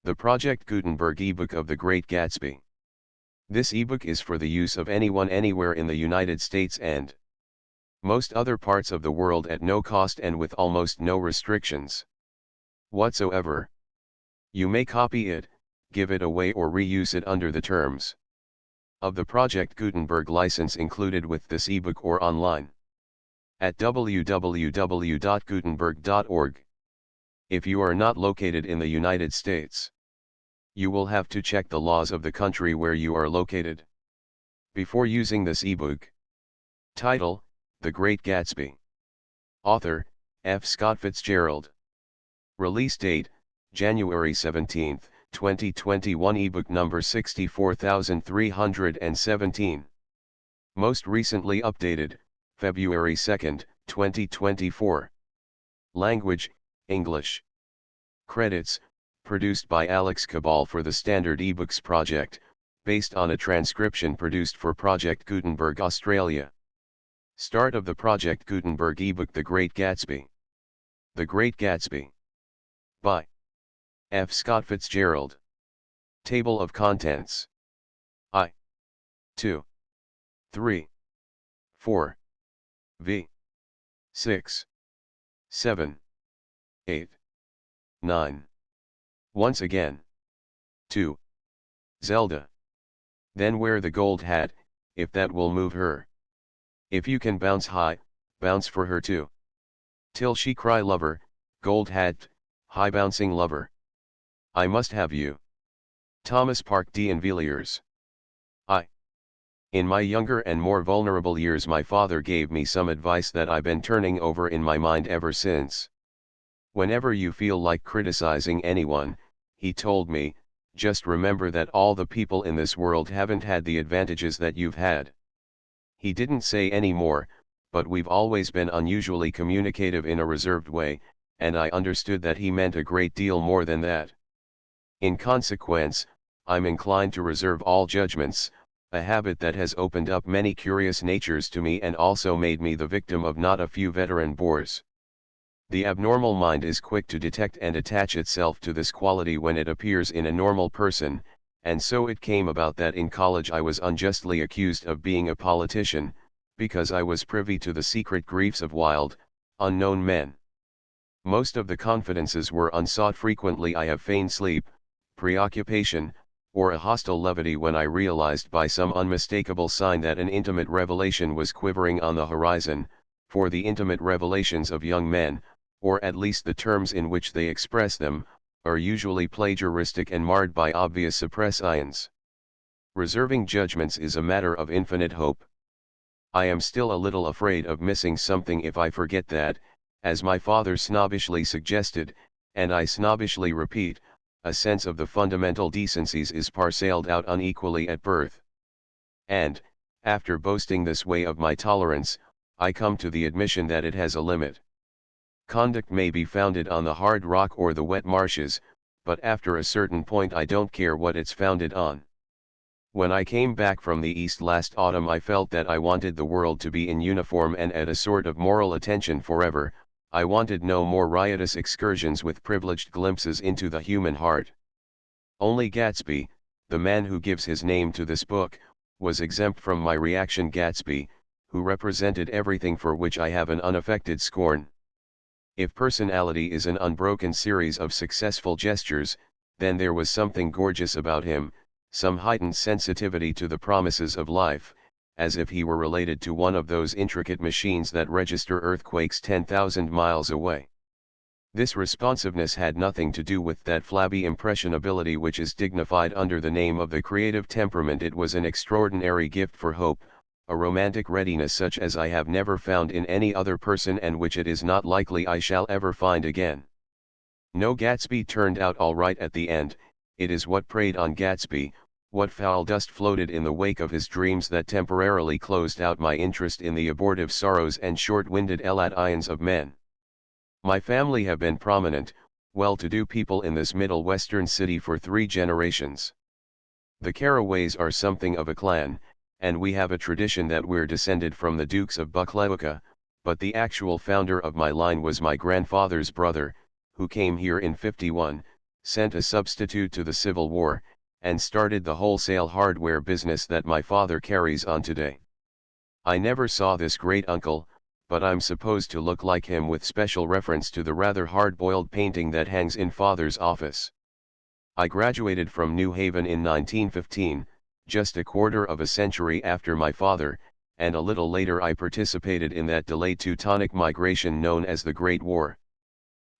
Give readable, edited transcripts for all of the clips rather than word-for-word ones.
The Project Gutenberg ebook of The Great Gatsby. This ebook is for the use of anyone anywhere in the United States and most other parts of the world at no cost and with almost no restrictions whatsoever. You may copy it, give it away or reuse it under the terms of the Project Gutenberg license included with this ebook or online at www.gutenberg.org. If you are not located in the United States, you will have to check the laws of the country where you are located before using this ebook. Title: The Great Gatsby. Author: F. Scott Fitzgerald. Release date: January 17, 2021. Ebook number 64317. Most recently updated, February 2, 2024. Language: English. Credits: produced by Alex Cabal for the Standard eBooks Project, based on a transcription produced for Project Gutenberg Australia. Start of the Project Gutenberg ebook The Great Gatsby. The Great Gatsby. By F. Scott Fitzgerald. Table of Contents. I. 2. 3. 4. V. 6. 7. 8. 9. Once again. 2. Zelda. Then wear the gold hat, if that will move her. If you can bounce high, bounce for her too. Till she cry lover, gold hat, high bouncing lover. I must have you. Thomas Park D'Invilliers. In my younger and more vulnerable years, my father gave me some advice that I've been turning over in my mind ever since. Whenever you feel like criticizing anyone, he told me, just remember that all the people in this world haven't had the advantages that you've had. He didn't say any more, but we've always been unusually communicative in a reserved way, and I understood that he meant a great deal more than that. In consequence, I'm inclined to reserve all judgments, a habit that has opened up many curious natures to me and also made me the victim of not a few veteran bores. The abnormal mind is quick to detect and attach itself to this quality when it appears in a normal person, and so it came about that in college I was unjustly accused of being a politician, because I was privy to the secret griefs of wild, unknown men. Most of the confidences were unsought. Frequently I have feigned sleep, preoccupation, or a hostile levity when I realized by some unmistakable sign that an intimate revelation was quivering on the horizon, for the intimate revelations of young men, or at least the terms in which they express them, are usually plagiaristic and marred by obvious suppressions. Reserving judgments is a matter of infinite hope. I am still a little afraid of missing something if I forget that, as my father snobbishly suggested, and I snobbishly repeat, a sense of the fundamental decencies is parceled out unequally at birth. And, after boasting this way of my tolerance, I come to the admission that it has a limit. Conduct may be founded on the hard rock or the wet marshes, but after a certain point I don't care what it's founded on. When I came back from the East last autumn, I felt that I wanted the world to be in uniform and at a sort of moral attention forever. I wanted no more riotous excursions with privileged glimpses into the human heart. Only Gatsby, the man who gives his name to this book, was exempt from my reaction. Gatsby, who represented everything for which I have an unaffected scorn. If personality is an unbroken series of successful gestures, then there was something gorgeous about him, some heightened sensitivity to the promises of life, as if he were related to one of those intricate machines that register earthquakes 10,000 miles away. This responsiveness had nothing to do with that flabby impressionability which is dignified under the name of the creative temperament. It was an extraordinary gift for hope, a romantic readiness such as I have never found in any other person and which it is not likely I shall ever find again. No, Gatsby turned out all right at the end. It is what preyed on Gatsby, what foul dust floated in the wake of his dreams, that temporarily closed out my interest in the abortive sorrows and short-winded elat-ions of men. My family have been prominent, well-to-do people in this middle western city for 3 generations. The Carraways are something of a clan, and we have a tradition that we're descended from the Dukes of Buccleuch, but the actual founder of my line was my grandfather's brother, who came here in '51, sent a substitute to the Civil War, and started the wholesale hardware business that my father carries on today. I never saw this great uncle, but I'm supposed to look like him with special reference to the rather hard-boiled painting that hangs in father's office. I graduated from New Haven in 1915, just a quarter of a century after my father, and a little later I participated in that delayed Teutonic migration known as the Great War.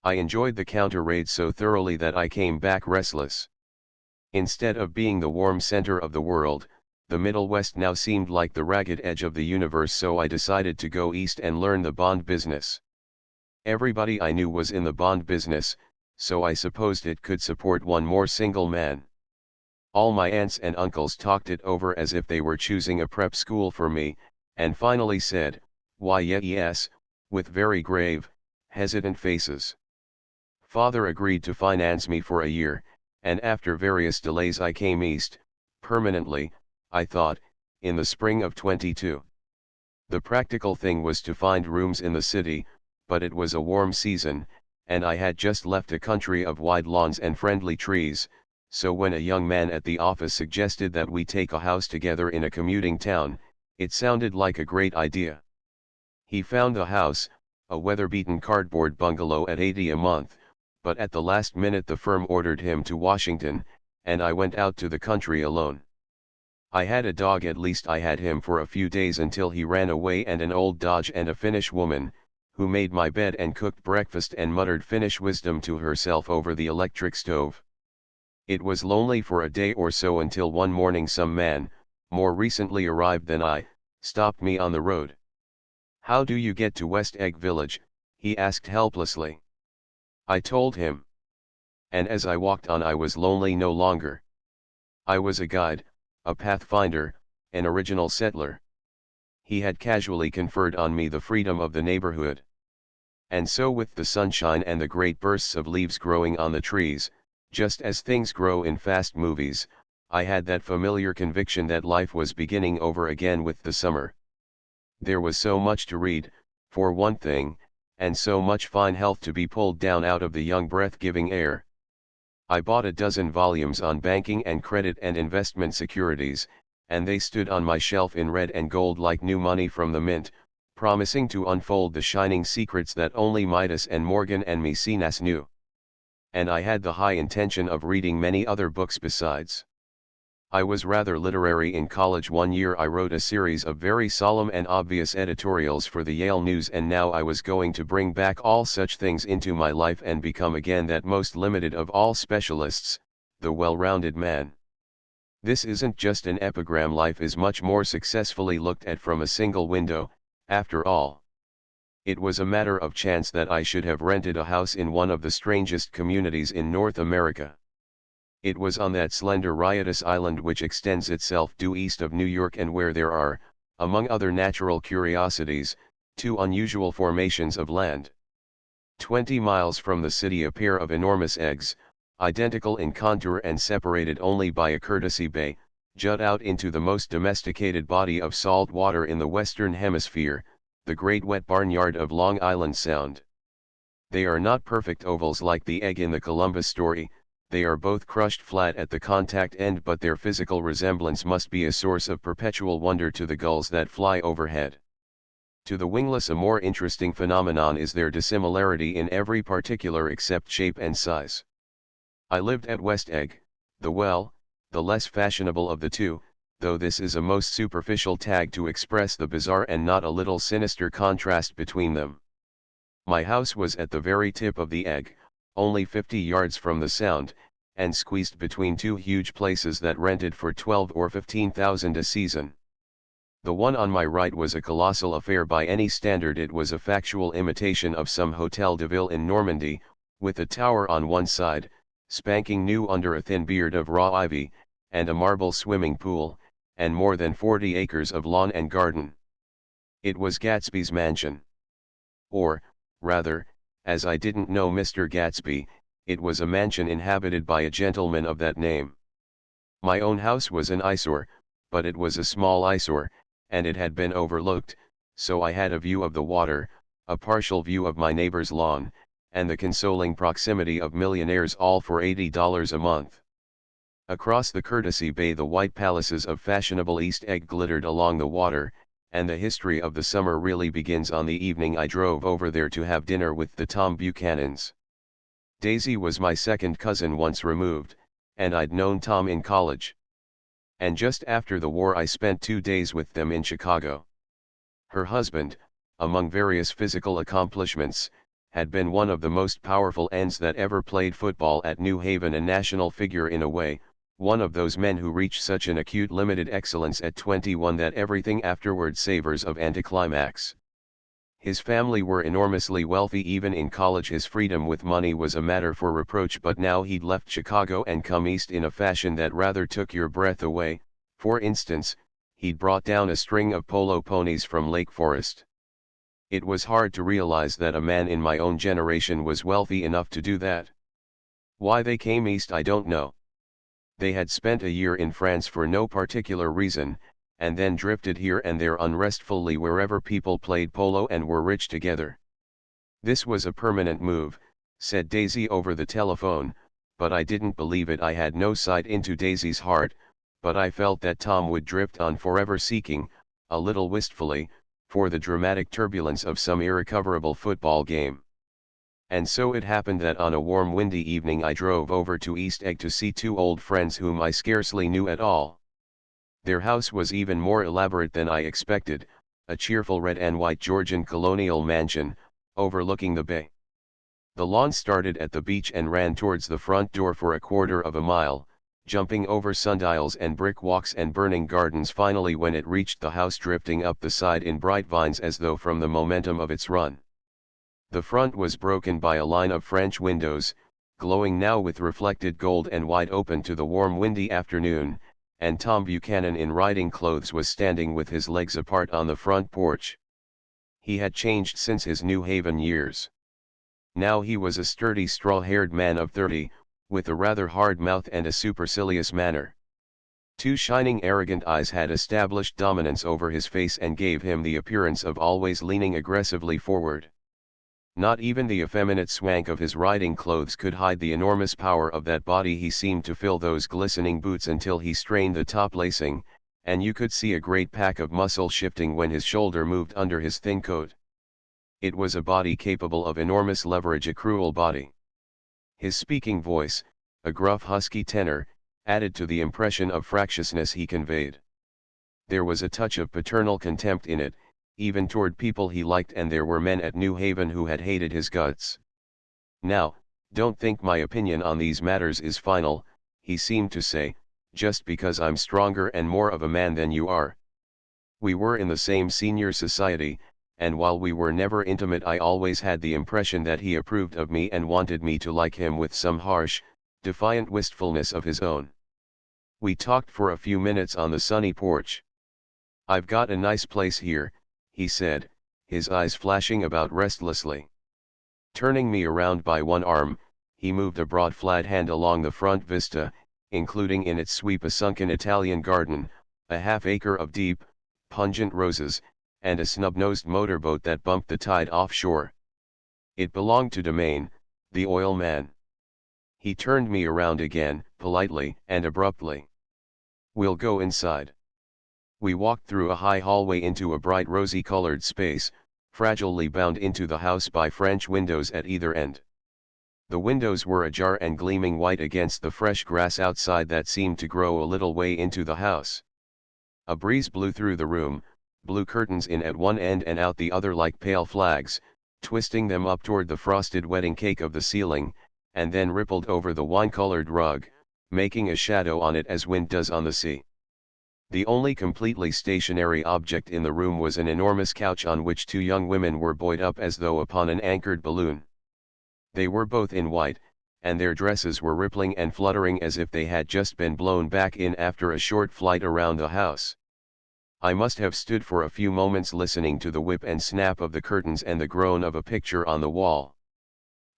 I enjoyed the counter-raid so thoroughly that I came back restless. Instead of being the warm center of the world, the Middle West now seemed like the ragged edge of the universe, so I decided to go east and learn the bond business. Everybody I knew was in the bond business, so I supposed it could support one more single man. All my aunts and uncles talked it over as if they were choosing a prep school for me, and finally said, "Why yes," with very grave, hesitant faces. Father agreed to finance me for a year, and after various delays I came east, permanently, I thought, in the spring of 22. The practical thing was to find rooms in the city, but it was a warm season, and I had just left a country of wide lawns and friendly trees, so when a young man at the office suggested that we take a house together in a commuting town, it sounded like a great idea. He found the house, a weather-beaten cardboard bungalow at $80 a month, but at the last minute the firm ordered him to Washington, and I went out to the country alone. I had a dog, at least I had him for a few days until he ran away, and an old Dodge and a Finnish woman, who made my bed and cooked breakfast and muttered Finnish wisdom to herself over the electric stove. It was lonely for a day or so until one morning some man, more recently arrived than I, stopped me on the road. "How do you get to West Egg Village?" he asked helplessly. I told him. And as I walked on I was lonely no longer. I was a guide, a pathfinder, an original settler. He had casually conferred on me the freedom of the neighborhood. And so, with the sunshine and the great bursts of leaves growing on the trees, just as things grow in fast movies, I had that familiar conviction that life was beginning over again with the summer. There was so much to read, for one thing, and so much fine health to be pulled down out of the young breath-giving air. I bought a dozen volumes on banking and credit and investment securities, and they stood on my shelf in red and gold like new money from the mint, promising to unfold the shining secrets that only Midas and Morgan and Maecenas knew. And I had the high intention of reading many other books besides. I was rather literary in college. One year I wrote a series of very solemn and obvious editorials for the Yale News, and now I was going to bring back all such things into my life and become again that most limited of all specialists, the well-rounded man. This isn't just an epigram. Life is much more successfully looked at from a single window, after all. It was a matter of chance that I should have rented a house in one of the strangest communities in North America. It was on that slender riotous island which extends itself due east of New York, and where there are, among other natural curiosities, two unusual formations of land. 20 miles from the city a pair of enormous eggs, identical in contour and separated only by a courtesy bay, jut out into the most domesticated body of salt water in the Western Hemisphere, the great wet barnyard of Long Island Sound. They are not perfect ovals like the egg in the Columbus story. They are both crushed flat at the contact end, but their physical resemblance must be a source of perpetual wonder to the gulls that fly overhead. To the wingless a more interesting phenomenon is their dissimilarity in every particular except shape and size. I lived at West Egg, the less fashionable of the two, though this is a most superficial tag to express the bizarre and not a little sinister contrast between them. My house was at the very tip of the egg, only 50 yards from the Sound, and squeezed between two huge places that rented for $12,000 or $15,000 a season. The one on my right was a colossal affair by any standard. It was a factual imitation of some Hotel de Ville in Normandy, with a tower on one side, spanking new under a thin beard of raw ivy, and a marble swimming pool, and more than 40 acres of lawn and garden. It was Gatsby's mansion. Or, rather, as I didn't know Mr. Gatsby, it was a mansion inhabited by a gentleman of that name. My own house was an eyesore, but it was a small eyesore, and it had been overlooked, so I had a view of the water, a partial view of my neighbor's lawn, and the consoling proximity of millionaires, all for $80 a month. Across the courtesy bay the white palaces of fashionable East Egg glittered along the water, and the history of the summer really begins on the evening I drove over there to have dinner with the Tom Buchanans. Daisy was my second cousin once removed, and I'd known Tom in college. And just after the war I spent 2 days with them in Chicago. Her husband, among various physical accomplishments, had been one of the most powerful ends that ever played football at New Haven, a national figure in a way, one of those men who reach such an acute limited excellence at 21 that everything afterward savors of anticlimax. His family were enormously wealthy. Even in college his freedom with money was a matter for reproach, but now he'd left Chicago and come east in a fashion that rather took your breath away. For instance, he'd brought down a string of polo ponies from Lake Forest. It was hard to realize that a man in my own generation was wealthy enough to do that. Why they came east I don't know. They had spent a year in France for no particular reason, and then drifted here and there unrestfully wherever people played polo and were rich together. This was a permanent move, said Daisy over the telephone, but I didn't believe it. I had no sight into Daisy's heart, but I felt that Tom would drift on forever, seeking, a little wistfully, for the dramatic turbulence of some irrecoverable football game. And so it happened that on a warm windy evening I drove over to East Egg to see 2 old friends whom I scarcely knew at all. Their house was even more elaborate than I expected, a cheerful red and white Georgian colonial mansion, overlooking the bay. The lawn started at the beach and ran towards the front door for a quarter of a mile, jumping over sundials and brick walks and burning gardens. Finally, when it reached the house, drifting up the side in bright vines as though from the momentum of its run. The front was broken by a line of French windows, glowing now with reflected gold and wide open to the warm windy afternoon, and Tom Buchanan in riding clothes was standing with his legs apart on the front porch. He had changed since his New Haven years. Now he was a sturdy straw-haired man of 30, with a rather hard mouth and a supercilious manner. 2 shining arrogant eyes had established dominance over his face and gave him the appearance of always leaning aggressively forward. Not even the effeminate swank of his riding clothes could hide the enormous power of that body. He seemed to fill those glistening boots until he strained the top lacing, and you could see a great pack of muscle shifting when his shoulder moved under his thin coat. It was a body capable of enormous leverage, a cruel body. His speaking voice, a gruff husky tenor, added to the impression of fractiousness he conveyed. There was a touch of paternal contempt in it, even toward people he liked, and there were men at New Haven who had hated his guts. Now, don't think my opinion on these matters is final, he seemed to say, just because I'm stronger and more of a man than you are. We were in the same senior society, and while we were never intimate I always had the impression that he approved of me and wanted me to like him with some harsh, defiant wistfulness of his own. We talked for a few minutes on the sunny porch. "I've got a nice place here," he said, his eyes flashing about restlessly. Turning me around by one arm, he moved a broad flat hand along the front vista, including in its sweep a sunken Italian garden, a half-acre of deep, pungent roses, and a snub-nosed motorboat that bumped the tide offshore. It belonged to Domain, the oil man. He turned me around again, politely and abruptly. "We'll go inside." We walked through a high hallway into a bright rosy-colored space, fragilely bound into the house by French windows at either end. The windows were ajar and gleaming white against the fresh grass outside that seemed to grow a little way into the house. A breeze blew through the room, blew curtains in at one end and out the other like pale flags, twisting them up toward the frosted wedding cake of the ceiling, and then rippled over the wine-colored rug, making a shadow on it as wind does on the sea. The only completely stationary object in the room was an enormous couch on which 2 young women were buoyed up as though upon an anchored balloon. They were both in white, and their dresses were rippling and fluttering as if they had just been blown back in after a short flight around the house. I must have stood for a few moments listening to the whip and snap of the curtains and the groan of a picture on the wall.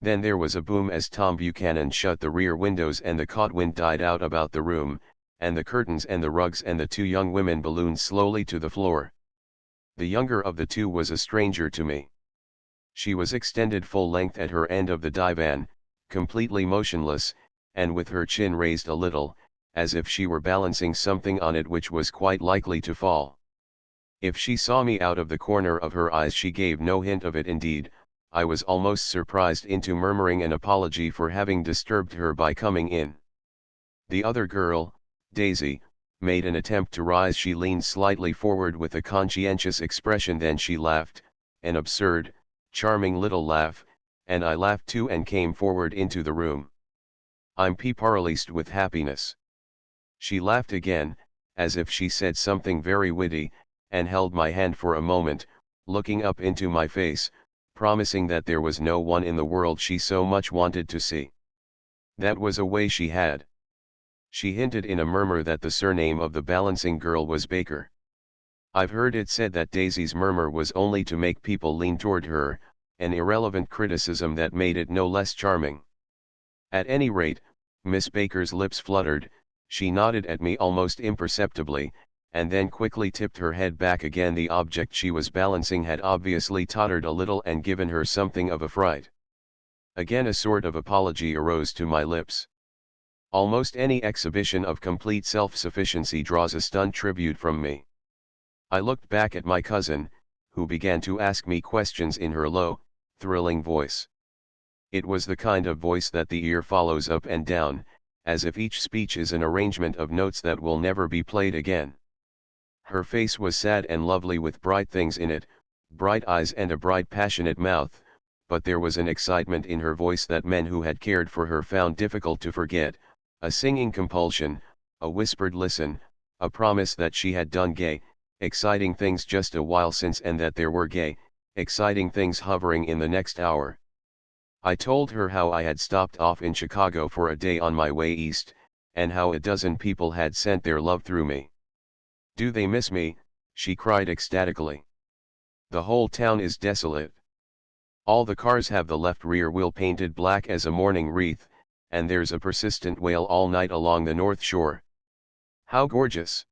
Then there was a boom as Tom Buchanan shut the rear windows and the caught wind died out about the room, and the curtains and the rugs and the 2 young women ballooned slowly to the floor. The younger of the 2 was a stranger to me. She was extended full length at her end of the divan, completely motionless, and with her chin raised a little, as if she were balancing something on it which was quite likely to fall. If she saw me out of the corner of her eyes, she gave no hint of it. Indeed, I was almost surprised into murmuring an apology for having disturbed her by coming in. The other girl, Daisy, made an attempt to rise. She leaned slightly forward with a conscientious expression, then she laughed, an absurd, charming little laugh, and I laughed too and came forward into the room. I'm paralysed with happiness. She laughed again, as if she said something very witty, and held my hand for a moment, looking up into my face, promising that there was no one in the world she so much wanted to see. That was a way she had. She hinted in a murmur that the surname of the balancing girl was Baker. I've heard it said that Daisy's murmur was only to make people lean toward her, an irrelevant criticism that made it no less charming. At any rate, Miss Baker's lips fluttered, she nodded at me almost imperceptibly, and then quickly tipped her head back again. The object she was balancing had obviously tottered a little and given her something of a fright. Again a sort of apology arose to my lips. Almost any exhibition of complete self-sufficiency draws a stunned tribute from me. I looked back at my cousin, who began to ask me questions in her low, thrilling voice. It was the kind of voice that the ear follows up and down, as if each speech is an arrangement of notes that will never be played again. Her face was sad and lovely with bright things in it, bright eyes and a bright passionate mouth, but there was an excitement in her voice that men who had cared for her found difficult to forget, a singing compulsion, a whispered listen, a promise that she had done gay, exciting things just a while since and that there were gay, exciting things hovering in the next hour. I told her how I had stopped off in Chicago for a day on my way east, and how a dozen people had sent their love through me. "Do they miss me?" she cried ecstatically. "The whole town is desolate. All the cars have the left rear wheel painted black as a mourning wreath, and there's a persistent wail all night along the North Shore. How gorgeous!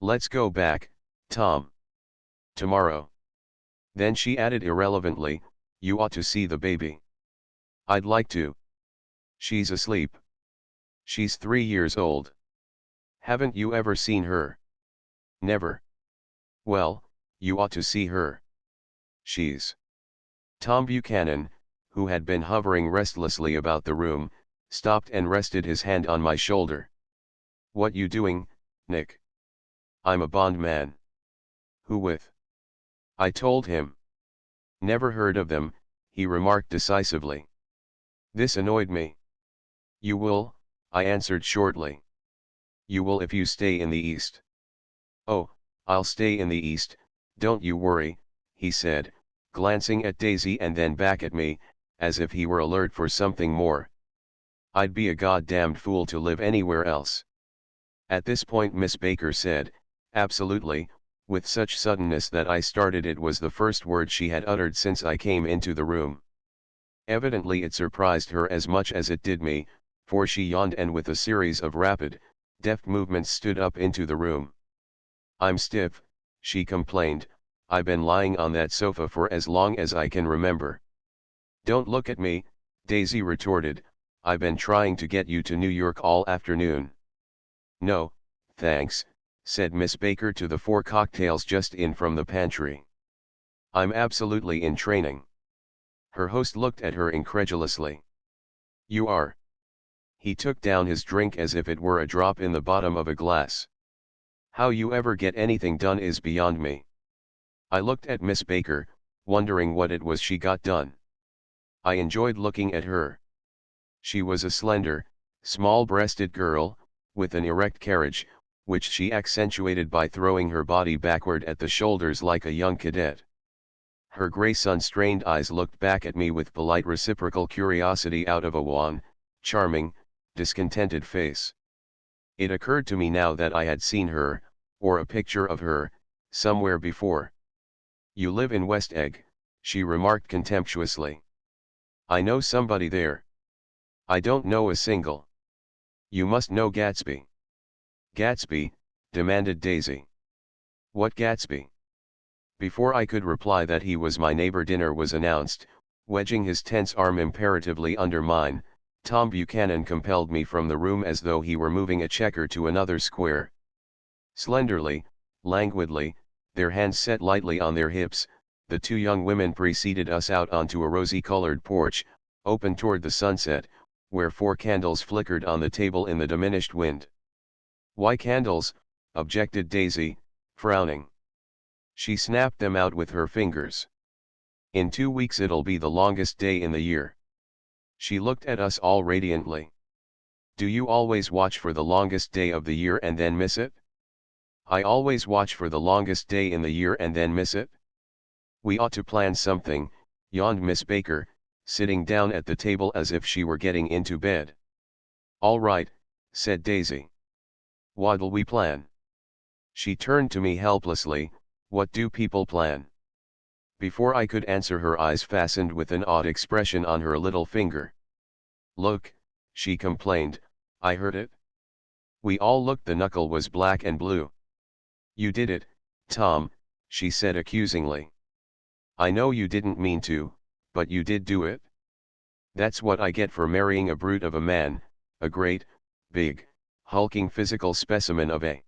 Let's go back, Tom. Tomorrow." Then she added irrelevantly, "You ought to see the baby." "I'd like to." "She's asleep. She's 3 years old. Haven't you ever seen her?" "Never." "Well, you ought to see her. She's—" Tom Buchanan, who had been hovering restlessly about the room, stopped and rested his hand on my shoulder. "What you doing, Nick?" "I'm a bond man." "Who with?" I told him. "Never heard of them," he remarked decisively. This annoyed me. "You will," I answered shortly. "You will if you stay in the East." "Oh, I'll stay in the East, don't you worry," he said, glancing at Daisy and then back at me, as if he were alert for something more. "I'd be a goddamned fool to live anywhere else." At this point Miss Baker said, "Absolutely," with such suddenness that I started. It was the first word she had uttered since I came into the room. Evidently it surprised her as much as it did me, for she yawned and with a series of rapid, deft movements stood up into the room. "I'm stiff," she complained, "I've been lying on that sofa for as long as I can remember." "Don't look at me," Daisy retorted, "I've been trying to get you to New York all afternoon." "No, thanks," said Miss Baker to the 4 cocktails just in from the pantry. "I'm absolutely in training." Her host looked at her incredulously. "You are?" He took down his drink as if it were a drop in the bottom of a glass. "How you ever get anything done is beyond me." I looked at Miss Baker, wondering what it was she got done. I enjoyed looking at her. She was a slender, small-breasted girl, with an erect carriage, which she accentuated by throwing her body backward at the shoulders like a young cadet. Her gray sun-strained eyes looked back at me with polite reciprocal curiosity out of a wan, charming, discontented face. It occurred to me now that I had seen her, or a picture of her, somewhere before. "You live in West Egg," she remarked contemptuously. "I know somebody there." "I don't know a single." "You must know Gatsby." "Gatsby?" demanded Daisy. "What Gatsby?" Before I could reply that he was my neighbor, dinner was announced. Wedging his tense arm imperatively under mine, Tom Buchanan compelled me from the room as though he were moving a checker to another square. Slenderly, languidly, their hands set lightly on their hips, the two young women preceded us out onto a rosy-colored porch, open toward the sunset, where 4 candles flickered on the table in the diminished wind. "Why candles?" objected Daisy, frowning. She snapped them out with her fingers. "In 2 weeks it'll be the longest day in the year." She looked at us all radiantly. "Do you always watch for the longest day of the year and then miss it?" "I always watch for the longest day in the year and then miss it." "We ought to plan something," yawned Miss Baker, sitting down at the table as if she were getting into bed. "All right," said Daisy. "What'll we plan?" She turned to me helplessly. "What do people plan?" Before I could answer, her eyes fastened with an odd expression on her little finger. "Look," she complained, "I hurt it." We all looked. The knuckle was black and blue. "You did it, Tom," she said accusingly. "I know you didn't mean to, but you did do it. That's what I get for marrying a brute of a man, a great, big, hulking physical specimen of a—"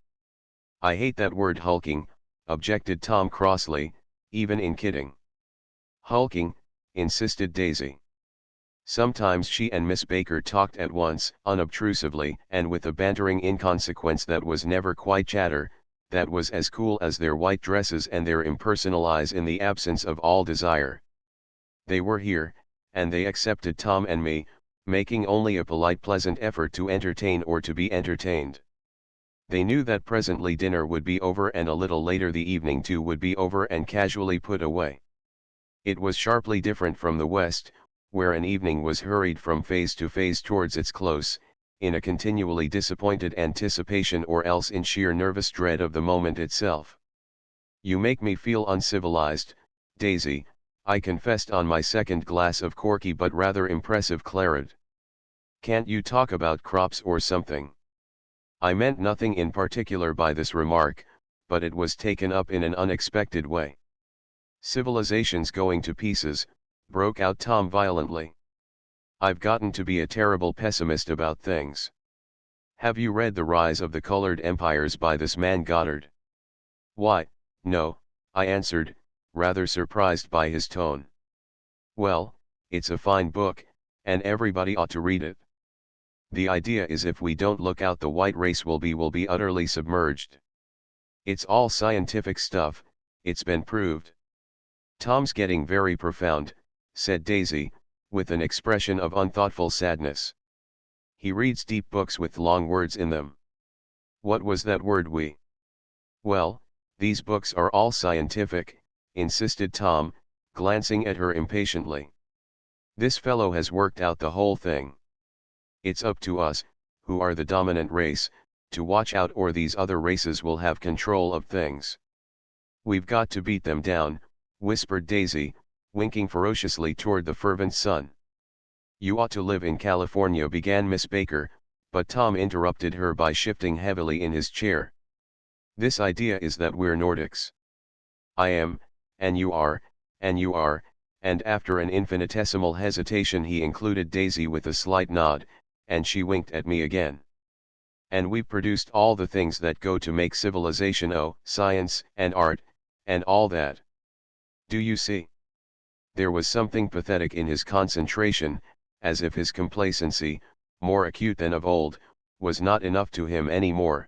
"I hate that word hulking," objected Tom crossly, "even in kidding." "Hulking," insisted Daisy. Sometimes she and Miss Baker talked at once, unobtrusively, and with a bantering inconsequence that was never quite chatter, that was as cool as their white dresses and their impersonal eyes in the absence of all desire. They were here, and they accepted Tom and me, making only a polite pleasant effort to entertain or to be entertained. They knew that presently dinner would be over, and a little later the evening too would be over and casually put away. It was sharply different from the West, where an evening was hurried from phase to phase towards its close, in a continually disappointed anticipation or else in sheer nervous dread of the moment itself. "You make me feel uncivilized, Daisy," I confessed on my second glass of corky but rather impressive claret. "Can't you talk about crops or something?" I meant nothing in particular by this remark, but it was taken up in an unexpected way. "Civilization's going to pieces," broke out Tom violently. "I've gotten to be a terrible pessimist about things. Have you read The Rise of the Colored Empires by this man Goddard?" "Why, no," I answered, rather surprised by his tone. "Well, it's a fine book, and everybody ought to read it. The idea is if we don't look out, the white race will be utterly submerged. It's all scientific stuff, it's been proved." "Tom's getting very profound," said Daisy, with an expression of unthoughtful sadness. "He reads deep books with long words in them." "What was that word we?" "Well, these books are all scientific," insisted Tom, glancing at her impatiently. "This fellow has worked out the whole thing. It's up to us, who are the dominant race, to watch out, or these other races will have control of things. We've got to beat them down," whispered Daisy, winking ferociously toward the fervent sun. "You ought to live in California," began Miss Baker, but Tom interrupted her by shifting heavily in his chair. "This idea is that we're Nordics. I am, and you are, and you are," and after an infinitesimal hesitation he included Daisy with a slight nod, and she winked at me again. "And we've produced all the things that go to make civilization, science and art, and all that. Do you see?" There was something pathetic in his concentration, as if his complacency, more acute than of old, was not enough to him any more.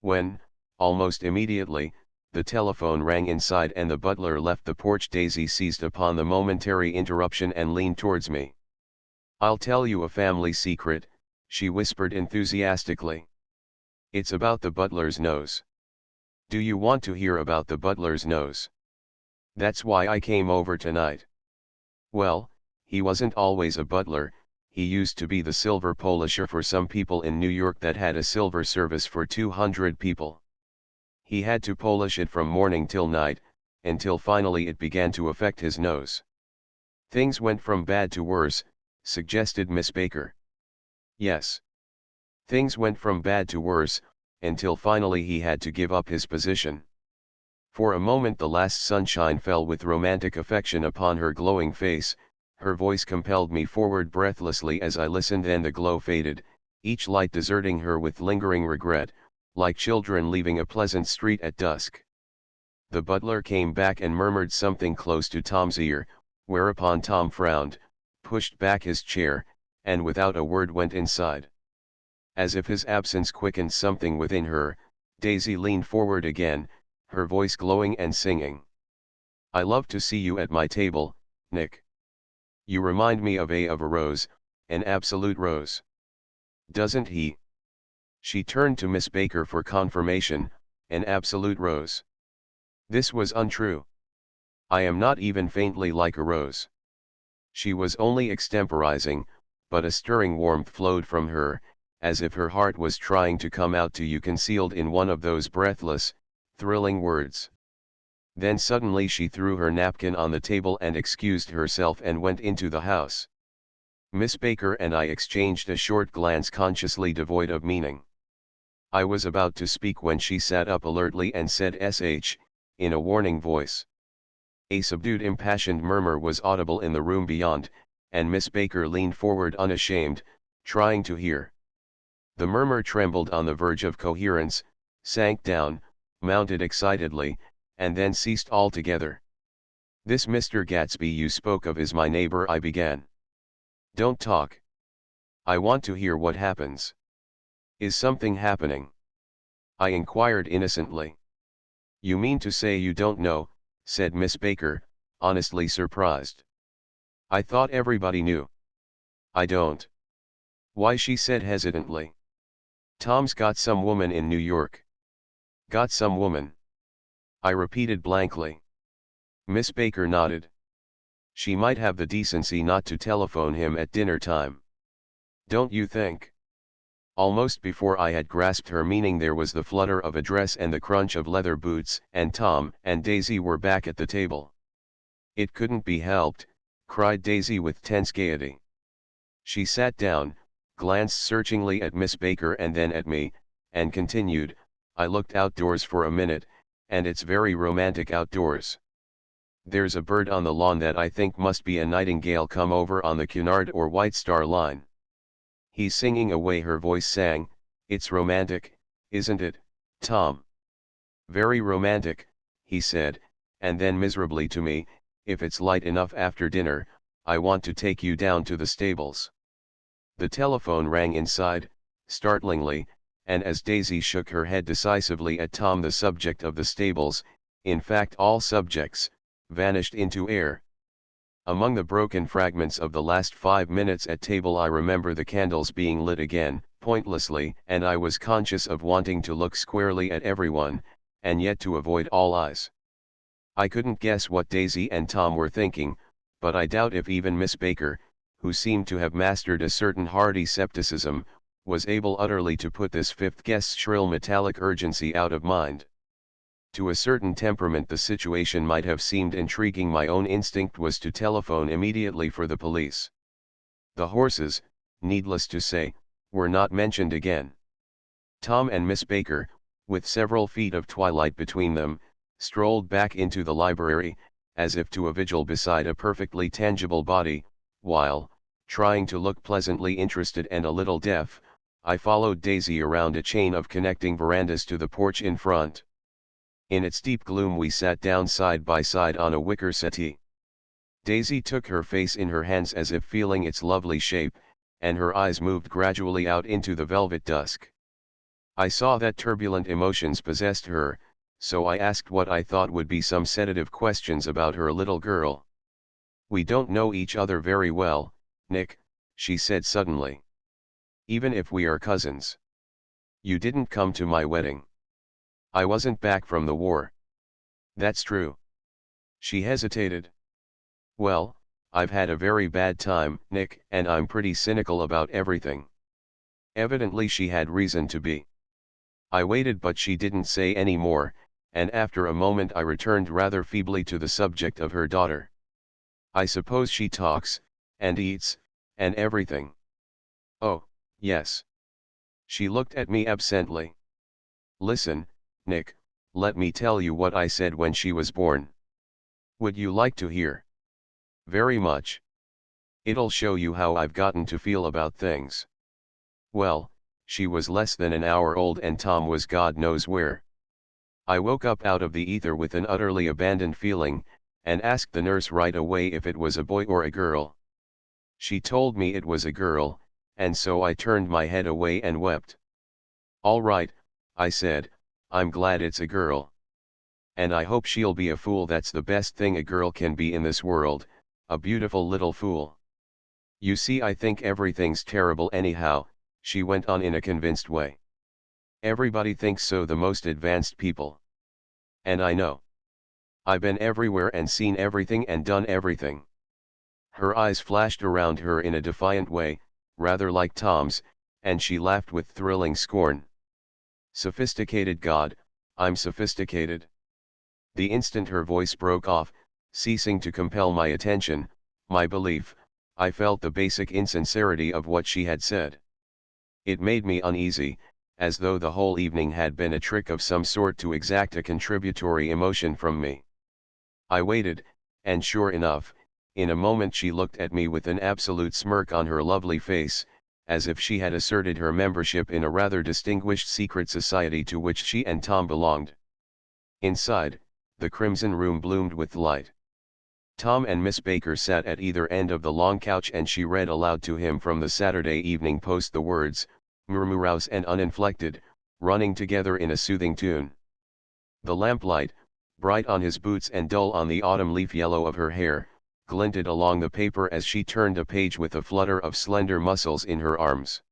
When, almost immediately, the telephone rang inside and the butler left the porch, Daisy seized upon the momentary interruption and leaned towards me. "I'll tell you a family secret," she whispered enthusiastically. "It's about the butler's nose. Do you want to hear about the butler's nose? That's why I came over tonight. Well, he wasn't always a butler. He used to be the silver polisher for some people in New York that had a silver service for 200 people. He had to polish it from morning till night, until finally it began to affect his nose." "Things went from bad to worse," suggested Miss Baker. "Yes. Things went from bad to worse, until finally he had to give up his position." For a moment the last sunshine fell with romantic affection upon her glowing face, her voice compelled me forward breathlessly as I listened, and the glow faded, each light deserting her with lingering regret, like children leaving a pleasant street at dusk. The butler came back and murmured something close to Tom's ear, whereupon Tom frowned, pushed back his chair, and without a word went inside. As if his absence quickened something within her, Daisy leaned forward again, her voice glowing and singing. "I love to see you at my table, Nick. You remind me of a rose, an absolute rose. Doesn't he?" She turned to Miss Baker for confirmation, "An absolute rose." This was untrue. "I am not even faintly like a rose." She was only extemporizing, but a stirring warmth flowed from her, as if her heart was trying to come out to you concealed in one of those breathless, thrilling words. Then suddenly she threw her napkin on the table and excused herself and went into the house. Miss Baker and I exchanged a short glance consciously devoid of meaning. I was about to speak when she sat up alertly and said "sh," in a warning voice. A subdued impassioned murmur was audible in the room beyond, and Miss Baker leaned forward unashamed, trying to hear. The murmur trembled on the verge of coherence, sank down, mounted excitedly, and then ceased altogether. "This Mr. Gatsby you spoke of is my neighbor," I began. "Don't talk. I want to hear what happens." "Is something happening?" I inquired innocently. "You mean to say you don't know," said Miss Baker, honestly surprised. "I thought everybody knew." "I don't." "Why?" she said hesitantly. "Tom's got some woman in New York." "Got some woman?" I repeated blankly. Miss Baker nodded. "She might have the decency not to telephone him at dinner time. Don't you think?" Almost before I had grasped her meaning there was the flutter of a dress and the crunch of leather boots, and Tom and Daisy were back at the table. "It couldn't be helped," cried Daisy with tense gaiety. She sat down, glanced searchingly at Miss Baker and then at me, and continued, "I looked outdoors for a minute, and it's very romantic outdoors. There's a bird on the lawn that I think must be a nightingale come over on the Cunard or White Star Line. He's singing away," her voice sang. "It's romantic, isn't it, Tom?" "Very romantic," he said, and then miserably to me, "If it's light enough after dinner, I want to take you down to the stables." The telephone rang inside, startlingly, and as Daisy shook her head decisively at Tom, the subject of the stables, in fact all subjects, vanished into air. Among the broken fragments of the last 5 minutes at table I remember the candles being lit again, pointlessly, and I was conscious of wanting to look squarely at everyone, and yet to avoid all eyes. I couldn't guess what Daisy and Tom were thinking, but I doubt if even Miss Baker, who seemed to have mastered a certain hearty scepticism, was able utterly to put this fifth guest's shrill metallic urgency out of mind. To a certain temperament the situation might have seemed intriguing. My own instinct was to telephone immediately for the police. The horses, needless to say, were not mentioned again. Tom and Miss Baker, with several feet of twilight between them, strolled back into the library, as if to a vigil beside a perfectly tangible body, while, trying to look pleasantly interested and a little deaf, I followed Daisy around a chain of connecting verandas to the porch in front. In its deep gloom we sat down side by side on a wicker settee. Daisy took her face in her hands as if feeling its lovely shape, and her eyes moved gradually out into the velvet dusk. I saw that turbulent emotions possessed her, so I asked what I thought would be some sedative questions about her little girl. "We don't know each other very well, Nick," she said suddenly. "Even if we are cousins. You didn't come to my wedding. I wasn't back from the war." "That's true." She hesitated. "Well, I've had a very bad time, Nick, and I'm pretty cynical about everything." Evidently she had reason to be. I waited, but she didn't say any more, and after a moment I returned rather feebly to the subject of her daughter. "I suppose she talks, and eats, and everything." "Oh, yes." She looked at me absently. "Listen, Nick, Let me tell you what I said when she was born. Would you like to hear? Very much. It'll show you how I've gotten to feel about things. Well, she was less than an hour old and Tom was God knows where. I woke up out of the ether with an utterly abandoned feeling, and asked the nurse right away if it was a boy or a girl. She told me it was a girl, and so I turned my head away and wept. All right, I said, I'm glad it's a girl. And I hope she'll be a fool. That's the best thing a girl can be in this world, a beautiful little fool. You see, I think everything's terrible anyhow, she went on in a convinced way. Everybody thinks so, the most advanced people. And I know. I've been everywhere and seen everything and done everything. Her eyes flashed around her in a defiant way, rather like Tom's, and she laughed with thrilling scorn. Sophisticated God, I'm sophisticated. The instant her voice broke off, ceasing to compel my attention, my belief, I felt the basic insincerity of what she had said. It made me uneasy, as though the whole evening had been a trick of some sort to exact a contributory emotion from me. I waited, and sure enough, in a moment she looked at me with an absolute smirk on her lovely face, as if she had asserted her membership in a rather distinguished secret society to which she and Tom belonged. Inside, the Crimson Room bloomed with light. Tom and Miss Baker sat at either end of the long couch and she read aloud to him from the Saturday Evening Post the words, murmurous and uninflected, running together in a soothing tune. The lamplight, bright on his boots and dull on the autumn leaf yellow of her hair, glinted along the paper as she turned a page with a flutter of slender muscles in her arms.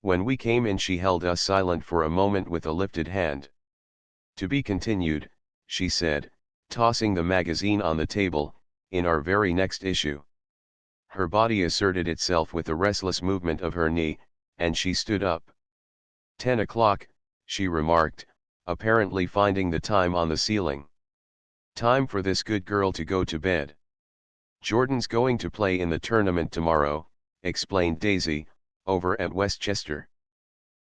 When we came in she held us silent for a moment with a lifted hand. To be continued, she said, tossing the magazine on the table, in our very next issue. Her body asserted itself with a restless movement of her knee, and she stood up. 10 o'clock, she remarked, apparently finding the time on the ceiling. Time for this good girl to go to bed. Jordan's going to play in the tournament tomorrow, explained Daisy, over at Westchester.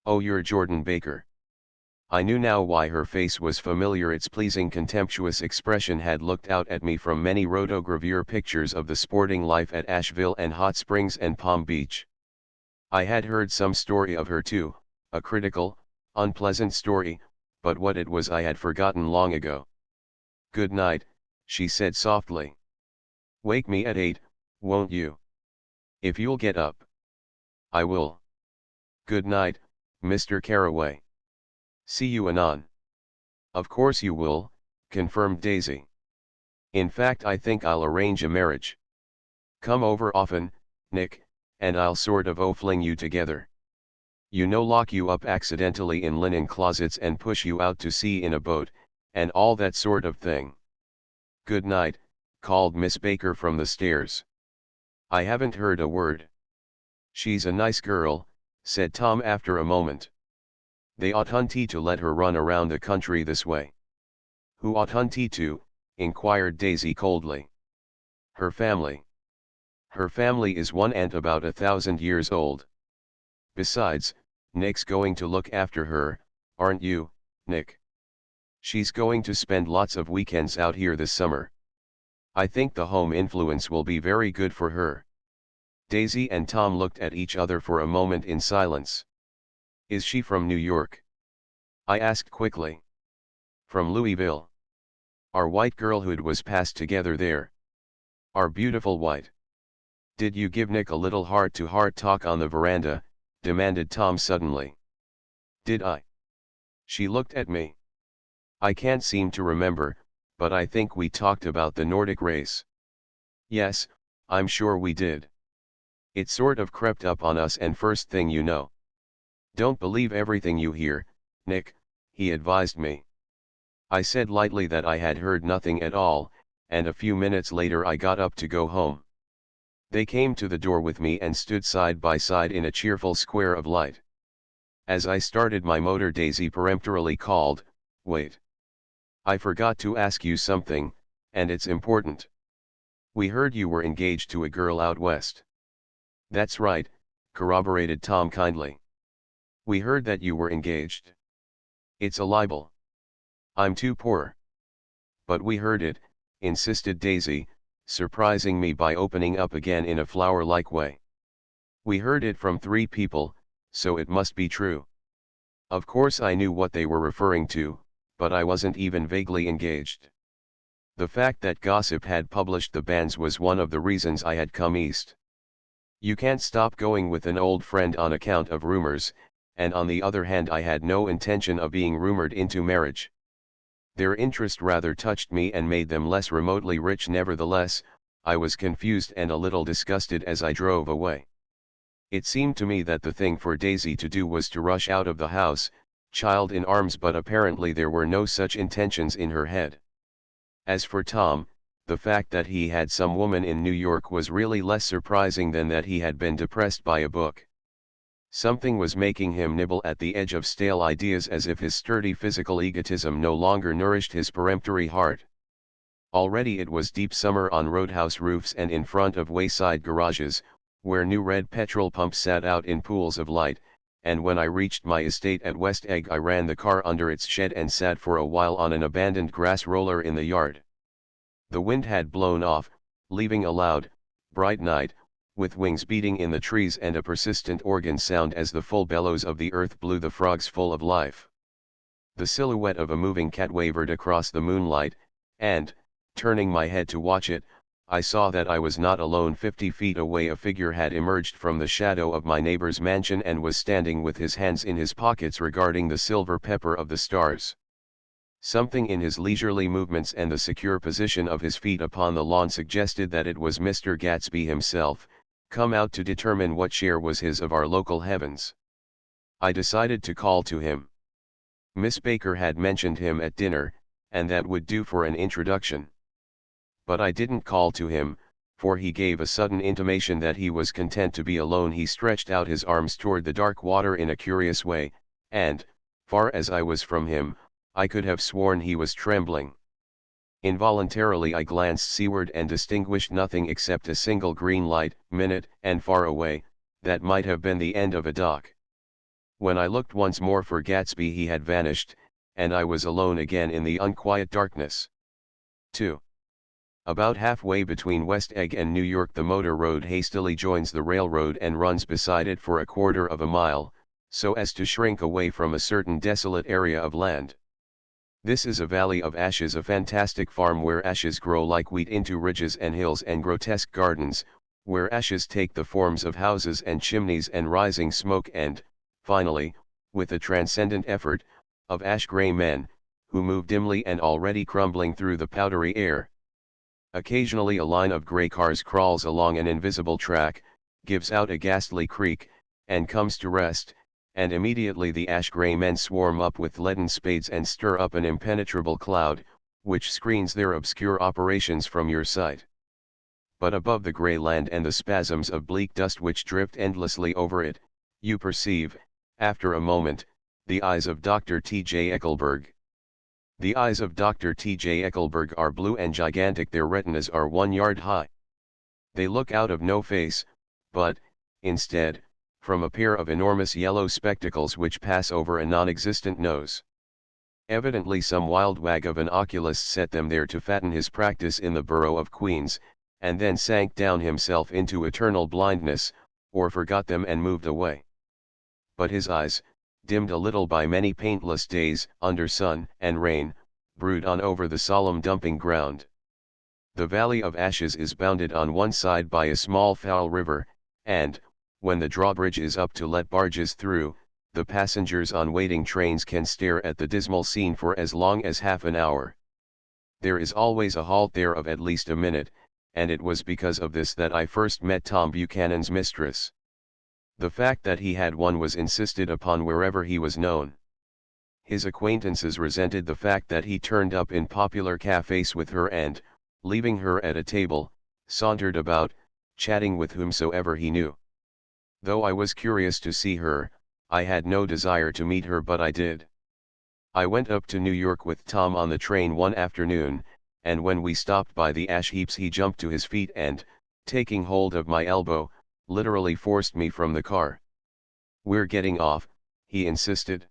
Oh, you're Jordan Baker. I knew now why her face was familiar. Its pleasing contemptuous expression had looked out at me from many rotogravure pictures of the sporting life at Asheville and Hot Springs and Palm Beach. I had heard some story of her too, a critical, unpleasant story, but what it was I had forgotten long ago. Good night, she said softly. Wake me at 8, won't you? If you'll get up. I will. Good night, Mr. Carraway. See you anon. Of course you will, confirmed Daisy. In fact, I think I'll arrange a marriage. Come over often, Nick, and I'll sort of fling you together. You know, lock you up accidentally in linen closets and push you out to sea in a boat, and all that sort of thing. Good night, called Miss Baker from the stairs. I haven't heard a word. She's a nice girl, said Tom after a moment. They ought Hunty to let her run around the country this way. Who ought Hunty to? Inquired Daisy coldly. Her family. Her family is one aunt about 1,000 years old. Besides, Nick's going to look after her, aren't you, Nick? She's going to spend lots of weekends out here this summer. I think the home influence will be very good for her. Daisy and Tom looked at each other for a moment in silence. Is she from New York? I asked quickly. From Louisville. Our white girlhood was passed together there. Our beautiful white. Did you give Nick a little heart-to-heart talk on the veranda? Demanded Tom suddenly. Did I? She looked at me. I can't seem to remember, but I think we talked about the Nordic race. Yes, I'm sure we did. It sort of crept up on us, and first thing you know. Don't believe everything you hear, Nick, he advised me. I said lightly that I had heard nothing at all, and a few minutes later I got up to go home. They came to the door with me and stood side by side in a cheerful square of light. As I started my motor, Daisy peremptorily called, "Wait. I forgot to ask you something, and it's important. We heard you were engaged to a girl out west." That's right, corroborated Tom kindly. We heard that you were engaged. It's a libel. I'm too poor. But we heard it, insisted Daisy, surprising me by opening up again in a flower-like way. We heard it from 3 people, so it must be true. Of course I knew what they were referring to, but I wasn't even vaguely engaged. The fact that gossip had published the bans was one of the reasons I had come east. You can't stop going with an old friend on account of rumors, and on the other hand I had no intention of being rumored into marriage. Their interest rather touched me and made them less remotely rich. Nevertheless, I was confused and a little disgusted as I drove away. It seemed to me that the thing for Daisy to do was to rush out of the house, child in arms, but apparently there were no such intentions in her head. As for Tom, the fact that he had some woman in New York was really less surprising than that he had been depressed by a book. Something was making him nibble at the edge of stale ideas, as if his sturdy physical egotism no longer nourished his peremptory heart. Already it was deep summer on roadhouse roofs and in front of wayside garages, where new red petrol pumps sat out in pools of light, and when I reached my estate at West Egg I ran the car under its shed and sat for a while on an abandoned grass roller in the yard. The wind had blown off, leaving a loud, bright night, with wings beating in the trees and a persistent organ sound as the full bellows of the earth blew the frogs full of life. The silhouette of a moving cat wavered across the moonlight, and, turning my head to watch it, I saw that I was not alone. 50 feet away a figure had emerged from the shadow of my neighbor's mansion and was standing with his hands in his pockets regarding the silver pepper of the stars. Something in his leisurely movements and the secure position of his feet upon the lawn suggested that it was Mr. Gatsby himself, come out to determine what share was his of our local heavens. I decided to call to him. Miss Baker had mentioned him at dinner, and that would do for an introduction. But I didn't call to him, for he gave a sudden intimation that he was content to be alone. He stretched out his arms toward the dark water in a curious way, and, far as I was from him, I could have sworn he was trembling. Involuntarily I glanced seaward and distinguished nothing except a single green light, minute and far away, that might have been the end of a dock. When I looked once more for Gatsby he had vanished, and I was alone again in the unquiet darkness. 2. About halfway between West Egg and New York the motor road hastily joins the railroad and runs beside it for 1/4 of a mile, so as to shrink away from a certain desolate area of land. This is a valley of ashes, a fantastic farm where ashes grow like wheat into ridges and hills and grotesque gardens, where ashes take the forms of houses and chimneys and rising smoke and, finally, with a transcendent effort, of ash-gray men, who move dimly and already crumbling through the powdery air. Occasionally a line of gray cars crawls along an invisible track, gives out a ghastly creak, and comes to rest, and immediately the ash-gray men swarm up with leaden spades and stir up an impenetrable cloud, which screens their obscure operations from your sight. But above the gray land and the spasms of bleak dust which drift endlessly over it, you perceive, after a moment, the eyes of Dr. T.J. Eckelberg. The eyes of Dr. T.J. Eckelberg are blue and gigantic. Their retinas are 1 yard high. They look out of no face, but, instead, from a pair of enormous yellow spectacles which pass over a non-existent nose. Evidently some wild wag of an oculist set them there to fatten his practice in the borough of Queens, and then sank down himself into eternal blindness, or forgot them and moved away. But his eyes, dimmed a little by many paintless days, under sun and rain, brood on over the solemn dumping ground. The Valley of Ashes is bounded on one side by a small foul river, and, when the drawbridge is up to let barges through, the passengers on waiting trains can stare at the dismal scene for as long as half an hour. There is always a halt there of at least a minute, and it was because of this that I first met Tom Buchanan's mistress. The fact that he had one was insisted upon wherever he was known. His acquaintances resented the fact that he turned up in popular cafes with her and, leaving her at a table, sauntered about, chatting with whomsoever he knew. Though I was curious to see her, I had no desire to meet her, but I did. I went up to New York with Tom on the train one afternoon, and when we stopped by the ash heaps he jumped to his feet and, taking hold of my elbow, literally forced me from the car. "We're getting off," he insisted.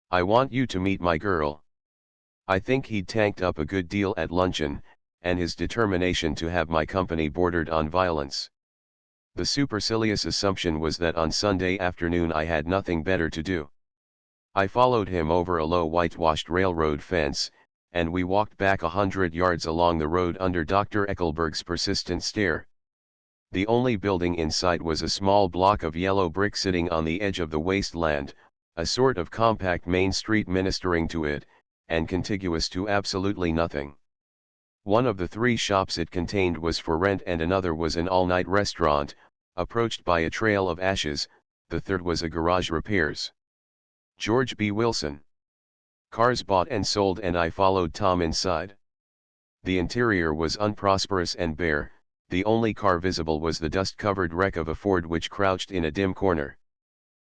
"I want you to meet my girl." I think he'd tanked up a good deal at luncheon, and his determination to have my company bordered on violence. The supercilious assumption was that on Sunday afternoon I had nothing better to do. I followed him over a low whitewashed railroad fence, and we walked back 100 yards along the road under Dr. Eckelberg's persistent stare. The only building in sight was a small block of yellow brick sitting on the edge of the wasteland, a sort of compact main street ministering to it, and contiguous to absolutely nothing. One of the 3 shops it contained was for rent and another was an all-night restaurant, approached by a trail of ashes. The third was a garage repairs. George B. Wilson. Cars bought and sold, and I followed Tom inside. The interior was unprosperous and bare. The only car visible was the dust-covered wreck of a Ford which crouched in a dim corner.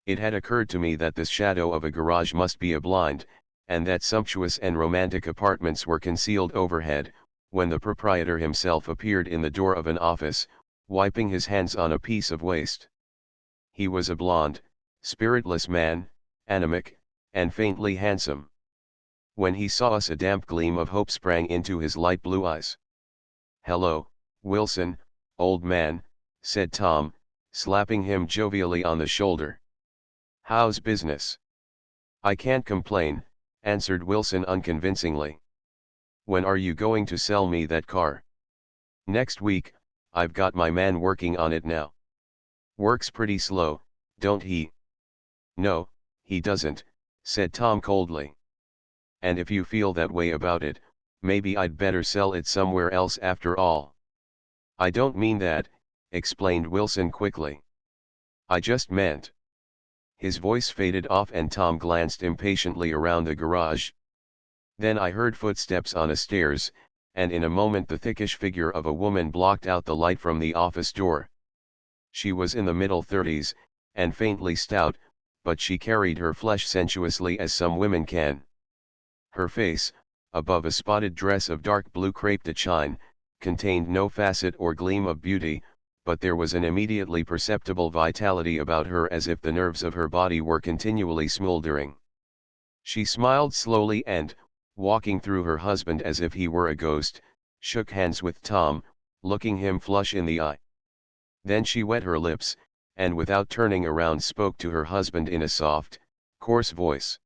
It had occurred to me that this shadow of a garage must be a blind, and that sumptuous and romantic apartments were concealed overhead, when the proprietor himself appeared in the door of an office, wiping his hands on a piece of waste. He was a blond, spiritless man, anemic, and faintly handsome. When he saw us, a damp gleam of hope sprang into his light blue eyes. "Hello, Wilson, old man," said Tom, slapping him jovially on the shoulder. "How's business?" "I can't complain," answered Wilson unconvincingly. "When are you going to sell me that car?" "Next week. I've got my man working on it now." "Works pretty slow, don't he?" "No, he doesn't," said Tom coldly. "And if you feel that way about it, maybe I'd better sell it somewhere else after all." "I don't mean that," explained Wilson quickly. "I just meant—" His voice faded off and Tom glanced impatiently around the garage. Then I heard footsteps on a stairs, and in a moment the thickish figure of a woman blocked out the light from the office door. She was in the middle 30s, and faintly stout, but she carried her flesh sensuously as some women can. Her face, above a spotted dress of dark blue crepe de chine, contained no facet or gleam of beauty, but there was an immediately perceptible vitality about her, as if the nerves of her body were continually smoldering. She smiled slowly and, walking through her husband as if he were a ghost, shook hands with Tom, looking him flush in the eye. Then she wet her lips, and without turning around spoke to her husband in a soft, coarse voice.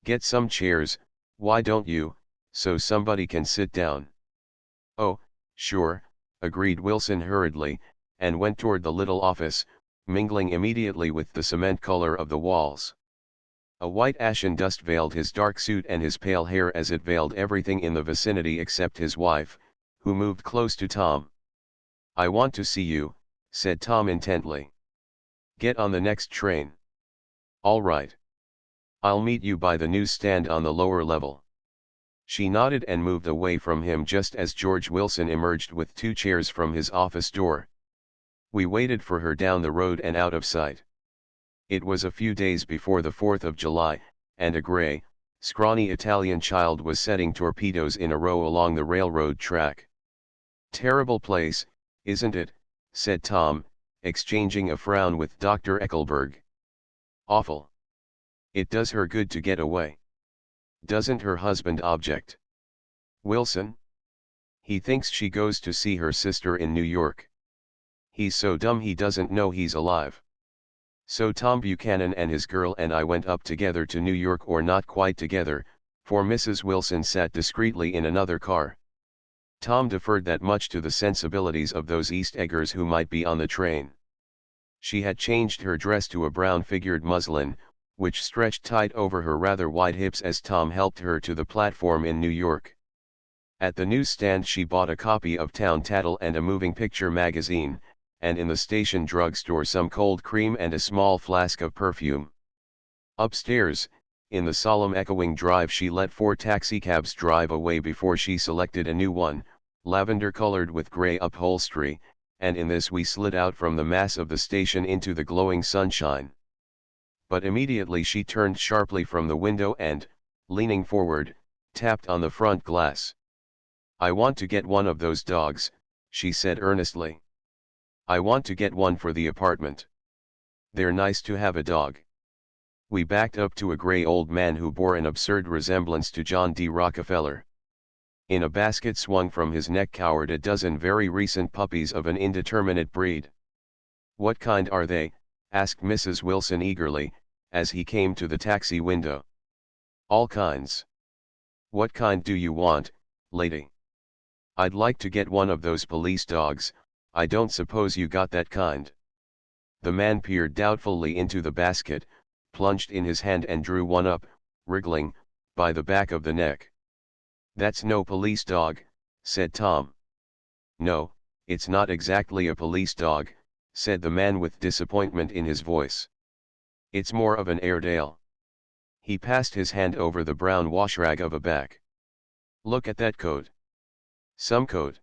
"Get some chairs, why don't you, so somebody can sit down?" "Oh, sure," agreed Wilson hurriedly, and went toward the little office, mingling immediately with the cement color of the walls. A white ashen dust veiled his dark suit and his pale hair as it veiled everything in the vicinity except his wife, who moved close to Tom. "I want to see you," said Tom intently. "Get on the next train." "All right. I'll meet you by the newsstand on the lower level." She nodded and moved away from him just as George Wilson emerged with 2 chairs from his office door. We waited for her down the road and out of sight. It was a few days before the 4th of July, and a gray, scrawny Italian child was setting torpedoes in a row along the railroad track. "Terrible place, isn't it?" said Tom, exchanging a frown with Dr. Eckelberg. "Awful. It does her good to get away." "Doesn't her husband object?" "Wilson? He thinks she goes to see her sister in New York. He's so dumb he doesn't know he's alive." So Tom Buchanan and his girl and I went up together to New York, or not quite together, for Mrs. Wilson sat discreetly in another car. Tom deferred that much to the sensibilities of those East Eggers who might be on the train. She had changed her dress to a brown-figured muslin, which stretched tight over her rather wide hips as Tom helped her to the platform in New York. At the newsstand she bought a copy of Town Tattle and a moving picture magazine, and in the station drugstore some cold cream and a small flask of perfume. Upstairs, in the solemn echoing drive, she let 4 taxicabs drive away before she selected a new one, lavender-colored with gray upholstery, and in this we slid out from the mass of the station into the glowing sunshine. But immediately she turned sharply from the window and, leaning forward, tapped on the front glass. "I want to get one of those dogs," she said earnestly. "I want to get one for the apartment. They're nice to have a dog." We backed up to a gray old man who bore an absurd resemblance to John D. Rockefeller. In a basket swung from his neck cowered a dozen very recent puppies of an indeterminate breed. "What kind are they?" asked Mrs. Wilson eagerly, as he came to the taxi window. "All kinds." "What kind do you want, lady?" "I'd like to get one of those police dogs. I don't suppose you got that kind." The man peered doubtfully into the basket, plunged in his hand and drew one up, wriggling, by the back of the neck. "That's no police dog," said Tom. "No, it's not exactly a police dog," said the man with disappointment in his voice. "It's more of an Airedale." He passed his hand over the brown washrag of a back. "Look at that coat. Some coat.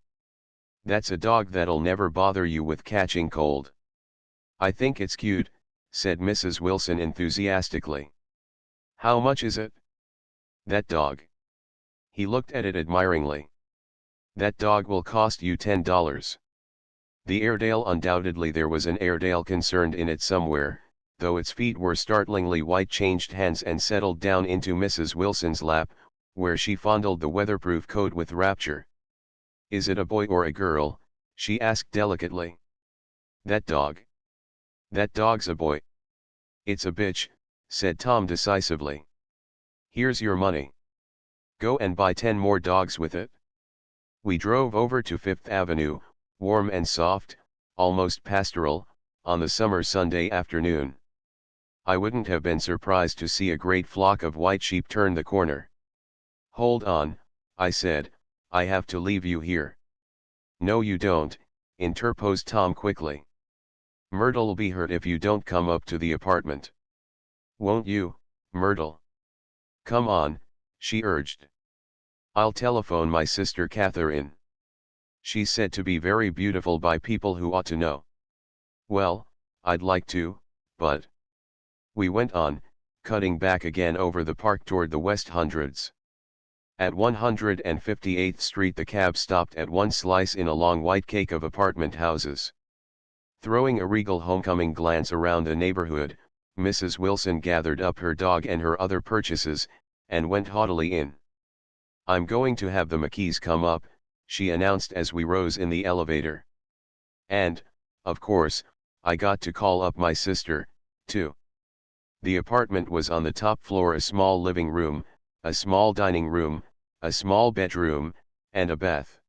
That's a dog that'll never bother you with catching cold." "I think it's cute," said Mrs. Wilson enthusiastically. "How much is it?" "That dog." He looked at it admiringly. "That dog will cost you $10. The Airedale, undoubtedly there was an Airedale concerned in it somewhere, though its feet were startlingly white, changed hands and settled down into Mrs. Wilson's lap, where she fondled the weatherproof coat with rapture. "Is it a boy or a girl?" she asked delicately. "That dog. That dog's a boy." "It's a bitch," said Tom decisively. "Here's your money. Go and buy 10 more dogs with it." We drove over to Fifth Avenue, warm and soft, almost pastoral, on the summer Sunday afternoon. I wouldn't have been surprised to see a great flock of white sheep turn the corner. "Hold on," I said, "I have to leave you here." "No you don't," interposed Tom quickly. "Myrtle'll be hurt if you don't come up to the apartment." "Won't you, Myrtle?" "Come on," she urged. "I'll telephone my sister Catherine. She's said to be very beautiful by people who ought to know." "Well, I'd like to, but..." We went on, cutting back again over the park toward the West Hundreds. At 158th Street the cab stopped at one slice in a long white cake of apartment houses. Throwing a regal homecoming glance around the neighborhood, Mrs. Wilson gathered up her dog and her other purchases, and went haughtily in. "I'm going to have the McKees come up," she announced as we rose in the elevator. "And, of course, I got to call up my sister, too." The apartment was on the top floor, a small living room, a small dining room, a small bedroom, and a bath.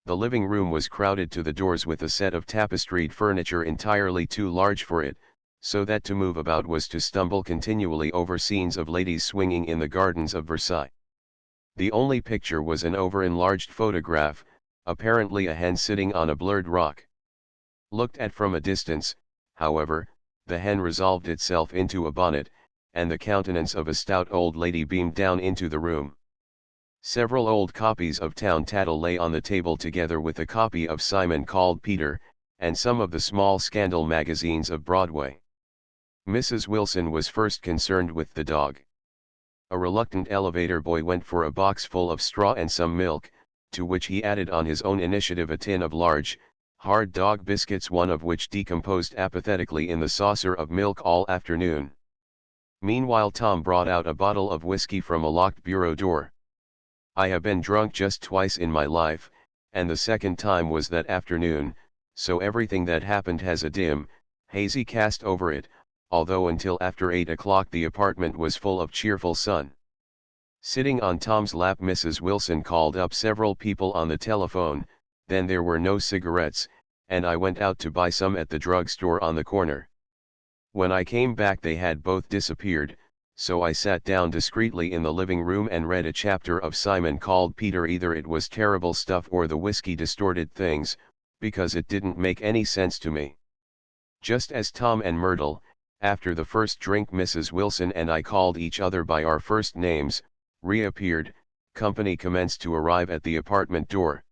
The living room was crowded to the doors with a set of tapestried furniture entirely too large for it, so that to move about was to stumble continually over scenes of ladies swinging in the gardens of Versailles. The only picture was an over-enlarged photograph, apparently a hen sitting on a blurred rock. Looked at from a distance, however, the hen resolved itself into a bonnet, and the countenance of a stout old lady beamed down into the room. Several old copies of Town Tattle lay on the table together with a copy of Simon Called Peter, and some of the small scandal magazines of Broadway. Mrs. Wilson was first concerned with the dog. A reluctant elevator boy went for a box full of straw and some milk, to which he added on his own initiative a tin of large, hard dog biscuits, one of which decomposed apathetically in the saucer of milk all afternoon. Meanwhile Tom brought out a bottle of whiskey from a locked bureau door. "I have been drunk just twice in my life, and the second time was that afternoon, so everything that happened has a dim, hazy cast over it, although until after 8 o'clock the apartment was full of cheerful sun." Sitting on Tom's lap, Mrs. Wilson called up several people on the telephone. Then there were no cigarettes, and I went out to buy some at the drugstore on the corner. When I came back they had both disappeared, so I sat down discreetly in the living room and read a chapter of Simon Called Peter. Either it was terrible stuff or the whiskey distorted things, because it didn't make any sense to me. Just as Tom and Myrtle, after the first drink Mrs. Wilson and I called each other by our first names, reappeared, company commenced to arrive at the apartment door.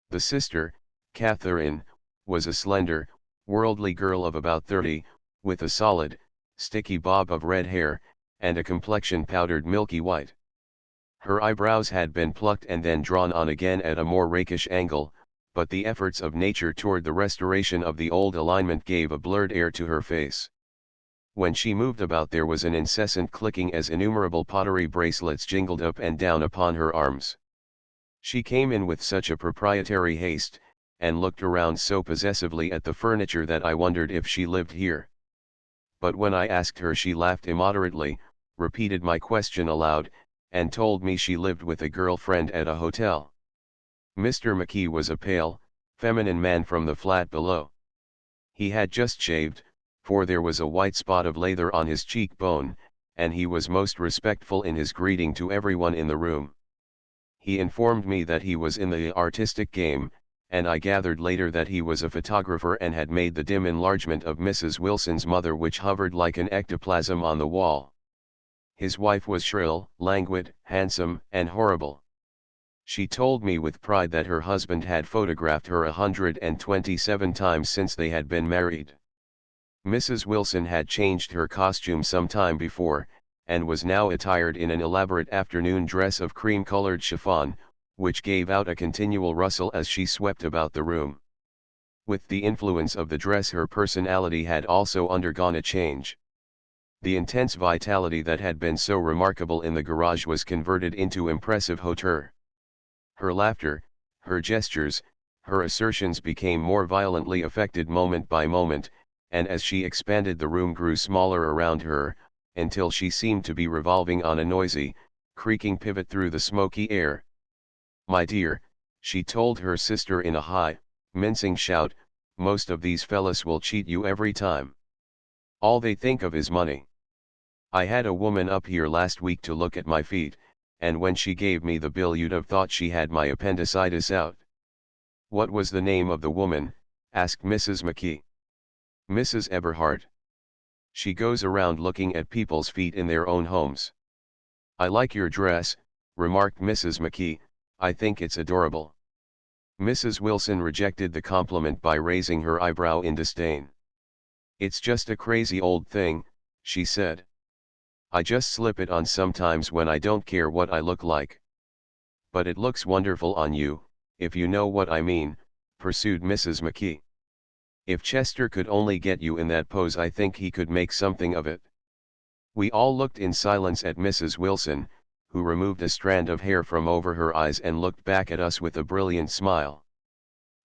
The sister, Catherine, was a slender, worldly girl of about 30, with a solid, sticky bob of red hair, and a complexion powdered milky white. Her eyebrows had been plucked and then drawn on again at a more rakish angle, but the efforts of nature toward the restoration of the old alignment gave a blurred air to her face. When she moved about there was an incessant clicking as innumerable pottery bracelets jingled up and down upon her arms. She came in with such a proprietary haste, and looked around so possessively at the furniture that I wondered if she lived here. But when I asked her she laughed immoderately, repeated my question aloud, and told me she lived with a girl-friend at a hotel. Mr. McKee was a pale, feminine man from the flat below. He had just shaved, for there was a white spot of lather on his cheekbone, and he was most respectful in his greeting to everyone in the room. He informed me that he was in the artistic game, and I gathered later that he was a photographer and had made the dim enlargement of Mrs. Wilson's mother which hovered like an ectoplasm on the wall. His wife was shrill, languid, handsome, and horrible. She told me with pride that her husband had photographed her 127 times since they had been married. Mrs. Wilson had changed her costume some time before, and was now attired in an elaborate afternoon dress of cream-colored chiffon, which gave out a continual rustle as she swept about the room. With the influence of the dress her personality had also undergone a change. The intense vitality that had been so remarkable in the garage was converted into impressive hauteur. Her laughter, her gestures, her assertions became more violently affected moment by moment, and as she expanded the room grew smaller around her, until she seemed to be revolving on a noisy, creaking pivot through the smoky air. "My dear," she told her sister in a high, mincing shout, "most of these fellas will cheat you every time. All they think of is money. I had a woman up here last week to look at my feet, and when she gave me the bill you'd have thought she had my appendicitis out." "What was the name of the woman?" asked Mrs. McKee. "Mrs. Eberhart. She goes around looking at people's feet in their own homes." "I like your dress," remarked Mrs. McKee, "I think it's adorable." Mrs. Wilson rejected the compliment by raising her eyebrow in disdain. "It's just a crazy old thing," she said. "I just slip it on sometimes when I don't care what I look like." "But it looks wonderful on you, if you know what I mean," pursued Mrs. McKee. "If Chester could only get you in that pose I think he could make something of it." We all looked in silence at Mrs. Wilson, who removed a strand of hair from over her eyes and looked back at us with a brilliant smile.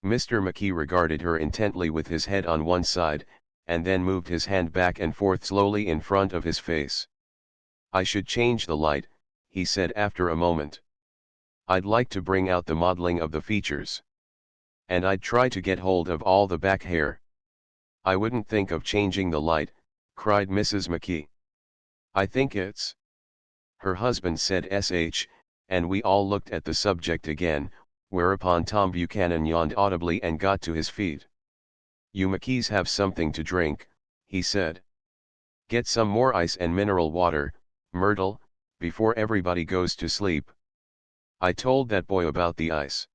Mr. McKee regarded her intently with his head on one side, and then moved his hand back and forth slowly in front of his face. "I should change the light," he said after a moment. "I'd like to bring out the modeling of the features. And I'd try to get hold of all the back hair." "I wouldn't think of changing the light," cried Mrs. McKee. "I think it's—" her husband said sh, and we all looked at the subject again, whereupon Tom Buchanan yawned audibly and got to his feet. "You McKees have something to drink," he said. "Get some more ice and mineral water, Myrtle, before everybody goes to sleep." "I told that boy about the ice."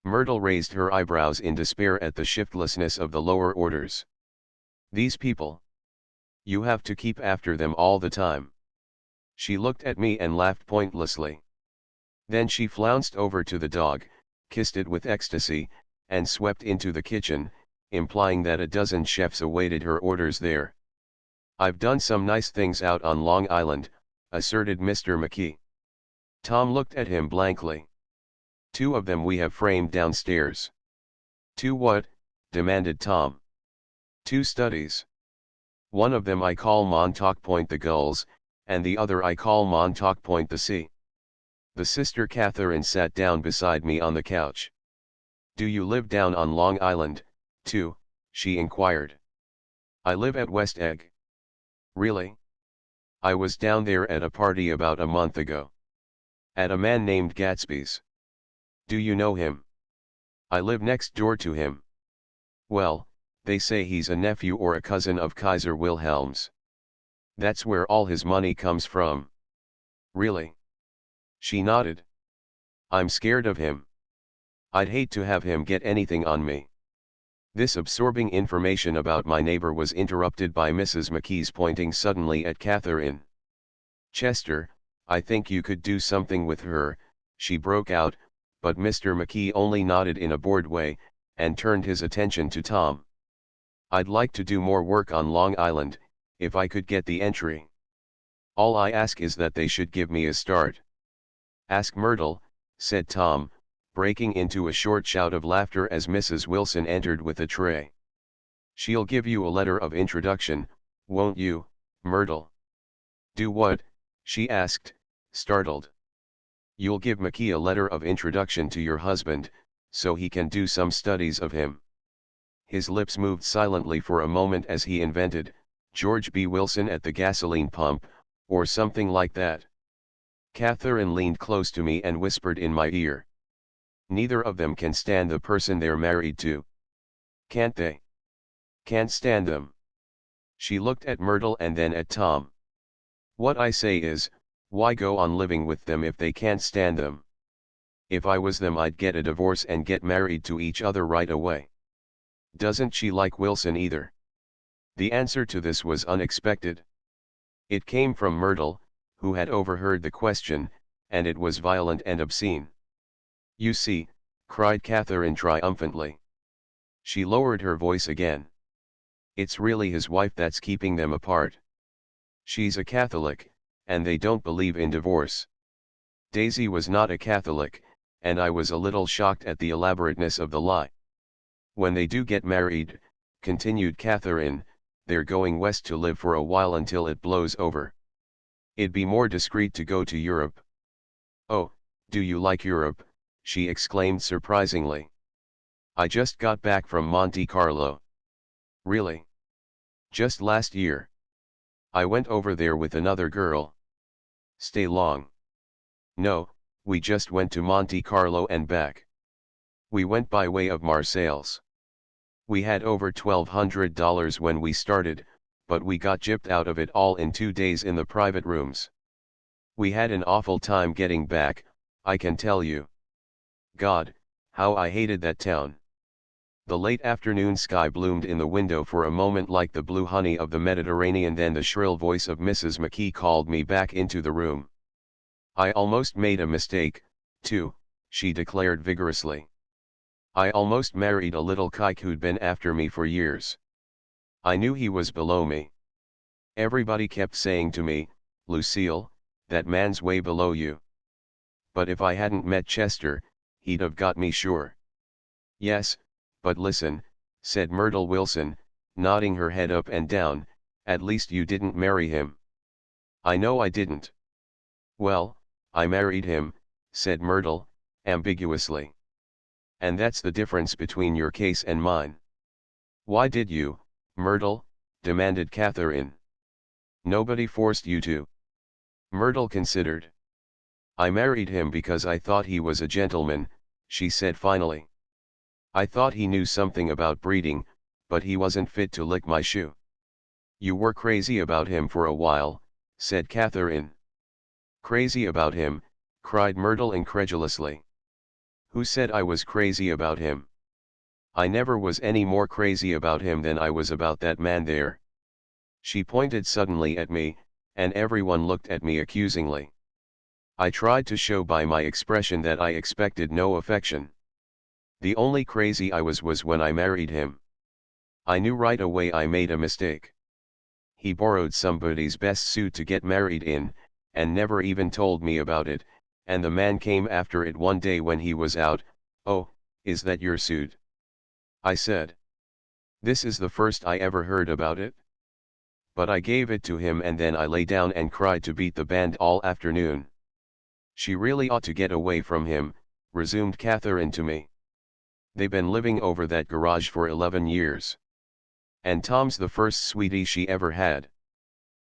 Myrtle raised her eyebrows in despair at the shiftlessness of the lower orders. "These people. You have to keep after them all the time." She looked at me and laughed pointlessly. Then she flounced over to the dog, kissed it with ecstasy, and swept into the kitchen, implying that a dozen chefs awaited her orders there. "I've done some nice things out on Long Island," asserted Mr. McKee. Tom looked at him blankly. "Two of them we have framed downstairs." "Two what?" demanded Tom. "Two studies. One of them I call Montauk Point the Gulls, and the other I call Montauk Point the Sea." The sister Catherine sat down beside me on the couch. "Do you live down on Long Island, too?" she inquired. "I live at West Egg." "Really? I was down there at a party about a month ago. At a man named Gatsby's. Do you know him?" "I live next door to him." "Well, they say he's a nephew or a cousin of Kaiser Wilhelm's. That's where all his money comes from." "Really?" She nodded. "I'm scared of him. I'd hate to have him get anything on me." This absorbing information about my neighbor was interrupted by Mrs. McKee's pointing suddenly at Catherine. "Chester, I think you could do something with her," she broke out, but Mr. McKee only nodded in a bored way, and turned his attention to Tom. "I'd like to do more work on Long Island," if I could get the entry. All I ask is that they should give me a start. Ask Myrtle, said Tom, breaking into a short shout of laughter as Mrs. Wilson entered with a tray. She'll give you a letter of introduction, won't you, Myrtle? Do what? She asked, startled. You'll give Mickey a letter of introduction to your husband, so he can do some studies of him. His lips moved silently for a moment as he invented, George B. Wilson at the gasoline pump, or something like that. Catherine leaned close to me and whispered in my ear. Neither of them can stand the person they're married to. Can't they? Can't stand them. She looked at Myrtle and then at Tom. What I say is, why go on living with them if they can't stand them? If I was them I'd get a divorce and get married to each other right away. Doesn't she like Wilson either? The answer to this was unexpected. It came from Myrtle, who had overheard the question, and it was violent and obscene. You see, cried Catherine triumphantly. She lowered her voice again. It's really his wife that's keeping them apart. She's a Catholic, and they don't believe in divorce. Daisy was not a Catholic, and I was a little shocked at the elaborateness of the lie. When they do get married, continued Catherine, they're going west to live for a while until it blows over. It'd be more discreet to go to Europe. Oh, do you like Europe? She exclaimed surprisingly. I just got back from Monte Carlo. Really? Just last year. I went over there with another girl. Stay long? No, we just went to Monte Carlo and back. We went by way of Marseilles. We had over $1,200 when we started, but we got gypped out of it all in 2 days in the private rooms. We had an awful time getting back, I can tell you. God, how I hated that town. The late afternoon sky bloomed in the window for a moment like the blue honey of the Mediterranean, then the shrill voice of Mrs. McKee called me back into the room. I almost made a mistake, too, she declared vigorously. I almost married a little kike who'd been after me for years. I knew he was below me. Everybody kept saying to me, Lucille, that man's way below you. But if I hadn't met Chester, he'd have got me sure. Yes, but listen, said Myrtle Wilson, nodding her head up and down, at least you didn't marry him. I know I didn't. Well, I married him, said Myrtle, ambiguously. And that's the difference between your case and mine. Why did you, Myrtle? Demanded Catherine. Nobody forced you to. Myrtle considered. I married him because I thought he was a gentleman, she said finally. I thought he knew something about breeding, but he wasn't fit to lick my shoe. You were crazy about him for a while, said Catherine. Crazy about him, cried Myrtle incredulously. Who said I was crazy about him? I never was any more crazy about him than I was about that man there. She pointed suddenly at me, and everyone looked at me accusingly. I tried to show by my expression that I expected no affection. The only crazy I was when I married him. I knew right away I made a mistake. He borrowed somebody's best suit to get married in, and never even told me about it, and the man came after it one day when he was out. Oh, is that your suit? I said. This is the first I ever heard about it. But I gave it to him and then I lay down and cried to beat the band all afternoon. She really ought to get away from him, resumed Catherine to me. They've been living over that garage for 11 years. And Tom's the first sweetie she ever had.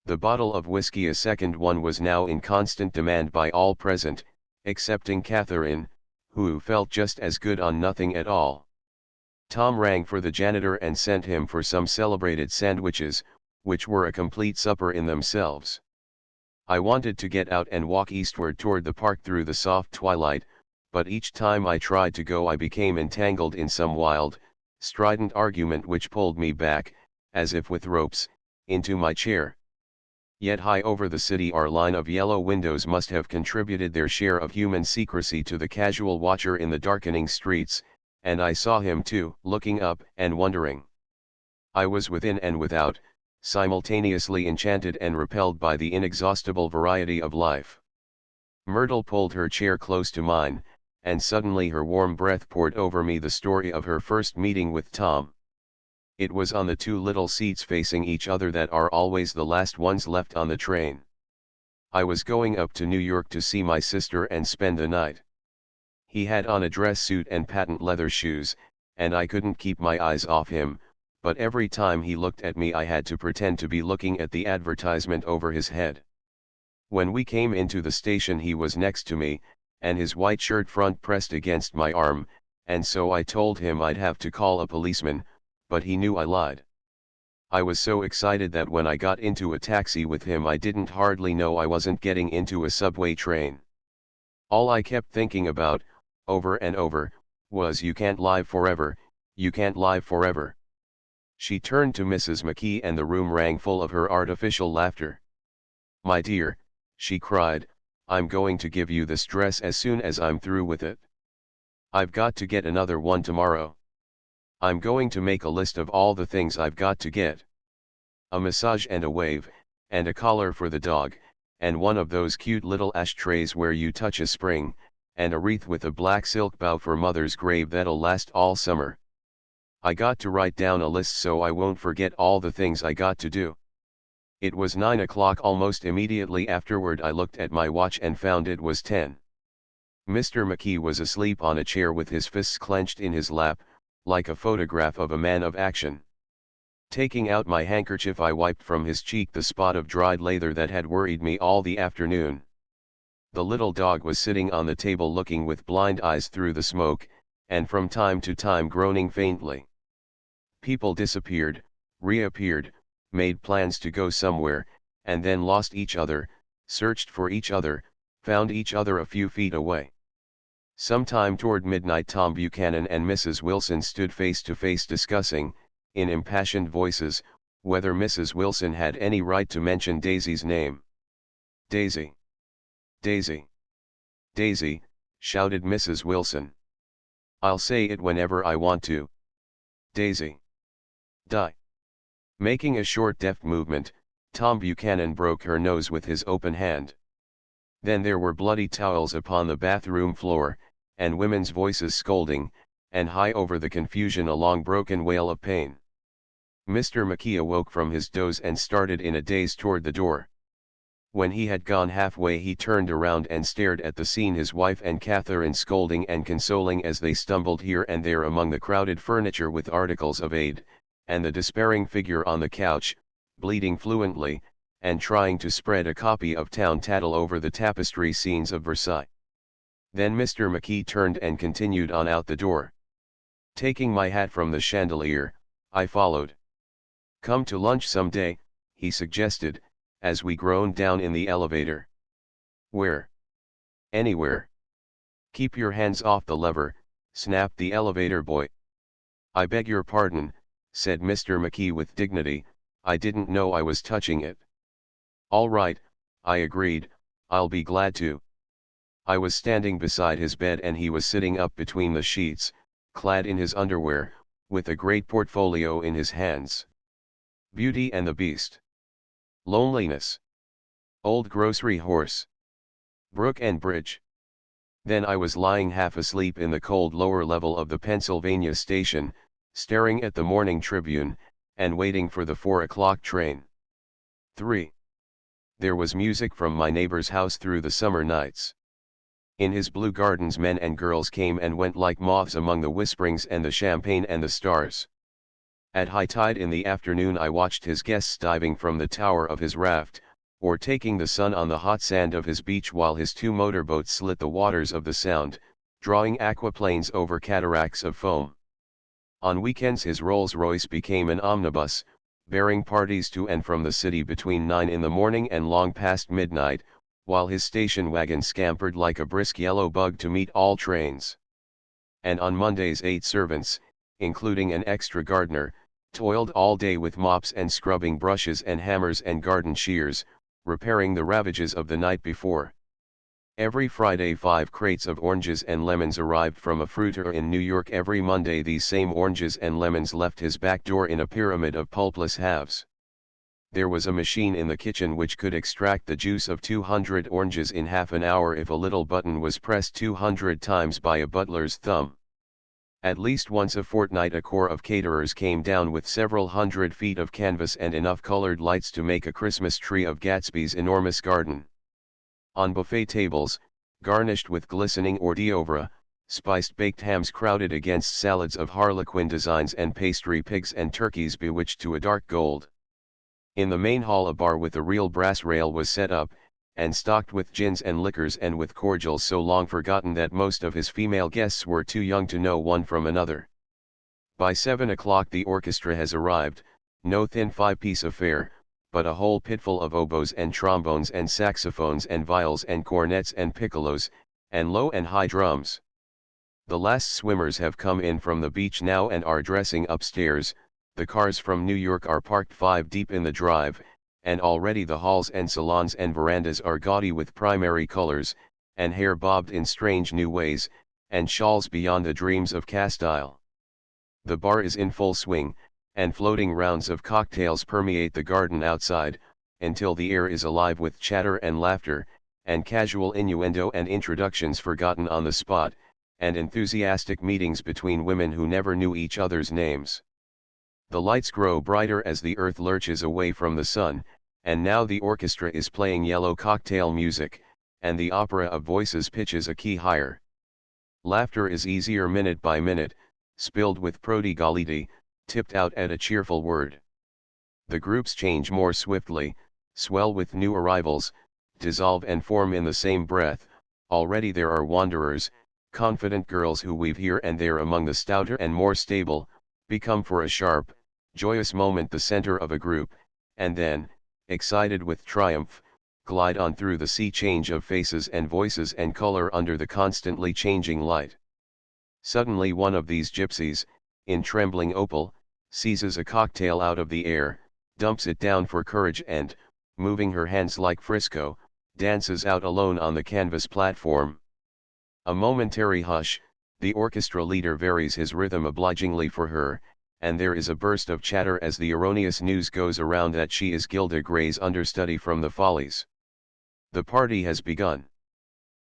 The bottle of whiskey, a second one, was now in constant demand by all present, excepting Catherine, who felt just as good on nothing at all. Tom rang for the janitor and sent him for some celebrated sandwiches, which were a complete supper in themselves. I wanted to get out and walk eastward toward the park through the soft twilight, but each time I tried to go I became entangled in some wild, strident argument which pulled me back, as if with ropes, into my chair. Yet high over the city our line of yellow windows must have contributed their share of human secrecy to the casual watcher in the darkening streets, and I saw him too, looking up and wondering. I was within and without, simultaneously enchanted and repelled by the inexhaustible variety of life. Myrtle pulled her chair close to mine, and suddenly her warm breath poured over me the story of her first meeting with Tom. It was on the two little seats facing each other that are always the last ones left on the train. I was going up to New York to see my sister and spend the night. He had on a dress suit and patent leather shoes, and I couldn't keep my eyes off him, but every time he looked at me I had to pretend to be looking at the advertisement over his head. When we came into the station he was next to me, and his white shirt front pressed against my arm, and so I told him I'd have to call a policeman, but he knew I lied. I was so excited that when I got into a taxi with him I didn't hardly know I wasn't getting into a subway train. All I kept thinking about, over and over, was "You can't lie forever, you can't lie forever." She turned to Mrs. McKee and the room rang full of her artificial laughter. "My dear," she cried, "I'm going to give you this dress as soon as I'm through with it. I've got to get another one tomorrow. I'm going to make a list of all the things I've got to get. A massage and a wave, and a collar for the dog, and one of those cute little ashtrays where you touch a spring, and a wreath with a black silk bow for Mother's grave that'll last all summer. I got to write down a list so I won't forget all the things I got to do." It was 9 o'clock. Almost immediately afterward I looked at my watch and found it was 10. Mr. McKee was asleep on a chair with his fists clenched in his lap, like a photograph of a man of action. Taking out my handkerchief I wiped from his cheek the spot of dried lather that had worried me all the afternoon. The little dog was sitting on the table looking with blind eyes through the smoke, and from time to time groaning faintly. People disappeared, reappeared, made plans to go somewhere, and then lost each other, searched for each other, found each other a few feet away. Sometime toward midnight Tom Buchanan and Mrs. Wilson stood face to face discussing, in impassioned voices, whether Mrs. Wilson had any right to mention Daisy's name. "Daisy! Daisy! Daisy!" shouted Mrs. Wilson. "I'll say it whenever I want to. Daisy! Die!" Making a short deft movement, Tom Buchanan broke her nose with his open hand. Then there were bloody towels upon the bathroom floor, and women's voices scolding, and high over the confusion a long broken wail of pain. Mr. McKee awoke from his doze and started in a daze toward the door. When he had gone halfway he turned around and stared at the scene, his wife and Catherine scolding and consoling as they stumbled here and there among the crowded furniture with articles of aid, and the despairing figure on the couch, bleeding fluently, and trying to spread a copy of Town Tattle over the tapestry scenes of Versailles. Then Mr. McKee turned and continued on out the door. Taking my hat from the chandelier, I followed. "Come to lunch some day," he suggested, as we groaned down in the elevator. "Where?" "Anywhere." "Keep your hands off the lever," snapped the elevator boy. "I beg your pardon," said Mr. McKee with dignity, "I didn't know I was touching it." "All right," I agreed, "I'll be glad to." I was standing beside his bed and he was sitting up between the sheets, clad in his underwear, with a great portfolio in his hands. Beauty and the Beast. Loneliness. Old Grocery Horse. Brook and Bridge. Then I was lying half asleep in the cold lower level of the Pennsylvania station, staring at the Morning Tribune, and waiting for the 4 o'clock train. 3. There was music from my neighbor's house through the summer nights. In his blue gardens men and girls came and went like moths among the whisperings and the champagne and the stars. At high tide in the afternoon I watched his guests diving from the tower of his raft, or taking the sun on the hot sand of his beach while his two motorboats slit the waters of the Sound, drawing aquaplanes over cataracts of foam. On weekends his Rolls-Royce became an omnibus, bearing parties to and from the city between 9 in the morning and long past midnight, while his station wagon scampered like a brisk yellow bug to meet all trains. And on Mondays 8 servants, including an extra gardener, toiled all day with mops and scrubbing brushes and hammers and garden shears, repairing the ravages of the night before. Every Friday 5 crates of oranges and lemons arrived from a fruiter in New York. Every Monday these same oranges and lemons left his back door in a pyramid of pulpless halves. There was a machine in the kitchen which could extract the juice of 200 oranges in half an hour if a little button was pressed 200 times by a butler's thumb. At least once a fortnight a corps of caterers came down with several hundred feet of canvas and enough colored lights to make a Christmas tree of Gatsby's enormous garden. On buffet tables, garnished with glistening hors d'oeuvre, spiced baked hams crowded against salads of harlequin designs and pastry pigs and turkeys bewitched to a dark gold. In the main hall a bar with a real brass rail was set up, and stocked with gins and liquors and with cordials so long forgotten that most of his female guests were too young to know one from another. By 7 o'clock the orchestra has arrived, no thin five-piece affair, but a whole pitful of oboes and trombones and saxophones and viols and cornets and piccolos, and low and high drums. The last swimmers have come in from the beach now and are dressing upstairs. The cars from New York are parked 5 deep in the drive, and already the halls and salons and verandas are gaudy with primary colors, and hair bobbed in strange new ways, and shawls beyond the dreams of Castile. The bar is in full swing, and floating rounds of cocktails permeate the garden outside, until the air is alive with chatter and laughter, and casual innuendo and introductions forgotten on the spot, and enthusiastic meetings between women who never knew each other's names. The lights grow brighter as the earth lurches away from the sun, and now the orchestra is playing yellow cocktail music, and the opera of voices pitches a key higher. Laughter is easier minute by minute, spilled with prodigality, tipped out at a cheerful word. The groups change more swiftly, swell with new arrivals, dissolve and form in the same breath. Already there are wanderers, confident girls who weave here and there among the stouter and more stable, become for a sharp, joyous moment the center of a group, and then, excited with triumph, glide on through the sea change of faces and voices and color under the constantly changing light. Suddenly one of these gypsies, in trembling opal, seizes a cocktail out of the air, dumps it down for courage and, moving her hands like Frisco, dances out alone on the canvas platform. A momentary hush, the orchestra leader varies his rhythm obligingly for her, and there is a burst of chatter as the erroneous news goes around that she is Gilda Gray's understudy from the Follies. The party has begun.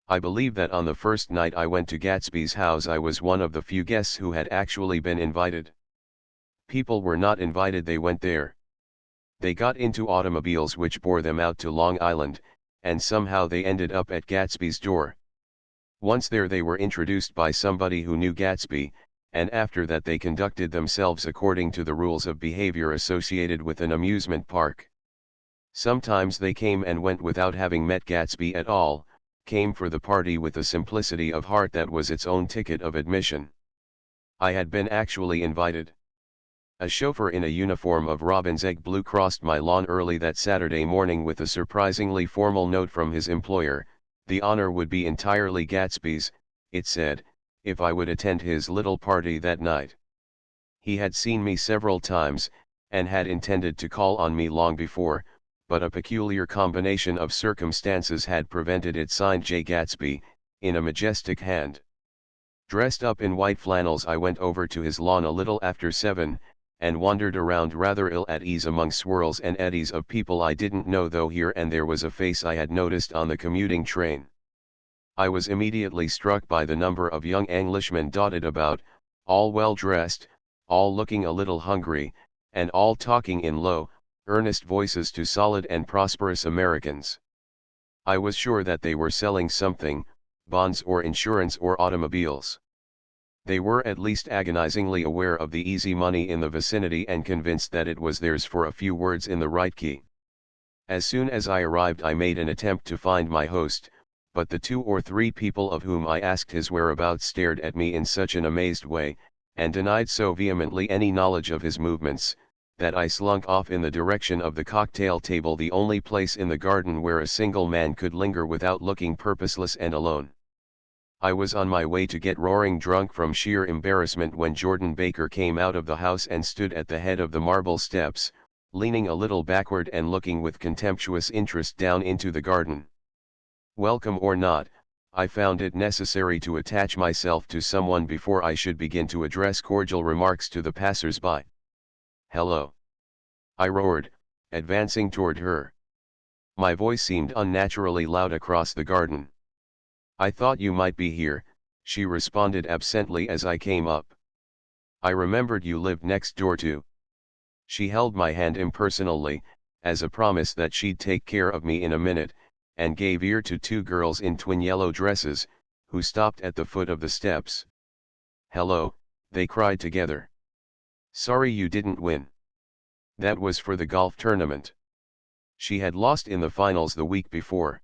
I believe that on the first night I went to Gatsby's house I was one of the few guests who had actually been invited. People were not invited, they went there. They got into automobiles which bore them out to Long Island, and somehow they ended up at Gatsby's door. Once there they were introduced by somebody who knew Gatsby, and after that they conducted themselves according to the rules of behavior associated with an amusement park. Sometimes they came and went without having met Gatsby at all, came for the party with a simplicity of heart that was its own ticket of admission. I had been actually invited. A chauffeur in a uniform of robin's egg blue crossed my lawn early that Saturday morning with a surprisingly formal note from his employer. The honor would be entirely Gatsby's, it said, if I would attend his little party that night. He had seen me several times, and had intended to call on me long before, but a peculiar combination of circumstances had prevented it. Signed J. Gatsby, in a majestic hand. Dressed up in white flannels I went over to his lawn a little after 7, and wandered around rather ill at ease among swirls and eddies of people I didn't know, though here and there was a face I had noticed on the commuting train. I was immediately struck by the number of young Englishmen dotted about, all well dressed, all looking a little hungry, and all talking in low, earnest voices to solid and prosperous Americans. I was sure that they were selling something, bonds or insurance or automobiles. They were at least agonizingly aware of the easy money in the vicinity and convinced that it was theirs for a few words in the right key. As soon as I arrived I made an attempt to find my host, but the 2 or 3 people of whom I asked his whereabouts stared at me in such an amazed way, and denied so vehemently any knowledge of his movements, that I slunk off in the direction of the cocktail table, the only place in the garden where a single man could linger without looking purposeless and alone. I was on my way to get roaring drunk from sheer embarrassment when Jordan Baker came out of the house and stood at the head of the marble steps, leaning a little backward and looking with contemptuous interest down into the garden. Welcome or not, I found it necessary to attach myself to someone before I should begin to address cordial remarks to the passers-by. "Hello!" I roared, advancing toward her. My voice seemed unnaturally loud across the garden. "I thought you might be here," she responded absently as I came up. "I remembered you lived next door to." She held my hand impersonally, as a promise that she'd take care of me in a minute, and gave ear to two girls in twin yellow dresses, who stopped at the foot of the steps. "Hello," they cried together. "Sorry you didn't win." That was for the golf tournament. She had lost in the finals the week before.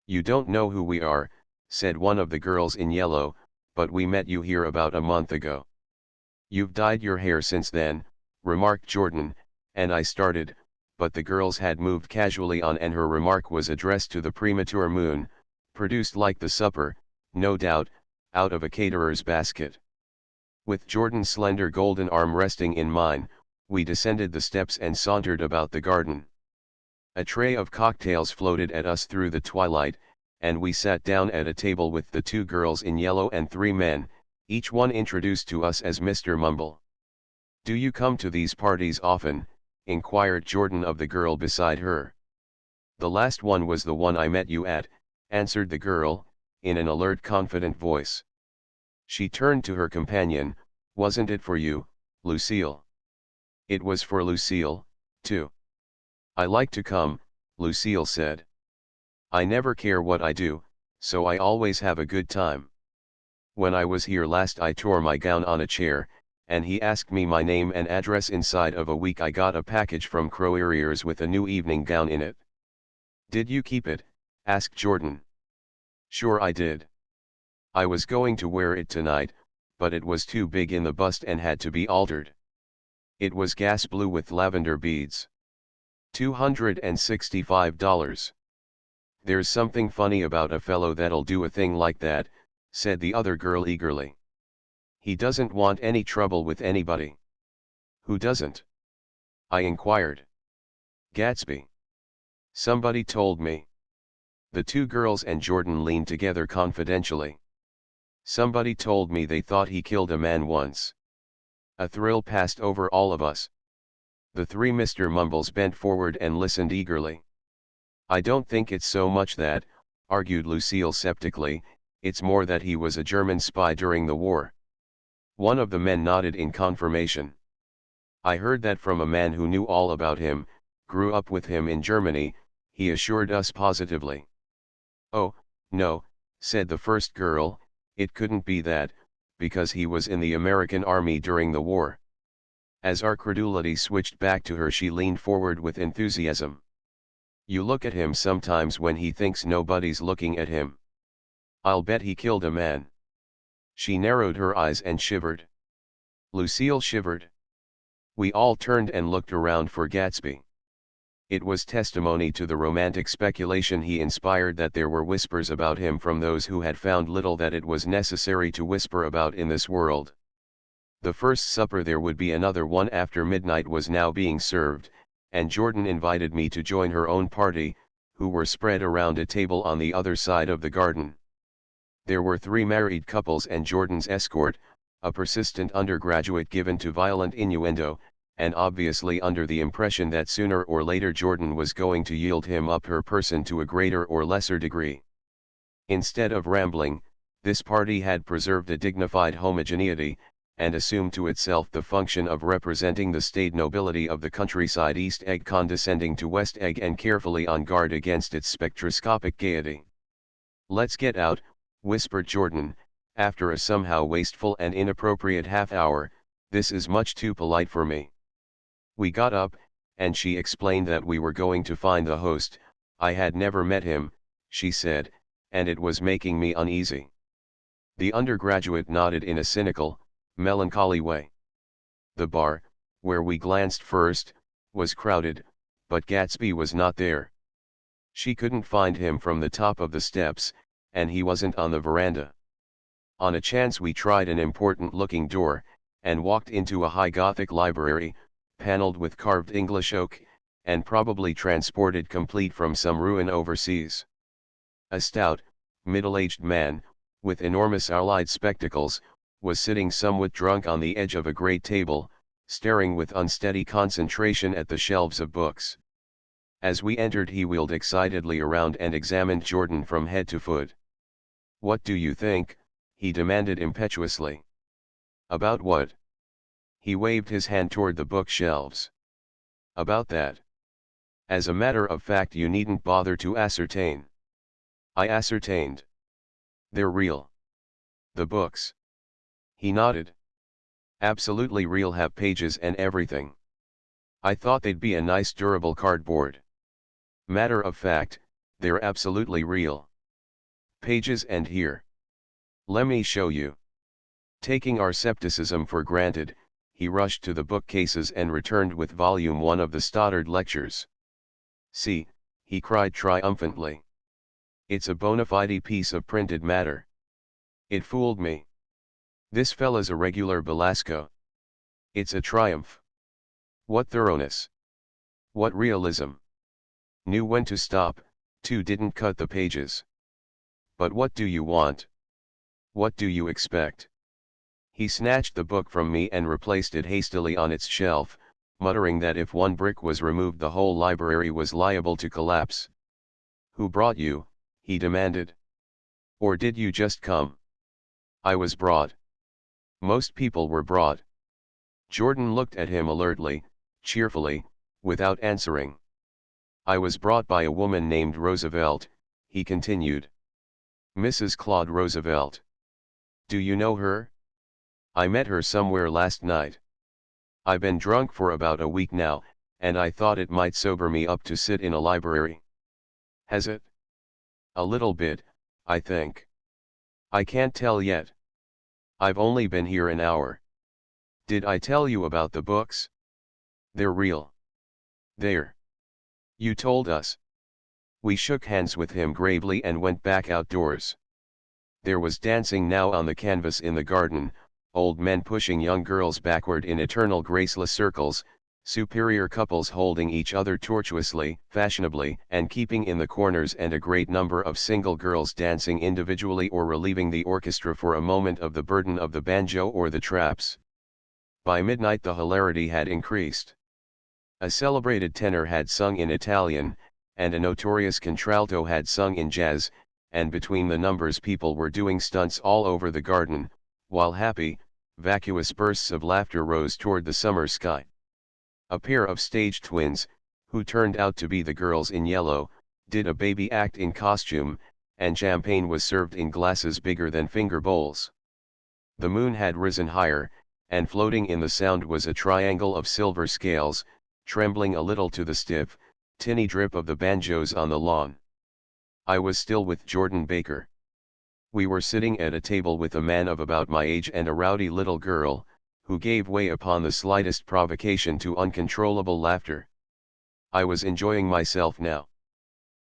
"You don't know who we are," said one of the girls in yellow, "but we met you here about a month ago." "You've dyed your hair since then," remarked Jordan, and I started, but the girls had moved casually on and her remark was addressed to the premature moon, produced like the supper, no doubt, out of a caterer's basket. With Jordan's slender golden arm resting in mine, we descended the steps and sauntered about the garden. A tray of cocktails floated at us through the twilight, and we sat down at a table with the two girls in yellow and three men, each one introduced to us as Mr. Mumble. "Do you come to these parties often?" inquired Jordan of the girl beside her. "The last one was the one I met you at," answered the girl, in an alert confident voice. She turned to her companion. "Wasn't it for you, Lucille?" "It was for Lucille, too." "I like to come," Lucille said. "I never care what I do, so I always have a good time. When I was here last I tore my gown on a chair, and he asked me my name and address. Inside of a week I got a package from Crow-Ears with a new evening gown in it." "Did you keep it?" asked Jordan. "Sure I did. I was going to wear it tonight, but it was too big in the bust and had to be altered. It was gas blue with lavender beads. $265. "There's something funny about a fellow that'll do a thing like that," said the other girl eagerly. "He doesn't want any trouble with anybody." "Who doesn't?" I inquired. "Gatsby. Somebody told me." The two girls and Jordan leaned together confidentially. "Somebody told me they thought he killed a man once." A thrill passed over all of us. The three Mr. Mumbles bent forward and listened eagerly. "I don't think it's so much that," argued Lucille skeptically, "it's more that he was a German spy during the war." One of the men nodded in confirmation. "I heard that from a man who knew all about him, grew up with him in Germany," he assured us positively. "Oh, no," said the first girl, "it couldn't be that, because he was in the American Army during the war." As our credulity switched back to her, she leaned forward with enthusiasm. "You look at him sometimes when he thinks nobody's looking at him. I'll bet he killed a man." She narrowed her eyes and shivered. Lucille shivered. We all turned and looked around for Gatsby. It was testimony to the romantic speculation he inspired that there were whispers about him from those who had found little that it was necessary to whisper about in this world. The first supper, there would be another one after midnight, was now being served, and Jordan invited me to join her own party, who were spread around a table on the other side of the garden. There were three married couples and Jordan's escort, a persistent undergraduate given to violent innuendo, and obviously under the impression that sooner or later Jordan was going to yield him up her person to a greater or lesser degree. Instead of rambling, this party had preserved a dignified homogeneity, and assumed to itself the function of representing the staid nobility of the countryside, East Egg condescending to West Egg and carefully on guard against its spectroscopic gaiety. "Let's get out," whispered Jordan, after a somehow wasteful and inappropriate half-hour, "this is much too polite for me." We got up, and she explained that we were going to find the host. I had never met him, she said, and it was making me uneasy. The undergraduate nodded in a cynical, melancholy way. The bar, where we glanced first, was crowded, but Gatsby was not there. She couldn't find him from the top of the steps, and he wasn't on the veranda. On a chance we tried an important-looking door, and walked into a high Gothic library, paneled with carved English oak, and probably transported complete from some ruin overseas. A stout, middle-aged man, with enormous owl-eyed spectacles, was sitting somewhat drunk on the edge of a great table, staring with unsteady concentration at the shelves of books. As we entered he wheeled excitedly around and examined Jordan from head to foot. "What do you think?" he demanded impetuously. "About what?" He waved his hand toward the bookshelves. "About that. As a matter of fact you needn't bother to ascertain." I ascertained. "They're real. The books." He nodded. "Absolutely real, have pages and everything. I thought they'd be a nice durable cardboard. Matter of fact, they're absolutely real. Pages and here. Lemme show you." Taking our skepticism for granted, he rushed to the bookcases and returned with volume 1 of the Stoddard Lectures. "See," he cried triumphantly. "It's a bona fide piece of printed matter. It fooled me. This fella's a regular Belasco. It's a triumph. What thoroughness. What realism. Knew when to stop, too, didn't cut the pages. But what do you want? What do you expect?" He snatched the book from me and replaced it hastily on its shelf, muttering that if one brick was removed the whole library was liable to collapse. "Who brought you?" he demanded. "Or did you just come?" "I was brought." "Most people were brought." Jordan looked at him alertly, cheerfully, without answering. "I was brought by a woman named Roosevelt," he continued. "Mrs. Claude Roosevelt. Do you know her?" "I met her somewhere last night. I been drunk for about a week now, and I thought it might sober me up to sit in a library." "Has it?" "A little bit, I think. I can't tell yet. I've only been here an hour. Did I tell you about the books? They're real. There. You told us." We shook hands with him gravely and went back outdoors. There was dancing now on the canvas in the garden, old men pushing young girls backward in eternal graceless circles, superior couples holding each other tortuously, fashionably, and keeping in the corners, and a great number of single girls dancing individually or relieving the orchestra for a moment of the burden of the banjo or the traps. By midnight the hilarity had increased. A celebrated tenor had sung in Italian, and a notorious contralto had sung in jazz, and between the numbers people were doing stunts all over the garden, while happy, vacuous bursts of laughter rose toward the summer sky. A pair of stage twins, who turned out to be the girls in yellow, did a baby act in costume, and champagne was served in glasses bigger than finger bowls. The moon had risen higher, and floating in the sound was a triangle of silver scales, trembling a little to the stiff, tinny drip of the banjos on the lawn. I was still with Jordan Baker. We were sitting at a table with a man of about my age and a rowdy little girl, who gave way upon the slightest provocation to uncontrollable laughter. I was enjoying myself now.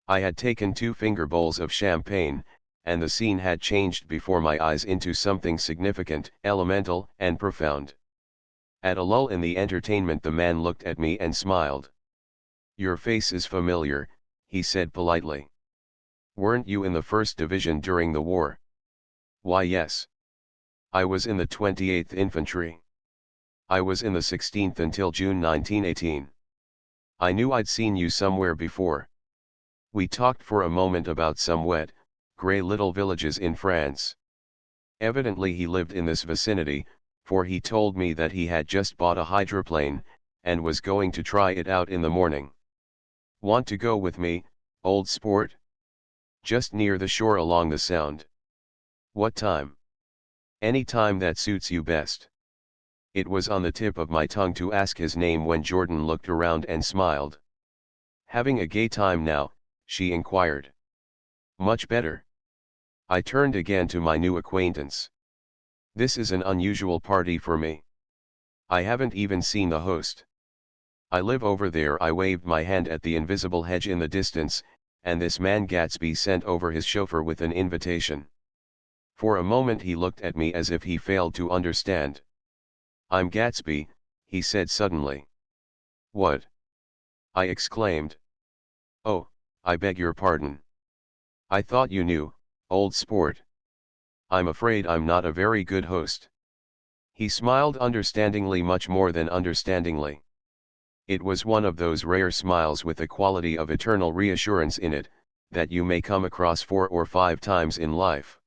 I had taken 2 finger bowls of champagne, and the scene had changed before my eyes into something significant, elemental, and profound. At a lull in the entertainment the man looked at me and smiled. "Your face is familiar," he said politely. "Weren't you in the 1st Division during the war?" "Why, yes. I was in the 28th Infantry. I was in the 16th until June 1918. I knew I'd seen you somewhere before." We talked for a moment about some wet, grey little villages in France. Evidently he lived in this vicinity, for he told me that he had just bought a hydroplane, and was going to try it out in the morning. "Want to go with me, old sport?" "Just near the shore along the Sound." "What time?" "Any time that suits you best." It was on the tip of my tongue to ask his name when Jordan looked around and smiled. "Having a gay time now?" she inquired. "Much better." I turned again to my new acquaintance. "This is an unusual party for me. I haven't even seen the host. I live over there." I waved my hand at the invisible hedge in the distance, and this man Gatsby sent over his chauffeur with an invitation. For a moment he looked at me as if he failed to understand. "I'm Gatsby," he said suddenly. "What?" I exclaimed. "Oh, I beg your pardon. I thought you knew, old sport. I'm afraid I'm not a very good host." He smiled understandingly, much more than understandingly. It was one of those rare smiles with a quality of eternal reassurance in it, that you may come across 4 or 5 times in life.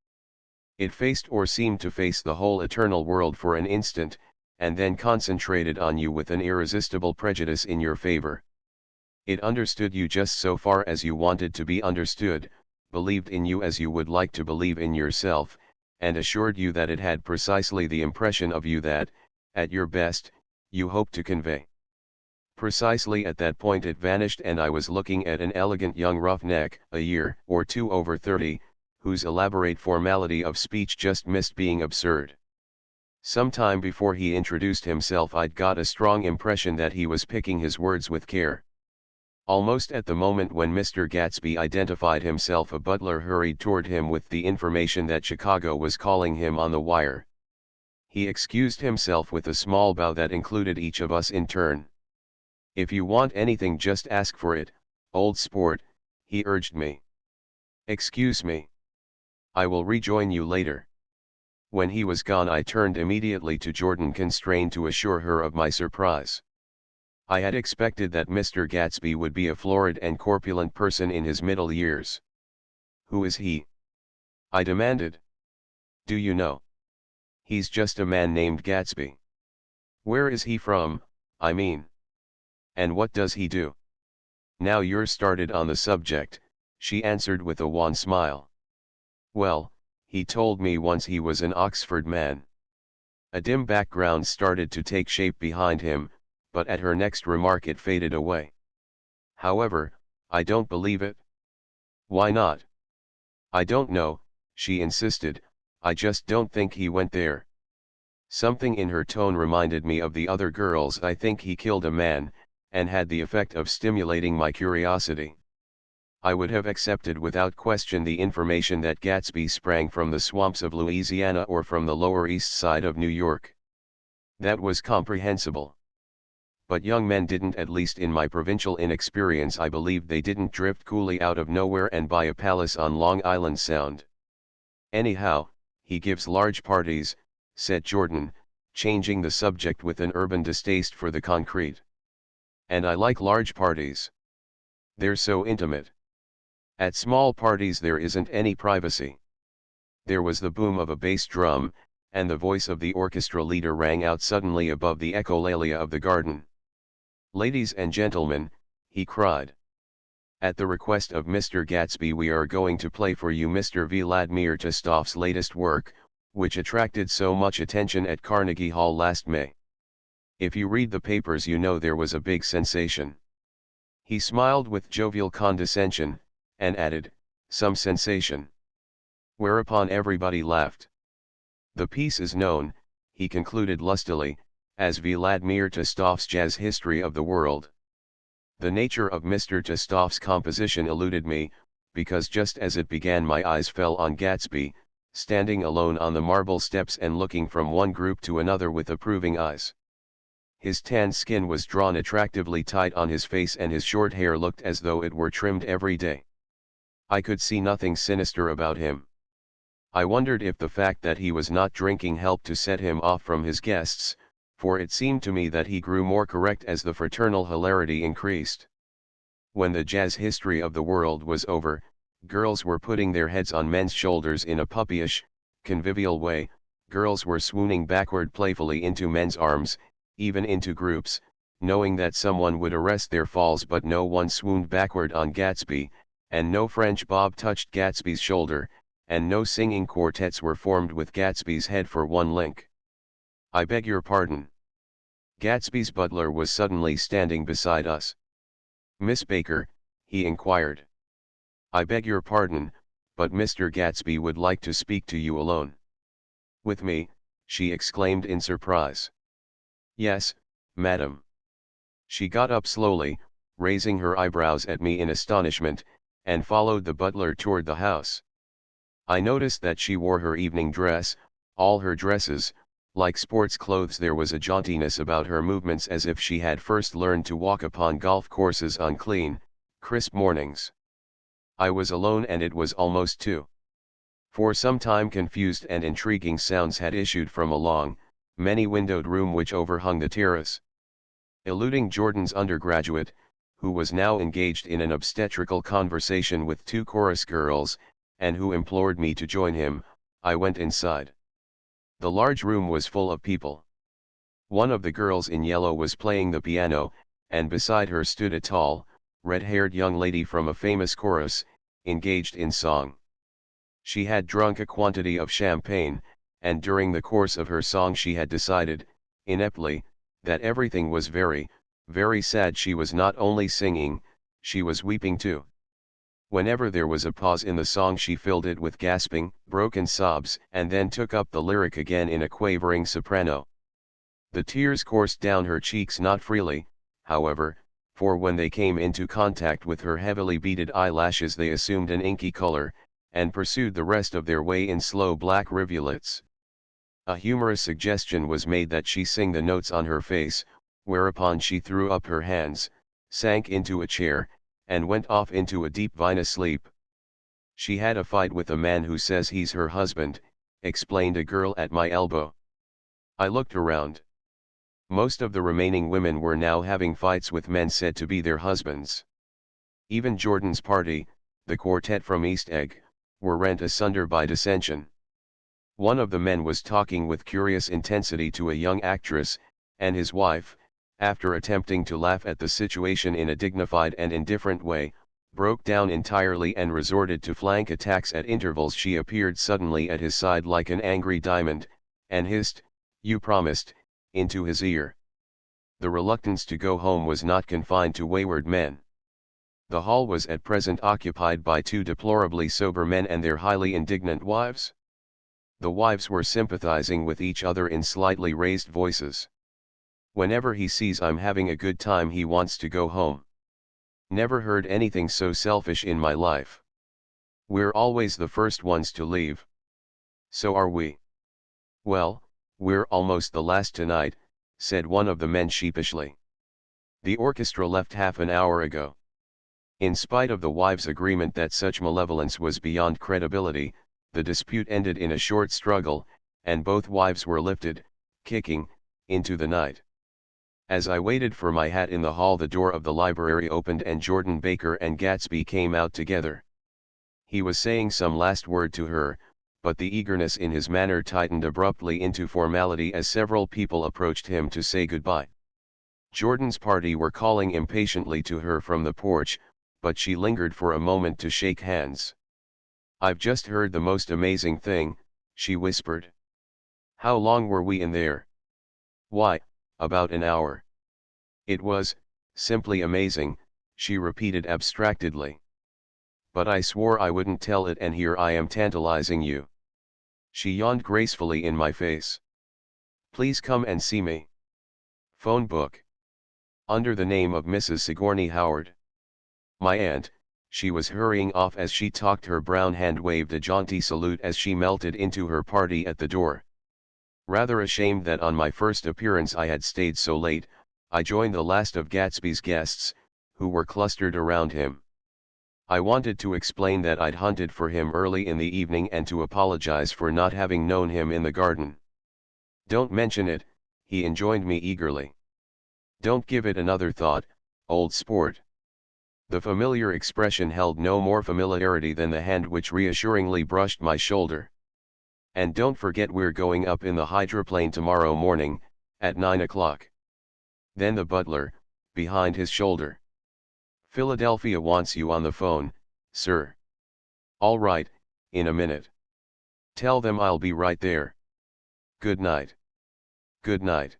It faced or seemed to face the whole eternal world for an instant, and then concentrated on you with an irresistible prejudice in your favor. It understood you just so far as you wanted to be understood, believed in you as you would like to believe in yourself, and assured you that it had precisely the impression of you that, at your best, you hoped to convey. Precisely at that point it vanished, and I was looking at an elegant young roughneck, a year or two over 30, whose elaborate formality of speech just missed being absurd. Some time before he introduced himself I'd got a strong impression that he was picking his words with care. Almost at the moment when Mr. Gatsby identified himself, a butler hurried toward him with the information that Chicago was calling him on the wire. He excused himself with a small bow that included each of us in turn. "If you want anything, just ask for it, old sport," he urged me. "Excuse me. I will rejoin you later." When he was gone I turned immediately to Jordan, constrained to assure her of my surprise. I had expected that Mr. Gatsby would be a florid and corpulent person in his middle years. "Who is he?" I demanded. "Do you know? He's just a man named Gatsby." "Where is he from, I mean? And what does he do?" "Now you're started on the subject," she answered with a wan smile. "Well, he told me once he was an Oxford man." A dim background started to take shape behind him, but at her next remark it faded away. "However, I don't believe it." "Why not?" "I don't know," she insisted, "I just don't think he went there." Something in her tone reminded me of the other girls. "I think he killed a man," and had the effect of stimulating my curiosity. I would have accepted without question the information that Gatsby sprang from the swamps of Louisiana or from the Lower East Side of New York. That was comprehensible. But young men didn't, at least in my provincial inexperience I believed they didn't drift coolly out of nowhere and buy a palace on Long Island Sound. "Anyhow, he gives large parties," said Jordan, changing the subject with an urban distaste for the concrete. "And I like large parties. They're so intimate. At small parties there isn't any privacy." There was the boom of a bass drum, and the voice of the orchestra leader rang out suddenly above the echolalia of the garden. "Ladies and gentlemen," he cried. "At the request of Mr. Gatsby we are going to play for you Mr. Vladimir Tostof's latest work, which attracted so much attention at Carnegie Hall last May. If you read the papers you know there was a big sensation." He smiled with jovial condescension, and added, "Some sensation." Whereupon everybody laughed. "The piece is known," he concluded lustily, "as Vladimir Tostof's Jazz History of the World." The nature of Mr. Tostof's composition eluded me, because just as it began my eyes fell on Gatsby, standing alone on the marble steps and looking from one group to another with approving eyes. His tan skin was drawn attractively tight on his face and his short hair looked as though it were trimmed every day. I could see nothing sinister about him. I wondered if the fact that he was not drinking helped to set him off from his guests, for it seemed to me that he grew more correct as the fraternal hilarity increased. When the Jazz History of the World was over, girls were putting their heads on men's shoulders in a puppyish, convivial way, girls were swooning backward playfully into men's arms, even into groups, knowing that someone would arrest their falls, but no one swooned backward on Gatsby, and no French bob touched Gatsby's shoulder, and no singing quartets were formed with Gatsby's head for one link. "I beg your pardon." Gatsby's butler was suddenly standing beside us. "Miss Baker?" he inquired. "I beg your pardon, but Mr. Gatsby would like to speak to you alone." "With me?" she exclaimed in surprise. "Yes, madam." She got up slowly, raising her eyebrows at me in astonishment, and followed the butler toward the house. I noticed that she wore her evening dress, all her dresses, like sports clothes. There was a jauntiness about her movements as if she had first learned to walk upon golf courses on clean, crisp mornings. I was alone and it was almost 2. For some time confused and intriguing sounds had issued from a long, many-windowed room which overhung the terrace. eluding Jordan's undergraduate, who was now engaged in an obstetrical conversation with two chorus girls, and who implored me to join him. I went inside. The large room was full of people. One of the girls in yellow was playing the piano, and beside her stood a tall, red-haired young lady from a famous chorus, engaged in song. She had drunk a quantity of champagne, and during the course of her song she had decided, ineptly, that everything was very, very sad. She was not only singing, she was weeping too. Whenever there was a pause in the song she filled it with gasping, broken sobs, and then took up the lyric again in a quavering soprano. The tears coursed down her cheeks not freely, however, for when they came into contact with her heavily beaded eyelashes they assumed an inky color, and pursued the rest of their way in slow black rivulets. A humorous suggestion was made that she sing the notes on her face, whereupon she threw up her hands, sank into a chair, and went off into a deep vinous sleep. She had a fight with a man who says he's her husband, explained a girl at my elbow. I looked around. Most of the remaining women were now having fights with men said to be their husbands. Even Jordan's party, the quartet from East Egg, were rent asunder by dissension. One of the men was talking with curious intensity to a young actress, and his wife, after attempting to laugh at the situation in a dignified and indifferent way, broke down entirely and resorted to flank attacks at intervals. She appeared suddenly at his side like an angry diamond, and hissed, "You promised," into his ear. The reluctance to go home was not confined to wayward men. The hall was at present occupied by two deplorably sober men and their highly indignant wives. The wives were sympathizing with each other in slightly raised voices. "Whenever he sees I'm having a good time he wants to go home. Never heard anything so selfish in my life. We're always the first ones to leave." "So are we." "Well, we're almost the last tonight," said one of the men sheepishly. "The orchestra left half an hour ago." In spite of the wives' agreement that such malevolence was beyond credibility, the dispute ended in a short struggle, and both wives were lifted, kicking, into the night. As I waited for my hat in the hall the door of the library opened and Jordan Baker and Gatsby came out together. He was saying some last word to her, but the eagerness in his manner tightened abruptly into formality as several people approached him to say goodbye. Jordan's party were calling impatiently to her from the porch, but she lingered for a moment to shake hands. "I've just heard the most amazing thing," she whispered. "How long were we in there?" "Why, about an hour." "It was, simply amazing," she repeated abstractedly. "But I swore I wouldn't tell it and here I am tantalizing you." She yawned gracefully in my face. "Please come and see me. Phone book. Under the name of Mrs. Sigourney Howard." My aunt, she was hurrying off as she talked. Her brown hand waved a jaunty salute as she melted into her party at the door. Rather ashamed that on my first appearance I had stayed so late, I joined the last of Gatsby's guests, who were clustered around him. I wanted to explain that I'd hunted for him early in the evening and to apologize for not having known him in the garden. "Don't mention it," he enjoined me eagerly. "Don't give it another thought, old sport." The familiar expression held no more familiarity than the hand which reassuringly brushed my shoulder. "And don't forget we're going up in the hydroplane tomorrow morning, at 9 o'clock. Then the butler, behind his shoulder. "Philadelphia wants you on the phone, sir." "All right, in a minute. Tell them I'll be right there. Good night. Good night.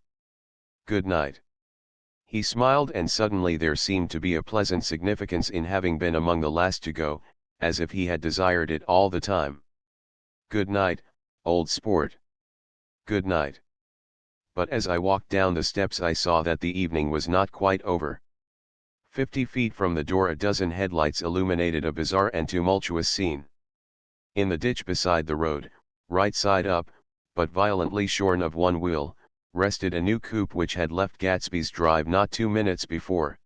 Good night." He smiled and suddenly there seemed to be a pleasant significance in having been among the last to go, as if he had desired it all the time. "Good night, old sport. Good night." But as I walked down the steps I saw that the evening was not quite over. 50 feet from the door a dozen headlights illuminated a bizarre and tumultuous scene. In the ditch beside the road, right side up, but violently shorn of one wheel, rested a new coupe which had left Gatsby's drive not 2 minutes before.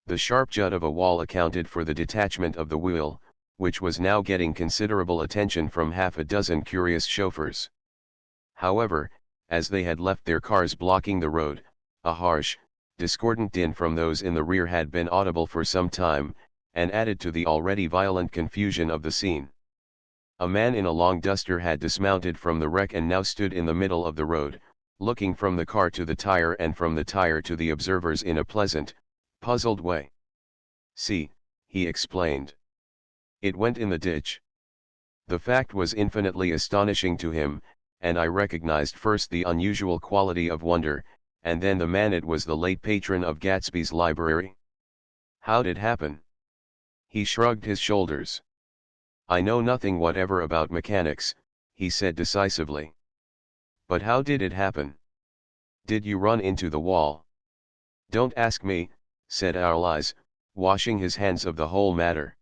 The sharp jut of a wall accounted for the detachment of the wheel, which was now getting considerable attention from half a dozen curious chauffeurs. However, as they had left their cars blocking the road, a harsh, discordant din from those in the rear had been audible for some time, and added to the already violent confusion of the scene. A man in a long duster had dismounted from the wreck and now stood in the middle of the road, looking from the car to the tire and from the tire to the observers in a pleasant, puzzled way. "See," he explained. "It went in the ditch." The fact was infinitely astonishing to him, and I recognized first the unusual quality of wonder, and then the man it was the late patron of Gatsby's library. "How'd it happen?" He shrugged his shoulders. "I know nothing whatever about mechanics," he said decisively. "But how did it happen? Did you run into the wall?" "Don't ask me," said Arlies, washing his hands of the whole matter.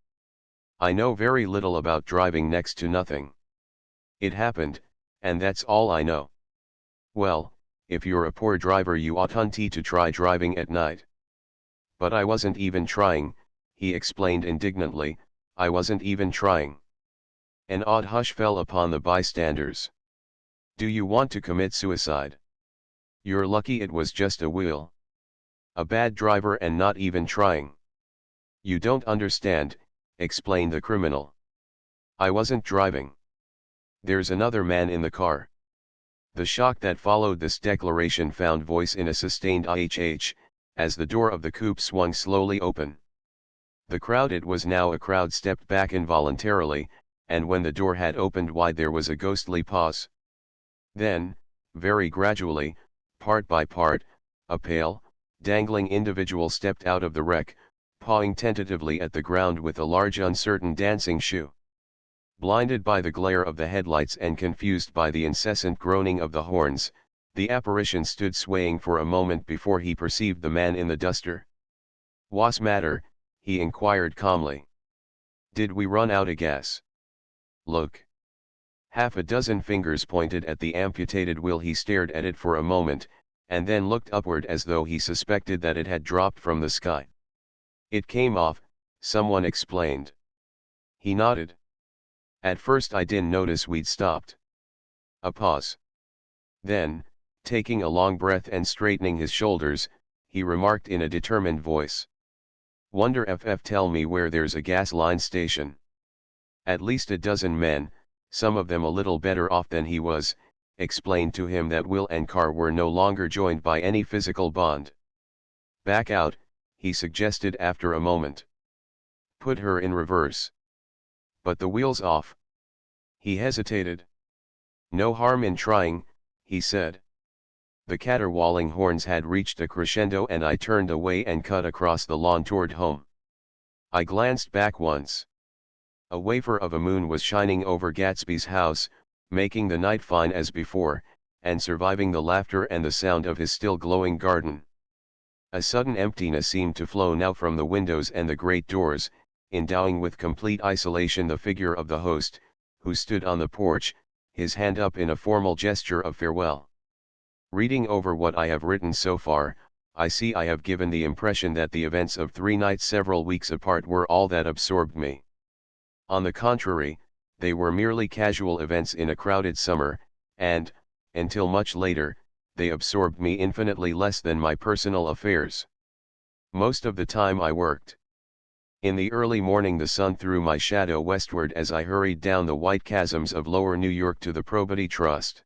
"I know very little about driving, next to nothing. It happened, and that's all I know." "Well, if you're a poor driver you oughtn't to try driving at night." "But I wasn't even trying," he explained indignantly, "I wasn't even trying." An odd hush fell upon the bystanders. "Do you want to commit suicide? You're lucky it was just a wheel. A bad driver and not even trying." "You don't understand," explained the criminal. "I wasn't driving. There's another man in the car." The shock that followed this declaration found voice in a sustained "IHH," as the door of the coupe swung slowly open. The crowd, it was now a crowd, stepped back involuntarily, and when the door had opened wide there was a ghostly pause. Then, very gradually, part by part, a pale, dangling individual stepped out of the wreck, pawing tentatively at the ground with a large uncertain dancing shoe. Blinded by the glare of the headlights and confused by the incessant groaning of the horns, the apparition stood swaying for a moment before he perceived the man in the duster. "What's matter?" he inquired calmly. "Did we run out of gas?" "Look." Half a dozen fingers pointed at the amputated wheel. He stared at it for a moment, and then looked upward as though he suspected that it had dropped from the sky. "It came off," someone explained. He nodded. "At first I didn't notice we'd stopped." A pause. Then, taking a long breath and straightening his shoulders, he remarked in a determined voice, "Wonder if tell me where there's a gas line station." At least a dozen men, some of them a little better off than he was, explained to him that wheel and car were no longer joined by any physical bond. "Back out," he suggested after a moment. "Put her in reverse." "But the wheel's off." He hesitated. "No harm in trying," he said. The caterwauling horns had reached a crescendo and I turned away and cut across the lawn toward home. I glanced back once. A wafer of a moon was shining over Gatsby's house, making the night fine as before, and surviving the laughter and the sound of his still glowing garden. A sudden emptiness seemed to flow now from the windows and the great doors, endowing with complete isolation the figure of the host, who stood on the porch, his hand up in a formal gesture of farewell. Reading over what I have written so far, I see I have given the impression that the events of 3 nights several weeks apart were all that absorbed me. On the contrary, they were merely casual events in a crowded summer, and, until much later, they absorbed me infinitely less than my personal affairs. Most of the time I worked. In the early morning the sun threw my shadow westward as I hurried down the white chasms of lower New York to the Probity Trust.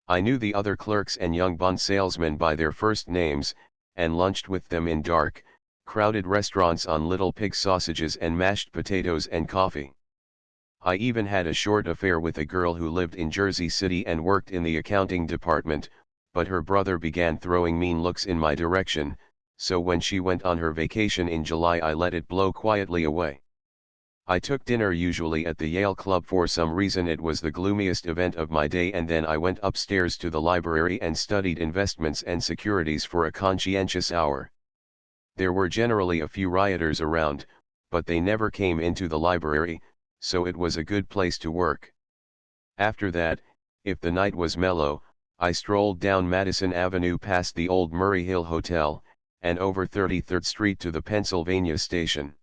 I knew the other clerks and young bond salesmen by their first names, and lunched with them in dark, crowded restaurants on little pig sausages and mashed potatoes and coffee. I even had a short affair with a girl who lived in Jersey City and worked in the accounting department, but her brother began throwing mean looks in my direction, so when she went on her vacation in July I let it blow quietly away. I took dinner usually at the Yale Club. For some reason it was the gloomiest event of my day, and then I went upstairs to the library and studied investments and securities for a conscientious hour. There were generally a few rioters around, but they never came into the library, so it was a good place to work. After that, if the night was mellow, I strolled down Madison Avenue past the old Murray Hill Hotel, and over 33rd Street to the Pennsylvania Station.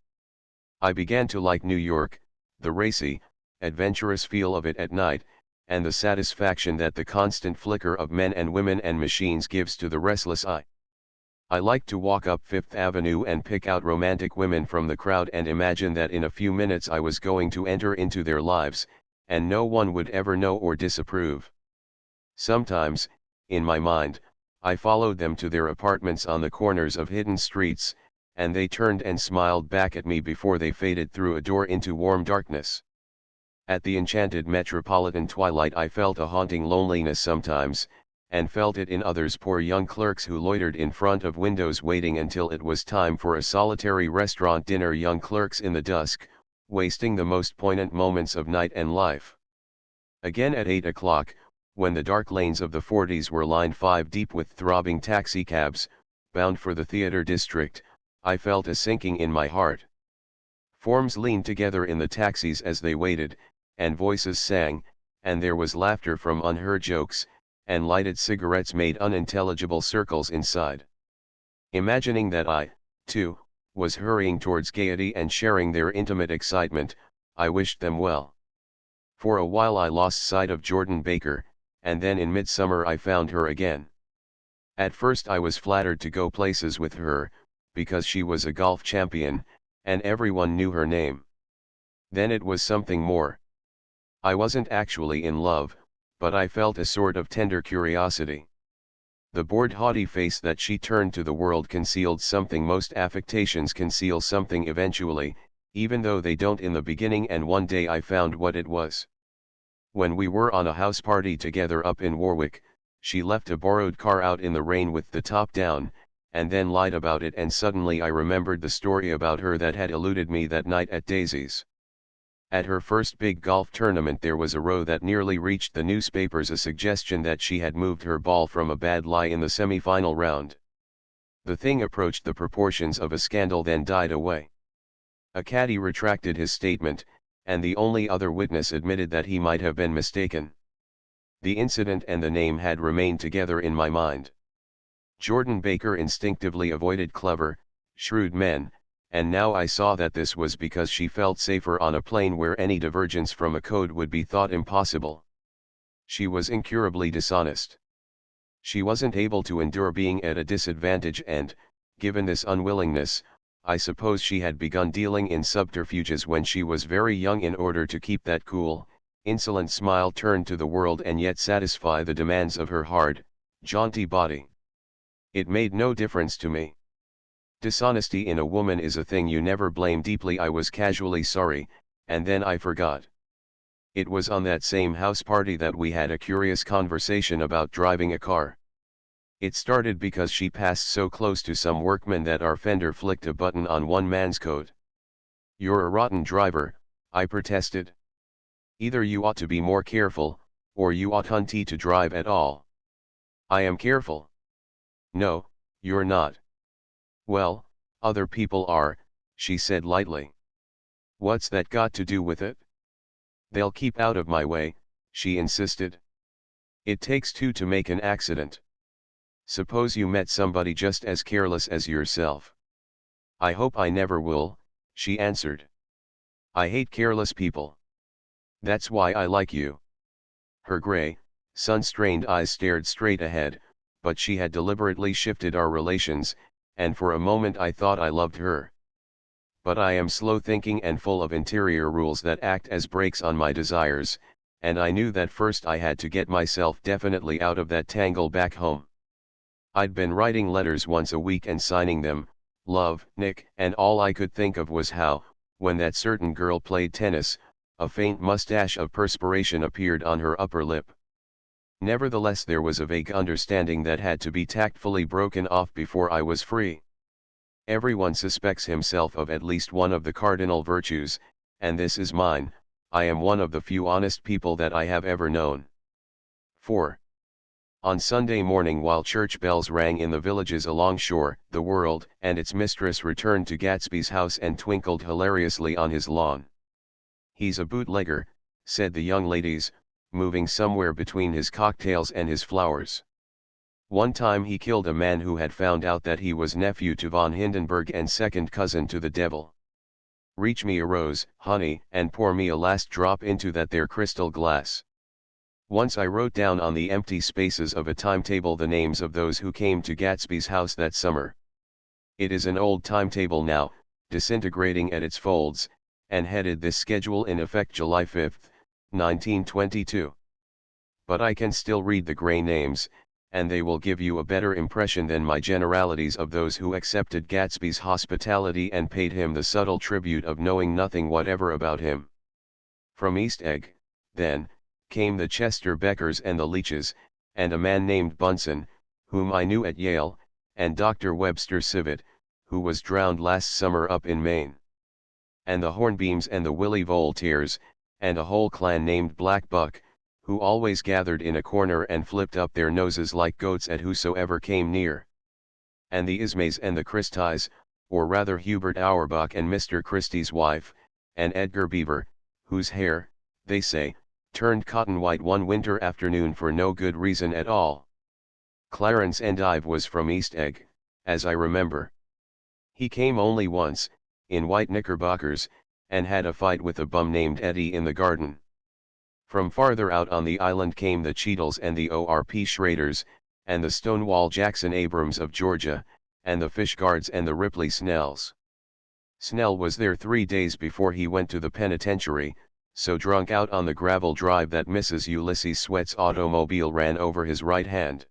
I began to like New York, the racy, adventurous feel of it at night, and the satisfaction that the constant flicker of men and women and machines gives to the restless eye. I like to walk up Fifth Avenue and pick out romantic women from the crowd and imagine that in a few minutes I was going to enter into their lives, and no one would ever know or disapprove. Sometimes, in my mind, I followed them to their apartments on the corners of hidden streets, and they turned and smiled back at me before they faded through a door into warm darkness. At the enchanted metropolitan twilight I felt a haunting loneliness sometimes, and felt it in others, poor young clerks who loitered in front of windows waiting until it was time for a solitary restaurant dinner, young clerks in the dusk, wasting the most poignant moments of night and life. Again at 8 o'clock, when the dark lanes of the 40s were lined 5 deep with throbbing taxicabs, bound for the theater district, I felt a sinking in my heart. Forms leaned together in the taxis as they waited, and voices sang, and there was laughter from unheard jokes, and lighted cigarettes made unintelligible circles inside. Imagining that I, too, was hurrying towards gaiety and sharing their intimate excitement, I wished them well. For a while I lost sight of Jordan Baker, and then in midsummer I found her again. At first I was flattered to go places with her, because she was a golf champion, and everyone knew her name. Then it was something more. I wasn't actually in love, but I felt a sort of tender curiosity. The bored haughty face that she turned to the world concealed something. Most affectations conceal something eventually, even though they don't in the beginning, and one day I found what it was. When we were on a house party together up in Warwick, she left a borrowed car out in the rain with the top down, and then lied about it, and suddenly I remembered the story about her that had eluded me that night at Daisy's. At her first big golf tournament there was a row that nearly reached the newspapers, a suggestion that she had moved her ball from a bad lie in the semi-final round. The thing approached the proportions of a scandal, then died away. A caddy retracted his statement, and the only other witness admitted that he might have been mistaken. The incident and the name had remained together in my mind. Jordan Baker instinctively avoided clever, shrewd men, and now I saw that this was because she felt safer on a plane where any divergence from a code would be thought impossible. She was incurably dishonest. She wasn't able to endure being at a disadvantage, and, given this unwillingness, I suppose she had begun dealing in subterfuges when she was very young in order to keep that cool, insolent smile turned to the world and yet satisfy the demands of her hard, jaunty body. It made no difference to me. Dishonesty in a woman is a thing you never blame deeply. I was casually sorry, and then I forgot. It was on that same house party that we had a curious conversation about driving a car. It started because she passed so close to some workmen that our fender flicked a button on one man's coat. "You're a rotten driver," I protested. "Either you ought to be more careful, or you oughtn't to drive at all." "I am careful." "No, you're not." "Well, other people are," she said lightly. "What's that got to do with it?" "They'll keep out of my way," she insisted. "It takes two to make an accident. Suppose you met somebody just as careless as yourself." "I hope I never will," she answered. "I hate careless people. That's why I like you." Her gray, sun-strained eyes stared straight ahead, but she had deliberately shifted our relations, and for a moment I thought I loved her. But I am slow-thinking and full of interior rules that act as brakes on my desires, and I knew that first I had to get myself definitely out of that tangle back home. I'd been writing letters once a week and signing them, "Love, Nick," and all I could think of was how, when that certain girl played tennis, a faint mustache of perspiration appeared on her upper lip. Nevertheless, there was a vague understanding that had to be tactfully broken off before I was free. Everyone suspects himself of at least one of the cardinal virtues, and this is mine. I am one of the few honest people that I have ever known. 4. On Sunday morning, while church bells rang in the villages along shore, the world and its mistress returned to Gatsby's house and twinkled hilariously on his lawn. "He's a bootlegger," said the young ladies, moving somewhere between his cocktails and his flowers. "One time he killed a man who had found out that he was nephew to von Hindenburg and second cousin to the devil. Reach me a rose, honey, and pour me a last drop into that there crystal glass." Once I wrote down on the empty spaces of a timetable the names of those who came to Gatsby's house that summer. It is an old timetable now, disintegrating at its folds, and headed this schedule in effect July 5, 1922. But I can still read the gray names, and they will give you a better impression than my generalities of those who accepted Gatsby's hospitality and paid him the subtle tribute of knowing nothing whatever about him. From East Egg, then, came the Chester Beckers and the Leaches, and a man named Bunsen, whom I knew at Yale, and Dr. Webster Civet, who was drowned last summer up in Maine. And the Hornbeams and the Willie Voltaires, and a whole clan named Black Buck, who always gathered in a corner and flipped up their noses like goats at whosoever came near. And the Ismays and the Christies, or rather Hubert Auerbach and Mr. Christie's wife, and Edgar Beaver, whose hair, they say, turned cotton white one winter afternoon for no good reason at all. Clarence Endive was from East Egg, as I remember. He came only once, in white knickerbockers, and had a fight with a bum named Eddie in the garden. From farther out on the island came the Cheadles and the O.R.P. Schraders, and the Stonewall Jackson Abrams of Georgia, and the Fishguards and the Ripley Snells. Snell was there 3 days before he went to the penitentiary, so drunk out on the gravel drive that Mrs. Ulysses Sweat's automobile ran over his right hand.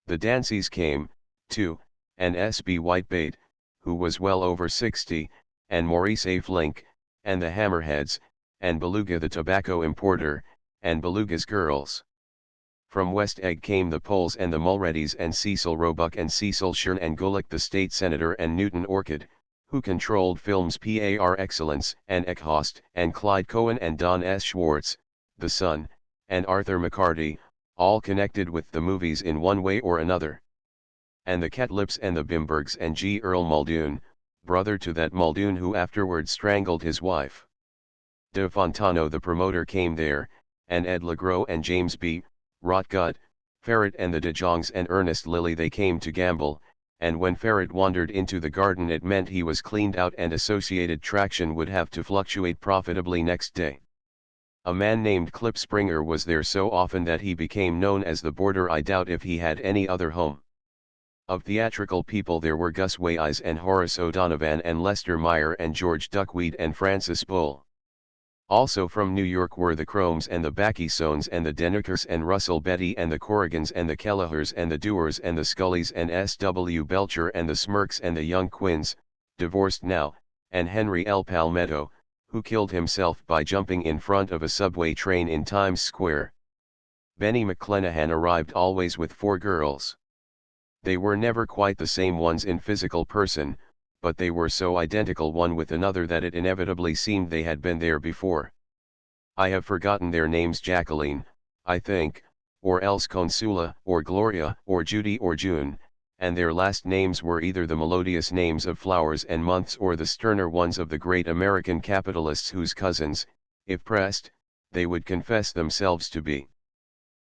The Danceys came, too, and S.B. Whitebait, who was well over 60, and Maurice A. Flink, and the Hammerheads, and Beluga the tobacco importer, and Beluga's girls. From West Egg came the Poles and the Mulreadys and Cecil Roebuck and Cecil Shern and Gulick the state senator and Newton Orchid, who controlled films Par Excellence and Eckhost and Clyde Cohen and Don S. Schwartz, the son, and Arthur McCarty, all connected with the movies in one way or another. And the Catlips and the Bimbergs and G. Earl Muldoon, brother to that Muldoon who afterwards strangled his wife. De Fontano the promoter came there, and Ed LeGros and James B. Rotgut, Ferret and the De Jongs and Ernest Lilly they came to gamble, and when Ferret wandered into the garden it meant he was cleaned out and Associated Traction would have to fluctuate profitably next day. A man named Clip Springer was there so often that he became known as the Boarder. I doubt if he had any other home. Of theatrical people there were Gus Weyes and Horace O'Donovan and Lester Meyer and George Duckweed and Francis Bull. Also from New York were the Chromes and the Backysones and the Denekers and Russell Betty and the Corrigans and the Kellehers and the Dewars and the Scullys and S.W. Belcher and the Smirks and the Young Quinns, divorced now, and Henry L. Palmetto, who killed himself by jumping in front of a subway train in Times Square. Benny McClenahan arrived always with 4 girls. They were never quite the same ones in physical person, but they were so identical one with another that it inevitably seemed they had been there before. I have forgotten their names. Jacqueline, I think, or else Consula, or Gloria, or Judy or June, and their last names were either the melodious names of flowers and months or the sterner ones of the great American capitalists whose cousins, if pressed, they would confess themselves to be.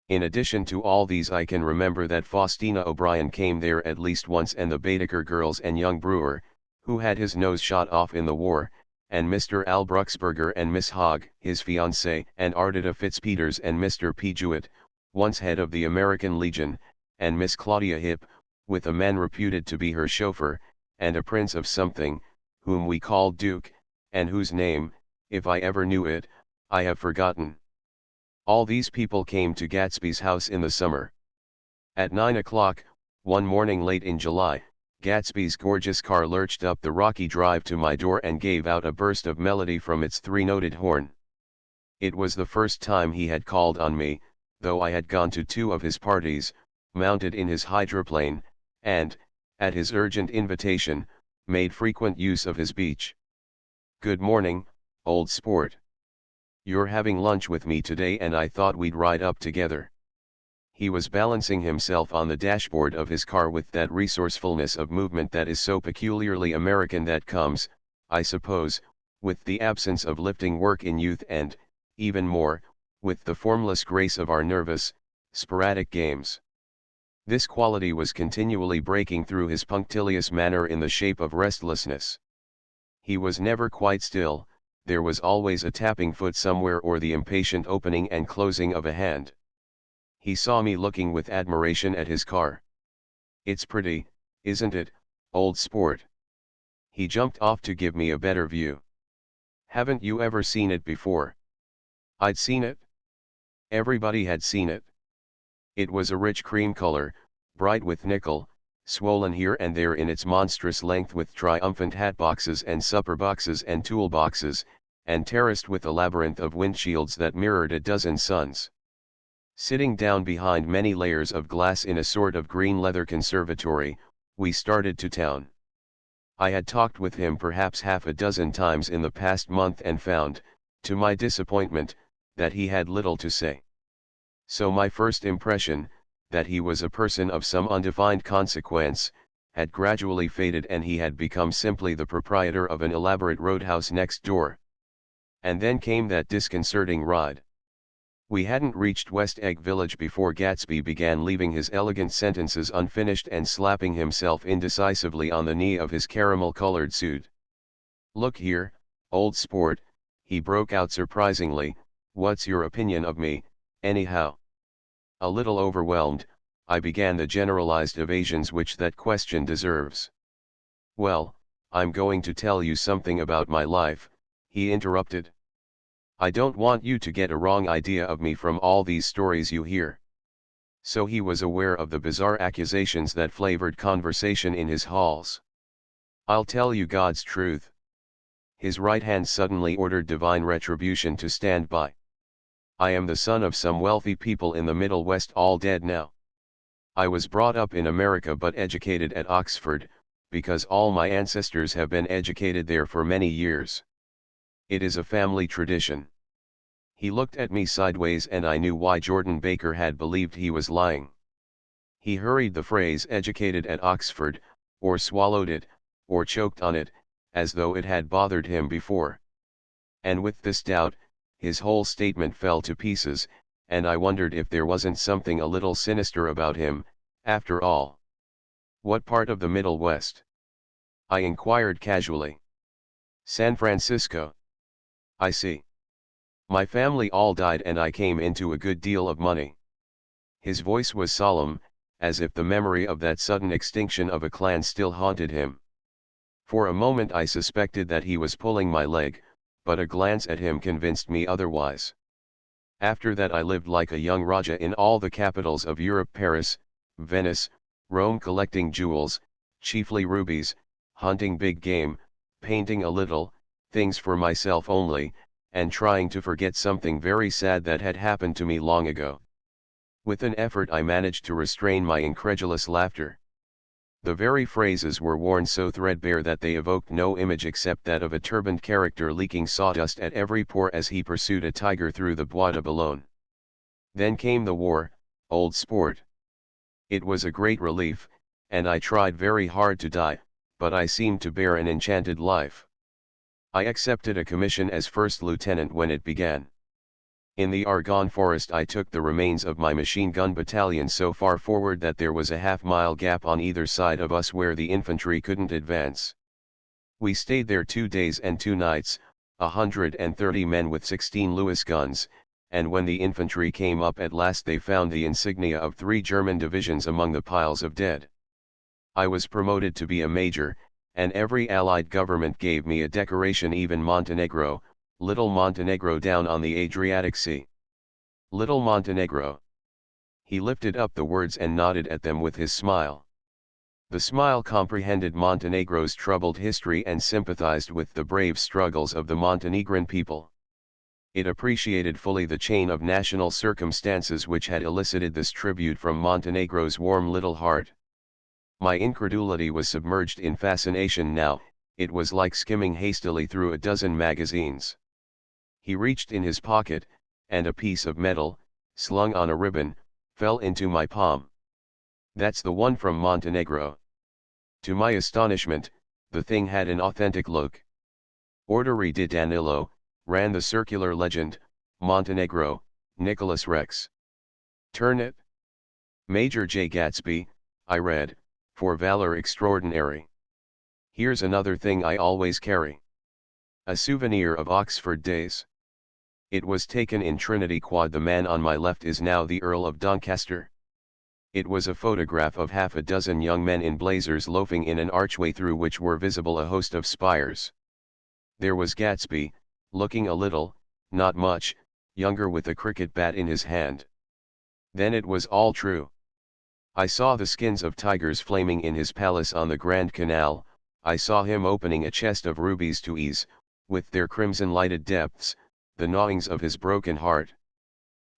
In addition to all these I can remember that Faustina O'Brien came there at least once and the Baedeker girls and young Brewer, who had his nose shot off in the war, and Mr. Al Bruxberger and Miss Hogg, his fiancée, and Ardita Fitzpeters and Mr. P. Jewett, once head of the American Legion, and Miss Claudia Hipp, with a man reputed to be her chauffeur, and a prince of something, whom we called Duke, and whose name, if I ever knew it, I have forgotten. All these people came to Gatsby's house in the summer. At 9 o'clock, one morning late in July, Gatsby's gorgeous car lurched up the rocky drive to my door and gave out a burst of melody from its 3-noted horn. It was the first time he had called on me, though I had gone to 2 of his parties, mounted in his hydroplane, and, at his urgent invitation, made frequent use of his beach. "Good morning, old sport. You're having lunch with me today and I thought we'd ride up together." He was balancing himself on the dashboard of his car with that resourcefulness of movement that is so peculiarly American that comes, I suppose, with the absence of lifting work in youth and, even more, with the formless grace of our nervous, sporadic games. This quality was continually breaking through his punctilious manner in the shape of restlessness. He was never quite still, there was always a tapping foot somewhere or the impatient opening and closing of a hand. He saw me looking with admiration at his car. "It's pretty, isn't it, Old sport. He jumped off to give me a better view. Haven't you ever seen it before? I'd seen it. Everybody had seen it. It was a rich cream color, bright with nickel, swollen here and there in its monstrous length with triumphant hatboxes and supper boxes and toolboxes, and terraced with a labyrinth of windshields that mirrored a dozen suns. Sitting down behind many layers of glass in a sort of green leather conservatory, we started to town. I had talked with him perhaps half a dozen times in the past month and found, to my disappointment, that he had little to say. So my first impression, that he was a person of some undefined consequence, had gradually faded and he had become simply the proprietor of an elaborate roadhouse next door. And then came that disconcerting ride. We hadn't reached West Egg Village before Gatsby began leaving his elegant sentences unfinished and slapping himself indecisively on the knee of his caramel-colored suit. "Look here, old sport," he broke out surprisingly, "what's your opinion of me, anyhow?" A little overwhelmed, I began the generalized evasions which that question deserves. "Well, I'm going to tell you something about my life," he interrupted. "I don't want you to get a wrong idea of me from all these stories you hear." So he was aware of the bizarre accusations that flavored conversation in his halls. "I'll tell you God's truth." His right hand suddenly ordered divine retribution to stand by. "I am the son of some wealthy people in the Middle West, all dead now. I was brought up in America but educated at Oxford, because all my ancestors have been educated there for many years. It is a family tradition." He looked at me sideways and I knew why Jordan Baker had believed he was lying. He hurried the phrase "educated at Oxford," or swallowed it, or choked on it, as though it had bothered him before. And with this doubt, his whole statement fell to pieces, and I wondered if there wasn't something a little sinister about him, after all. "What part of the Middle West?" I inquired casually. "San Francisco." "I see. My family all died and I came into a good deal of money." His voice was solemn, as if the memory of that sudden extinction of a clan still haunted him. For a moment I suspected that he was pulling my leg, but a glance at him convinced me otherwise. "After that I lived like a young Raja in all the capitals of Europe, Paris, Venice, Rome, collecting jewels, chiefly rubies, hunting big game, painting a little, things for myself only, and trying to forget something very sad that had happened to me long ago." With an effort I managed to restrain my incredulous laughter. The very phrases were worn so threadbare that they evoked no image except that of a turbaned character leaking sawdust at every pore as he pursued a tiger through the Bois de Boulogne. "Then came the war, old sport. It was a great relief, and I tried very hard to die, but I seemed to bear an enchanted life. I accepted a commission as first lieutenant when it began. In the Argonne forest I took the remains of my machine gun battalion so far forward that there was a half-mile gap on either side of us where the infantry couldn't advance. We stayed there 2 days and 2 nights, 130 men with 16 Lewis guns, and when the infantry came up at last they found the insignia of 3 German divisions among the piles of dead. I was promoted to be a major, and every Allied government gave me a decoration, even Montenegro, little Montenegro down on the Adriatic Sea. Little Montenegro." He lifted up the words and nodded at them with his smile. The smile comprehended Montenegro's troubled history and sympathized with the brave struggles of the Montenegrin people. It appreciated fully the chain of national circumstances which had elicited this tribute from Montenegro's warm little heart. My incredulity was submerged in fascination now. It was like skimming hastily through a dozen magazines. He reached in his pocket, and a piece of metal, slung on a ribbon, fell into my palm. "That's the one from Montenegro." To my astonishment, the thing had an authentic look. "Ordere di Danilo," ran the circular legend, "Montenegro, Nicholas Rex. Turn it. Major J. Gatsby," I read, "for valor extraordinary. Here's another thing I always carry. A souvenir of Oxford days. It was taken in Trinity Quad. The man on my left is now the Earl of Doncaster." It was a photograph of half a dozen young men in blazers loafing in an archway through which were visible a host of spires. There was Gatsby, looking a little, not much, younger with a cricket bat in his hand. Then it was all true. I saw the skins of tigers flaming in his palace on the Grand Canal. I saw him opening a chest of rubies to ease, with their crimson-lighted depths, the gnawings of his broken heart.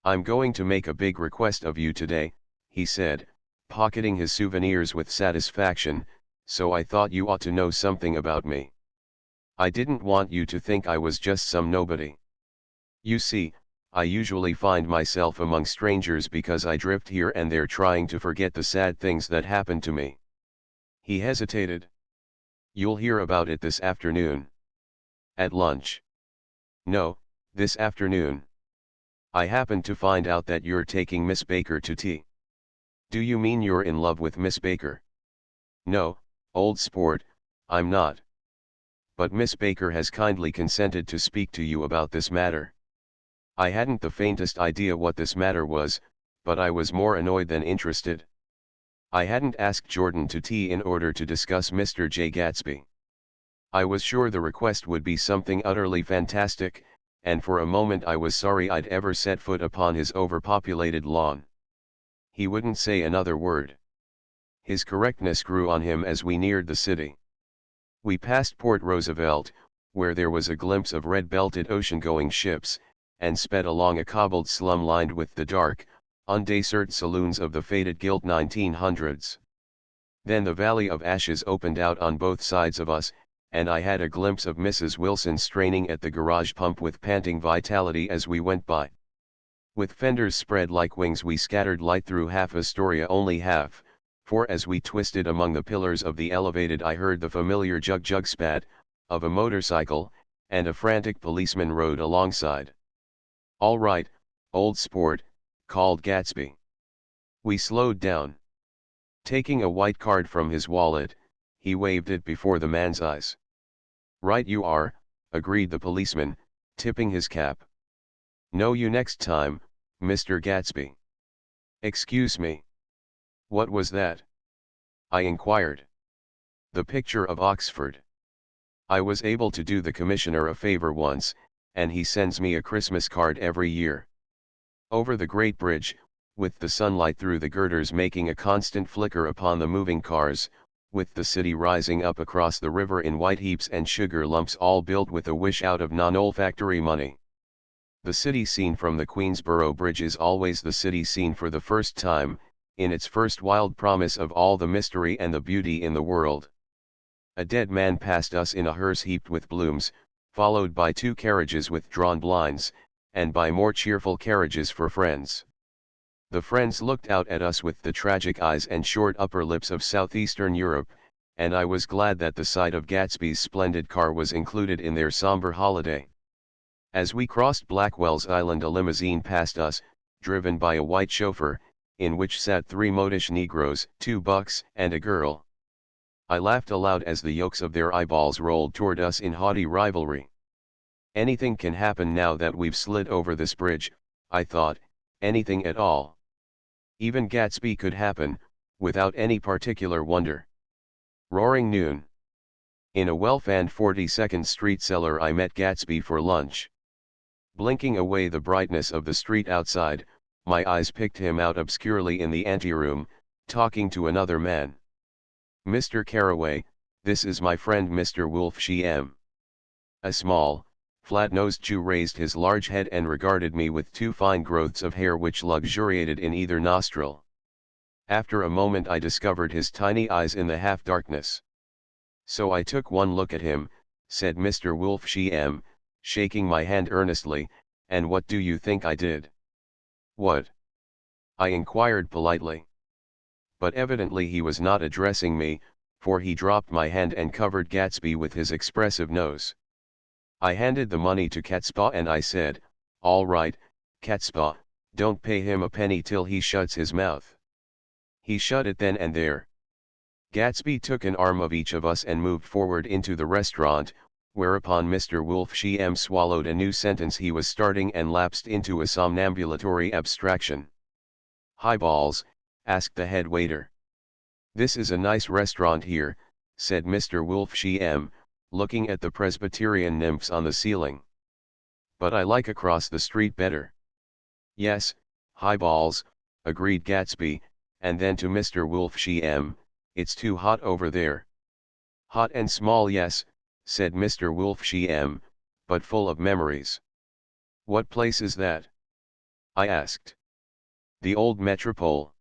"I'm going to make a big request of you today," he said, pocketing his souvenirs with satisfaction, "so I thought you ought to know something about me. I didn't want you to think I was just some nobody. You see, I usually find myself among strangers because I drift here and there trying to forget the sad things that happened to me." He hesitated. "You'll hear about it this afternoon." "At lunch?" "No, this afternoon. I happened to find out that you're taking Miss Baker to tea." "Do you mean you're in love with Miss Baker?" "No, old sport, I'm not. But Miss Baker has kindly consented to speak to you about this matter." I hadn't the faintest idea what this matter was, but I was more annoyed than interested. I hadn't asked Jordan to tea in order to discuss Mr. J. Gatsby. I was sure the request would be something utterly fantastic, and for a moment I was sorry I'd ever set foot upon his overpopulated lawn. He wouldn't say another word. His correctness grew on him as we neared the city. We passed Port Roosevelt, where there was a glimpse of red-belted ocean-going ships, and sped along a cobbled slum lined with the dark, undesert saloons of the faded gilt 1900s. Then the Valley of Ashes opened out on both sides of us, and I had a glimpse of Mrs. Wilson straining at the garage pump with panting vitality as we went by. With fenders spread like wings we scattered light through half Astoria, only half, for as we twisted among the pillars of the elevated I heard the familiar jug-jug spat of a motorcycle, and a frantic policeman rode alongside. "All right, old sport," called Gatsby. We slowed down. Taking a white card from his wallet, he waved it before the man's eyes. "Right you are," agreed the policeman, tipping his cap. "Know you next time, Mr. Gatsby." "Excuse me. What was that?" I inquired. "The picture of Oxford. I was able to do the commissioner a favor once, and he sends me a Christmas card every year. Over the Great Bridge, with the sunlight through the girders making a constant flicker upon the moving cars, with the city rising up across the river in white heaps and sugar lumps all built with a wish out of non-olfactory money. The city seen from the Queensboro Bridge is always the city seen for the first time, in its first wild promise of all the mystery and the beauty in the world. A dead man passed us in a hearse heaped with blooms, followed by 2 carriages with drawn blinds, and by more cheerful carriages for friends. The friends looked out at us with the tragic eyes and short upper lips of southeastern Europe, and I was glad that the sight of Gatsby's splendid car was included in their somber holiday. As we crossed Blackwell's Island, a limousine passed us, driven by a white chauffeur, in which sat 3 modish Negroes, 2 bucks, and a girl. I laughed aloud as the yolks of their eyeballs rolled toward us in haughty rivalry. Anything can happen now that we've slid over this bridge, I thought, anything at all. Even Gatsby could happen, without any particular wonder. Roaring noon. In a well-fanned 42nd Street cellar I met Gatsby for lunch. Blinking away the brightness of the street outside, my eyes picked him out obscurely in the anteroom, talking to another man. "Mr. Carraway, this is my friend Mr. Wolfshe M." A small, flat-nosed Jew raised his large head and regarded me with 2 fine growths of hair which luxuriated in either nostril. After a moment I discovered his tiny eyes in the half-darkness. "So I took one look at him," said Mr. Wolfshe M., shaking my hand earnestly, "and what do you think I did?" "What?" I inquired politely. But evidently he was not addressing me, for he dropped my hand and covered Gatsby with his expressive nose. I handed the money to Catspaw and I said, "All right, Catspaw, don't pay him a penny till he shuts his mouth." He shut it then and there. Gatsby took an arm of each of us and moved forward into the restaurant, whereupon Mr. Wolfshe M. swallowed a new sentence he was starting and lapsed into a somnambulatory abstraction. "Highballs, asked the head waiter. "This is a nice restaurant here," said Mr. Wolfsheim, looking at the Presbyterian nymphs on the ceiling. "But I like across the street better." "Yes, highballs," agreed Gatsby, and then to Mr. Wolfsheim, "It's too hot over there." "Hot and small, yes," said Mr. Wolfsheim, "but full of memories." "What place is that?" I asked. "The old Metropole."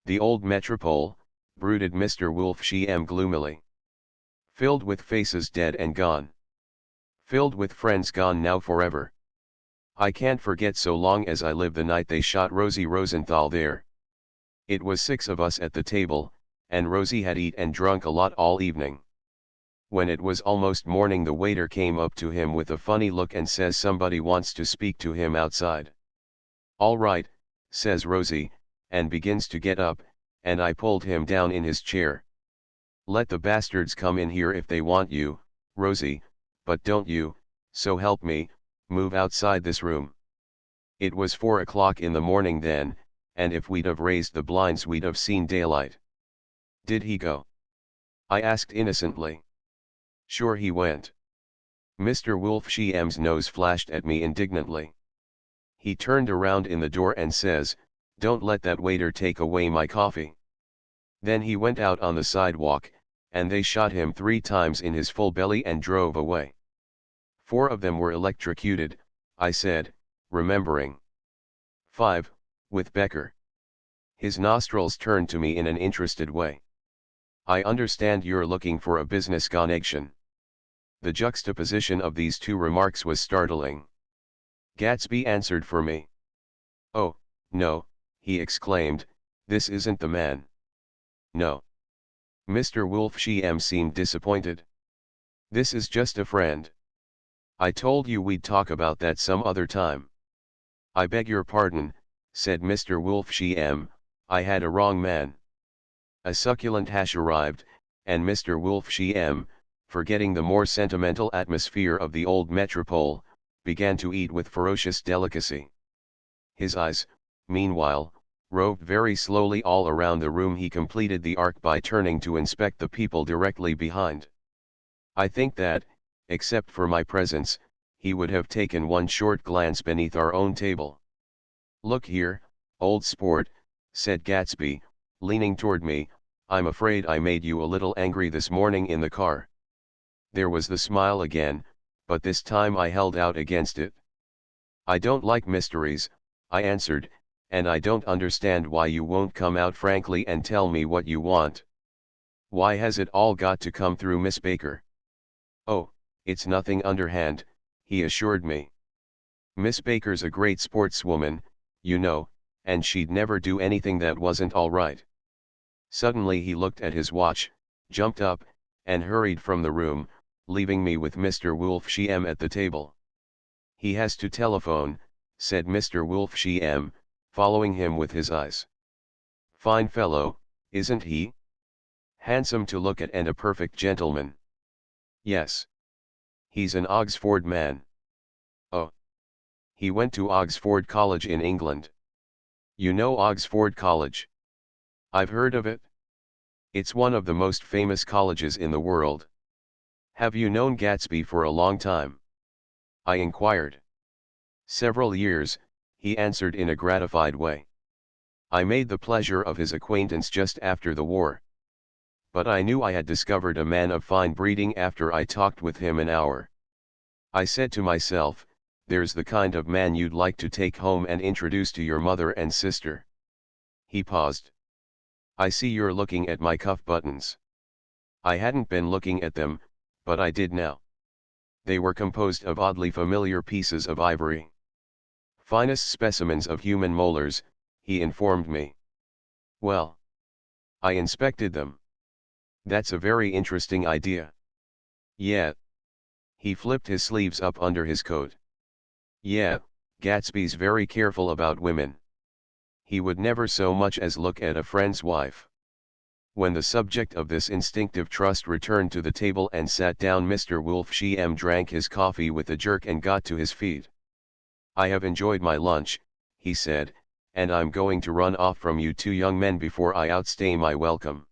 "The old Metropole," brooded Mr. Wolfsheim gloomily. "Filled with faces dead and gone. Filled with friends gone now forever. I can't forget so long as I live the night they shot Rosie Rosenthal there. It was 6 of us at the table, and Rosie had eat and drunk a lot all evening. When it was almost morning the waiter came up to him with a funny look and says somebody wants to speak to him outside. 'All right,' says Rosie, and begins to get up, and I pulled him down in his chair. 'Let the bastards come in here if they want you, Rosie, but don't you, so help me, move outside this room.' It was 4 o'clock in the morning then, and if we'd have raised the blinds we'd have seen daylight." "Did he go?" I asked innocently. "Sure he went." Mr. Wolfsheim's nose flashed at me indignantly. He turned around in the door and says, "Don't let that waiter take away my coffee." Then he went out on the sidewalk, and they shot him 3 times in his full belly and drove away. 4 of them were electrocuted, I said, remembering. 5, with Becker. His nostrils turned to me in an interested way. "I understand you're looking for a business connection." The juxtaposition of these 2 remarks was startling. Gatsby answered for me. "Oh, no," he exclaimed, "this isn't the man." "No." Mr. Wolfsheim seemed disappointed. "This is just a friend. I told you we'd talk about that some other time." "I beg your pardon," said Mr. Wolfsheim, "I had a wrong man." A succulent hash arrived, and Mr. Wolfsheim, forgetting the more sentimental atmosphere of the old Metropole, began to eat with ferocious delicacy. His eyes, meanwhile, roved very slowly all around the room. He completed the arc by turning to inspect the people directly behind. I think that, except for my presence, he would have taken one short glance beneath our own table. "Look here, old sport," said Gatsby, leaning toward me, "I'm afraid I made you a little angry this morning in the car." There was the smile again, but this time I held out against it. "I don't like mysteries," I answered, "and I don't understand why you won't come out frankly and tell me what you want. Why has it all got to come through Miss Baker?" "Oh, it's nothing underhand," he assured me. "Miss Baker's a great sportswoman, you know, and she'd never do anything that wasn't all right." Suddenly he looked at his watch, jumped up, and hurried from the room, leaving me with Mr. Wolfsheim at the table. "He has to telephone," said Mr. Wolfsheim, following him with his eyes. "Fine fellow, isn't he? Handsome to look at and a perfect gentleman." "Yes. He's an Oxford man." "Oh. He went to Oxford College in England." "You know Oxford College?" "I've heard of it. It's one of the most famous colleges in the world." "Have you known Gatsby for a long time?" I inquired. "Several years," he answered in a gratified way. "I made the pleasure of his acquaintance just after the war. But I knew I had discovered a man of fine breeding after I talked with him an hour. I said to myself, there's the kind of man you'd like to take home and introduce to your mother and sister." He paused. "I see you're looking at my cuff buttons." I hadn't been looking at them, but I did now. They were composed of oddly familiar pieces of ivory. "Finest specimens of human molars," he informed me. "Well." I inspected them. "That's a very interesting idea." "Yeah." He flipped his sleeves up under his coat. "Yeah, Gatsby's very careful about women. He would never so much as look at a friend's wife." When the subject of this instinctive trust returned to the table and sat down, Mr. Wolfsheim drank his coffee with a jerk and got to his feet. "I have enjoyed my lunch," he said, and I'm going to run off from you two young men before I outstay my welcome."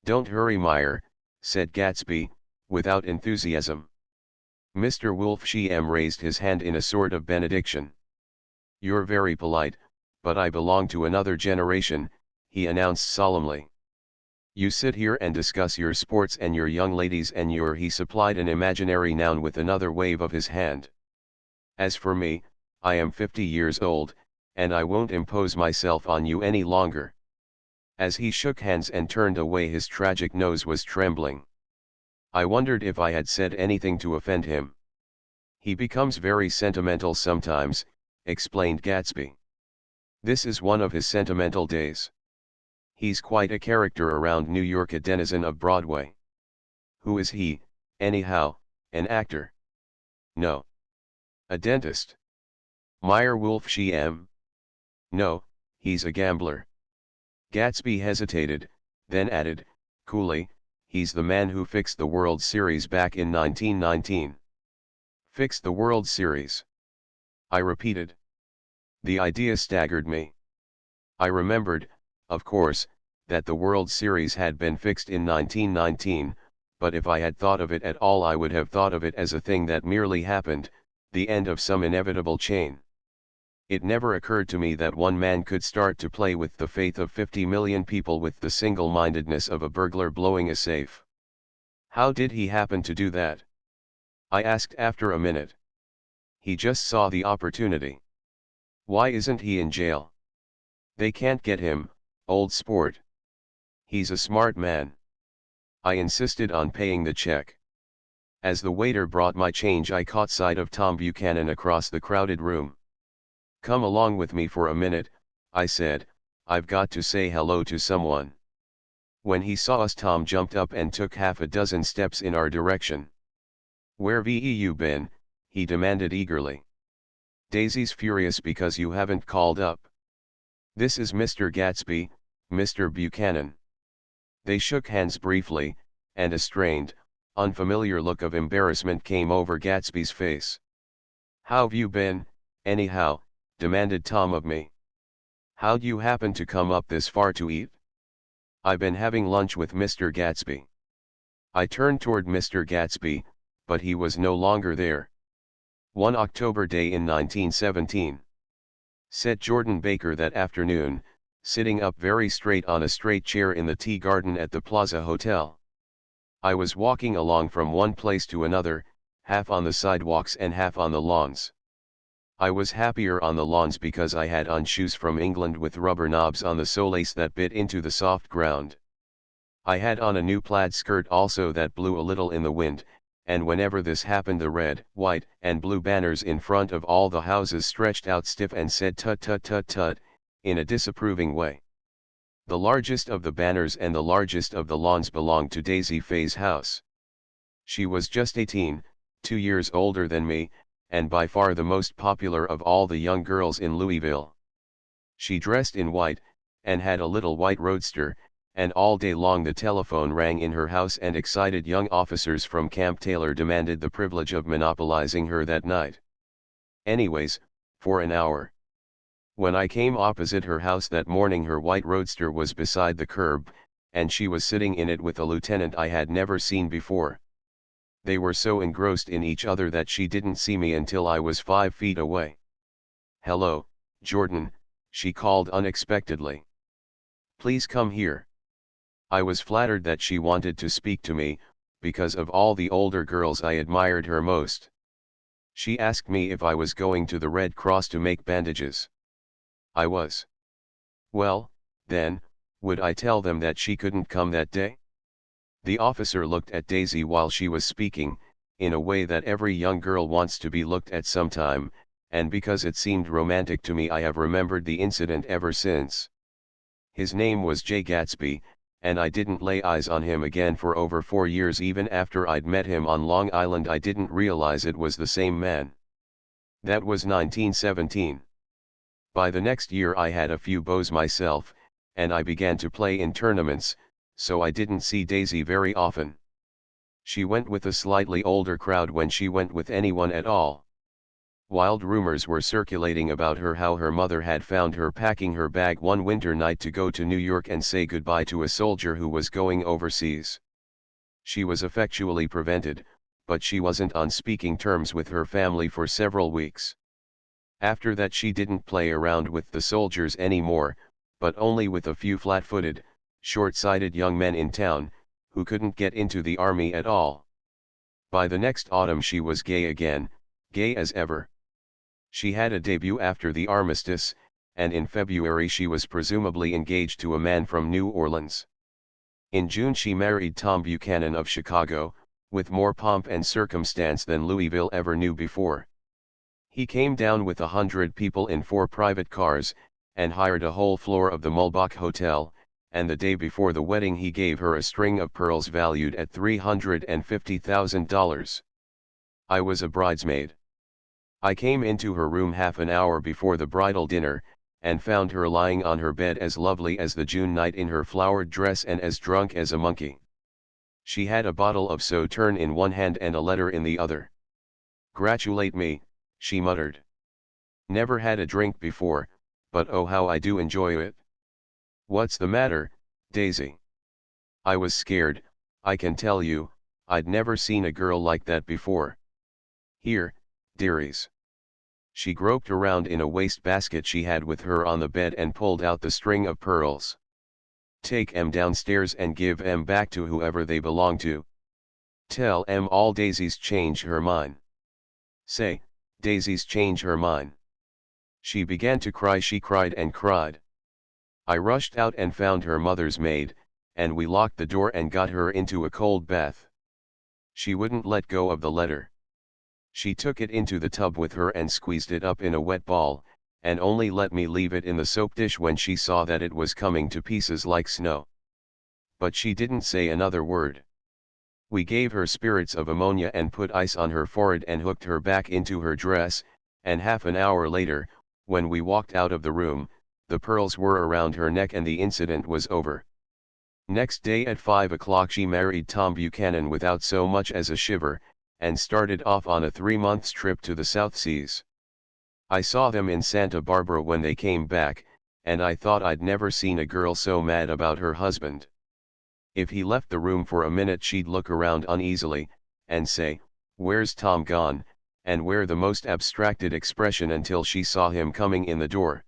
"Don't hurry, Meyer," said Gatsby, without enthusiasm. Mr. Wolfsheim raised his hand in a sort of benediction. "You're very polite, but I belong to another generation," he announced solemnly. "You sit here and discuss your sports and your young ladies and your—" he supplied an imaginary noun with another wave of his hand. "As for me, I am 50 years old, and I won't impose myself on you any longer." As he shook hands and turned away, his tragic nose was trembling. I wondered if I had said anything to offend him. "He becomes very sentimental sometimes," explained Gatsby. "This is one of his sentimental days. He's quite a character around New York, a denizen of Broadway." "Who is he, anyhow, an actor?" "No." "A dentist?" "Meyer Wolfsheim?" "No, he's a gambler." Gatsby hesitated, then added, coolly, "He's the man who fixed the World Series back in 1919. "Fixed the World Series?" I repeated. The idea staggered me. I remembered, of course, that the World Series had been fixed in 1919, but if I had thought of it at all, I would have thought of it as a thing that merely happened, the end of some inevitable chain. It never occurred to me that one man could start to play with the faith of 50 million people with the single-mindedness of a burglar blowing a safe. How did he happen to do that? I asked after a minute. He just saw the opportunity. Why isn't he in jail? They can't get him, old sport. He's a smart man. I insisted on paying the check. As the waiter brought my change, I caught sight of Tom Buchanan across the crowded room. "Come along with me for a minute," I said, "I've got to say hello to someone." When he saw us, Tom jumped up and took half a dozen steps in our direction. "Where've you been?" he demanded eagerly. "Daisy's furious because you haven't called up." "This is Mr. Gatsby, Mr. Buchanan." They shook hands briefly, and a strained, unfamiliar look of embarrassment came over Gatsby's face. "How've you been, anyhow?" demanded Tom of me. "How'd you happen to come up this far to eat?" "I been having lunch with Mr. Gatsby." I turned toward Mr. Gatsby, but he was no longer there. "One October day in 1917. Said Jordan Baker that afternoon, sitting up very straight on a straight chair in the tea garden at the Plaza Hotel. "I was walking along from one place to another, half on the sidewalks and half on the lawns. I was happier on the lawns because I had on shoes from England with rubber knobs on the soles that bit into the soft ground. I had on a new plaid skirt also that blew a little in the wind, and whenever this happened the red, white, and blue banners in front of all the houses stretched out stiff and said tut tut tut tut, in a disapproving way. The largest of the banners and the largest of the lawns belonged to Daisy Faye's house. She was just 18, 2 years older than me, and by far the most popular of all the young girls in Louisville. She dressed in white, and had a little white roadster, and all day long the telephone rang in her house and excited young officers from Camp Taylor demanded the privilege of monopolizing her that night. Anyways, for an hour. When I came opposite her house that morning, her white roadster was beside the curb, and she was sitting in it with a lieutenant I had never seen before. They were so engrossed in each other that she didn't see me until I was 5 feet away. "Hello, Jordan," she called unexpectedly. "Please come here." I was flattered that she wanted to speak to me, because of all the older girls I admired her most. She asked me if I was going to the Red Cross to make bandages. I was. Well, then, would I tell them that she couldn't come that day? The officer looked at Daisy while she was speaking, in a way that every young girl wants to be looked at sometime, and because it seemed romantic to me I have remembered the incident ever since. His name was J. Gatsby, and I didn't lay eyes on him again for over 4 years. Even after I'd met him on Long Island I didn't realize it was the same man. That was 1917. By the next year I had a few beaux myself, and I began to play in tournaments, so I didn't see Daisy very often. She went with a slightly older crowd when she went with anyone at all. Wild rumors were circulating about her, how her mother had found her packing her bag one winter night to go to New York and say goodbye to a soldier who was going overseas. She was effectually prevented, but she wasn't on speaking terms with her family for several weeks. After that she didn't play around with the soldiers anymore, but only with a few flat-footed, short-sighted young men in town, who couldn't get into the army at all. By the next autumn she was gay again, gay as ever. She had a debut after the armistice, and in February she was presumably engaged to a man from New Orleans. In June she married Tom Buchanan of Chicago, with more pomp and circumstance than Louisville ever knew before. He came down with 100 people in 4 private cars, and hired a whole floor of the Mulbach Hotel, and the day before the wedding he gave her a string of pearls valued at $350,000. I was a bridesmaid. I came into her room half an hour before the bridal dinner, and found her lying on her bed as lovely as the June night in her flowered dress and as drunk as a monkey. She had a bottle of Sauterne in one hand and a letter in the other. "Gratulate me," she muttered. "Never had a drink before, but oh how I do enjoy it." "What's the matter, Daisy?" I was scared, I can tell you, I'd never seen a girl like that before. "Here, dearies." She groped around in a wastebasket she had with her on the bed and pulled out the string of pearls. "Take 'em downstairs and give 'em back to whoever they belong to. Tell 'em all Daisy's changed her mind. Say, Daisy's changed her mind." She began to cry. She cried and cried. I rushed out and found her mother's maid, and we locked the door and got her into a cold bath. She wouldn't let go of the letter. She took it into the tub with her and squeezed it up in a wet ball, and only let me leave it in the soap dish when she saw that it was coming to pieces like snow. But she didn't say another word. We gave her spirits of ammonia and put ice on her forehead and hooked her back into her dress, and half an hour later, when we walked out of the room, the pearls were around her neck and the incident was over. Next day at 5 o'clock she married Tom Buchanan without so much as a shiver, and started off on a 3-month trip to the South Seas. I saw them in Santa Barbara when they came back, and I thought I'd never seen a girl so mad about her husband. If he left the room for a minute she'd look around uneasily, and say, "Where's Tom gone?" and wear the most abstracted expression until she saw him coming in the door.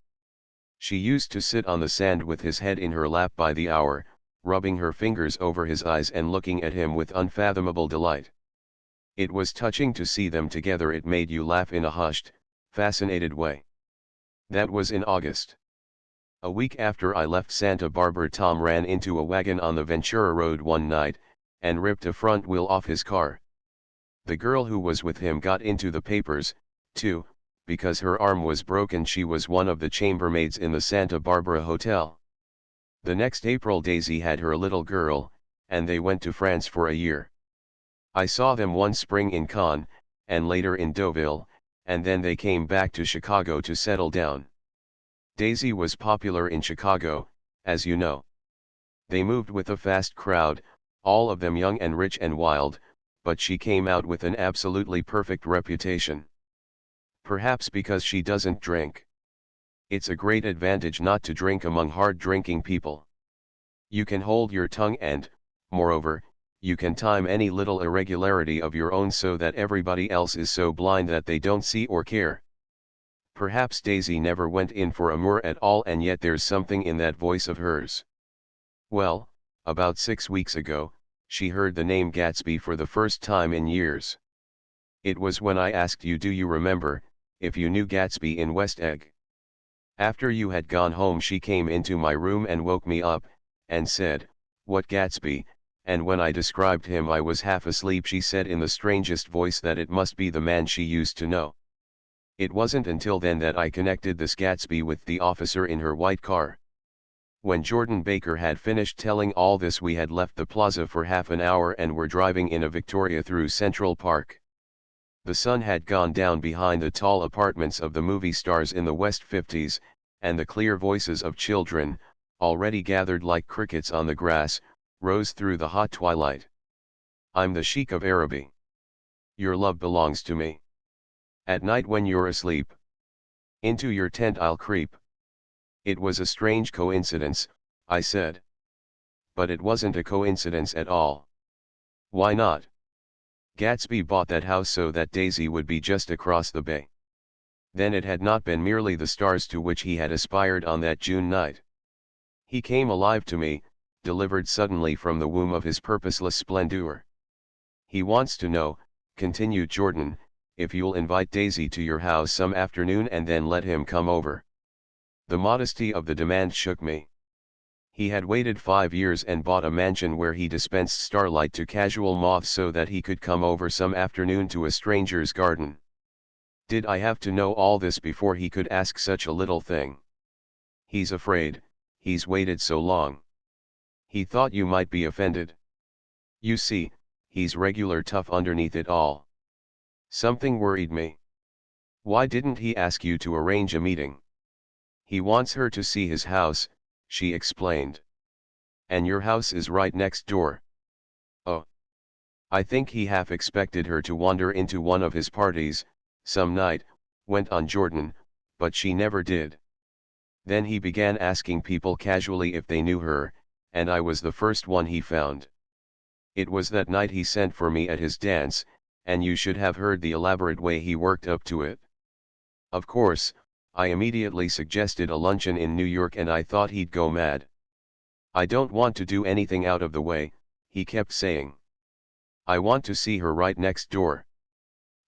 She used to sit on the sand with his head in her lap by the hour, rubbing her fingers over his eyes and looking at him with unfathomable delight. It was touching to see them together. It made you laugh in a hushed, fascinated way. That was in August. A week after I left Santa Barbara, Tom ran into a wagon on the Ventura Road one night, and ripped a front wheel off his car. The girl who was with him got into the papers, too, because her arm was broken. She was one of the chambermaids in the Santa Barbara hotel. The next April Daisy had her little girl, and they went to France for a year. I saw them one spring in Cannes, and later in Deauville, and then they came back to Chicago to settle down. Daisy was popular in Chicago, as you know. They moved with a fast crowd, all of them young and rich and wild, but she came out with an absolutely perfect reputation. Perhaps because she doesn't drink. It's a great advantage not to drink among hard-drinking people. You can hold your tongue and, moreover, you can time any little irregularity of your own so that everybody else is so blind that they don't see or care. Perhaps Daisy never went in for amour at all, and yet there's something in that voice of hers. Well, about 6 weeks ago, she heard the name Gatsby for the first time in years. It was when I asked you, do you remember, if you knew Gatsby in West Egg. After you had gone home she came into my room and woke me up, and said, "What Gatsby?" and when I described him I was half asleep. She said in the strangest voice that it must be the man she used to know. It wasn't until then that I connected this Gatsby with the officer in her white car. When Jordan Baker had finished telling all this we had left the plaza for half an hour and were driving in a Victoria through Central Park. The sun had gone down behind the tall apartments of the movie stars in the West 50s, and the clear voices of children, already gathered like crickets on the grass, rose through the hot twilight. "I'm the Sheik of Araby. Your love belongs to me. At night when you're asleep. Into your tent I'll creep. It was a strange coincidence, I said. But it wasn't a coincidence at all. Why not? Gatsby bought that house so that Daisy would be just across the bay. Then it had not been merely the stars to which he had aspired on that June night. He came alive to me, delivered suddenly from the womb of his purposeless splendor. He wants to know, continued Jordan, if you'll invite Daisy to your house some afternoon and then let him come over. The modesty of the demand shook me. He had waited 5 years and bought a mansion where he dispensed starlight to casual moths so that he could come over some afternoon to a stranger's garden. Did I have to know all this before he could ask such a little thing? He's afraid, he's waited so long. He thought you might be offended. You see, he's regular tough underneath it all. Something worried me. Why didn't he ask you to arrange a meeting? He wants her to see his house, she explained. And your house is right next door. Oh. I think he half expected her to wander into one of his parties, some night, went on Jordan, but she never did. Then he began asking people casually if they knew her, and I was the first one he found. It was that night he sent for me at his dance, and you should have heard the elaborate way he worked up to it. Of course, I immediately suggested a luncheon in New York and I thought he'd go mad. I don't want to do anything out of the way, he kept saying. I want to see her right next door.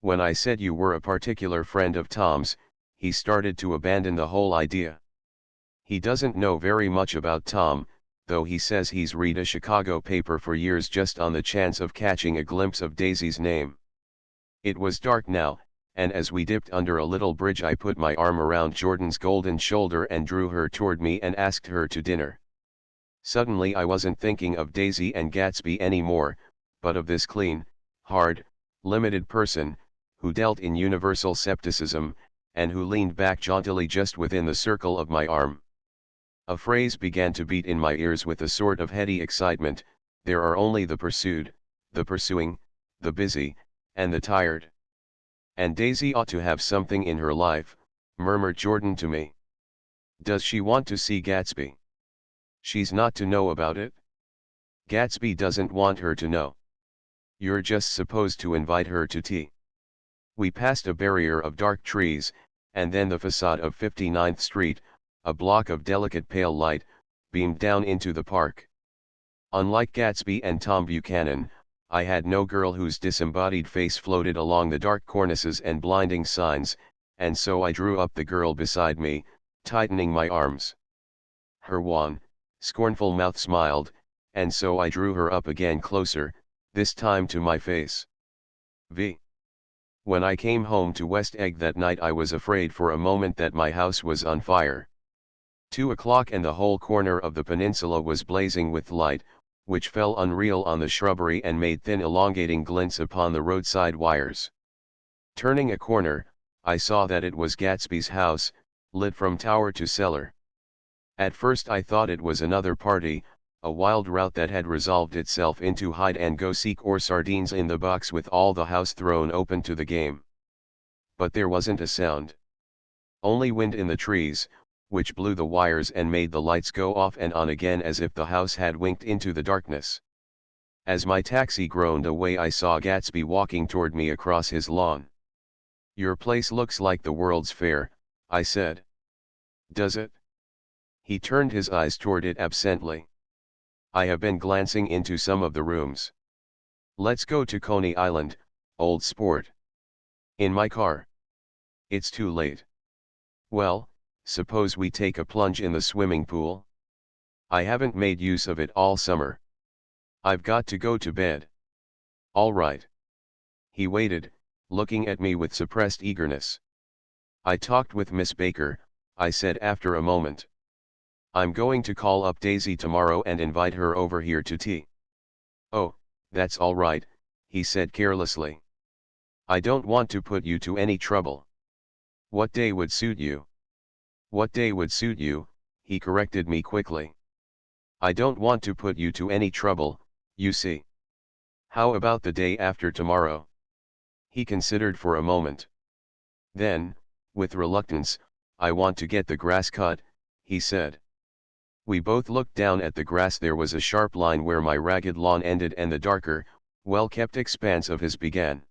When I said you were a particular friend of Tom's, he started to abandon the whole idea. He doesn't know very much about Tom, though he says he's read a Chicago paper for years just on the chance of catching a glimpse of Daisy's name. It was dark now, and as we dipped under a little bridge I put my arm around Jordan's golden shoulder and drew her toward me and asked her to dinner. Suddenly I wasn't thinking of Daisy and Gatsby anymore, but of this clean, hard, limited person, who dealt in universal skepticism, and who leaned back jauntily just within the circle of my arm. A phrase began to beat in my ears with a sort of heady excitement: there are only the pursued, the pursuing, the busy, and the tired. And Daisy ought to have something in her life, murmured Jordan to me. Does she want to see Gatsby? She's not to know about it? Gatsby doesn't want her to know. You're just supposed to invite her to tea. We passed a barrier of dark trees, and then the facade of 59th Street, a block of delicate pale light, beamed down into the park. Unlike Gatsby and Tom Buchanan, I had no girl whose disembodied face floated along the dark cornices and blinding signs, and so I drew up the girl beside me, tightening my arms. Her wan, scornful mouth smiled, and so I drew her up again closer, this time to my face. When I came home to West Egg that night I was afraid for a moment that my house was on fire. 2 o'clock and the whole corner of the peninsula was blazing with light, which fell unreal on the shrubbery and made thin elongating glints upon the roadside wires. Turning a corner, I saw that it was Gatsby's house, lit from tower to cellar. At first I thought it was another party, a wild rout that had resolved itself into hide-and-go-seek or sardines in the box with all the house thrown open to the game. But there wasn't a sound. Only wind in the trees, which blew the wires and made the lights go off and on again as if the house had winked into the darkness. As my taxi groaned away I saw Gatsby walking toward me across his lawn. Your place looks like the World's Fair, I said. Does it? He turned his eyes toward it absently. I have been glancing into some of the rooms. Let's go to Coney Island, old sport. In my car. It's too late. Well, suppose we take a plunge in the swimming pool? I haven't made use of it all summer. I've got to go to bed. All right. He waited, looking at me with suppressed eagerness. I talked with Miss Baker, I said after a moment. I'm going to call up Daisy tomorrow and invite her over here to tea. Oh, that's all right, he said carelessly. I don't want to put you to any trouble. What day would suit you? What day would suit you, he corrected me quickly. I don't want to put you to any trouble, you see. How about the day after tomorrow? He considered for a moment. Then, with reluctance, "I want to get the grass cut," he said. We both looked down at the grass. There was a sharp line where my ragged lawn ended and the darker, well-kept expanse of his began.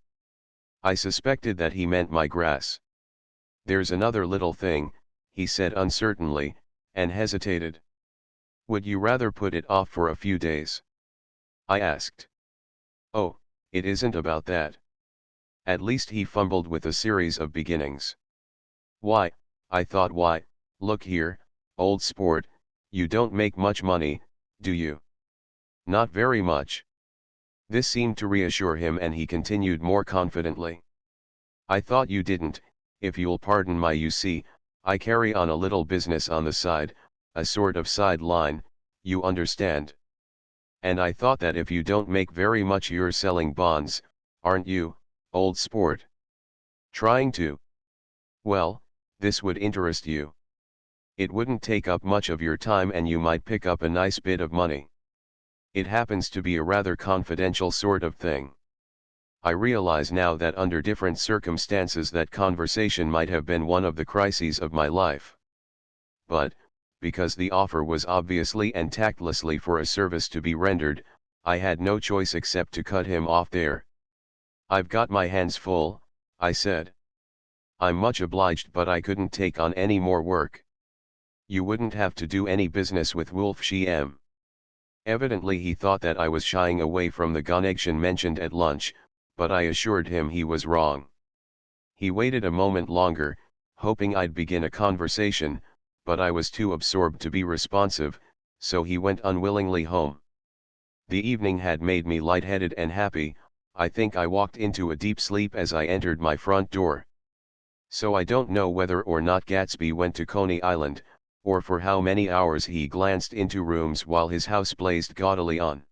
I suspected that he meant my grass. "There's another little thing," he said uncertainly, and hesitated. "Would you rather put it off for a few days?" I asked. "Oh, it isn't about that." At least he fumbled with a series of beginnings. "Why," I thought, "why, look here, old sport, you don't make much money, do you?" "Not very much." This seemed to reassure him and he continued more confidently. "I thought you didn't, if you'll pardon my you see, I carry on a little business on the side, a sort of side line, you understand. And I thought that if you don't make very much you're selling bonds, aren't you, old sport? Trying to? Well, this would interest you. It wouldn't take up much of your time and you might pick up a nice bit of money. It happens to be a rather confidential sort of thing." I realize now that under different circumstances that conversation might have been one of the crises of my life. But, because the offer was obviously and tactlessly for a service to be rendered, I had no choice except to cut him off there. "I've got my hands full," I said. "I'm much obliged, but I couldn't take on any more work." "You wouldn't have to do any business with Wolf Siem." Evidently he thought that I was shying away from the connection mentioned at lunch, but I assured him he was wrong. He waited a moment longer, hoping I'd begin a conversation, but I was too absorbed to be responsive, so he went unwillingly home. The evening had made me lightheaded and happy. I think I walked into a deep sleep as I entered my front door. So I don't know whether or not Gatsby went to Coney Island, or for how many hours he glanced into rooms while his house blazed gaudily on.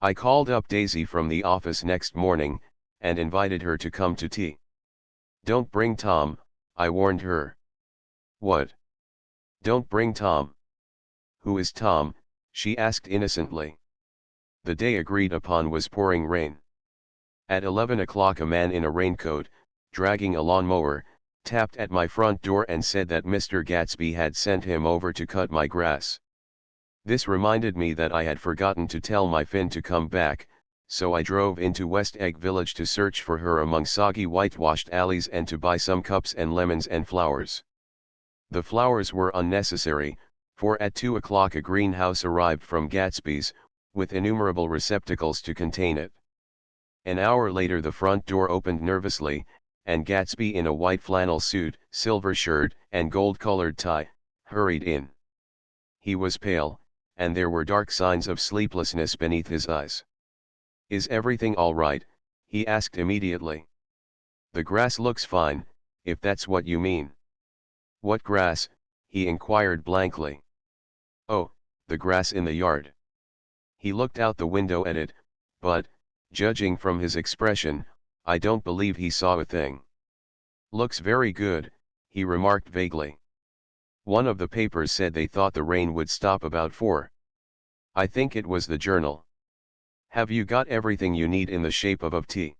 I called up Daisy from the office next morning, and invited her to come to tea. "Don't bring Tom," I warned her. "What? Don't bring Tom?" "Who is Tom?" she asked innocently. The day agreed upon was pouring rain. At 11 o'clock a man in a raincoat, dragging a lawnmower, tapped at my front door and said that Mr. Gatsby had sent him over to cut my grass. This reminded me that I had forgotten to tell my Finn to come back, so I drove into West Egg Village to search for her among soggy whitewashed alleys and to buy some cups and lemons and flowers. The flowers were unnecessary, for at 2 o'clock a greenhouse arrived from Gatsby's, with innumerable receptacles to contain it. An hour later the front door opened nervously, and Gatsby in a white flannel suit, silver shirt, and gold-colored tie, hurried in. He was pale, and there were dark signs of sleeplessness beneath his eyes. "Is everything all right?" he asked immediately. "The grass looks fine, if that's what you mean." "What grass?" he inquired blankly. "Oh, the grass in the yard." He looked out the window at it, but, judging from his expression, I don't believe he saw a thing. "Looks very good," he remarked vaguely. "One of the papers said they thought the rain would stop about 4. I think it was the Journal. Have you got everything you need in the shape of tea?"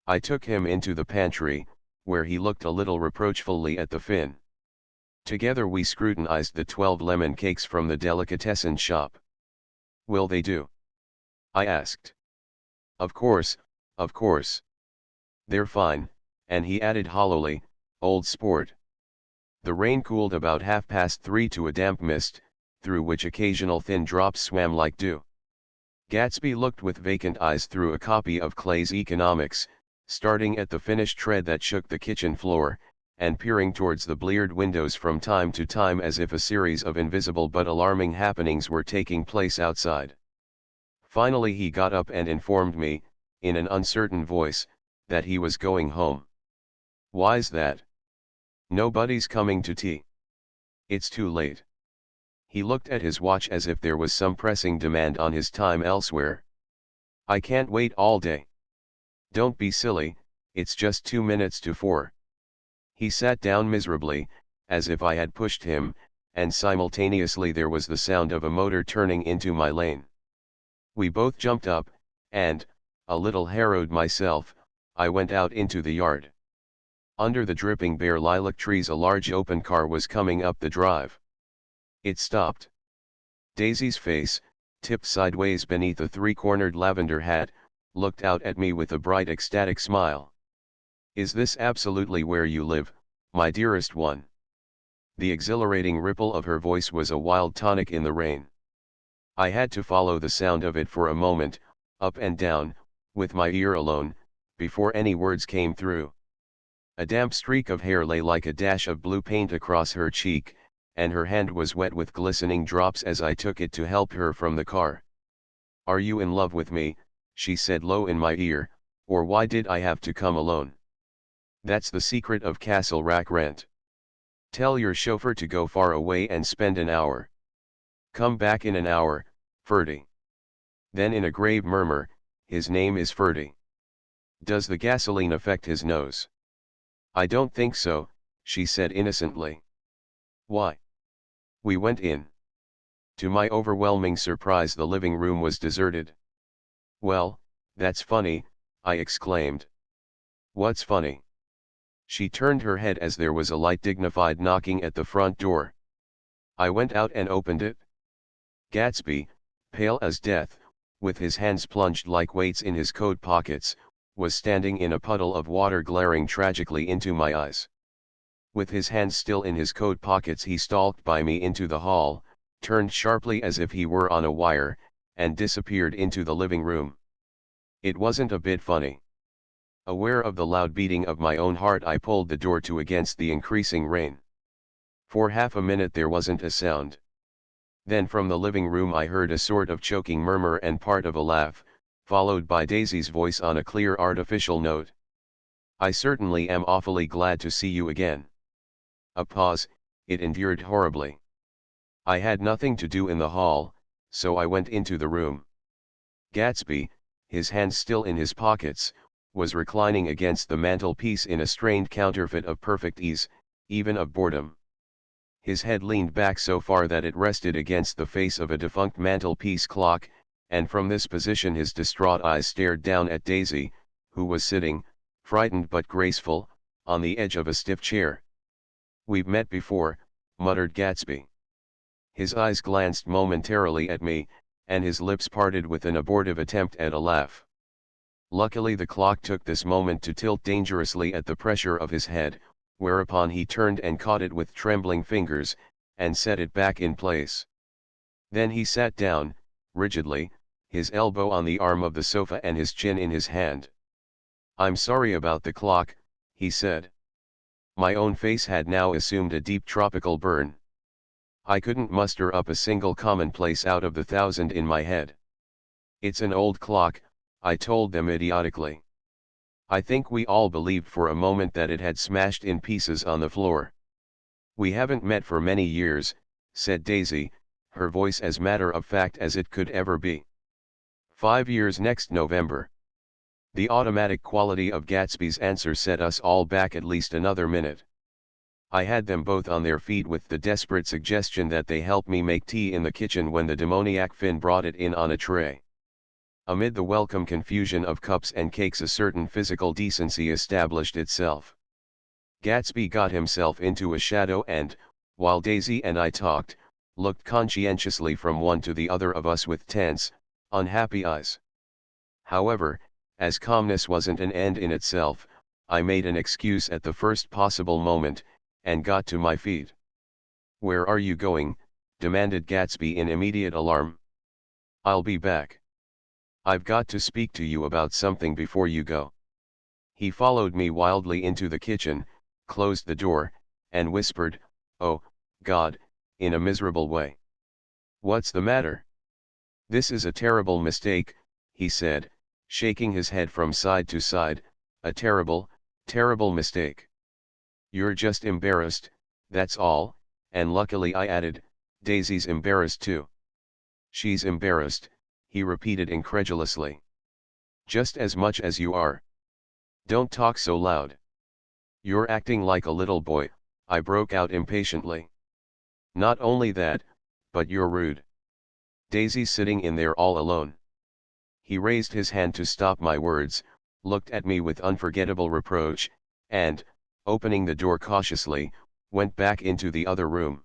I took him into the pantry, where he looked a little reproachfully at the Finn. Together we scrutinized the 12 lemon cakes from the delicatessen shop. "Will they do?" I asked. Of course. They're fine," and he added hollowly, "old sport." The rain cooled about 3:30 to a damp mist, through which occasional thin drops swam like dew. Gatsby looked with vacant eyes through a copy of Clay's Economics, starting at the finished tread that shook the kitchen floor, and peering towards the bleared windows from time to time as if a series of invisible but alarming happenings were taking place outside. Finally he got up and informed me, in an uncertain voice, that he was going home. "Why's that?" "Nobody's coming to tea." "It's too late." He looked at his watch as if there was some pressing demand on his time elsewhere. "I can't wait all day." "Don't be silly, it's just 2 minutes to 4. He sat down miserably, as if I had pushed him, and simultaneously there was the sound of a motor turning into my lane. We both jumped up, and, a little harrowed myself, I went out into the yard. Under the dripping bare lilac trees a large open car was coming up the drive. It stopped. Daisy's face, tipped sideways beneath a three-cornered lavender hat, looked out at me with a bright ecstatic smile. "Is this absolutely where you live, my dearest one?" The exhilarating ripple of her voice was a wild tonic in the rain. I had to follow the sound of it for a moment, up and down, with my ear alone, before any words came through. A damp streak of hair lay like a dash of blue paint across her cheek, and her hand was wet with glistening drops as I took it to help her from the car. "Are you in love with me?" she said low in my ear, "or why did I have to come alone? That's the secret of Castle Rack Rent. Tell your chauffeur to go far away and spend an hour. Come back in an hour, Ferdy." Then in a grave murmur, "His name is Ferdy. Does the gasoline affect his nose?" "I don't think so," she said innocently. "Why?" We went in. To my overwhelming surprise the living room was deserted. "Well, that's funny," I exclaimed. "What's funny?" She turned her head as there was a light dignified knocking at the front door. I went out and opened it. Gatsby, pale as death, with his hands plunged like weights in his coat pockets, was standing in a puddle of water glaring tragically into my eyes. With his hands still in his coat pockets he stalked by me into the hall, turned sharply as if he were on a wire, and disappeared into the living room. It wasn't a bit funny. Aware of the loud beating of my own heart I pulled the door to against the increasing rain. For half a minute there wasn't a sound. Then from the living room I heard a sort of choking murmur and part of a laugh, followed by Daisy's voice on a clear artificial note. "I certainly am awfully glad to see you again." A pause, it endured horribly. I had nothing to do in the hall, so I went into the room. Gatsby, his hands still in his pockets, was reclining against the mantelpiece in a strained counterfeit of perfect ease, even of boredom. His head leaned back so far that it rested against the face of a defunct mantelpiece clock, and from this position his distraught eyes stared down at Daisy, who was sitting, frightened but graceful, on the edge of a stiff chair. "We've met before," muttered Gatsby. His eyes glanced momentarily at me, and his lips parted with an abortive attempt at a laugh. Luckily the clock took this moment to tilt dangerously at the pressure of his head, whereupon he turned and caught it with trembling fingers, and set it back in place. Then he sat down, rigidly, his elbow on the arm of the sofa and his chin in his hand. "I'm sorry about the clock," he said. My own face had now assumed a deep tropical burn. I couldn't muster up a single commonplace out of the thousand in my head. "It's an old clock," I told them idiotically. I think we all believed for a moment that it had smashed in pieces on the floor. "We haven't met for many years," said Daisy, her voice as matter-of-fact as it could ever be. 5 years next November." The automatic quality of Gatsby's answer set us all back at least another minute. I had them both on their feet with the desperate suggestion that they help me make tea in the kitchen when the demoniac Finn brought it in on a tray. Amid the welcome confusion of cups and cakes a certain physical decency established itself. Gatsby got himself into a shadow and, while Daisy and I talked, looked conscientiously from one to the other of us with tense, unhappy eyes. However, as calmness wasn't an end in itself, I made an excuse at the first possible moment, and got to my feet. "Where are you going?" demanded Gatsby in immediate alarm. "I'll be back. I've got to speak to you about something before you go." He followed me wildly into the kitchen, closed the door, and whispered, "Oh, God," in a miserable way. "What's the matter?" "This is a terrible mistake," he said, shaking his head from side to side, "a terrible, terrible mistake. You're just embarrassed, that's all," and luckily I added, "Daisy's embarrassed too." "She's embarrassed," he repeated incredulously. "Just as much as you are." "Don't talk so loud. You're acting like a little boy," I broke out impatiently. "Not only that, but you're rude. Daisy's sitting in there all alone." He raised his hand to stop my words, looked at me with unforgettable reproach, and, opening the door cautiously, went back into the other room.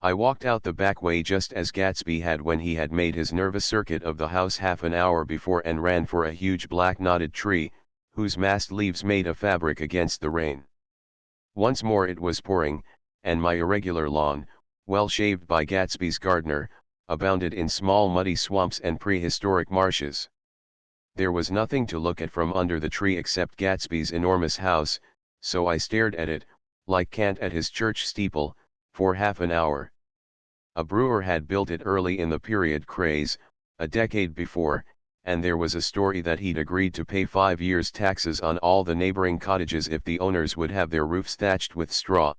I walked out the back way just as Gatsby had when he had made his nervous circuit of the house half an hour before and ran for a huge black knotted tree, whose massed leaves made a fabric against the rain. Once more it was pouring, and my irregular lawn, well shaved by Gatsby's gardener, abounded in small muddy swamps and prehistoric marshes. There was nothing to look at from under the tree except Gatsby's enormous house, so I stared at it, like Kant at his church steeple, for half an hour. A brewer had built it early in the period craze, a decade before, and there was a story that he'd agreed to pay 5 years' taxes on all the neighboring cottages if the owners would have their roofs thatched with straw.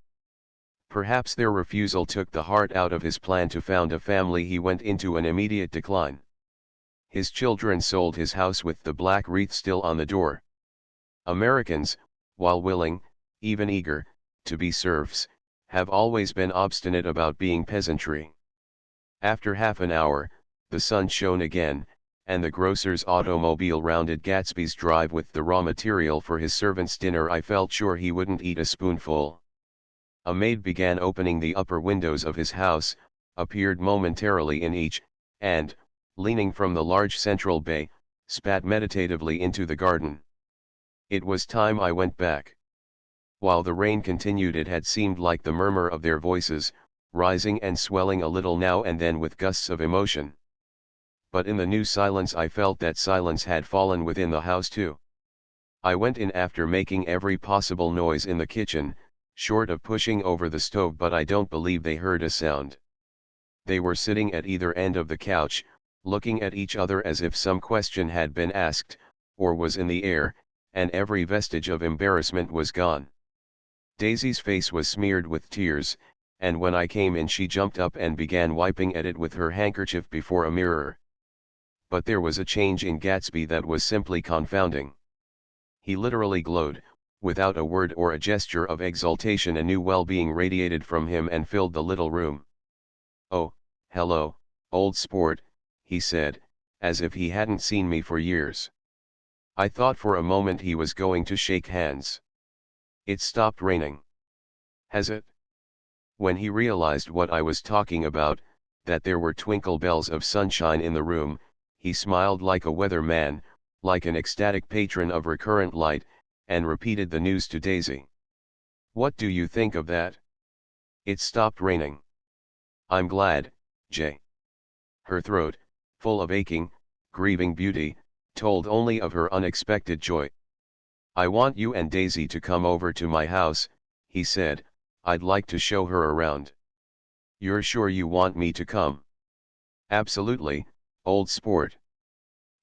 Perhaps their refusal took the heart out of his plan to found a family. He went into an immediate decline. His children sold his house with the black wreath still on the door. Americans, while willing, even eager, to be serfs, have always been obstinate about being peasantry. After half an hour, the sun shone again, and the grocer's automobile rounded Gatsby's drive with the raw material for his servant's dinner. I felt sure he wouldn't eat a spoonful. A maid began opening the upper windows of his house, appeared momentarily in each, and, leaning from the large central bay, spat meditatively into the garden. It was time I went back. While the rain continued, it had seemed like the murmur of their voices, rising and swelling a little now and then with gusts of emotion. But in the new silence I felt that silence had fallen within the house too. I went in after making every possible noise in the kitchen, short of pushing over the stove, but I don't believe they heard a sound. They were sitting at either end of the couch, looking at each other as if some question had been asked, or was in the air, and every vestige of embarrassment was gone. Daisy's face was smeared with tears, and when I came in she jumped up and began wiping at it with her handkerchief before a mirror. But there was a change in Gatsby that was simply confounding. He literally glowed. Without a word or a gesture of exultation, a new well-being radiated from him and filled the little room. "Oh, hello, old sport," he said, as if he hadn't seen me for years. I thought for a moment he was going to shake hands. "It stopped raining." "Has it?" When he realized what I was talking about, that there were twinkle bells of sunshine in the room, he smiled like a weather man, like an ecstatic patron of recurrent light, and repeated the news to Daisy. "What do you think of that? It stopped raining." "I'm glad, Jay." Her throat, full of aching, grieving beauty, told only of her unexpected joy. "I want you and Daisy to come over to my house," he said. "I'd like to show her around." "You're sure you want me to come?" "Absolutely, old sport."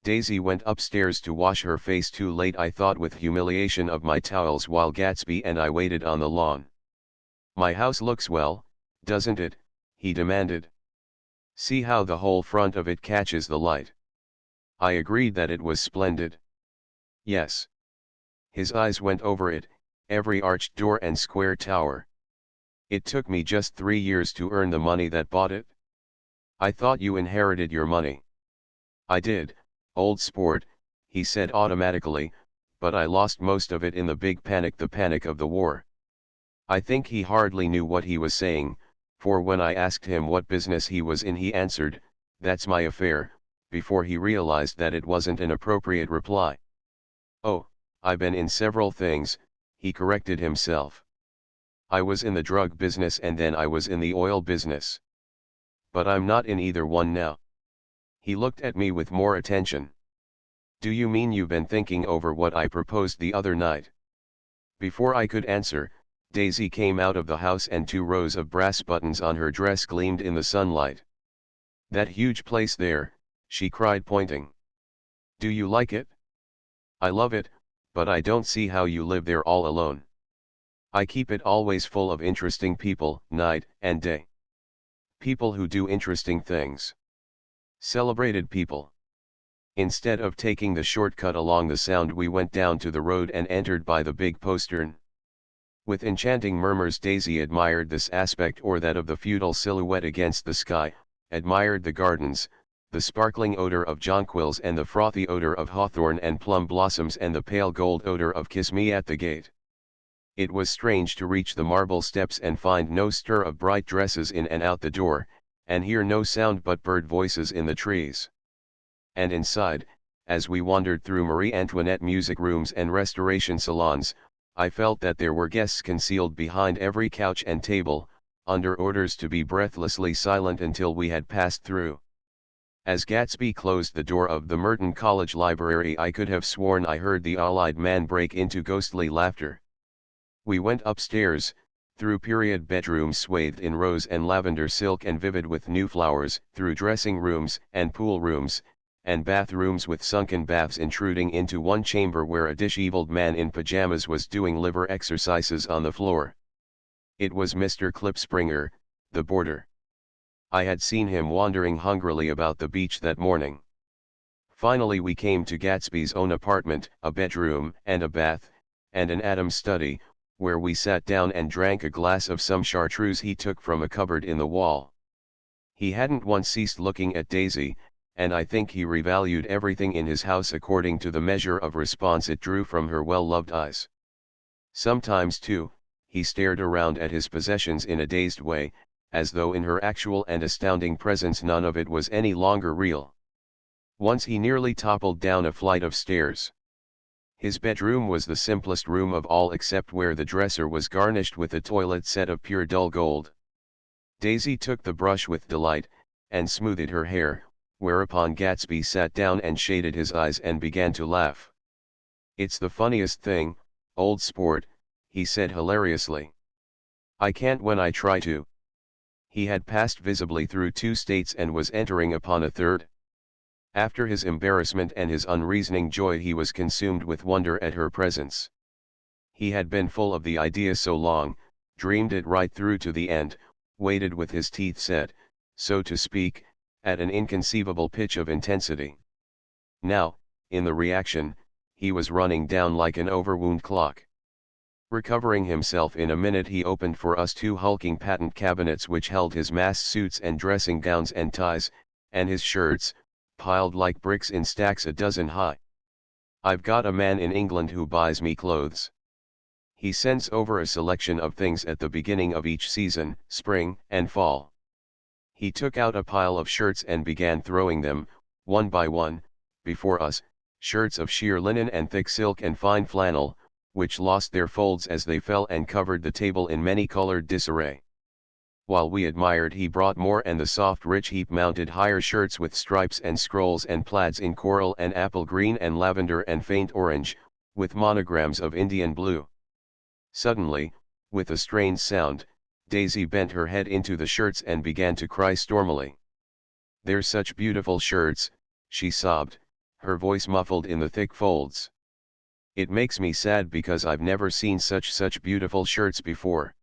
Daisy went upstairs to wash her face, too late I thought, with humiliation of my towels, while Gatsby and I waited on the lawn. "My house looks well, doesn't it?" he demanded. "See how the whole front of it catches the light." I agreed that it was splendid. "Yes." His eyes went over it, every arched door and square tower. "It took me just 3 years to earn the money that bought it." "I thought you inherited your money." "I did, old sport," he said automatically, "but I lost most of it in the big panic, the panic of the war." I think he hardly knew what he was saying, for when I asked him what business he was in, he answered, "That's my affair," before he realized that it wasn't an appropriate reply. "Oh, I've been in several things," he corrected himself. "I was in the drug business and then I was in the oil business. But I'm not in either one now." He looked at me with more attention. "Do you mean you've been thinking over what I proposed the other night?" Before I could answer, Daisy came out of the house and 2 rows of brass buttons on her dress gleamed in the sunlight. "That huge place there," she cried, pointing. "Do you like it?" "I love it, but I don't see how you live there all alone." "I keep it always full of interesting people, night and day. People who do interesting things. Celebrated people." Instead of taking the shortcut along the Sound, we went down to the road and entered by the big postern. With enchanting murmurs Daisy admired this aspect or that of the feudal silhouette against the sky, admired the gardens, the sparkling odor of jonquils and the frothy odor of hawthorn and plum blossoms and the pale gold odor of kiss me at the gate. It was strange to reach the marble steps and find no stir of bright dresses in and out the door, and hear no sound but bird voices in the trees. And inside, as we wandered through Marie Antoinette music rooms and restoration salons, I felt that there were guests concealed behind every couch and table, under orders to be breathlessly silent until we had passed through. As Gatsby closed the door of the Merton College Library, I could have sworn I heard the owl-eyed man break into ghostly laughter. We went upstairs, through period bedrooms swathed in rose and lavender silk and vivid with new flowers, through dressing rooms and pool rooms, and bathrooms with sunken baths intruding into one chamber where a disheveled man in pajamas was doing liver exercises on the floor. It was Mr. Klipspringer, the boarder. I had seen him wandering hungrily about the beach that morning. Finally we came to Gatsby's own apartment, a bedroom and a bath, and an Adam's study, where we sat down and drank a glass of some chartreuse he took from a cupboard in the wall. He hadn't once ceased looking at Daisy, and I think he revalued everything in his house according to the measure of response it drew from her well-loved eyes. Sometimes too, he stared around at his possessions in a dazed way, as though in her actual and astounding presence none of it was any longer real. Once he nearly toppled down a flight of stairs. His bedroom was the simplest room of all except where the dresser was garnished with a toilet set of pure dull gold. Daisy took the brush with delight, and smoothed her hair, whereupon Gatsby sat down and shaded his eyes and began to laugh. "It's the funniest thing, old sport," he said hilariously. "I can't when I try to." He had passed visibly through 2 states and was entering upon a third. After his embarrassment and his unreasoning joy he was consumed with wonder at her presence. He had been full of the idea so long, dreamed it right through to the end, waited with his teeth set, so to speak, at an inconceivable pitch of intensity. Now, in the reaction, he was running down like an overwound clock. Recovering himself in a minute he opened for us 2 hulking patent cabinets which held his mass suits and dressing gowns and ties, and his shirts, piled like bricks in stacks a dozen high. "I've got a man in England who buys me clothes. He sends over a selection of things at the beginning of each season, spring and fall. He took out a pile of shirts and began throwing them, one by one, before us, shirts of sheer linen and thick silk and fine flannel, which lost their folds as they fell and covered the table in many-colored disarray. While we admired he brought more and the soft rich heap-mounted higher shirts with stripes and scrolls and plaids in coral and apple green and lavender and faint orange, with monograms of Indian blue. Suddenly, with a strange sound, Daisy bent her head into the shirts and began to cry stormily. "They're such beautiful shirts," she sobbed, her voice muffled in the thick folds. "It makes me sad because I've never seen such beautiful shirts before."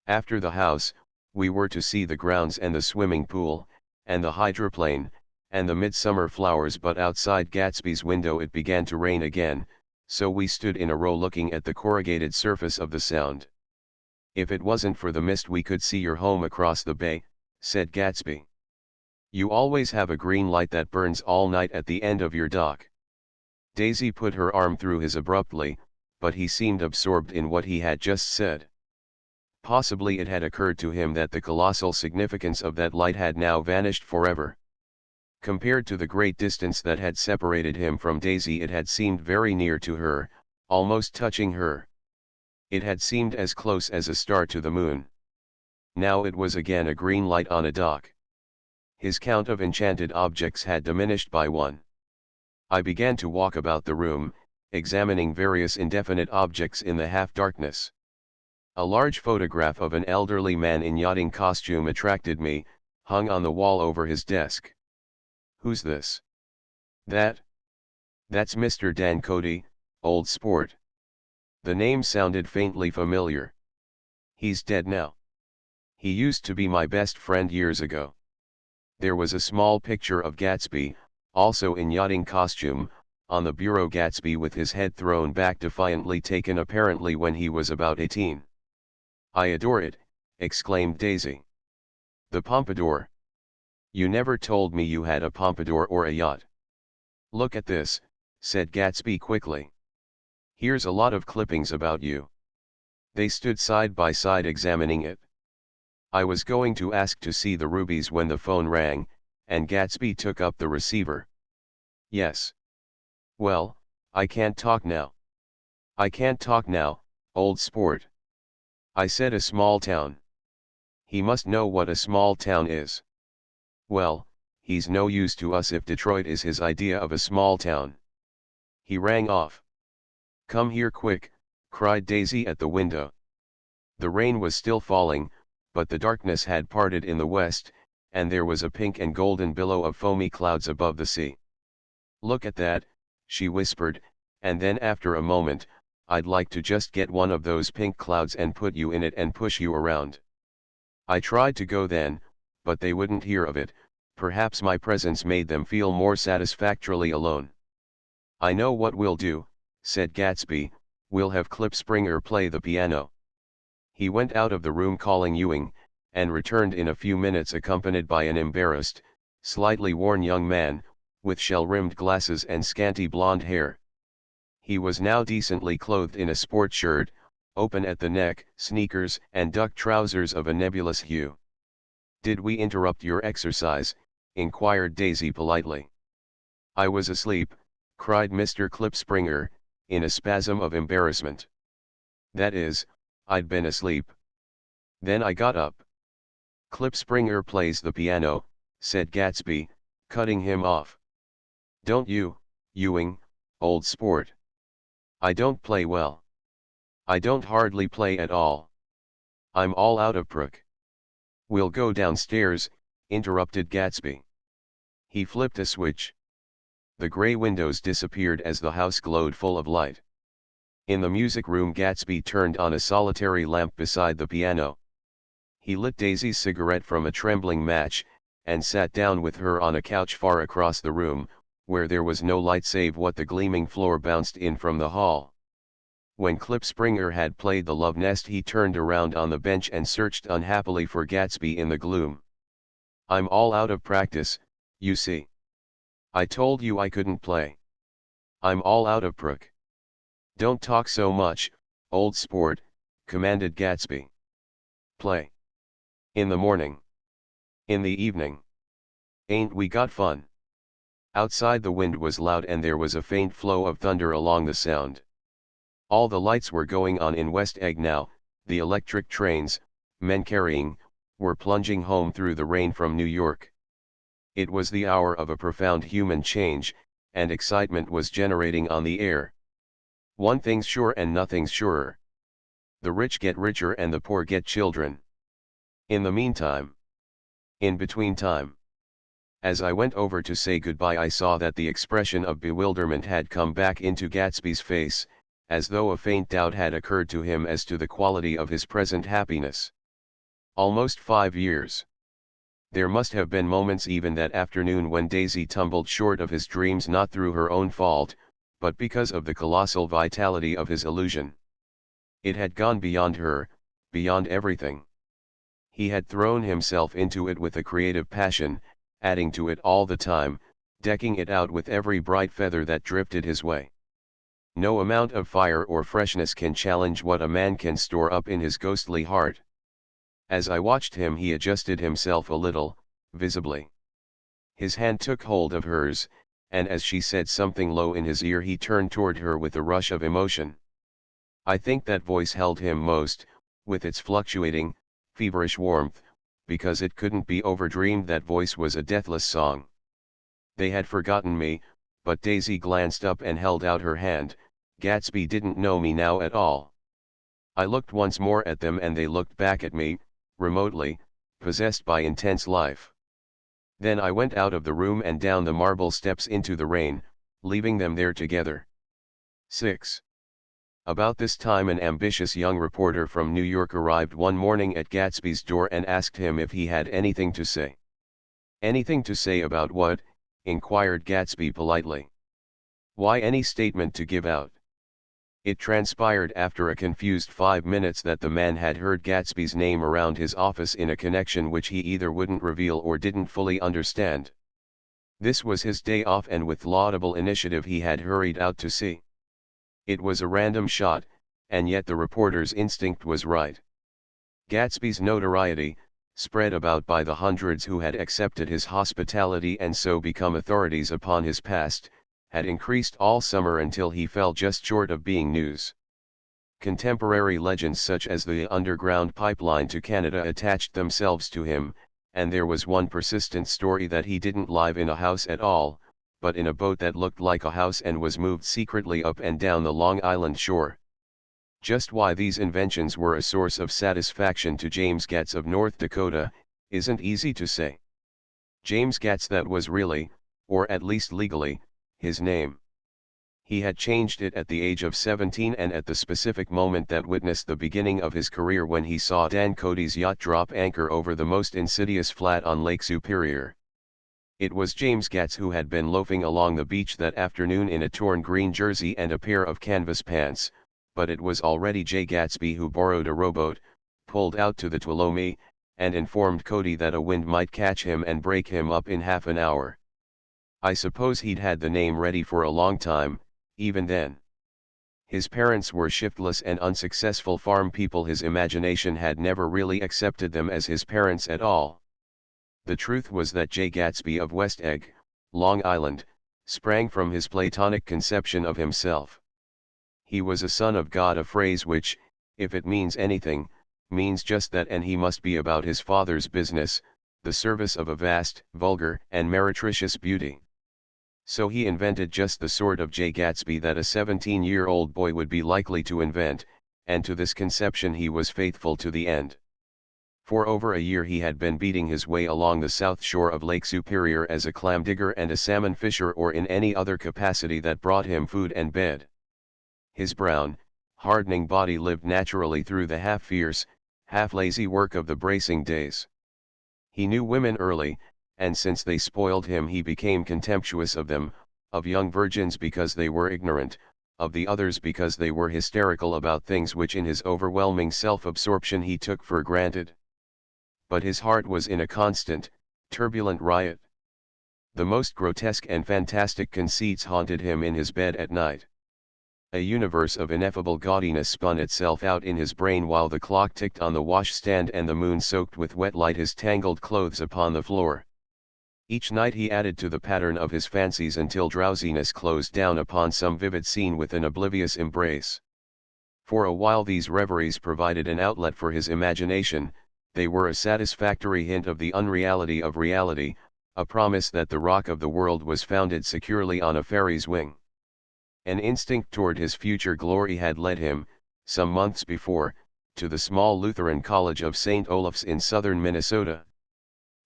After the house, we were to see the grounds and the swimming pool, and the hydroplane, and the midsummer flowers, but outside Gatsby's window it began to rain again, so we stood in a row looking at the corrugated surface of the Sound. "If it wasn't for the mist we could see your home across the bay," said Gatsby. "You always have a green light that burns all night at the end of your dock." Daisy put her arm through his abruptly, but he seemed absorbed in what he had just said. Possibly it had occurred to him that the colossal significance of that light had now vanished forever. Compared to the great distance that had separated him from Daisy it had seemed very near to her, almost touching her. It had seemed as close as a star to the moon. Now it was again a green light on a dock. His count of enchanted objects had diminished by 1. I began to walk about the room, examining various indefinite objects in the half-darkness. A large photograph of an elderly man in yachting costume attracted me, hung on the wall over his desk. "Who's this?" "That's Mr. Dan Cody, old sport." The name sounded faintly familiar. "He's dead now. He used to be my best friend years ago." There was a small picture of Gatsby, also in yachting costume, on the bureau. Gatsby with his head thrown back defiantly, taken apparently when he was about 18. "I adore it," exclaimed Daisy. "The pompadour. You never told me you had a pompadour or a yacht." "Look at this," said Gatsby quickly. "Here's a lot of clippings about you. They stood side by side examining it. I was going to ask to see the rubies when the phone rang, and Gatsby took up the receiver. Yes. Well, I can't talk now. I can't talk now, old sport. I said a small town. He must know what a small town is. Well, he's no use to us if Detroit is his idea of a small town. He rang off. Come here quick, cried Daisy at the window. The rain was still falling, but the darkness had parted in the west, and there was a pink and golden billow of foamy clouds above the sea. Look at that, she whispered, and then after a moment, I'd like to just get one of those pink clouds and put you in it and push you around. I tried to go then, but they wouldn't hear of it. Perhaps my presence made them feel more satisfactorily alone. I know what we'll do, said Gatsby, we'll have Klipspringer play the piano. He went out of the room calling Ewing, and returned in a few minutes accompanied by an embarrassed, slightly worn young man, with shell-rimmed glasses and scanty blonde hair. He was now decently clothed in a sport shirt, open at the neck, sneakers and duck trousers of a nebulous hue. Did we interrupt your exercise? Inquired Daisy politely. I was asleep, cried Mr. Klipspringer, in a spasm of embarrassment. That is, I'd been asleep. Then I got up. Klipspringer plays the piano, said Gatsby, cutting him off. Don't you, Ewing, old sport? I don't play well. I don't hardly play at all. I'm all out of crook. We'll go downstairs, interrupted Gatsby. He flipped a switch. The grey windows disappeared as the house glowed full of light. In the music room Gatsby turned on a solitary lamp beside the piano. He lit Daisy's cigarette from a trembling match, and sat down with her on a couch far across the room, where there was no light save what the gleaming floor bounced in from the hall. When Klipspringer had played the Love Nest he turned around on the bench and searched unhappily for Gatsby in the gloom. I'm all out of practice, you see. I told you I couldn't play. I'm all out of crook. Don't talk so much, old sport, commanded Gatsby. Play. In the morning. In the evening. Ain't we got fun? Outside the wind was loud and there was a faint flow of thunder along the sound. All the lights were going on in West Egg now, the electric trains, men carrying, were plunging home through the rain from New York. It was the hour of a profound human change, and excitement was generating on the air. One thing's sure and nothing's surer. The rich get richer and the poor get children. In the meantime. In between time. As I went over to say goodbye I saw that the expression of bewilderment had come back into Gatsby's face, as though a faint doubt had occurred to him as to the quality of his present happiness. Almost 5 years. There must have been moments even that afternoon when Daisy tumbled short of his dreams not through her own fault, but because of the colossal vitality of his illusion. It had gone beyond her, beyond everything. He had thrown himself into it with a creative passion, adding to it all the time, decking it out with every bright feather that drifted his way. No amount of fire or freshness can challenge what a man can store up in his ghostly heart. As I watched him he adjusted himself a little, visibly. His hand took hold of hers, and as she said something low in his ear he turned toward her with a rush of emotion. I think that voice held him most, with its fluctuating, feverish warmth, because it couldn't be overdreamed that voice was a deathless song. They had forgotten me, but Daisy glanced up and held out her hand. Gatsby didn't know me now at all. I looked once more at them and they looked back at me, remotely, possessed by intense life. Then I went out of the room and down the marble steps into the rain, leaving them there together. 6. About this time an ambitious young reporter from New York arrived one morning at Gatsby's door and asked him if he had anything to say. Anything to say about what? Inquired Gatsby politely. Why, any statement to give out. It transpired after a confused 5 minutes that the man had heard Gatsby's name around his office in a connection which he either wouldn't reveal or didn't fully understand. This was his day off and with laudable initiative he had hurried out to see. It was a random shot, and yet the reporter's instinct was right. Gatsby's notoriety, spread about by the hundreds who had accepted his hospitality and so become authorities upon his past, had increased all summer until he fell just short of being news. Contemporary legends such as the underground pipeline to Canada attached themselves to him, and there was one persistent story that he didn't live in a house at all, but in a boat that looked like a house and was moved secretly up and down the Long Island shore. Just why these inventions were a source of satisfaction to James Gats of North Dakota, isn't easy to say. James Gats, that was really, or at least legally, his name. He had changed it at the age of 17 and at the specific moment that witnessed the beginning of his career when he saw Dan Cody's yacht drop anchor over the most insidious flat on Lake Superior. It was James Gats who had been loafing along the beach that afternoon in a torn green jersey and a pair of canvas pants, but it was already Jay Gatsby who borrowed a rowboat, pulled out to the Tuolumne, and informed Cody that a wind might catch him and break him up in half an hour. I suppose he'd had the name ready for a long time, even then. His parents were shiftless and unsuccessful farm people. His imagination had never really accepted them as his parents at all. The truth was that Jay Gatsby of West Egg, Long Island, sprang from his Platonic conception of himself. He was a son of God, a phrase which, if it means anything, means just that, and he must be about his father's business, the service of a vast, vulgar, and meretricious beauty. So he invented just the sort of Jay Gatsby that a 17-year-old boy would be likely to invent, and to this conception he was faithful to the end. For over a year he had been beating his way along the south shore of Lake Superior as a clam digger and a salmon fisher, or in any other capacity that brought him food and bed. His brown, hardening body lived naturally through the half-fierce, half-lazy work of the bracing days. He knew women early, and since they spoiled him he became contemptuous of them, of young virgins because they were ignorant, of the others because they were hysterical about things which in his overwhelming self-absorption he took for granted. But his heart was in a constant, turbulent riot. The most grotesque and fantastic conceits haunted him in his bed at night. A universe of ineffable gaudiness spun itself out in his brain while the clock ticked on the washstand and the moon soaked with wet light his tangled clothes upon the floor. Each night he added to the pattern of his fancies until drowsiness closed down upon some vivid scene with an oblivious embrace. For a while these reveries provided an outlet for his imagination. They were a satisfactory hint of the unreality of reality, a promise that the rock of the world was founded securely on a fairy's wing. An instinct toward his future glory had led him, some months before, to the small Lutheran College of St. Olaf's in southern Minnesota.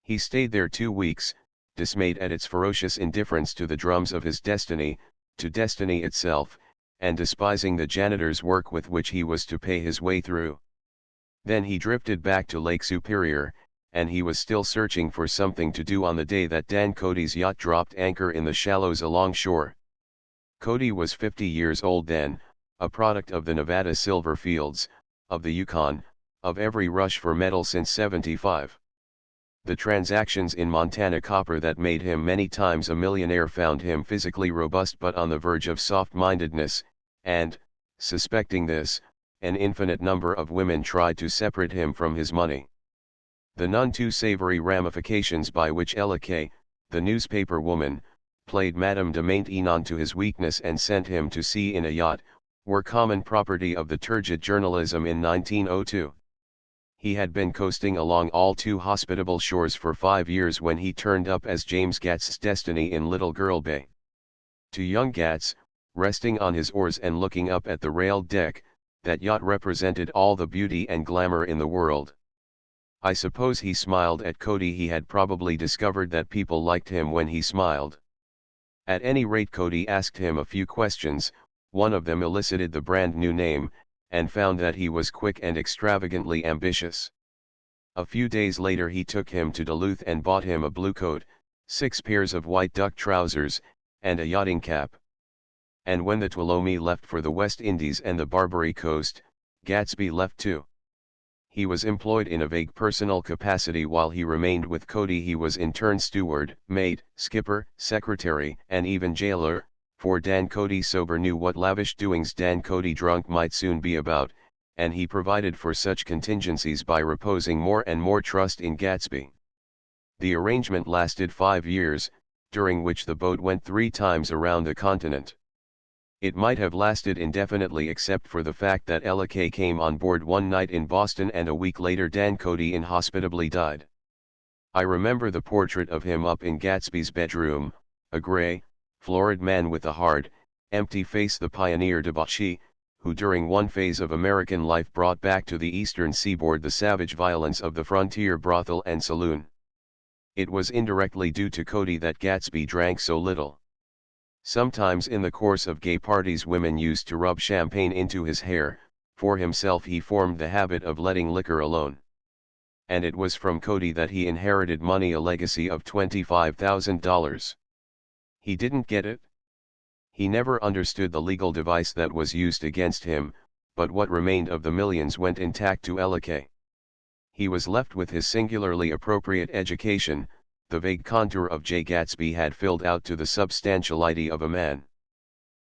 He stayed there 2 weeks, dismayed at its ferocious indifference to the drums of his destiny, to destiny itself, and despising the janitor's work with which he was to pay his way through. Then he drifted back to Lake Superior, and he was still searching for something to do on the day that Dan Cody's yacht dropped anchor in the shallows alongshore. Cody was 50 years old then, a product of the Nevada silver fields, of the Yukon, of every rush for metal since '75. The transactions in Montana copper that made him many times a millionaire found him physically robust but on the verge of soft-mindedness, and, suspecting this, an infinite number of women tried to separate him from his money. The none too savory ramifications by which Ella Kay, the newspaper woman, played Madame de Maintenon to his weakness and sent him to sea in a yacht, were common property of the turgid journalism in 1902. He had been coasting along all too hospitable shores for 5 years when he turned up as James Gats's destiny in Little Girl Bay. To young Gats, resting on his oars and looking up at the railed deck, that yacht represented all the beauty and glamour in the world. I suppose he smiled at Cody. He had probably discovered that people liked him when he smiled. At any rate, Cody asked him a few questions, one of them elicited the brand new name, and found that he was quick and extravagantly ambitious. A few days later he took him to Duluth and bought him a blue coat, 6 pairs of white duck trousers, and a yachting cap. And when the Tuolumne left for the West Indies and the Barbary Coast, Gatsby left too. He was employed in a vague personal capacity while he remained with Cody. He was in turn steward, mate, skipper, secretary, and even jailer, for Dan Cody sober knew what lavish doings Dan Cody drunk might soon be about, and he provided for such contingencies by reposing more and more trust in Gatsby. The arrangement lasted 5 years, during which the boat went 3 times around the continent. It might have lasted indefinitely except for the fact that Ella Kay came on board one night in Boston and a week later Dan Cody inhospitably died. I remember the portrait of him up in Gatsby's bedroom, a grey, florid man with a hard, empty face, the pioneer debauchee, who during one phase of American life brought back to the eastern seaboard the savage violence of the frontier brothel and saloon. It was indirectly due to Cody that Gatsby drank so little. Sometimes in the course of gay parties women used to rub champagne into his hair, for himself he formed the habit of letting liquor alone. And it was from Cody that he inherited money, a legacy of $25,000. He didn't get it. He never understood the legal device that was used against him, but what remained of the millions went intact to Ella Kay. He was left with his singularly appropriate education. The vague contour of J. Gatsby had filled out to the substantiality of a man.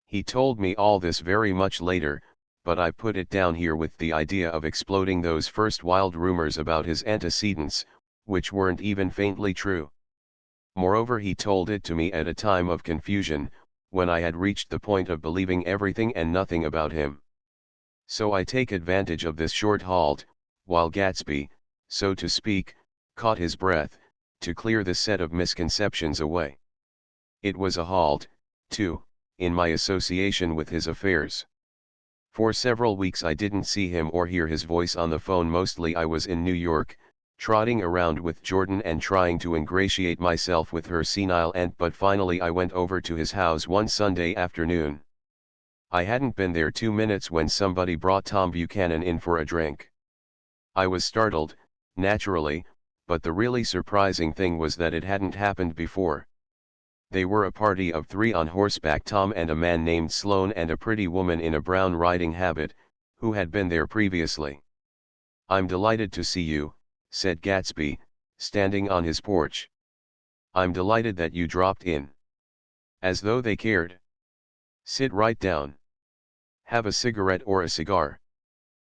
He told me all this very much later, but I put it down here with the idea of exploding those first wild rumors about his antecedents, which weren't even faintly true. Moreover, he told it to me at a time of confusion, when I had reached the point of believing everything and nothing about him. So I take advantage of this short halt, while Gatsby, so to speak, caught his breath, to clear this set of misconceptions away. It was a halt, too, in my association with his affairs. For several weeks I didn't see him or hear his voice on the phone. Mostly I was in New York, trotting around with Jordan and trying to ingratiate myself with her senile aunt, but finally I went over to his house one Sunday afternoon. I hadn't been there 2 minutes when somebody brought Tom Buchanan in for a drink. I was startled, naturally, but the really surprising thing was that it hadn't happened before. They were a party of 3 on horseback, Tom and a man named Sloane and a pretty woman in a brown riding habit, who had been there previously. "I'm delighted to see you," said Gatsby, standing on his porch. "I'm delighted that you dropped in." As though they cared. "Sit right down. Have a cigarette or a cigar?"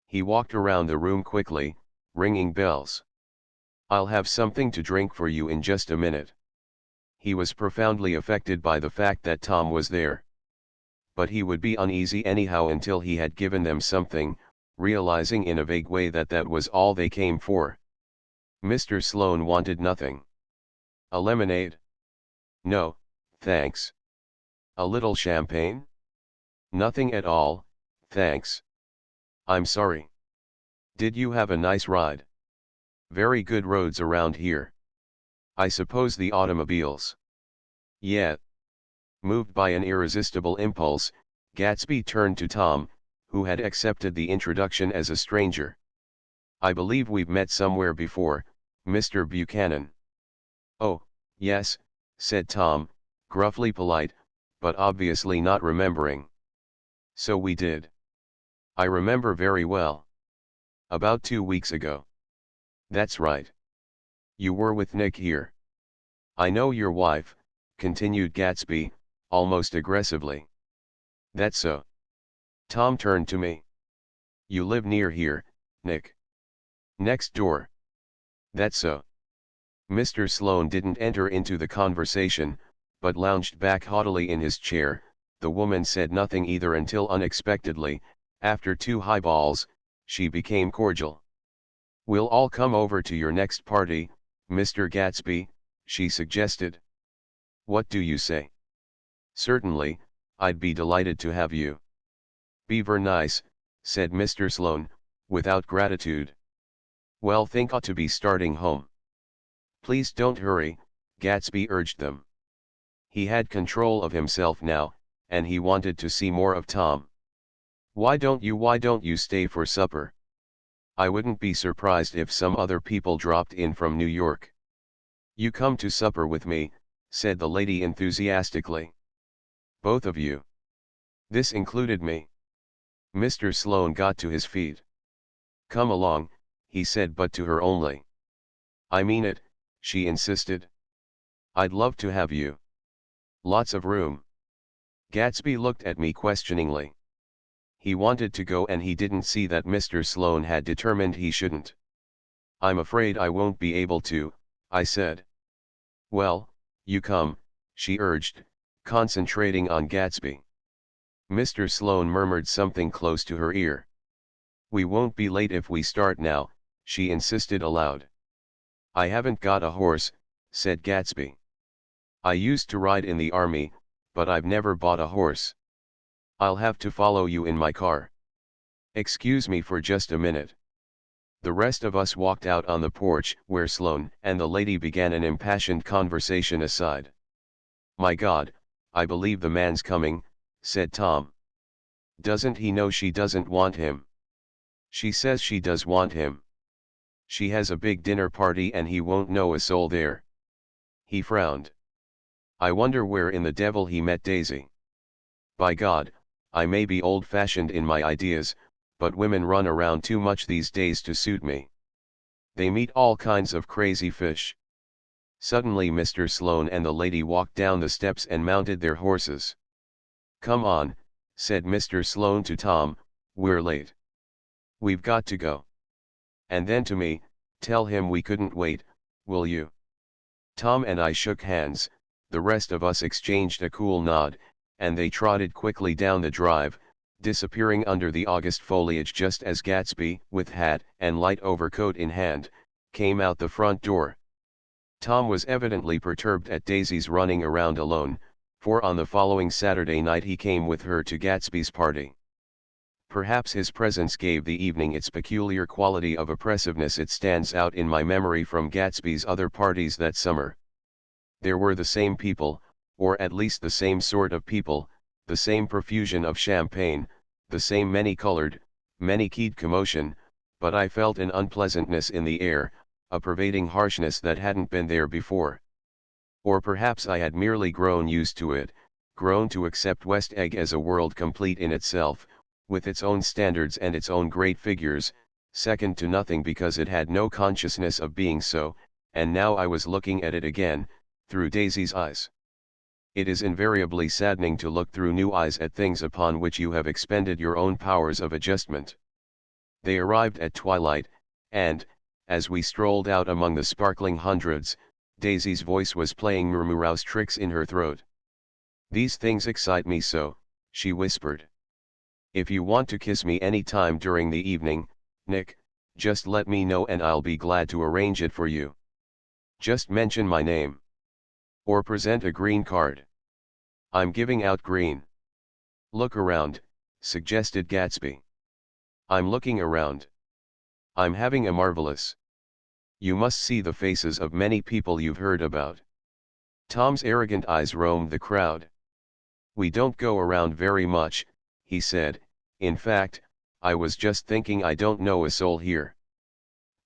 He walked around the room quickly, ringing bells. "I'll have something to drink for you in just a minute." He was profoundly affected by the fact that Tom was there. But he would be uneasy anyhow until he had given them something, realizing in a vague way that that was all they came for. Mr. Sloane wanted nothing. "A lemonade?" "No, thanks." "A little champagne?" "Nothing at all, thanks." "I'm sorry. Did you have a nice ride?" "Very good roads around here." "I suppose the automobiles?" "Yeah." Moved by an irresistible impulse, Gatsby turned to Tom, who had accepted the introduction as a stranger. "I believe we've met somewhere before, Mr. Buchanan." "Oh, yes," said Tom, gruffly polite, but obviously not remembering. "So we did. I remember very well. About 2 weeks ago." "That's right. You were with Nick here." "I know your wife," continued Gatsby, almost aggressively. "That's so." Tom turned to me. "You live near here, Nick?" "Next door." "That's so." Mr. Sloane didn't enter into the conversation, but lounged back haughtily in his chair. The woman said nothing either until unexpectedly, after 2 highballs, she became cordial. "We'll all come over to your next party, Mr. Gatsby," she suggested. "What do you say?" "Certainly, I'd be delighted to have you." "Beaver nice," said Mr. Sloane, without gratitude. "Well, think ought to be starting home." "Please don't hurry," Gatsby urged them. He had control of himself now, and he wanted to see more of Tom. Why don't you stay for supper? I wouldn't be surprised if some other people dropped in from New York." "You come to supper with me," said the lady enthusiastically. "Both of you?" This included me. Mr. Sloane got to his feet. "Come along," he said, but to her only. "I mean it," she insisted. "I'd love to have you. Lots of room." Gatsby looked at me questioningly. He wanted to go and he didn't see that Mr. Sloane had determined he shouldn't. "I'm afraid I won't be able to," I said. "Well, you come," she urged, concentrating on Gatsby. Mr. Sloane murmured something close to her ear. "We won't be late if we start now," she insisted aloud. "I haven't got a horse," said Gatsby. "I used to ride in the army, but I've never bought a horse. I'll have to follow you in my car." "Excuse me for just a minute." The rest of us walked out on the porch where Sloane and the lady began an impassioned conversation aside. "My God, I believe the man's coming," said Tom. "Doesn't he know she doesn't want him?" "She says she does want him. She has a big dinner party and he won't know a soul there." He frowned. "I wonder where in the devil he met Daisy. By God, I may be old-fashioned in my ideas, but women run around too much these days to suit me. They meet all kinds of crazy fish." Suddenly Mr. Sloane and the lady walked down the steps and mounted their horses. "Come on," said Mr. Sloane to Tom, "we're late. We've got to go." And then to me, "Tell him we couldn't wait, will you?" Tom and I shook hands, the rest of us exchanged a cool nod, and they trotted quickly down the drive, disappearing under the August foliage just as Gatsby, with hat and light overcoat in hand, came out the front door. Tom was evidently perturbed at Daisy's running around alone, for on the following Saturday night he came with her to Gatsby's party. Perhaps his presence gave the evening its peculiar quality of oppressiveness. It stands out in my memory from Gatsby's other parties that summer. There were the same people, or at least the same sort of people, the same profusion of champagne, the same many-colored, many-keyed commotion, but I felt an unpleasantness in the air, a pervading harshness that hadn't been there before. Or perhaps I had merely grown used to it, grown to accept West Egg as a world complete in itself, with its own standards and its own great figures, second to nothing because it had no consciousness of being so, and now I was looking at it again, through Daisy's eyes. It is invariably saddening to look through new eyes at things upon which you have expended your own powers of adjustment. They arrived at twilight, and, as we strolled out among the sparkling hundreds, Daisy's voice was playing murmurous tricks in her throat. "These things excite me so," she whispered. "If you want to kiss me any time during the evening, Nick, just let me know and I'll be glad to arrange it for you. Just mention my name. Or present a green card. I'm giving out green." "Look around," suggested Gatsby. "I'm looking around. I'm having a marvelous. You must see the faces of many people you've heard about." Tom's arrogant eyes roamed the crowd. "We don't go around very much," he said. "In fact, I was just thinking I don't know a soul here.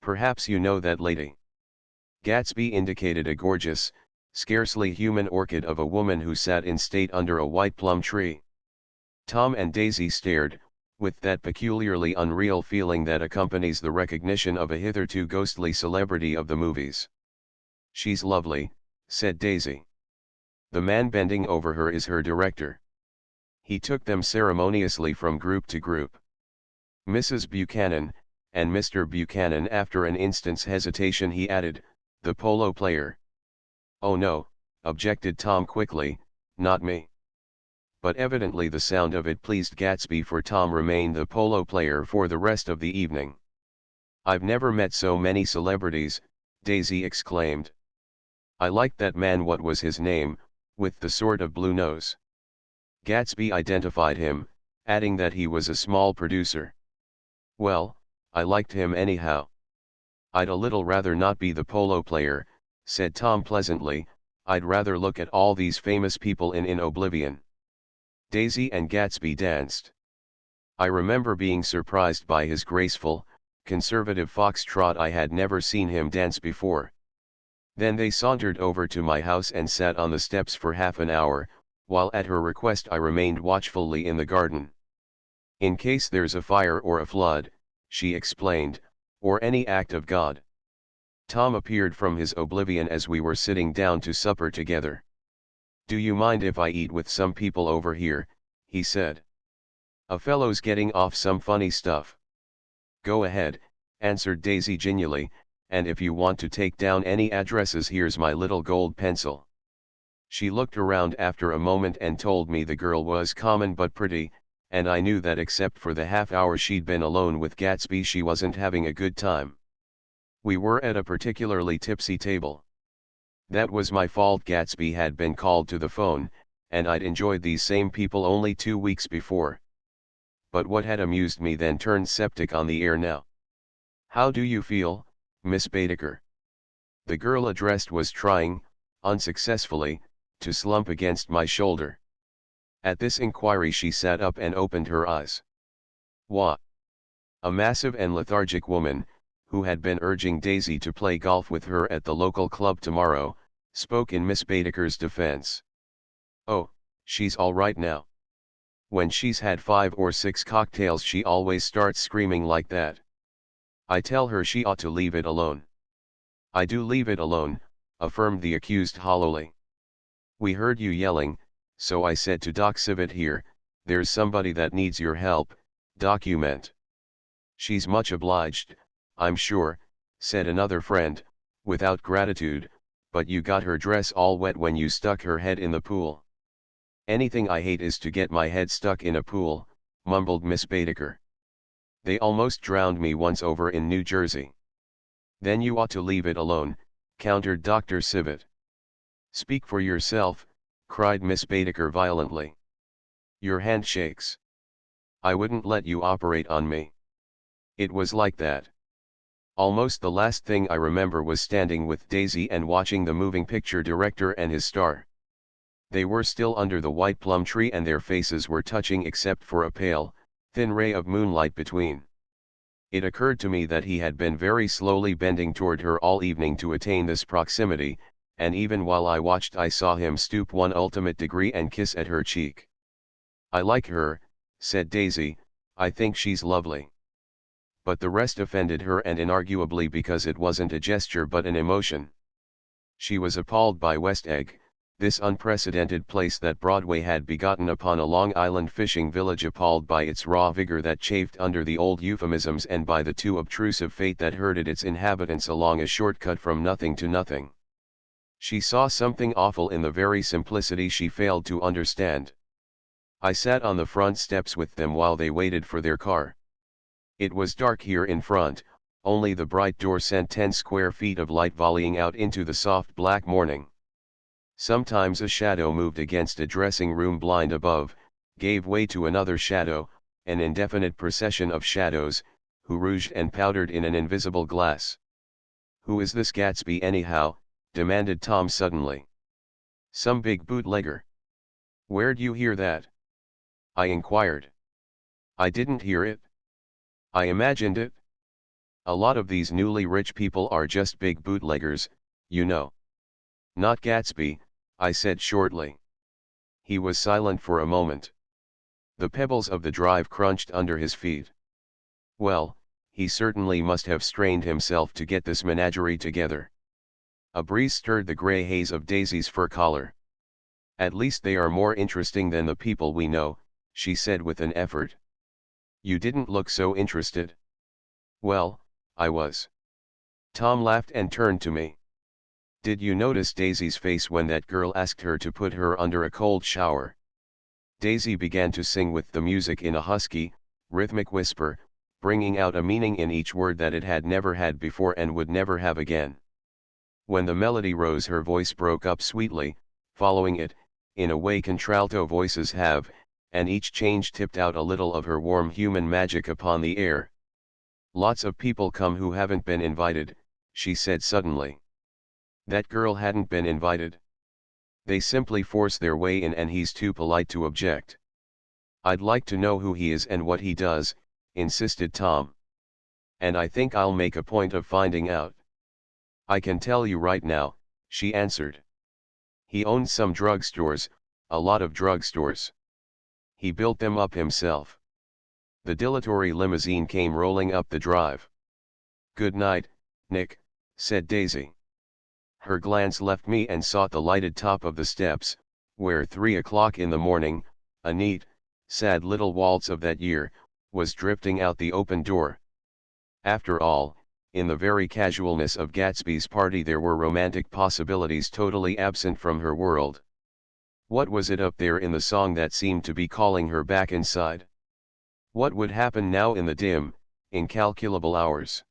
Perhaps you know that lady." Gatsby indicated a gorgeous, scarcely human orchid of a woman who sat in state under a white plum tree. Tom and Daisy stared, with that peculiarly unreal feeling that accompanies the recognition of a hitherto ghostly celebrity of the movies. "She's lovely," said Daisy. "The man bending over her is her director." He took them ceremoniously from group to group. "Mrs. Buchanan, and Mr. Buchanan." After an instant's hesitation he added, "the polo player." "Oh no," objected Tom quickly, "not me." But evidently the sound of it pleased Gatsby, for Tom remained the polo player for the rest of the evening. "I've never met so many celebrities," Daisy exclaimed. "I liked that man, what was his name, with the sort of blue nose?" Gatsby identified him, adding that he was a small producer. "Well, I liked him anyhow." "I'd a little rather not be the polo player," said Tom pleasantly. "I'd rather look at all these famous people in oblivion." Daisy and Gatsby danced. I remember being surprised by his graceful, conservative foxtrot. I had never seen him dance before. Then they sauntered over to my house and sat on the steps for half an hour, while at her request I remained watchfully in the garden. "In case there's a fire or a flood," she explained, "or any act of God." Tom appeared from his oblivion as we were sitting down to supper together. "Do you mind if I eat with some people over here?" he said. "A fellow's getting off some funny stuff." "Go ahead," answered Daisy genially, "and if you want to take down any addresses, here's my little gold pencil." She looked around after a moment and told me the girl was common but pretty, and I knew that except for the half hour she'd been alone with Gatsby she wasn't having a good time. We were at a particularly tipsy table. That was my fault. Gatsby had been called to the phone, and I'd enjoyed these same people only 2 weeks before. But what had amused me then turned septic on the air now. "How do you feel, Miss Baedeker?" The girl addressed was trying, unsuccessfully, to slump against my shoulder. At this inquiry she sat up and opened her eyes. "What?" A massive and lethargic woman, who had been urging Daisy to play golf with her at the local club tomorrow, spoke in Miss Baedeker's defense. "Oh, she's all right now. When she's had 5 or 6 cocktails she always starts screaming like that. I tell her she ought to leave it alone." "I do leave it alone," affirmed the accused hollowly. "We heard you yelling, so I said to Doc Civet here, there's somebody that needs your help, document." "She's much obliged, I'm sure," said another friend, "without gratitude, but you got her dress all wet when you stuck her head in the pool." "Anything I hate is to get my head stuck in a pool," mumbled Miss Baedeker. "They almost drowned me once over in New Jersey." "Then you ought to leave it alone," countered Dr. Civet. "Speak for yourself," cried Miss Baedeker violently. "Your hand shakes. I wouldn't let you operate on me." It was like that. Almost the last thing I remember was standing with Daisy and watching the moving picture director and his star. They were still under the white plum tree and their faces were touching except for a pale, thin ray of moonlight between. It occurred to me that he had been very slowly bending toward her all evening to attain this proximity, and even while I watched I saw him stoop one ultimate degree and kiss at her cheek. "I like her," said Daisy, "I think she's lovely." But the rest offended her, and inarguably because it wasn't a gesture but an emotion. She was appalled by West Egg, this unprecedented place that Broadway had begotten upon a Long Island fishing village, appalled by its raw vigor that chafed under the old euphemisms and by the too obtrusive fate that herded its inhabitants along a shortcut from nothing to nothing. She saw something awful in the very simplicity she failed to understand. I sat on the front steps with them while they waited for their car. It was dark here in front, only the bright door sent 10 square feet of light volleying out into the soft black morning. Sometimes a shadow moved against a dressing room blind above, gave way to another shadow, an indefinite procession of shadows, who rouged and powdered in an invisible glass. "Who is this Gatsby anyhow?" demanded Tom suddenly. "Some big bootlegger." "Where'd you hear that?" I inquired. "I didn't hear it. I imagined it. A lot of these newly rich people are just big bootleggers, you know." "Not Gatsby," I said shortly. He was silent for a moment. The pebbles of the drive crunched under his feet. Well, he certainly must have strained himself to get this menagerie together. A breeze stirred the gray haze of Daisy's fur collar. "At least they are more interesting than the people we know," she said with an effort. "You didn't look so interested." "Well, I was." Tom laughed and turned to me. "Did you notice Daisy's face when that girl asked her to put her under a cold shower?" Daisy began to sing with the music in a husky, rhythmic whisper, bringing out a meaning in each word that it had never had before and would never have again. When the melody rose her voice broke up sweetly, following it, in a way contralto voices have, and each change tipped out a little of her warm human magic upon the air. "Lots of people come who haven't been invited," she said suddenly. That girl hadn't been invited. They simply force their way in and he's too polite to object. "I'd like to know who he is and what he does," insisted Tom. "And I think I'll make a point of finding out." "I can tell you right now," she answered. "He owns some drugstores, a lot of drugstores. He built them up himself." The dilatory limousine came rolling up the drive. "Good night, Nick," said Daisy. Her glance left me and sought the lighted top of the steps, where 3 o'clock in the morning, a neat, sad little waltz of that year, was drifting out the open door. After all, in the very casualness of Gatsby's party there were romantic possibilities totally absent from her world. What was it up there in the song that seemed to be calling her back inside? What would happen now in the dim, incalculable hours?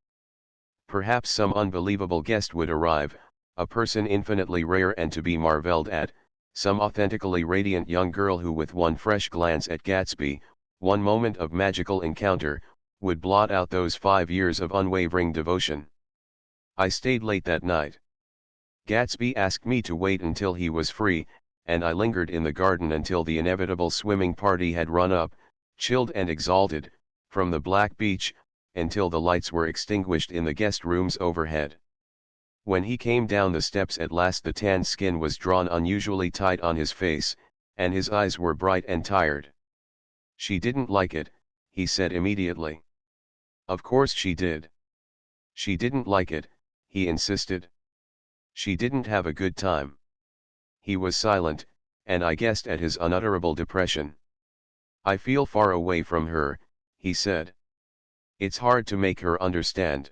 Perhaps some unbelievable guest would arrive, a person infinitely rare and to be marveled at, some authentically radiant young girl who with one fresh glance at Gatsby, one moment of magical encounter, would blot out those 5 years of unwavering devotion. I stayed late that night. Gatsby asked me to wait until he was free, and I lingered in the garden until the inevitable swimming party had run up, chilled and exalted, from the black beach, until the lights were extinguished in the guest rooms overhead. When he came down the steps at last the tanned skin was drawn unusually tight on his face, and his eyes were bright and tired. She didn't like it, he said immediately. Of course she did. She didn't like it, he insisted. She didn't have a good time. He was silent, and I guessed at his unutterable depression. I feel far away from her, he said. It's hard to make her understand.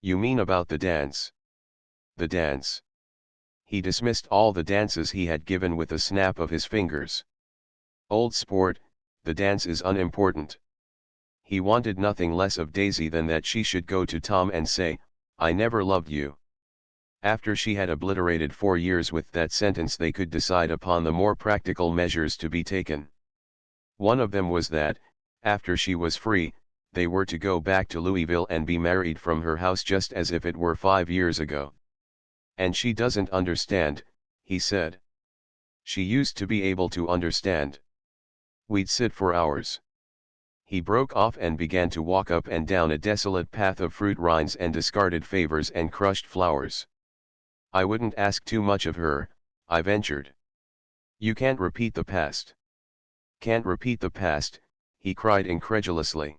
You mean about the dance? The dance. He dismissed all the dances he had given with a snap of his fingers. Old sport, the dance is unimportant. He wanted nothing less of Daisy than that she should go to Tom and say, "I never loved you." After she had obliterated 4 years with that sentence they could decide upon the more practical measures to be taken. One of them was that, after she was free, they were to go back to Louisville and be married from her house just as if it were 5 years ago. And she doesn't understand, he said. She used to be able to understand. We'd sit for hours. He broke off and began to walk up and down a desolate path of fruit rinds and discarded favors and crushed flowers. I wouldn't ask too much of her, I ventured. You can't repeat the past. Can't repeat the past, he cried incredulously.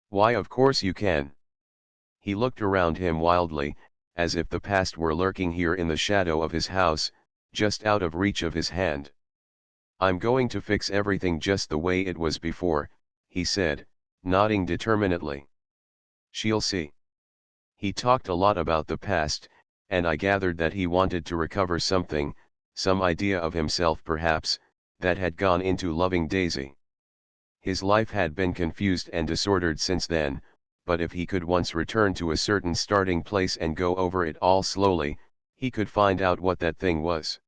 Why, of course you can. He looked around him wildly, as if the past were lurking here in the shadow of his house, just out of reach of his hand. I'm going to fix everything just the way it was before, he said, nodding determinedly. She'll see. He talked a lot about the past, and I gathered that he wanted to recover something, some idea of himself perhaps, that had gone into loving Daisy. His life had been confused and disordered since then, but if he could once return to a certain starting place and go over it all slowly, he could find out what that thing was.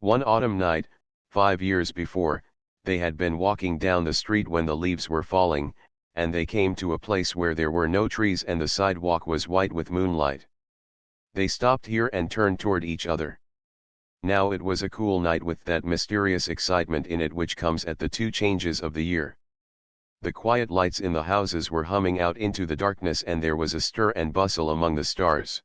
One autumn night, 5 years before, they had been walking down the street when the leaves were falling, and they came to a place where there were no trees and the sidewalk was white with moonlight. They stopped here and turned toward each other. Now it was a cool night with that mysterious excitement in it which comes at the 2 changes of the year. The quiet lights in the houses were humming out into the darkness and there was a stir and bustle among the stars.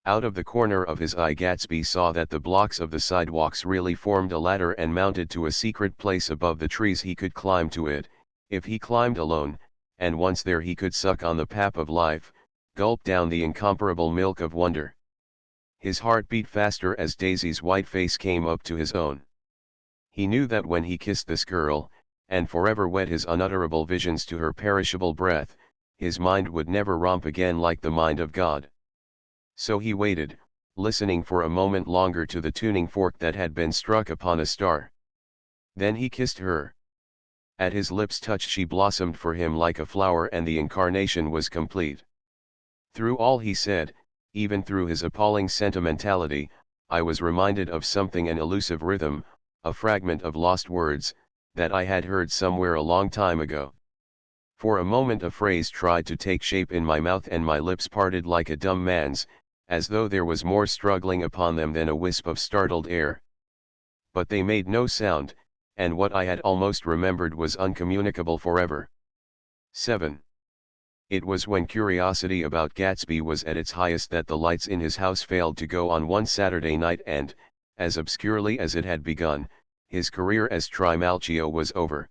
Out of the corner of his eye Gatsby saw that the blocks of the sidewalks really formed a ladder and mounted to a secret place above the trees. He could climb to it, if he climbed alone, and once there he could suck on the pap of life, gulp down the incomparable milk of wonder. His heart beat faster as Daisy's white face came up to his own. He knew that when he kissed this girl, and forever wed his unutterable visions to her perishable breath, his mind would never romp again like the mind of God. So he waited, listening for a moment longer to the tuning fork that had been struck upon a star. Then he kissed her. At his lips' touch she blossomed for him like a flower and the incarnation was complete. Through all he said, even through his appalling sentimentality, I was reminded of something, an elusive rhythm, a fragment of lost words, that I had heard somewhere a long time ago. For a moment a phrase tried to take shape in my mouth and my lips parted like a dumb man's, as though there was more struggling upon them than a wisp of startled air. But they made no sound, and what I had almost remembered was uncommunicable forever. 7. It was when curiosity about Gatsby was at its highest that the lights in his house failed to go on one Saturday night and, as obscurely as it had begun, his career as Trimalchio was over.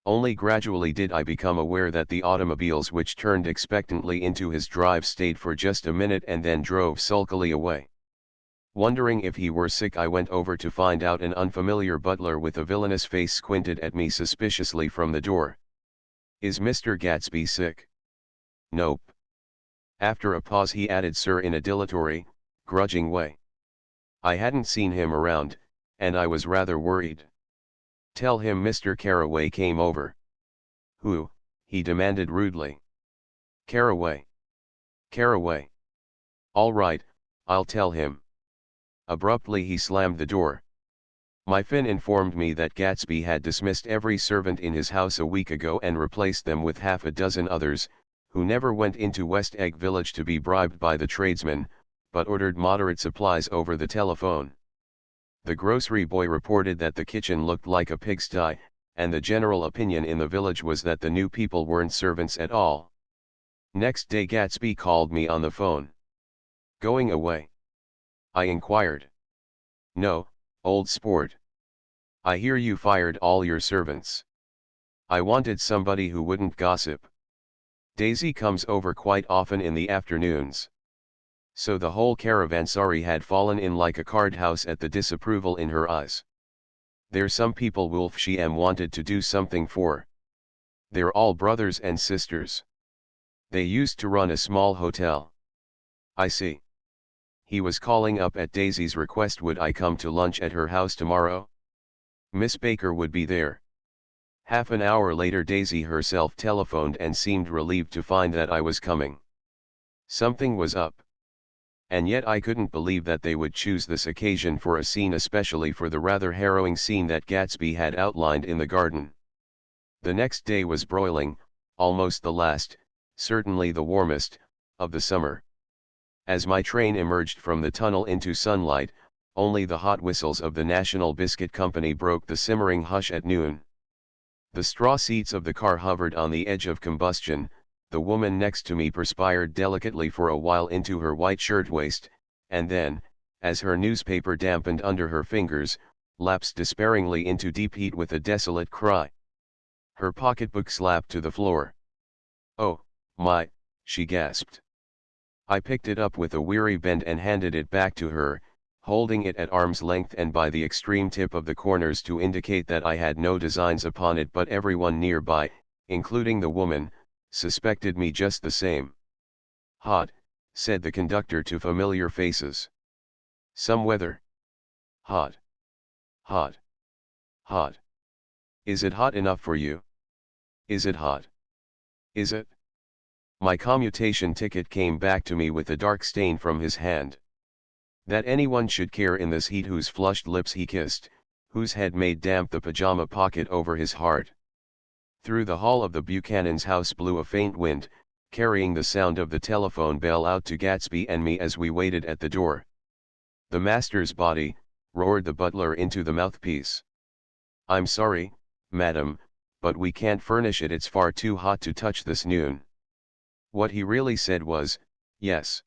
Only gradually did I become aware that the automobiles which turned expectantly into his drive stayed for just a minute and then drove sulkily away. Wondering if he were sick, I went over to find out. An unfamiliar butler with a villainous face squinted at me suspiciously from the door. "Is Mr. Gatsby sick?" "Nope." After a pause he added, "Sir," in a dilatory, grudging way. I hadn't seen him around, and I was rather worried. "Tell him Mr. Carraway came over." "Who?" he demanded rudely. "Carraway. Carraway. All right, I'll tell him." Abruptly he slammed the door. My Finn informed me that Gatsby had dismissed every servant in his house a week ago and replaced them with half a dozen others, who never went into West Egg Village to be bribed by the tradesmen, but ordered moderate supplies over the telephone. The grocery boy reported that the kitchen looked like a pigsty, and the general opinion in the village was that the new people weren't servants at all. Next day Gatsby called me on the phone. "Going away?" I inquired. "No, old sport. I hear you fired all your servants. I wanted somebody who wouldn't gossip. Daisy comes over quite often in the afternoons." So the whole caravanserai had fallen in like a card house at the disapproval in her eyes. "There's some people Wolf she wanted to do something for. They're all brothers and sisters. They used to run a small hotel." "I see." He was calling up at Daisy's request would I come to lunch at her house tomorrow? Miss Baker would be there. Half an hour later Daisy herself telephoned and seemed relieved to find that I was coming. Something was up. And yet I couldn't believe that they would choose this occasion for a scene, especially for the rather harrowing scene that Gatsby had outlined in the garden. The next day was broiling, almost the last, certainly the warmest, of the summer. As my train emerged from the tunnel into sunlight, only the hot whistles of the National Biscuit Company broke the simmering hush at noon. The straw seats of the car hovered on the edge of combustion. The woman next to me perspired delicately for a while into her white shirtwaist, and then, as her newspaper dampened under her fingers, lapsed despairingly into deep heat with a desolate cry. Her pocketbook slapped to the floor. "Oh, my," she gasped. I picked it up with a weary bend and handed it back to her, holding it at arm's length and by the extreme tip of the corners to indicate that I had no designs upon it, but everyone nearby, including the woman, suspected me just the same. "Hot," said the conductor to familiar faces. "Some weather." "Hot. Hot. Hot. Is it hot enough for you? Is it hot? Is it?" My commutation ticket came back to me with a dark stain from his hand. That anyone should care in this heat, whose flushed lips he kissed, whose head made damp the pajama pocket over his heart. Through the hall of the Buchanan's house blew a faint wind, carrying the sound of the telephone bell out to Gatsby and me as we waited at the door. "The master's body," roared the butler into the mouthpiece. "I'm sorry, madam, but we can't furnish it. It's far too hot to touch this noon." What he really said was, "Yes.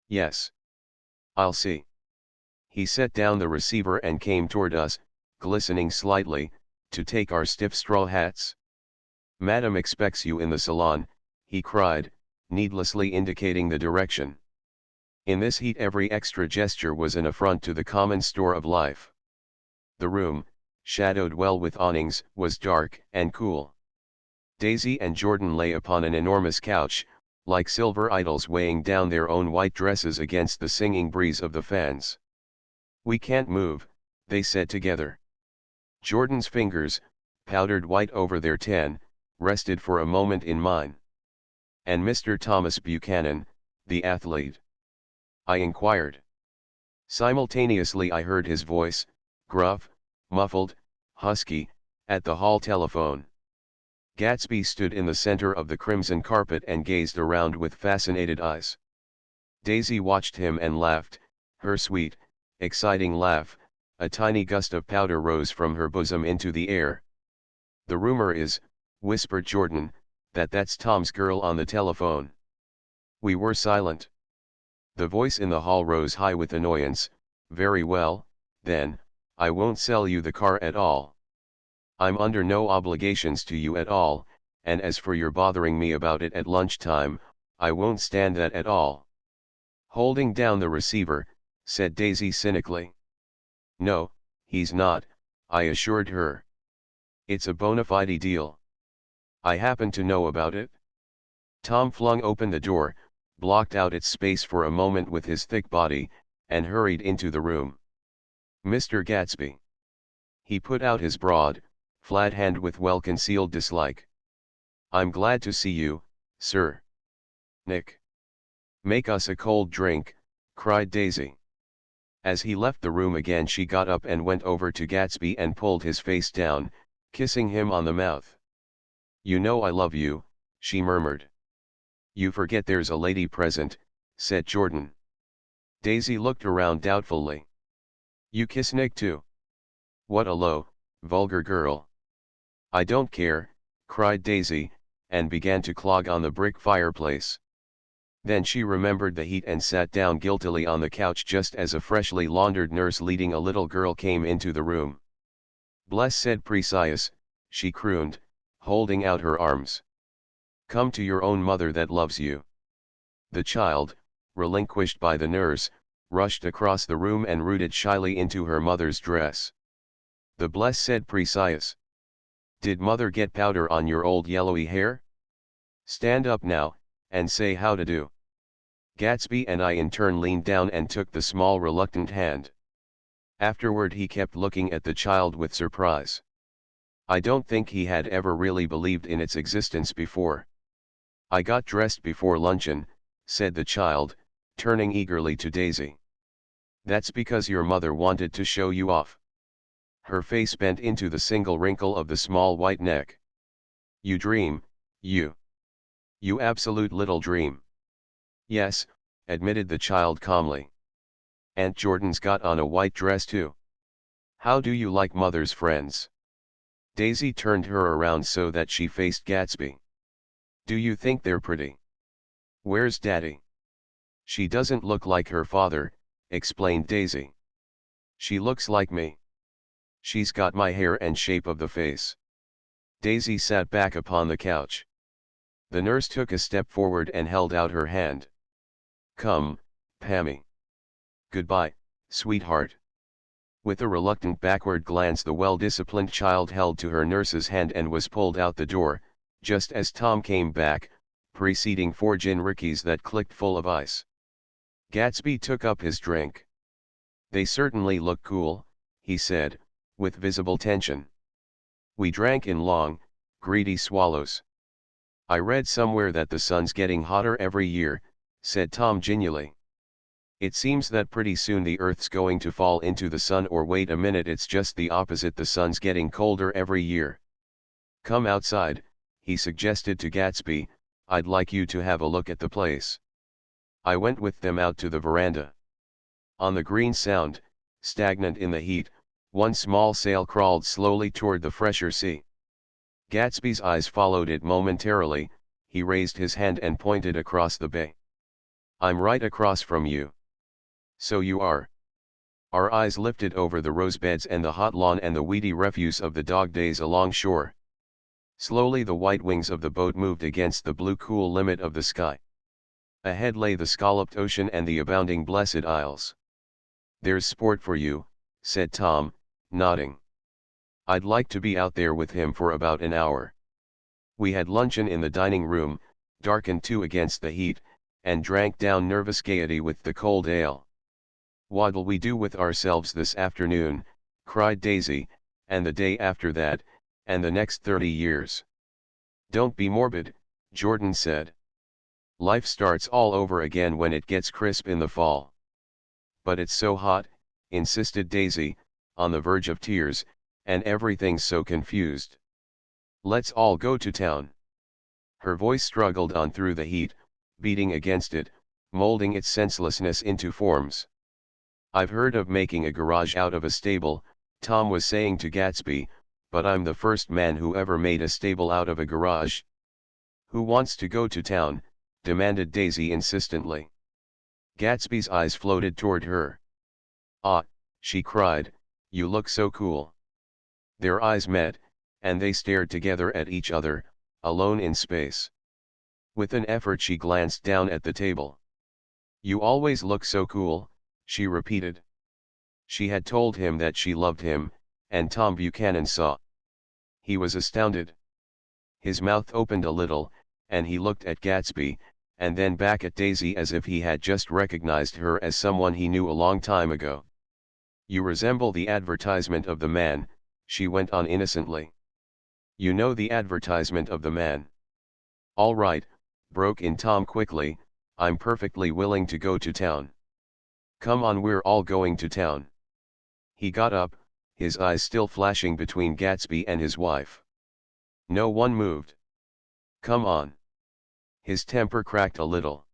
Yes. I'll see." He set down the receiver and came toward us, glistening slightly, to take our stiff straw hats. "Madam expects you in the salon," he cried, needlessly indicating the direction. In this heat every extra gesture was an affront to the common store of life. The room, shadowed well with awnings, was dark and cool. Daisy and Jordan lay upon an enormous couch, like silver idols weighing down their own white dresses against the singing breeze of the fans. "We can't move," they said together. Jordan's fingers, powdered white over their tan, rested for a moment in mine. "And Mr. Thomas Buchanan, the athlete?" I inquired. Simultaneously I heard his voice, gruff, muffled, husky, at the hall telephone. Gatsby stood in the center of the crimson carpet and gazed around with fascinated eyes. Daisy watched him and laughed, her sweet, exciting laugh. A tiny gust of powder rose from her bosom into the air. "The rumor is," whispered Jordan, that's Tom's girl on the telephone." We were silent. The voice in the hall rose high with annoyance. "Very well, then, I won't sell you the car at all. I'm under no obligations to you at all, and as for your bothering me about it at lunchtime, I won't stand that at all." Holding down the receiver, said Daisy cynically. No, he's not, I assured her. It's a bona fide deal. I happen to know about it. Tom flung open the door, blocked out its space for a moment with his thick body, and hurried into the room. Mr. Gatsby. He put out his broad, flat hand with well-concealed dislike. I'm glad to see you, sir. Nick. Make us a cold drink, cried Daisy. As he left the room again, she got up and went over to Gatsby and pulled his face down, kissing him on the mouth. You know I love you, she murmured. You forget there's a lady present, said Jordan. Daisy looked around doubtfully. You kiss Nick too? What a low, vulgar girl. I don't care, cried Daisy, and began to clog on the brick fireplace. Then she remembered the heat and sat down guiltily on the couch just as a freshly laundered nurse leading a little girl came into the room. Bless said Precious, she crooned, holding out her arms. Come to your own mother that loves you. The child, relinquished by the nurse, rushed across the room and rooted shyly into her mother's dress. The Bless said Precious. Did mother get powder on your old yellowy hair? Stand up now, and say how to do. Gatsby and I in turn leaned down and took the small reluctant hand. Afterward he kept looking at the child with surprise. I don't think he had ever really believed in its existence before. I got dressed before luncheon, said the child, turning eagerly to Daisy. That's because your mother wanted to show you off. Her face bent into the single wrinkle of the small white neck. You dream, you. You absolute little dream. Yes, admitted the child calmly. Aunt Jordan's got on a white dress too. How do you like mother's friends? Daisy turned her around so that she faced Gatsby. Do you think they're pretty? Where's Daddy? She doesn't look like her father, explained Daisy. She looks like me. She's got my hair and shape of the face. Daisy sat back upon the couch. The nurse took a step forward and held out her hand. Come, Pammy. Goodbye, sweetheart. With a reluctant backward glance, the well-disciplined child held to her nurse's hand and was pulled out the door, just as Tom came back, preceding 4 gin rickeys that clicked full of ice. Gatsby took up his drink. They certainly look cool, he said, with visible tension. We drank in long, greedy swallows. I read somewhere that the sun's getting hotter every year, said Tom genially. It seems that pretty soon the Earth's going to fall into the sun, or wait a minute, it's just the opposite, the sun's getting colder every year. Come outside, he suggested to Gatsby, I'd like you to have a look at the place. I went with them out to the veranda. On the green sound, stagnant in the heat, one small sail crawled slowly toward the fresher sea. Gatsby's eyes followed it momentarily. He raised his hand and pointed across the bay. I'm right across from you. So you are. Our eyes lifted over the rosebeds and the hot lawn and the weedy refuse of the dog days along shore. Slowly the white wings of the boat moved against the blue cool limit of the sky. Ahead lay the scalloped ocean and the abounding Blessed Isles. There's sport for you, said Tom, nodding. I'd like to be out there with him for about an hour. We had luncheon in the dining room, darkened too against the heat, and drank down nervous gaiety with the cold ale. What'll we do with ourselves this afternoon, cried Daisy, and the day after that, and the next 30 years? Don't be morbid, Jordan said. Life starts all over again when it gets crisp in the fall. But it's so hot, insisted Daisy, on the verge of tears, and everything's so confused. Let's all go to town. Her voice struggled on through the heat, beating against it, molding its senselessness into forms. I've heard of making a garage out of a stable, Tom was saying to Gatsby, but I'm the first man who ever made a stable out of a garage. Who wants to go to town? Demanded Daisy insistently. Gatsby's eyes floated toward her. Ah, she cried, you look so cool. Their eyes met, and they stared together at each other, alone in space. With an effort she glanced down at the table. You always look so cool, she repeated. She had told him that she loved him, and Tom Buchanan saw. He was astounded. His mouth opened a little, and he looked at Gatsby, and then back at Daisy as if he had just recognized her as someone he knew a long time ago. "You resemble the advertisement of the man," she went on innocently. "You know the advertisement of the man." "All right," broke in Tom quickly, "I'm perfectly willing to go to town. Come on, we're all going to town." He got up, his eyes still flashing between Gatsby and his wife. No one moved. "Come on." His temper cracked a little.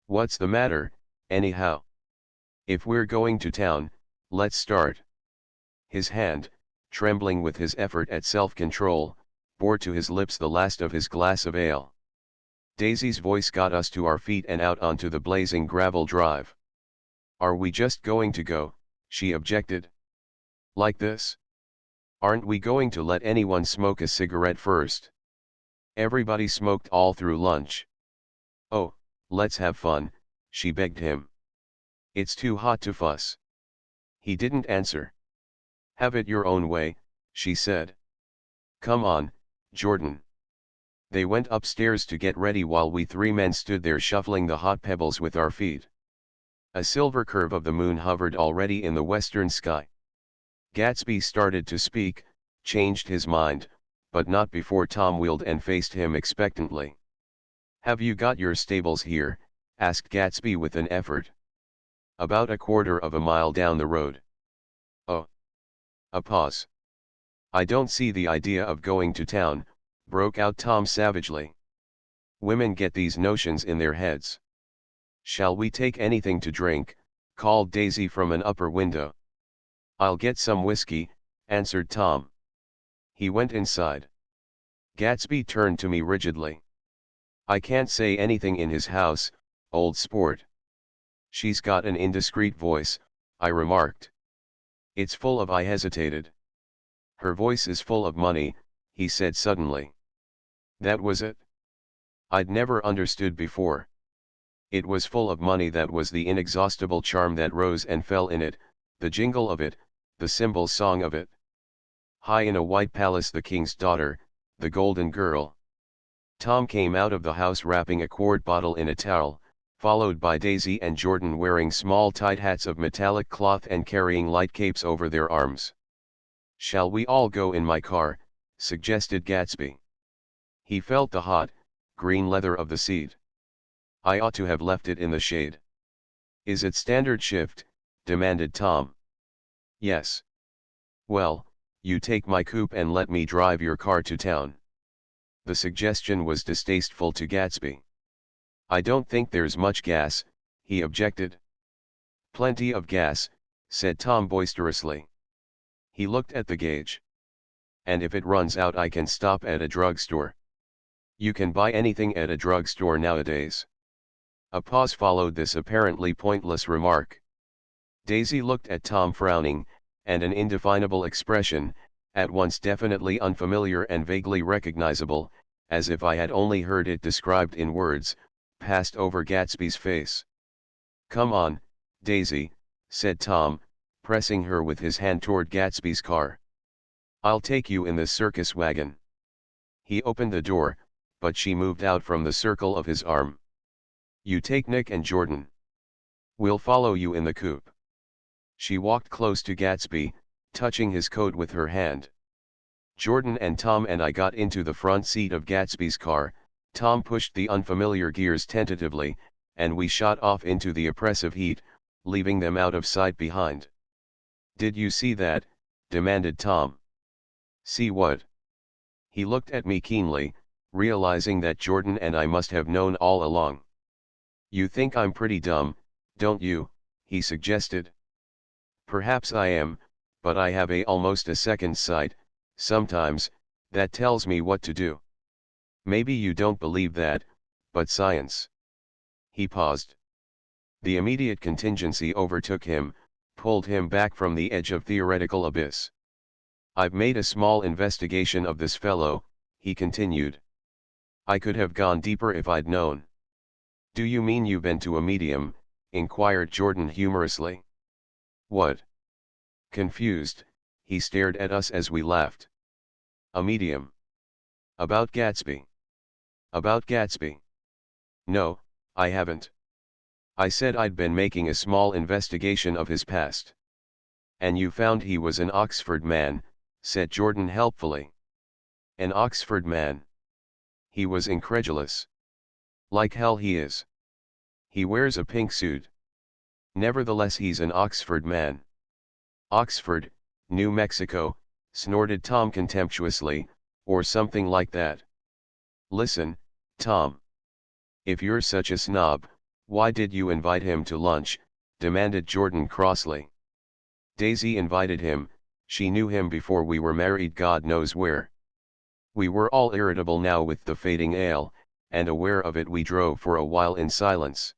"What's the matter, anyhow? If we're going to town, let's start." His hand, trembling with his effort at self-control, bore to his lips the last of his glass of ale. Daisy's voice got us to our feet and out onto the blazing gravel drive. "Are we just going to go?" she objected. "Like this? Aren't we going to let anyone smoke a cigarette first? Everybody smoked all through lunch." "Oh, let's have fun," she begged him. "It's too hot to fuss." He didn't answer. "Have it your own way," she said. "Come on, Jordan." They went upstairs to get ready while we three men stood there shuffling the hot pebbles with our feet. A silver curve of the moon hovered already in the western sky. Gatsby started to speak, changed his mind, but not before Tom wheeled and faced him expectantly. "Have you got your stables here?" asked Gatsby with an effort. "About a quarter of a mile down the road." "Oh." A pause. "I don't see the idea of going to town," broke out Tom savagely. "Women get these notions in their heads." "Shall we take anything to drink?" called Daisy from an upper window. "I'll get some whiskey," answered Tom. He went inside. Gatsby turned to me rigidly. "I can't say anything in his house, old sport." "She's got an indiscreet voice," I remarked. "It's full of—" I hesitated. "Her voice is full of money," he said suddenly. That was it. I'd never understood before. It was full of money, that was the inexhaustible charm that rose and fell in it, the jingle of it, the cymbal song of it. High in a white palace, the king's daughter, the golden girl. Tom came out of the house wrapping a quart bottle in a towel, followed by Daisy and Jordan wearing small tight hats of metallic cloth and carrying light capes over their arms. "Shall we all go in my car?" suggested Gatsby. He felt the hot, green leather of the seat. "I ought to have left it in the shade." "Is it standard shift?" demanded Tom. "Yes." "Well, you take my coupe and let me drive your car to town." The suggestion was distasteful to Gatsby. "I don't think there's much gas," he objected. "Plenty of gas," said Tom boisterously. He looked at the gauge. "And if it runs out, I can stop at a drugstore." "You can buy anything at a drugstore nowadays." A pause followed this apparently pointless remark. Daisy looked at Tom frowning, and an indefinable expression, at once definitely unfamiliar and vaguely recognizable, as if I had only heard it described in words, passed over Gatsby's face. "Come on, Daisy," said Tom, pressing her with his hand toward Gatsby's car. "I'll take you in the circus wagon." He opened the door, but she moved out from the circle of his arm. "You take Nick and Jordan. We'll follow you in the coupe." She walked close to Gatsby, touching his coat with her hand. Jordan and Tom and I got into the front seat of Gatsby's car. Tom pushed the unfamiliar gears tentatively, and we shot off into the oppressive heat, leaving them out of sight behind. "Did you see that?" demanded Tom. "See what?" He looked at me keenly, realizing that Jordan and I must have known all along. "You think I'm pretty dumb, don't you?" he suggested. "Perhaps I am, but I have almost a second sight, sometimes, that tells me what to do. Maybe you don't believe that, but science—" He paused. The immediate contingency overtook him, pulled him back from the edge of theoretical abyss. "I've made a small investigation of this fellow," he continued. "I could have gone deeper if I'd known." "Do you mean you've been to a medium?" inquired Jordan humorously. What? Confused, he stared at us as we left. A medium. About Gatsby. About Gatsby. No, I haven't. I said I'd been making a small investigation of his past. And you found he was an Oxford man, said Jordan helpfully. An Oxford man. He was incredulous. Like hell he is. He wears a pink suit. Nevertheless he's an Oxford man. Oxford, New Mexico, snorted Tom contemptuously, or something like that. Listen, Tom. If you're such a snob, why did you invite him to lunch? Demanded Jordan crossly. Daisy invited him, she knew him before we were married God knows where. We were all irritable now with the fading ale, and aware of it we drove for a while in silence.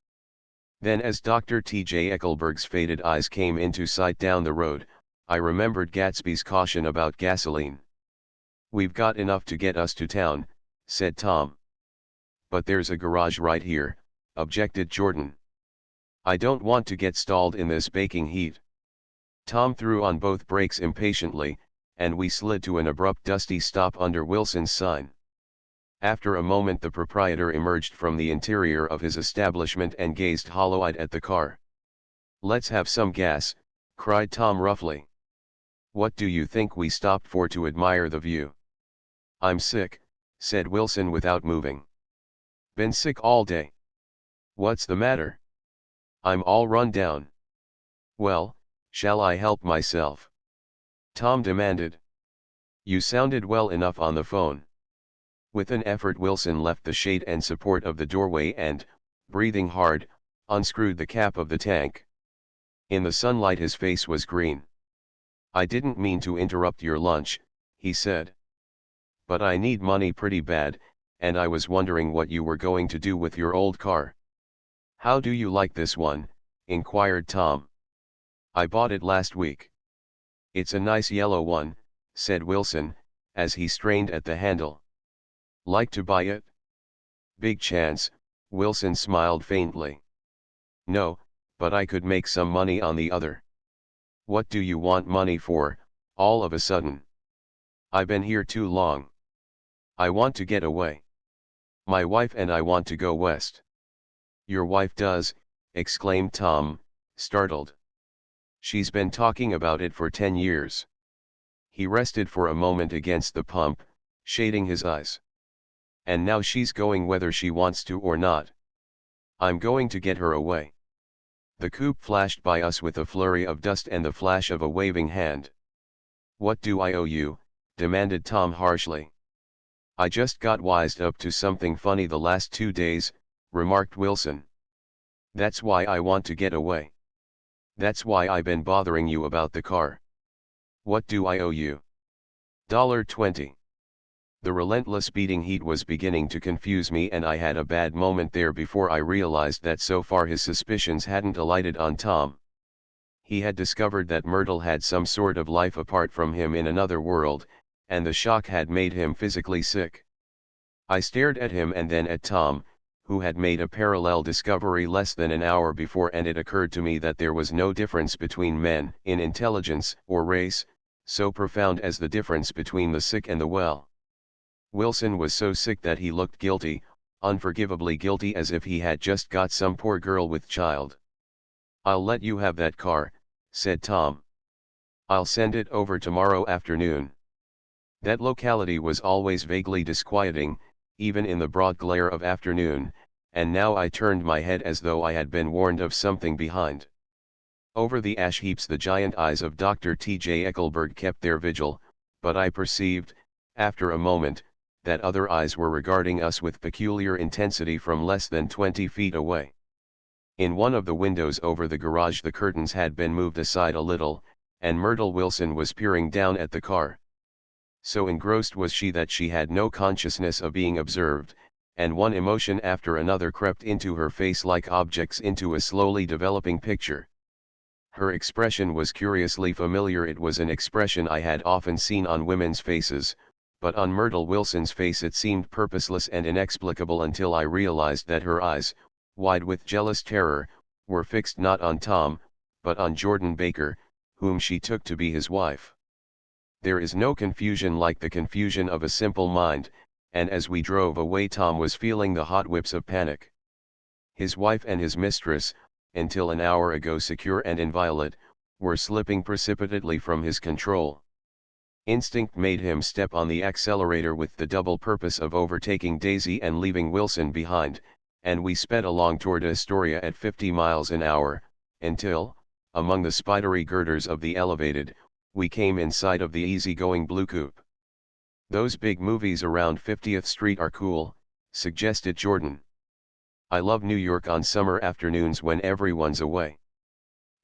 Then as Dr. T.J. Eckelberg's faded eyes came into sight down the road, I remembered Gatsby's caution about gasoline. We've got enough to get us to town, said Tom. But there's a garage right here, objected Jordan. I don't want to get stalled in this baking heat. Tom threw on both brakes impatiently, and we slid to an abrupt dusty stop under Wilson's sign. After a moment the proprietor emerged from the interior of his establishment and gazed hollow-eyed at the car. Let's have some gas, cried Tom roughly. What do you think we stopped for to admire the view? I'm sick, said Wilson without moving. Been sick all day. What's the matter? I'm all run down. Well, shall I help myself? Tom demanded. You sounded well enough on the phone. With an effort Wilson left the shade and support of the doorway and, breathing hard, unscrewed the cap of the tank. In the sunlight his face was green. I didn't mean to interrupt your lunch, he said. But I need money pretty bad, and I was wondering what you were going to do with your old car. How do you like this one? Inquired Tom. I bought it last week. It's a nice yellow one, said Wilson, as he strained at the handle. Like to buy it? Big chance, Wilson smiled faintly. No, but I could make some money on the other. What do you want money for, all of a sudden? I've been here too long. I want to get away. My wife and I want to go west. Your wife does, exclaimed Tom, startled. She's been talking about it for 10 years. He rested for a moment against the pump, shading his eyes. And now she's going whether she wants to or not. I'm going to get her away. The coupe flashed by us with a flurry of dust and the flash of a waving hand. What do I owe you? Demanded Tom harshly. I just got wised up to something funny the last 2 days, remarked Wilson. That's why I want to get away. That's why I've been bothering you about the car. What do I owe you? $20. The relentless beating heat was beginning to confuse me and I had a bad moment there before I realized that so far his suspicions hadn't alighted on Tom. He had discovered that Myrtle had some sort of life apart from him in another world, and the shock had made him physically sick. I stared at him and then at Tom, who had made a parallel discovery less than an hour before, and it occurred to me that there was no difference between men in intelligence or race, so profound as the difference between the sick and the well. Wilson was so sick that he looked guilty, unforgivably guilty, as if he had just got some poor girl with child. I'll let you have that car, said Tom. I'll send it over tomorrow afternoon. That locality was always vaguely disquieting, even in the broad glare of afternoon, and now I turned my head as though I had been warned of something behind. Over the ash heaps the giant eyes of Dr. T.J. Eckelberg kept their vigil, but I perceived, after a moment, that other eyes were regarding us with peculiar intensity from less than 20 feet away. In one of the windows over the garage the curtains had been moved aside a little, and Myrtle Wilson was peering down at the car. So engrossed was she that she had no consciousness of being observed, and one emotion after another crept into her face like objects into a slowly developing picture. Her expression was curiously familiar. It was an expression I had often seen on women's faces, but on Myrtle Wilson's face it seemed purposeless and inexplicable until I realized that her eyes, wide with jealous terror, were fixed not on Tom, but on Jordan Baker, whom she took to be his wife. There is no confusion like the confusion of a simple mind, and as we drove away Tom was feeling the hot whips of panic. His wife and his mistress, until an hour ago secure and inviolate, were slipping precipitately from his control. Instinct made him step on the accelerator with the double purpose of overtaking Daisy and leaving Wilson behind, and we sped along toward Astoria at 50 miles an hour, until, among the spidery girders of the elevated, we came in sight of the easy-going Blue Coupe. "Those big movies around 50th Street are cool," suggested Jordan. "I love New York on summer afternoons when everyone's away.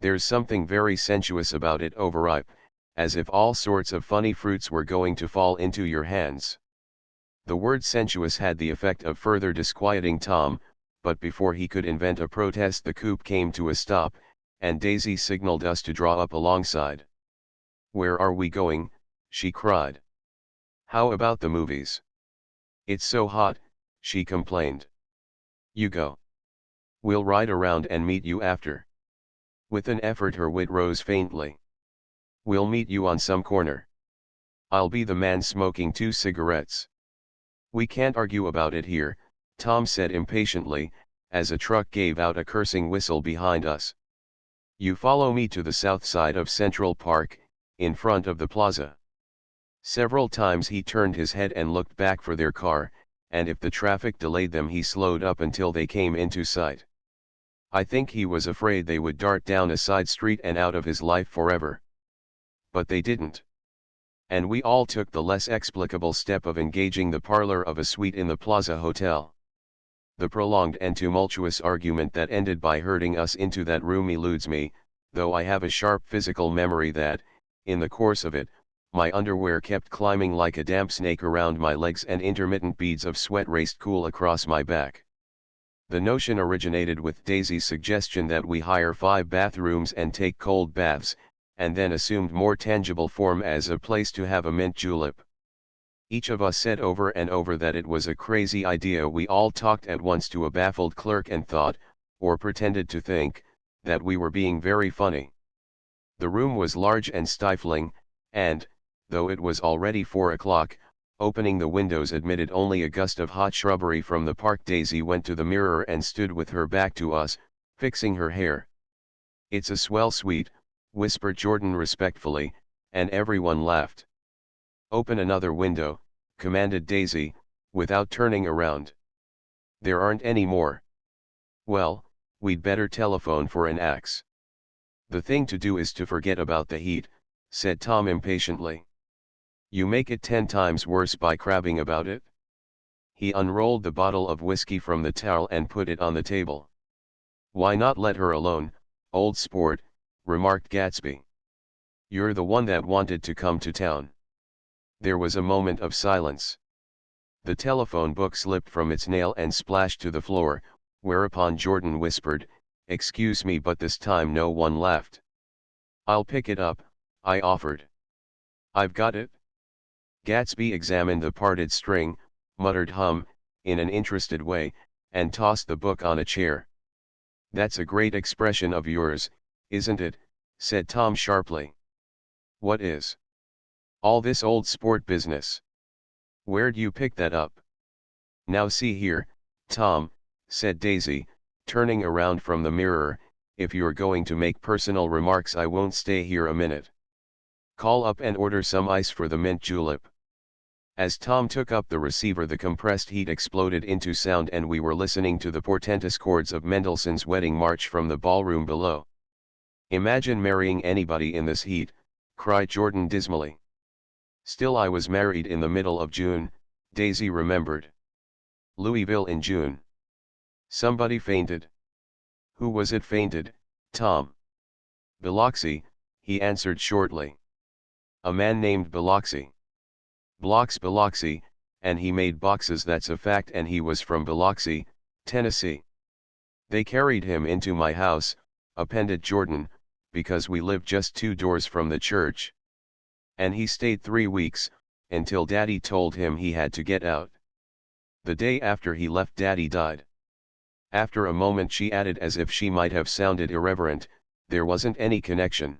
There's something very sensuous about it, overripe, as if all sorts of funny fruits were going to fall into your hands." The word sensuous had the effect of further disquieting Tom, but before he could invent a protest the coupe came to a stop, and Daisy signaled us to draw up alongside. "Where are we going?" she cried. "How about the movies?" "It's so hot," she complained. "You go. We'll ride around and meet you after." With an effort her wit rose faintly. "We'll meet you on some corner. I'll be the man smoking 2 cigarettes. "We can't argue about it here," Tom said impatiently, as a truck gave out a cursing whistle behind us. "You follow me to the south side of Central Park, in front of the plaza." Several times he turned his head and looked back for their car, and if the traffic delayed them he slowed up until they came into sight. I think he was afraid they would dart down a side street and out of his life forever. But they didn't. And we all took the less explicable step of engaging the parlor of a suite in the Plaza Hotel. The prolonged and tumultuous argument that ended by herding us into that room eludes me, though I have a sharp physical memory that, in the course of it, my underwear kept climbing like a damp snake around my legs and intermittent beads of sweat raced cool across my back. The notion originated with Daisy's suggestion that we hire 5 bathrooms and take cold baths, and then assumed more tangible form as a place to have a mint julep. Each of us said over and over that it was a crazy idea. We all talked at once to a baffled clerk and thought, or pretended to think, that we were being very funny. The room was large and stifling, and, though it was already 4 o'clock, opening the windows admitted only a gust of hot shrubbery from the park. Daisy went to the mirror and stood with her back to us, fixing her hair. "It's a swell suite," whispered Jordan respectfully, and everyone laughed. "Open another window," commanded Daisy, without turning around. "There aren't any more." "Well, we'd better telephone for an axe." "The thing to do is to forget about the heat," said Tom impatiently. "You make it 10 times worse by crabbing about it." He unrolled the bottle of whiskey from the towel and put it on the table. "Why not let her alone, old sport," remarked Gatsby. "You're the one that wanted to come to town." There was a moment of silence. The telephone book slipped from its nail and splashed to the floor, whereupon Jordan whispered, "Excuse me, but this time no one laughed." "I'll pick it up," I offered. "I've got it." Gatsby examined the parted string, muttered in an interested way, and tossed the book on a chair. "That's a great expression of yours, isn't it?" said Tom sharply. "What is?" "All this old sport business. Where'd you pick that up?" "Now see here, Tom," said Daisy, turning around from the mirror, "if you're going to make personal remarks I won't stay here a minute. Call up and order some ice for the mint julep." As Tom took up the receiver the compressed heat exploded into sound and we were listening to the portentous chords of Mendelssohn's Wedding March from the ballroom below. "Imagine marrying anybody in this heat," cried Jordan dismally. "Still, I was married in the middle of June," Daisy remembered. "Louisville in June. Somebody fainted." "Who was it fainted, Tom?" "Biloxi," he answered shortly. "A man named Biloxi. Blocks Biloxi, and he made boxes, that's a fact, and he was from Biloxi, Tennessee. They carried him into my house," appended Jordan, "because we lived just 2 doors from the church. And he stayed 3 weeks, until Daddy told him he had to get out. The day after he left Daddy died." After a moment she added as if she might have sounded irreverent, there wasn't any connection.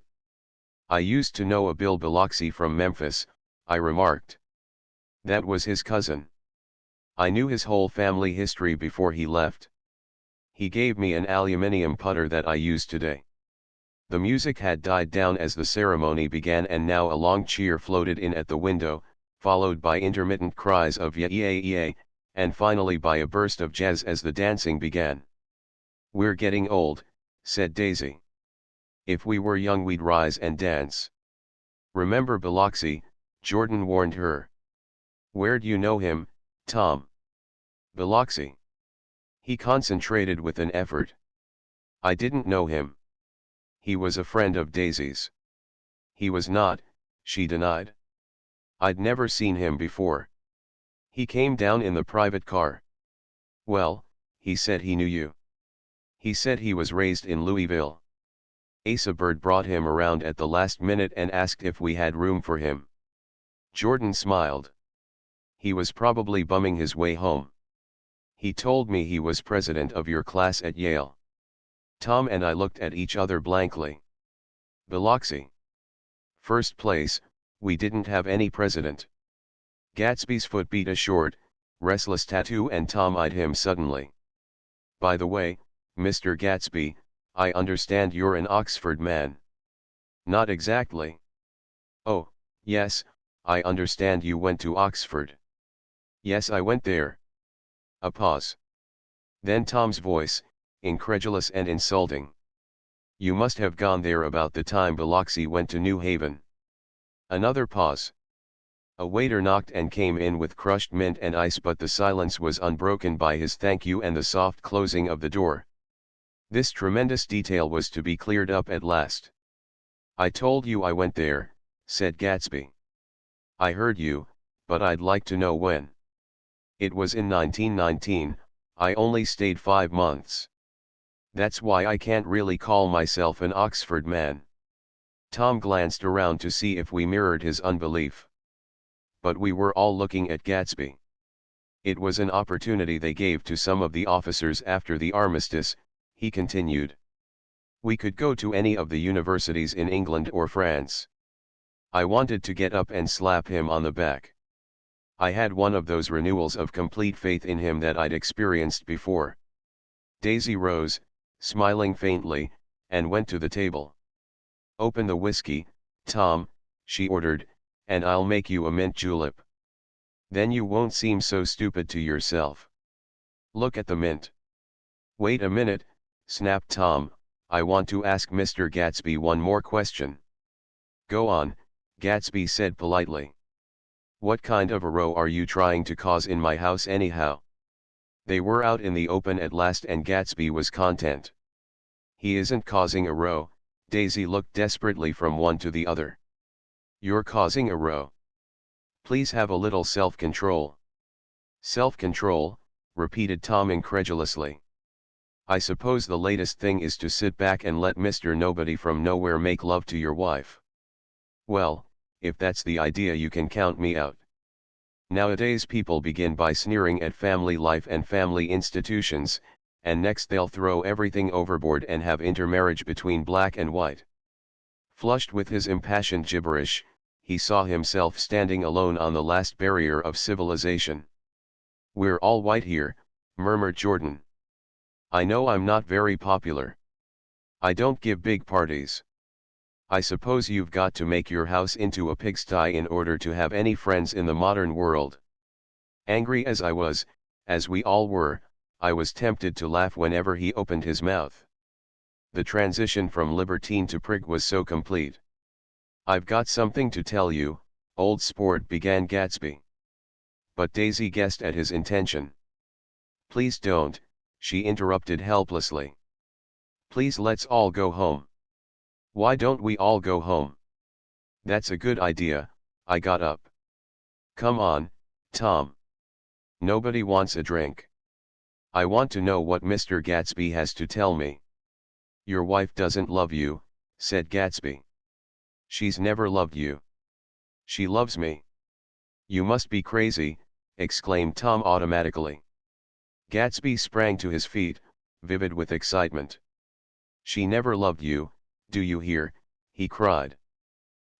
I used to know a Bill Biloxi from Memphis, I remarked. That was his cousin. I knew his whole family history before he left. He gave me an aluminium putter that I use today. The music had died down as the ceremony began and now a long cheer floated in at the window, followed by intermittent cries of yeah yeah yeah, and finally by a burst of jazz as the dancing began. "We're getting old," said Daisy. "If we were young we'd rise and dance." "Remember Biloxi," Jordan warned her. "Where'd you know him, Tom?" "Biloxi." He concentrated with an effort. "I didn't know him. He was a friend of Daisy's." "He was not," she denied. "I'd never seen him before. He came down in the private car." "Well, he said he knew you. He said he was raised in Louisville. Asa Bird brought him around at the last minute and asked if we had room for him." Jordan smiled. "He was probably bumming his way home. He told me he was president of your class at Yale." Tom and I looked at each other blankly. "Biloxi. First place, we didn't have any president." Gatsby's foot beat a short, restless tattoo and Tom eyed him suddenly. "By the way, Mr. Gatsby, I understand you're an Oxford man." "Not exactly." "Oh, yes, I understand you went to Oxford." "Yes, I went there." A pause. Then Tom's voice, incredulous and insulting. "You must have gone there about the time Biloxi went to New Haven." Another pause. A waiter knocked and came in with crushed mint and ice, but the silence was unbroken by his thank you and the soft closing of the door. This tremendous detail was to be cleared up at last. "I told you I went there," said Gatsby. "I heard you, but I'd like to know when." "It was in 1919, I only stayed 5 months. That's why I can't really call myself an Oxford man." Tom glanced around to see if we mirrored his unbelief. But we were all looking at Gatsby. "It was an opportunity they gave to some of the officers after the armistice," he continued. "We could go to any of the universities in England or France. I wanted to get up and slap him on the back. I had one of those renewals of complete faith in him that I'd experienced before." Daisy rose, smiling faintly, and went to the table. "Open the whiskey, Tom," she ordered, "and I'll make you a mint julep. Then you won't seem so stupid to yourself. Look at the mint." "Wait a minute," snapped Tom, "I want to ask Mr. Gatsby one more question." "Go on," Gatsby said politely. "What kind of a row are you trying to cause in my house anyhow?" They were out in the open at last and Gatsby was content. "He isn't causing a row." Daisy looked desperately from one to the other. "You're causing a row. Please have a little self-control." "Self-control," repeated Tom incredulously. "I suppose the latest thing is to sit back and let Mr. Nobody from Nowhere make love to your wife. Well, if that's the idea you can count me out. Nowadays people begin by sneering at family life and family institutions, and next they'll throw everything overboard and have intermarriage between black and white." Flushed with his impassioned gibberish, he saw himself standing alone on the last barrier of civilization. "We're all white here," murmured Jordan. "I know I'm not very popular. I don't give big parties. I suppose you've got to make your house into a pigsty in order to have any friends in the modern world." Angry as I was, as we all were, I was tempted to laugh whenever he opened his mouth. The transition from libertine to prig was so complete. "I've got something to tell you, old sport," began Gatsby. But Daisy guessed at his intention. "Please don't," she interrupted helplessly. "Please let's all go home." "Why don't we all go home?" "That's a good idea," I got up. "Come on, Tom. Nobody wants a drink. I want to know what Mr. Gatsby has to tell me." "Your wife doesn't love you," said Gatsby. "She's never loved you." "She loves me." "You must be crazy," exclaimed Tom automatically. Gatsby sprang to his feet, vivid with excitement. She never loved you, do you hear? He cried.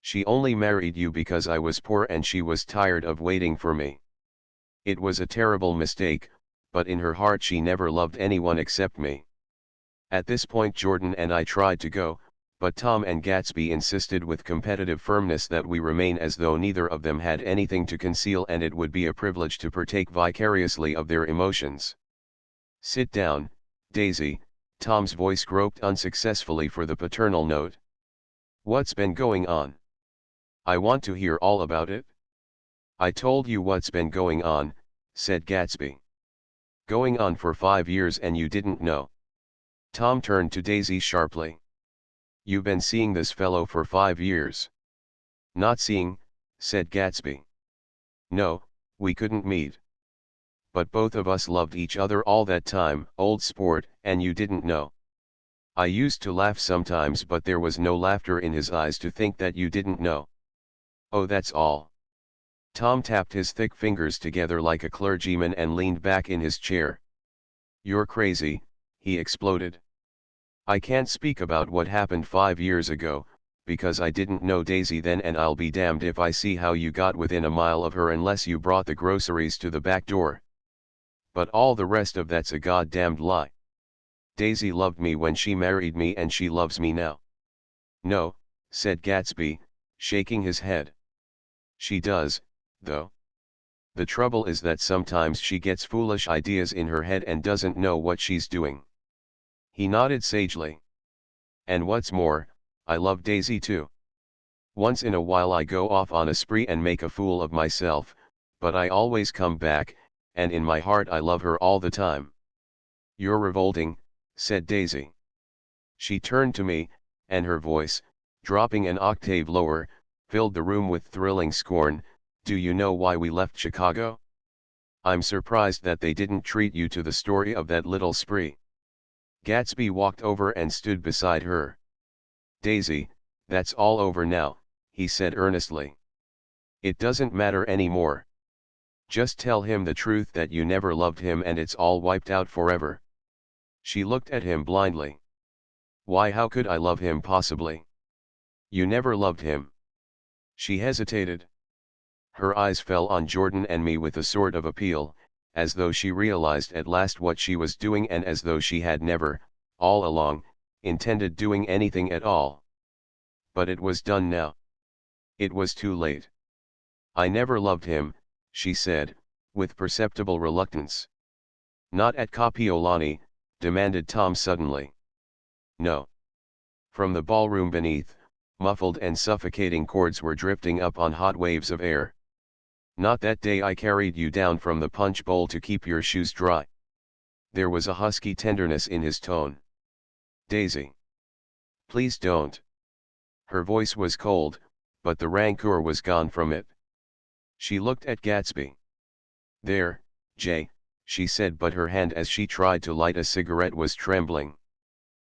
She only married you because I was poor and she was tired of waiting for me. It was a terrible mistake, but in her heart she never loved anyone except me. At this point Jordan and I tried to go, but Tom and Gatsby insisted with competitive firmness that we remain as though neither of them had anything to conceal and it would be a privilege to partake vicariously of their emotions. Sit down, Daisy, Tom's voice groped unsuccessfully for the paternal note. What's been going on? I want to hear all about it. I told you what's been going on, said Gatsby. Going on for 5 years and you didn't know. Tom turned to Daisy sharply. You've been seeing this fellow for 5 years. Not seeing, said Gatsby. No, we couldn't meet. But both of us loved each other all that time, old sport, and you didn't know. I used to laugh sometimes but there was no laughter in his eyes to think that you didn't know. Oh, that's all. Tom tapped his thick fingers together like a clergyman and leaned back in his chair. You're crazy, he exploded. I can't speak about what happened 5 years ago, because I didn't know Daisy then and I'll be damned if I see how you got within a mile of her unless you brought the groceries to the back door. But all the rest of that's a goddamned lie. Daisy loved me when she married me and she loves me now. No, said Gatsby, shaking his head. She does, though. The trouble is that sometimes she gets foolish ideas in her head and doesn't know what she's doing. He nodded sagely. And what's more, I love Daisy too. Once in a while I go off on a spree and make a fool of myself, but I always come back, and in my heart I love her all the time. You're revolting, said Daisy. She turned to me, and her voice, dropping an octave lower, filled the room with thrilling scorn. Do you know why we left Chicago? I'm surprised that they didn't treat you to the story of that little spree. Gatsby walked over and stood beside her. Daisy, that's all over now, he said earnestly. It doesn't matter anymore. Just tell him the truth that you never loved him and it's all wiped out forever. She looked at him blindly. Why, how could I love him possibly? You never loved him. She hesitated. Her eyes fell on Jordan and me with a sort of appeal, as though she realized at last what she was doing and as though she had never, all along, intended doing anything at all. But it was done now. It was too late. I never loved him, she said, with perceptible reluctance. Not at Kapiolani, demanded Tom suddenly. No. From the ballroom beneath, muffled and suffocating chords were drifting up on hot waves of air. Not that day I carried you down from the punch bowl to keep your shoes dry. There was a husky tenderness in his tone. Daisy. Please don't. Her voice was cold, but the rancor was gone from it. She looked at Gatsby. There, Jay, she said, but her hand as she tried to light a cigarette was trembling.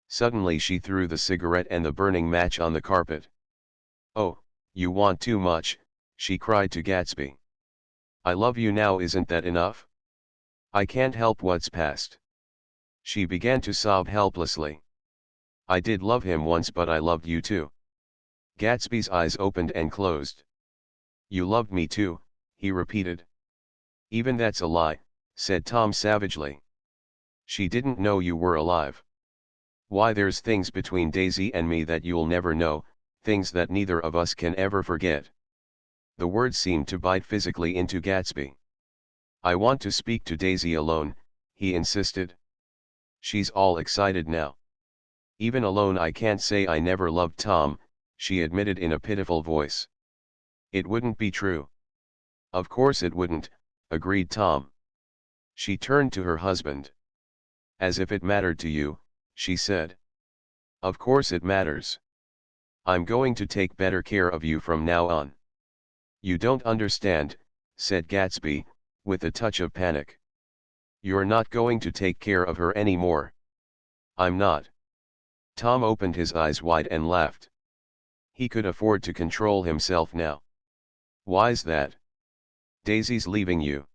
Suddenly she threw the cigarette and the burning match on the carpet. Oh, you want too much, she cried to Gatsby. I love you now, isn't that enough? I can't help what's past. She began to sob helplessly. I did love him once, but I loved you too. Gatsby's eyes opened and closed. You loved me too, he repeated. Even that's a lie, said Tom savagely. She didn't know you were alive. Why, there's things between Daisy and me that you'll never know, things that neither of us can ever forget. The words seemed to bite physically into Gatsby. I want to speak to Daisy alone, he insisted. She's all excited now. Even alone I can't say I never loved Tom, she admitted in a pitiful voice. It wouldn't be true. Of course it wouldn't, agreed Tom. She turned to her husband. As if it mattered to you, she said. Of course it matters. I'm going to take better care of you from now on. You don't understand, said Gatsby, with a touch of panic. You're not going to take care of her anymore. I'm not. Tom opened his eyes wide and laughed. He could afford to control himself now. Why's that? Daisy's leaving you.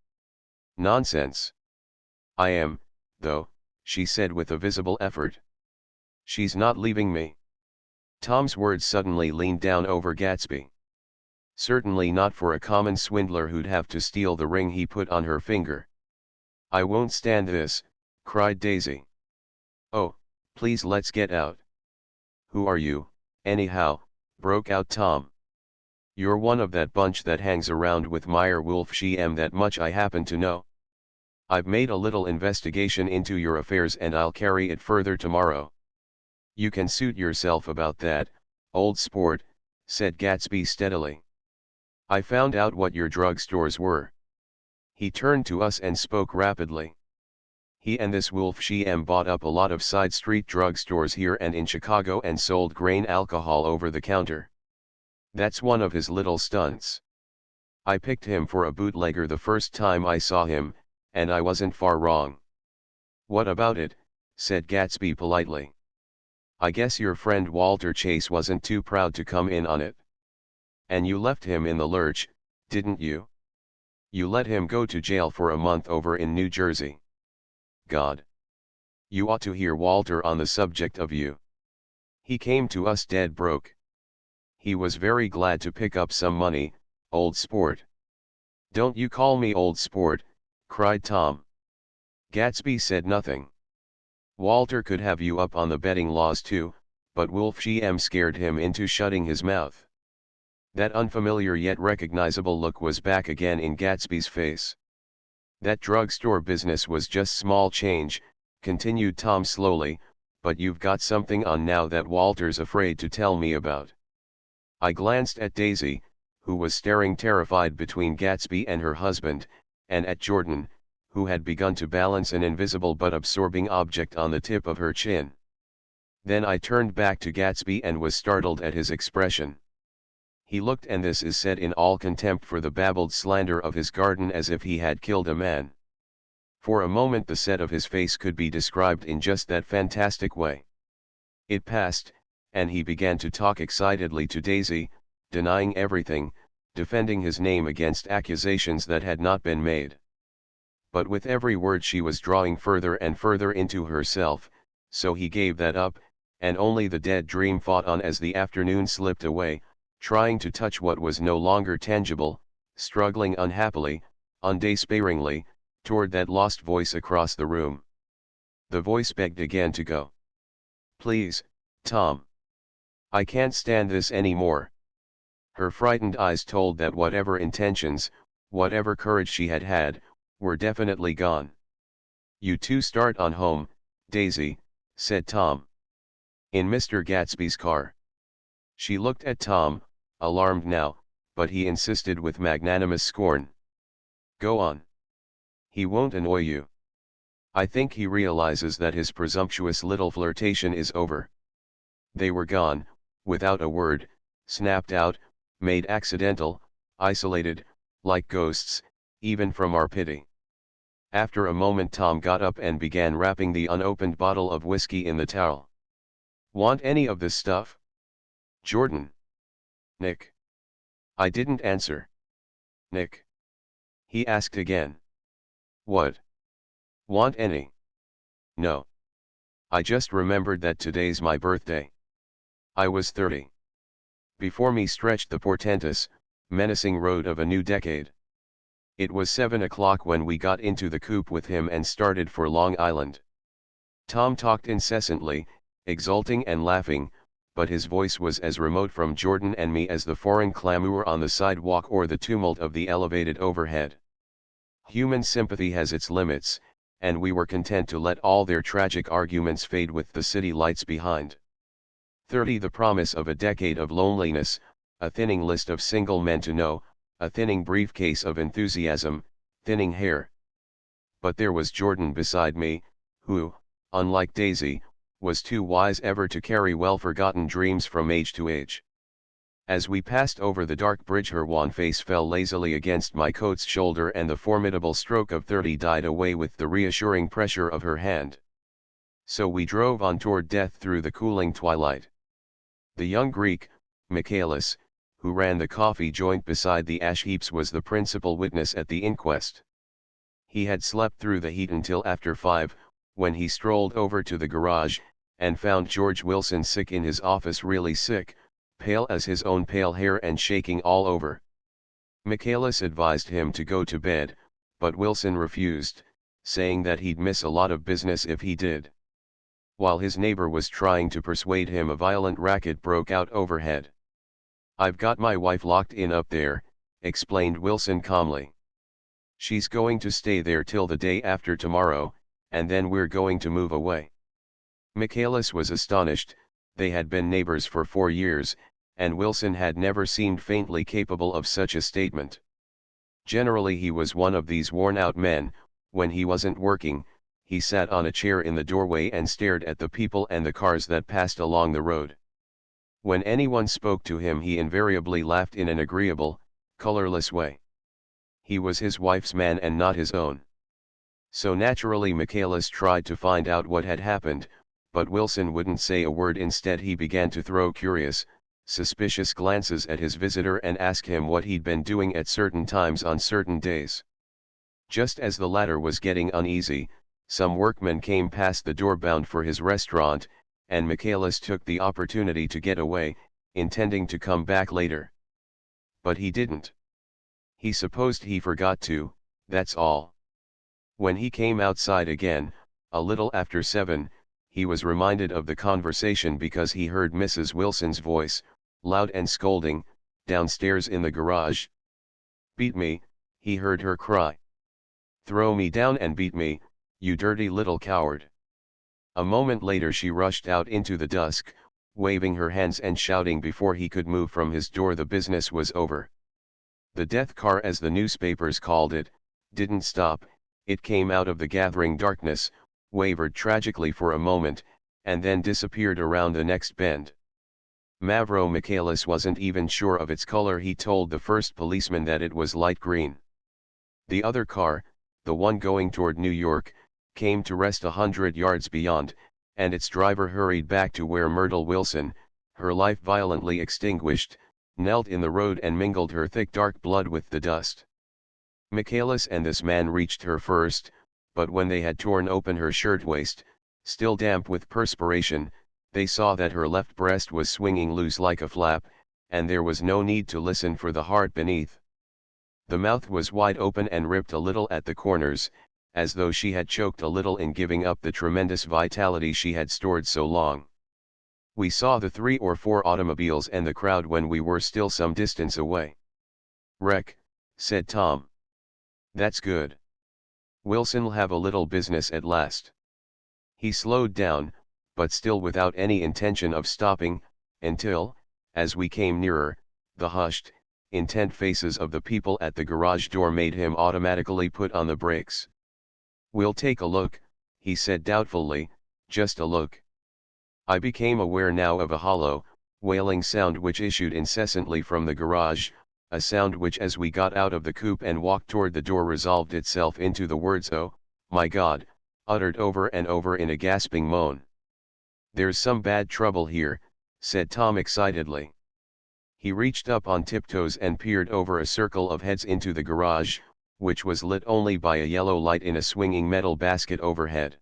Nonsense. I am, though, she said with a visible effort. She's not leaving me. Tom's words suddenly leaned down over Gatsby. Certainly not for a common swindler who'd have to steal the ring he put on her finger. I won't stand this, cried Daisy. Oh, please let's get out. Who are you, anyhow, broke out Tom. You're one of that bunch that hangs around with Meyer Wolf. That much I happen to know. I've made a little investigation into your affairs and I'll carry it further tomorrow. You can suit yourself about that, old sport, said Gatsby steadily. I found out what your drugstores were. He turned to us and spoke rapidly. He and this Wolf bought up a lot of side street drugstores here and in Chicago and sold grain alcohol over the counter. That's one of his little stunts. I picked him for a bootlegger the first time I saw him, and I wasn't far wrong. What about it? Said Gatsby politely. I guess your friend Walter Chase wasn't too proud to come in on it. And you left him in the lurch, didn't you? You let him go to jail for a month over in New Jersey. God. You ought to hear Walter on the subject of you. He came to us dead broke. He was very glad to pick up some money, old sport. Don't you call me old sport, cried Tom. Gatsby said nothing. Walter could have you up on the betting laws too, but Wolf scared him into shutting his mouth. That unfamiliar yet recognizable look was back again in Gatsby's face. That drugstore business was just small change, continued Tom slowly, but you've got something on now that Walter's afraid to tell me about. I glanced at Daisy, who was staring terrified between Gatsby and her husband, and at Jordan, who had begun to balance an invisible but absorbing object on the tip of her chin. Then I turned back to Gatsby and was startled at his expression. He looked, and this is said in all contempt for the babbled slander of his garden, as if he had killed a man. For a moment the set of his face could be described in just that fantastic way. It passed, and he began to talk excitedly to Daisy, denying everything, defending his name against accusations that had not been made. But with every word she was drawing further and further into herself, so he gave that up, and only the dead dream fought on as the afternoon slipped away, trying to touch what was no longer tangible, struggling unhappily, undespairingly, toward that lost voice across the room. The voice begged again to go. Please, Tom. I can't stand this anymore. Her frightened eyes told that whatever intentions, whatever courage she had had, were definitely gone. You two start on home, Daisy, said Tom. In Mr. Gatsby's car. She looked at Tom, alarmed now, but he insisted with magnanimous scorn. Go on. He won't annoy you. I think he realizes that his presumptuous little flirtation is over. They were gone, without a word, snapped out, made accidental, isolated, like ghosts, even from our pity. After a moment Tom got up and began wrapping the unopened bottle of whiskey in the towel. Want any of this stuff? Jordan. Nick. I didn't answer. Nick. He asked again. What? Want any? No. I just remembered that today's my birthday. I was 30. Before me stretched the portentous, menacing road of a new decade. It was 7 o'clock when we got into the coupe with him and started for Long Island. Tom talked incessantly, exulting and laughing, but his voice was as remote from Jordan and me as the foreign clamor on the sidewalk or the tumult of the elevated overhead. Human sympathy has its limits, and we were content to let all their tragic arguments fade with the city lights behind. 30, the promise of a decade of loneliness, a thinning list of single men to know, a thinning briefcase of enthusiasm, thinning hair. But there was Jordan beside me, who, unlike Daisy, was too wise ever to carry well-forgotten dreams from age to age. As we passed over the dark bridge her wan face fell lazily against my coat's shoulder and the formidable stroke of 30 died away with the reassuring pressure of her hand. So we drove on toward death through the cooling twilight. The young Greek, Michaelis, who ran the coffee joint beside the ash heaps, was the principal witness at the inquest. He had slept through the heat until after 5, when he strolled over to the garage, and found George Wilson sick in his office, really sick, pale as his own pale hair and shaking all over. Michaelis advised him to go to bed, but Wilson refused, saying that he'd miss a lot of business if he did. While his neighbor was trying to persuade him, a violent racket broke out overhead. "I've got my wife locked in up there," explained Wilson calmly. "She's going to stay there till the day after tomorrow, and then we're going to move away." Michaelis was astonished. They had been neighbors for 4 years, and Wilson had never seemed faintly capable of such a statement. Generally he was one of these worn-out men. When he wasn't working, he sat on a chair in the doorway and stared at the people and the cars that passed along the road. When anyone spoke to him, he invariably laughed in an agreeable, colorless way. He was his wife's man and not his own. So naturally Michaelis tried to find out what had happened, but Wilson wouldn't say a word. Instead he began to throw curious, suspicious glances at his visitor and ask him what he'd been doing at certain times on certain days. Just as the latter was getting uneasy, some workmen came past the door bound for his restaurant, and Michaelis took the opportunity to get away, intending to come back later. But he didn't. He supposed he forgot to, that's all. When he came outside again, a little after 7, he was reminded of the conversation because he heard Mrs. Wilson's voice, loud and scolding, downstairs in the garage. "Beat me," he heard her cry. "Throw me down and beat me, you dirty little coward." A moment later she rushed out into the dusk, waving her hands and shouting before he could move from his door the business was over. The death car, as the newspapers called it, didn't stop. It came out of the gathering darkness, wavered tragically for a moment, and then disappeared around the next bend. Mavro Michaelis wasn't even sure of its color. He told the first policeman that it was light green. The other car, the one going toward New York, came to rest 100 yards beyond, and its driver hurried back to where Myrtle Wilson, her life violently extinguished, knelt in the road and mingled her thick dark blood with the dust. Michaelis and this man reached her first, but when they had torn open her shirtwaist, still damp with perspiration, they saw that her left breast was swinging loose like a flap, and there was no need to listen for the heart beneath. The mouth was wide open and ripped a little at the corners, as though she had choked a little in giving up the tremendous vitality she had stored so long. "We saw the 3 or 4 automobiles and the crowd when we were still some distance away." "Wreck," said Tom. "That's good. Wilson'll have a little business at last." He slowed down, but still without any intention of stopping, until, as we came nearer, the hushed, intent faces of the people at the garage door made him automatically put on the brakes. "We'll take a look," he said doubtfully, "just a look." I became aware now of a hollow, wailing sound which issued incessantly from the garage, a sound which, as we got out of the coupe and walked toward the door, resolved itself into the words "Oh, my God," uttered over and over in a gasping moan. "There's some bad trouble here," said Tom excitedly. He reached up on tiptoes and peered over a circle of heads into the garage, which was lit only by a yellow light in a swinging metal basket overhead.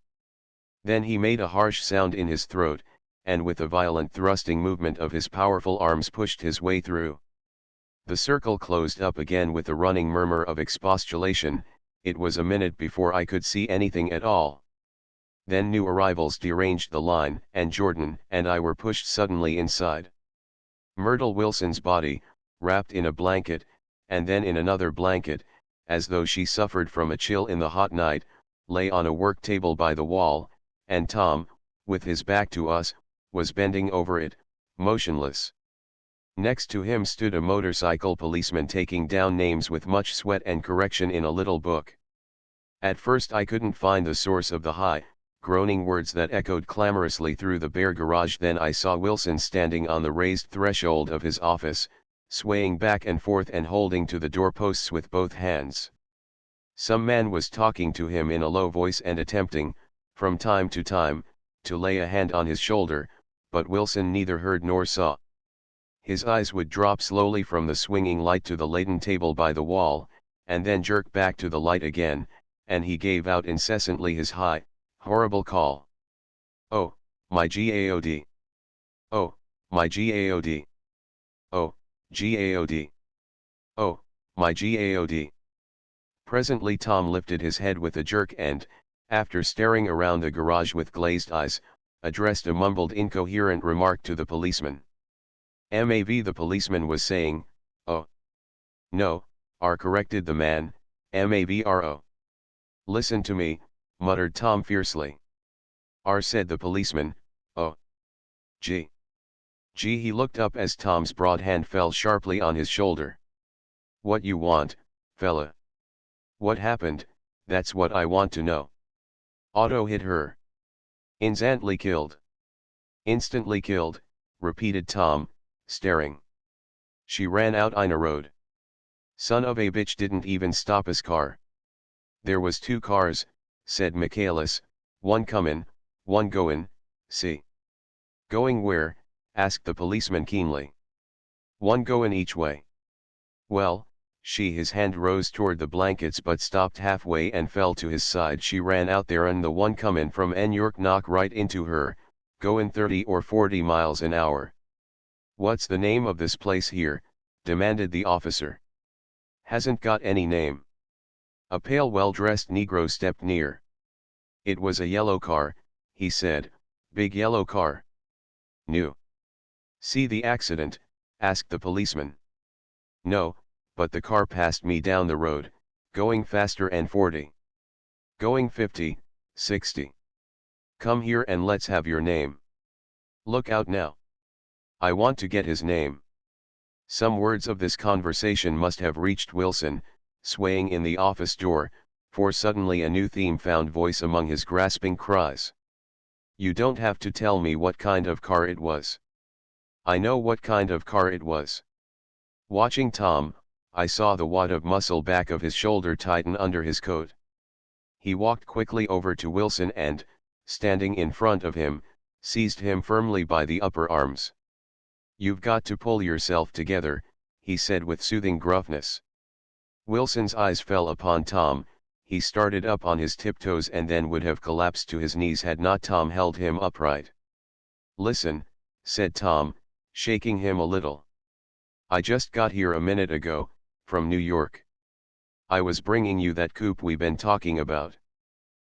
Then he made a harsh sound in his throat, and with a violent thrusting movement of his powerful arms pushed his way through. The circle closed up again with a running murmur of expostulation. It was a minute before I could see anything at all. Then new arrivals deranged the line, and Jordan and I were pushed suddenly inside. Myrtle Wilson's body, wrapped in a blanket, and then in another blanket, as though she suffered from a chill in the hot night, lay on a work table by the wall, and Tom, with his back to us, was bending over it, motionless. Next to him stood a motorcycle policeman taking down names with much sweat and correction in a little book. At first I couldn't find the source of the high, groaning words that echoed clamorously through the bare garage. Then I saw Wilson standing on the raised threshold of his office, swaying back and forth and holding to the doorposts with both hands. Some man was talking to him in a low voice and attempting, from time to time, to lay a hand on his shoulder, but Wilson neither heard nor saw. His eyes would drop slowly from the swinging light to the laden table by the wall, and then jerk back to the light again, and he gave out incessantly his high, Horrible call. Oh, my God. Oh, my God. Oh, God. Oh, my God. Presently Tom lifted his head with a jerk and, after staring around the garage with glazed eyes, addressed a mumbled incoherent remark to the policeman. "Mav," the policeman was saying. "Oh. No, R," corrected the man, "Mavro." "Listen to me," muttered Tom fiercely. "R," said the policeman. "Oh. G. G." He looked up as Tom's broad hand fell sharply on his shoulder. "What you want, fella? What happened, that's what I want to know." "Otto hit her. Instantly killed." "Instantly killed," repeated Tom, staring. "She ran out in a road. Son of a bitch didn't even stop his car." "There was two cars," said Michaelis, "one comin', one goin', see." "Going where?" asked the policeman keenly. "One goin' each way." "Well, his hand rose toward the blankets but stopped halfway and fell to his side. "She ran out there and the one comin' from New York knocked right into her, goin' 30 or 40 miles an hour." "What's the name of this place here?" demanded the officer. "Hasn't got any name." A pale well-dressed Negro stepped near. "It was a yellow car," he said, "big yellow car." "New. See the accident?" asked the policeman. "No, but the car passed me down the road, going faster and 40. Going 50, 60. Come here and let's have your name." "Look out now. I want to get his name." Some words of this conversation must have reached Wilson, swaying in the office door, for suddenly a new theme found voice among his grasping cries. "You don't have to tell me what kind of car it was. I know what kind of car it was." Watching Tom, I saw the wad of muscle back of his shoulder tighten under his coat. He walked quickly over to Wilson and, standing in front of him, seized him firmly by the upper arms. "You've got to pull yourself together," he said with soothing gruffness. Wilson's eyes fell upon Tom. He started up on his tiptoes and then would have collapsed to his knees had not Tom held him upright. "Listen," said Tom, shaking him a little. "I just got here a minute ago, from New York. I was bringing you that coupe we been talking about.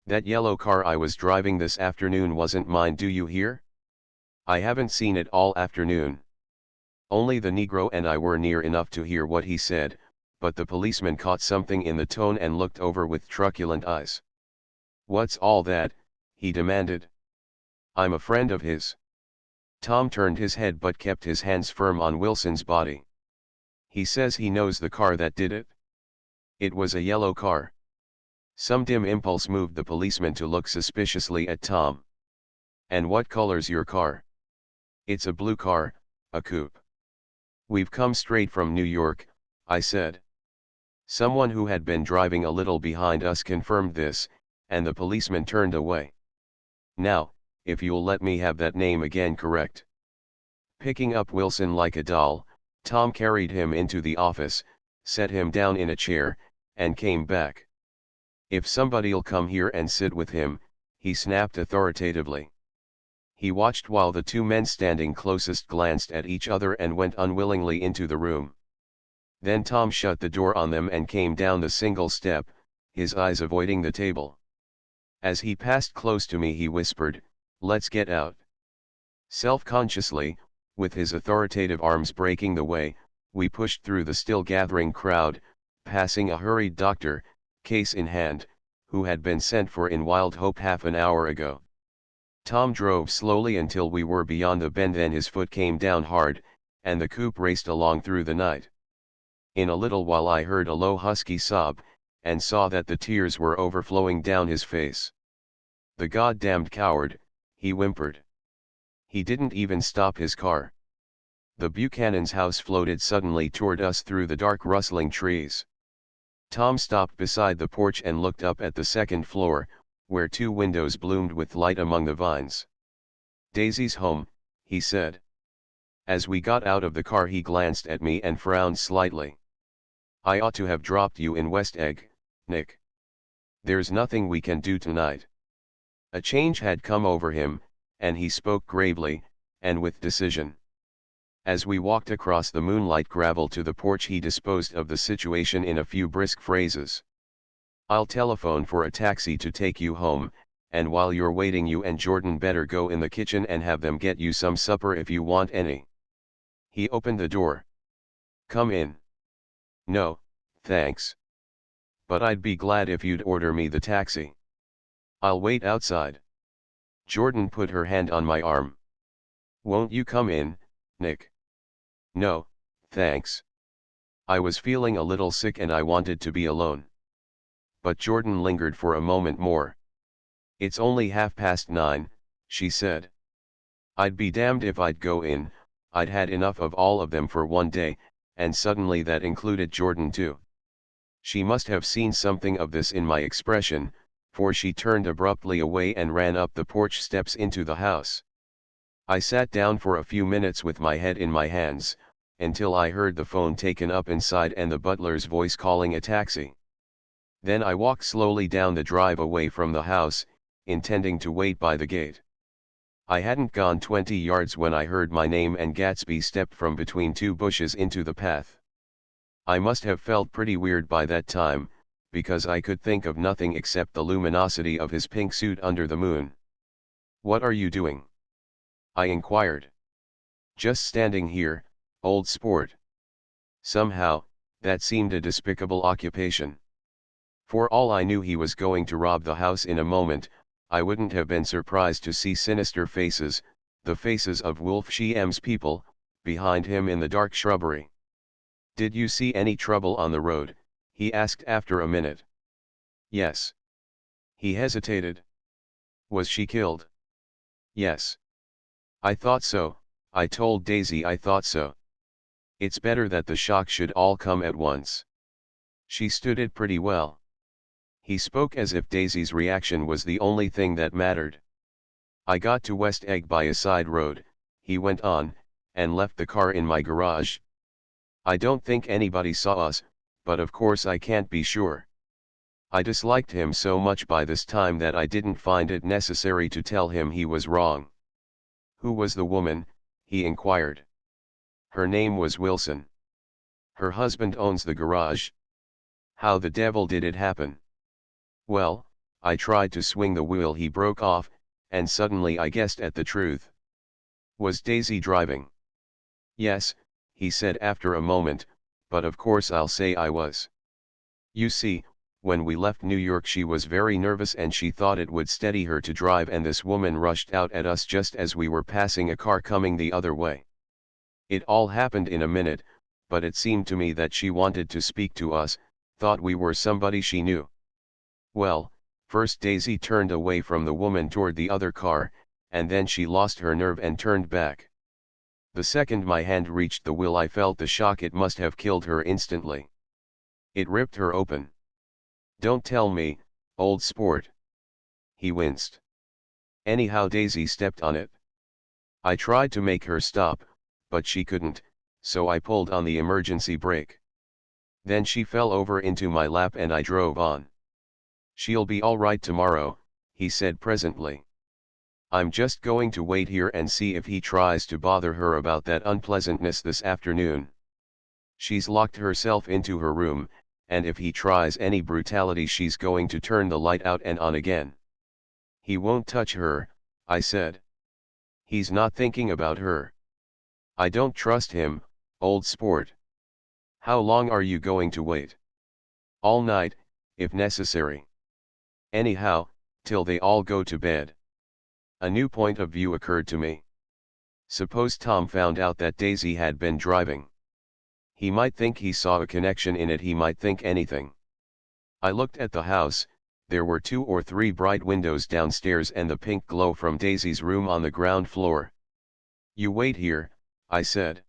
That yellow car I was driving this afternoon wasn't mine, do you hear? I haven't seen it all afternoon." Only the Negro and I were near enough to hear what he said, but the policeman caught something in the tone and looked over with truculent eyes. "What's all that?" he demanded. "I'm a friend of his." Tom turned his head but kept his hands firm on Wilson's body. "He says he knows the car that did it." "It was a yellow car." Some dim impulse moved the policeman to look suspiciously at Tom. "And what color's your car?" "It's a blue car, a coupe." "We've come straight from New York," I said. Someone who had been driving a little behind us confirmed this, and the policeman turned away. "Now, if you'll let me have that name again correct." Picking up Wilson like a doll, Tom carried him into the office, set him down in a chair, and came back. "If somebody'll come here and sit with him," he snapped authoritatively. He watched while the two men standing closest glanced at each other and went unwillingly into the room. Then Tom shut the door on them and came down the single step, his eyes avoiding the table. As he passed close to me he whispered, "Let's get out." Self-consciously, with his authoritative arms breaking the way, we pushed through the still gathering crowd, passing a hurried doctor, case in hand, who had been sent for in wild hope half an hour ago. Tom drove slowly until we were beyond the bend, then his foot came down hard, and the coupe raced along through the night. In a little while I heard a low husky sob, and saw that the tears were overflowing down his face. "The goddamned coward," he whimpered. "He didn't even stop his car." The Buchanan's house floated suddenly toward us through the dark rustling trees. Tom stopped beside the porch and looked up at the second floor, where two windows bloomed with light among the vines. "Daisy's home," he said. As we got out of the car he glanced at me and frowned slightly. "I ought to have dropped you in West Egg, Nick. There's nothing we can do tonight." A change had come over him, and he spoke gravely, and with decision. As we walked across the moonlight gravel to the porch, he disposed of the situation in a few brisk phrases. "I'll telephone for a taxi to take you home, and while you're waiting, you and Jordan better go in the kitchen and have them get you some supper if you want any." He opened the door. "Come in." "No, thanks. But I'd be glad if you'd order me the taxi." "I'll wait outside." Jordan put her hand on my arm. "Won't you come in, Nick?" "No, thanks. I was feeling a little sick and I wanted to be alone." But Jordan lingered for a moment more. "It's only 9:30, she said. I'd be damned if I'd go in. I'd had enough of all of them for one day, and suddenly that included Jordan too. She must have seen something of this in my expression, for she turned abruptly away and ran up the porch steps into the house. I sat down for a few minutes with my head in my hands, until I heard the phone taken up inside and the butler's voice calling a taxi. Then I walked slowly down the drive away from the house, intending to wait by the gate. I hadn't gone 20 yards when I heard my name and Gatsby stepped from between two bushes into the path. I must have felt pretty weird by that time, because I could think of nothing except the luminosity of his pink suit under the moon. "What are you doing?" I inquired. "Just standing here, old sport." Somehow, that seemed a despicable occupation. For all I knew he was going to rob the house in a moment, I wouldn't have been surprised to see sinister faces, the faces of Wolf Shiem's people, behind him in the dark shrubbery. "Did you see any trouble on the road?" he asked after a minute. "Yes." He hesitated. "Was she killed?" "Yes." "I thought so," I told Daisy. "I thought so. It's better that the shock should all come at once. She stood it pretty well." He spoke as if Daisy's reaction was the only thing that mattered. "I got to West Egg by a side road," he went on, "and left the car in my garage. I don't think anybody saw us, but of course I can't be sure." I disliked him so much by this time that I didn't find it necessary to tell him he was wrong. "Who was the woman?" he inquired. "Her name was Wilson. Her husband owns the garage." "How the devil did it happen?" "Well, I tried to swing the wheel," he broke off, "and suddenly I guessed at the truth." "Was Daisy driving?" "Yes," he said after a moment, "but of course I'll say I was. You see, when we left New York she was very nervous and she thought it would steady her to drive, and this woman rushed out at us just as we were passing a car coming the other way. It all happened in a minute, but it seemed to me that she wanted to speak to us, thought we were somebody she knew. Well, first Daisy turned away from the woman toward the other car, and then she lost her nerve and turned back. The second my hand reached the wheel I felt the shock. It must have killed her instantly. It ripped her open." "Don't tell me, old sport." He winced. "Anyhow, Daisy stepped on it. I tried to make her stop, but she couldn't, so I pulled on the emergency brake. Then she fell over into my lap and I drove on." "She'll be all right tomorrow," he said presently. "I'm just going to wait here and see if he tries to bother her about that unpleasantness this afternoon. She's locked herself into her room, and if he tries any brutality she's going to turn the light out and on again." "He won't touch her," I said. "He's not thinking about her." "I don't trust him, old sport." "How long are you going to wait?" "All night, if necessary. Anyhow, till they all go to bed." A new point of view occurred to me. Suppose Tom found out that Daisy had been driving. He might think he saw a connection in it, he might think anything. I looked at the house. There were 2 or 3 bright windows downstairs and the pink glow from Daisy's room on the ground floor. "You wait here," I said.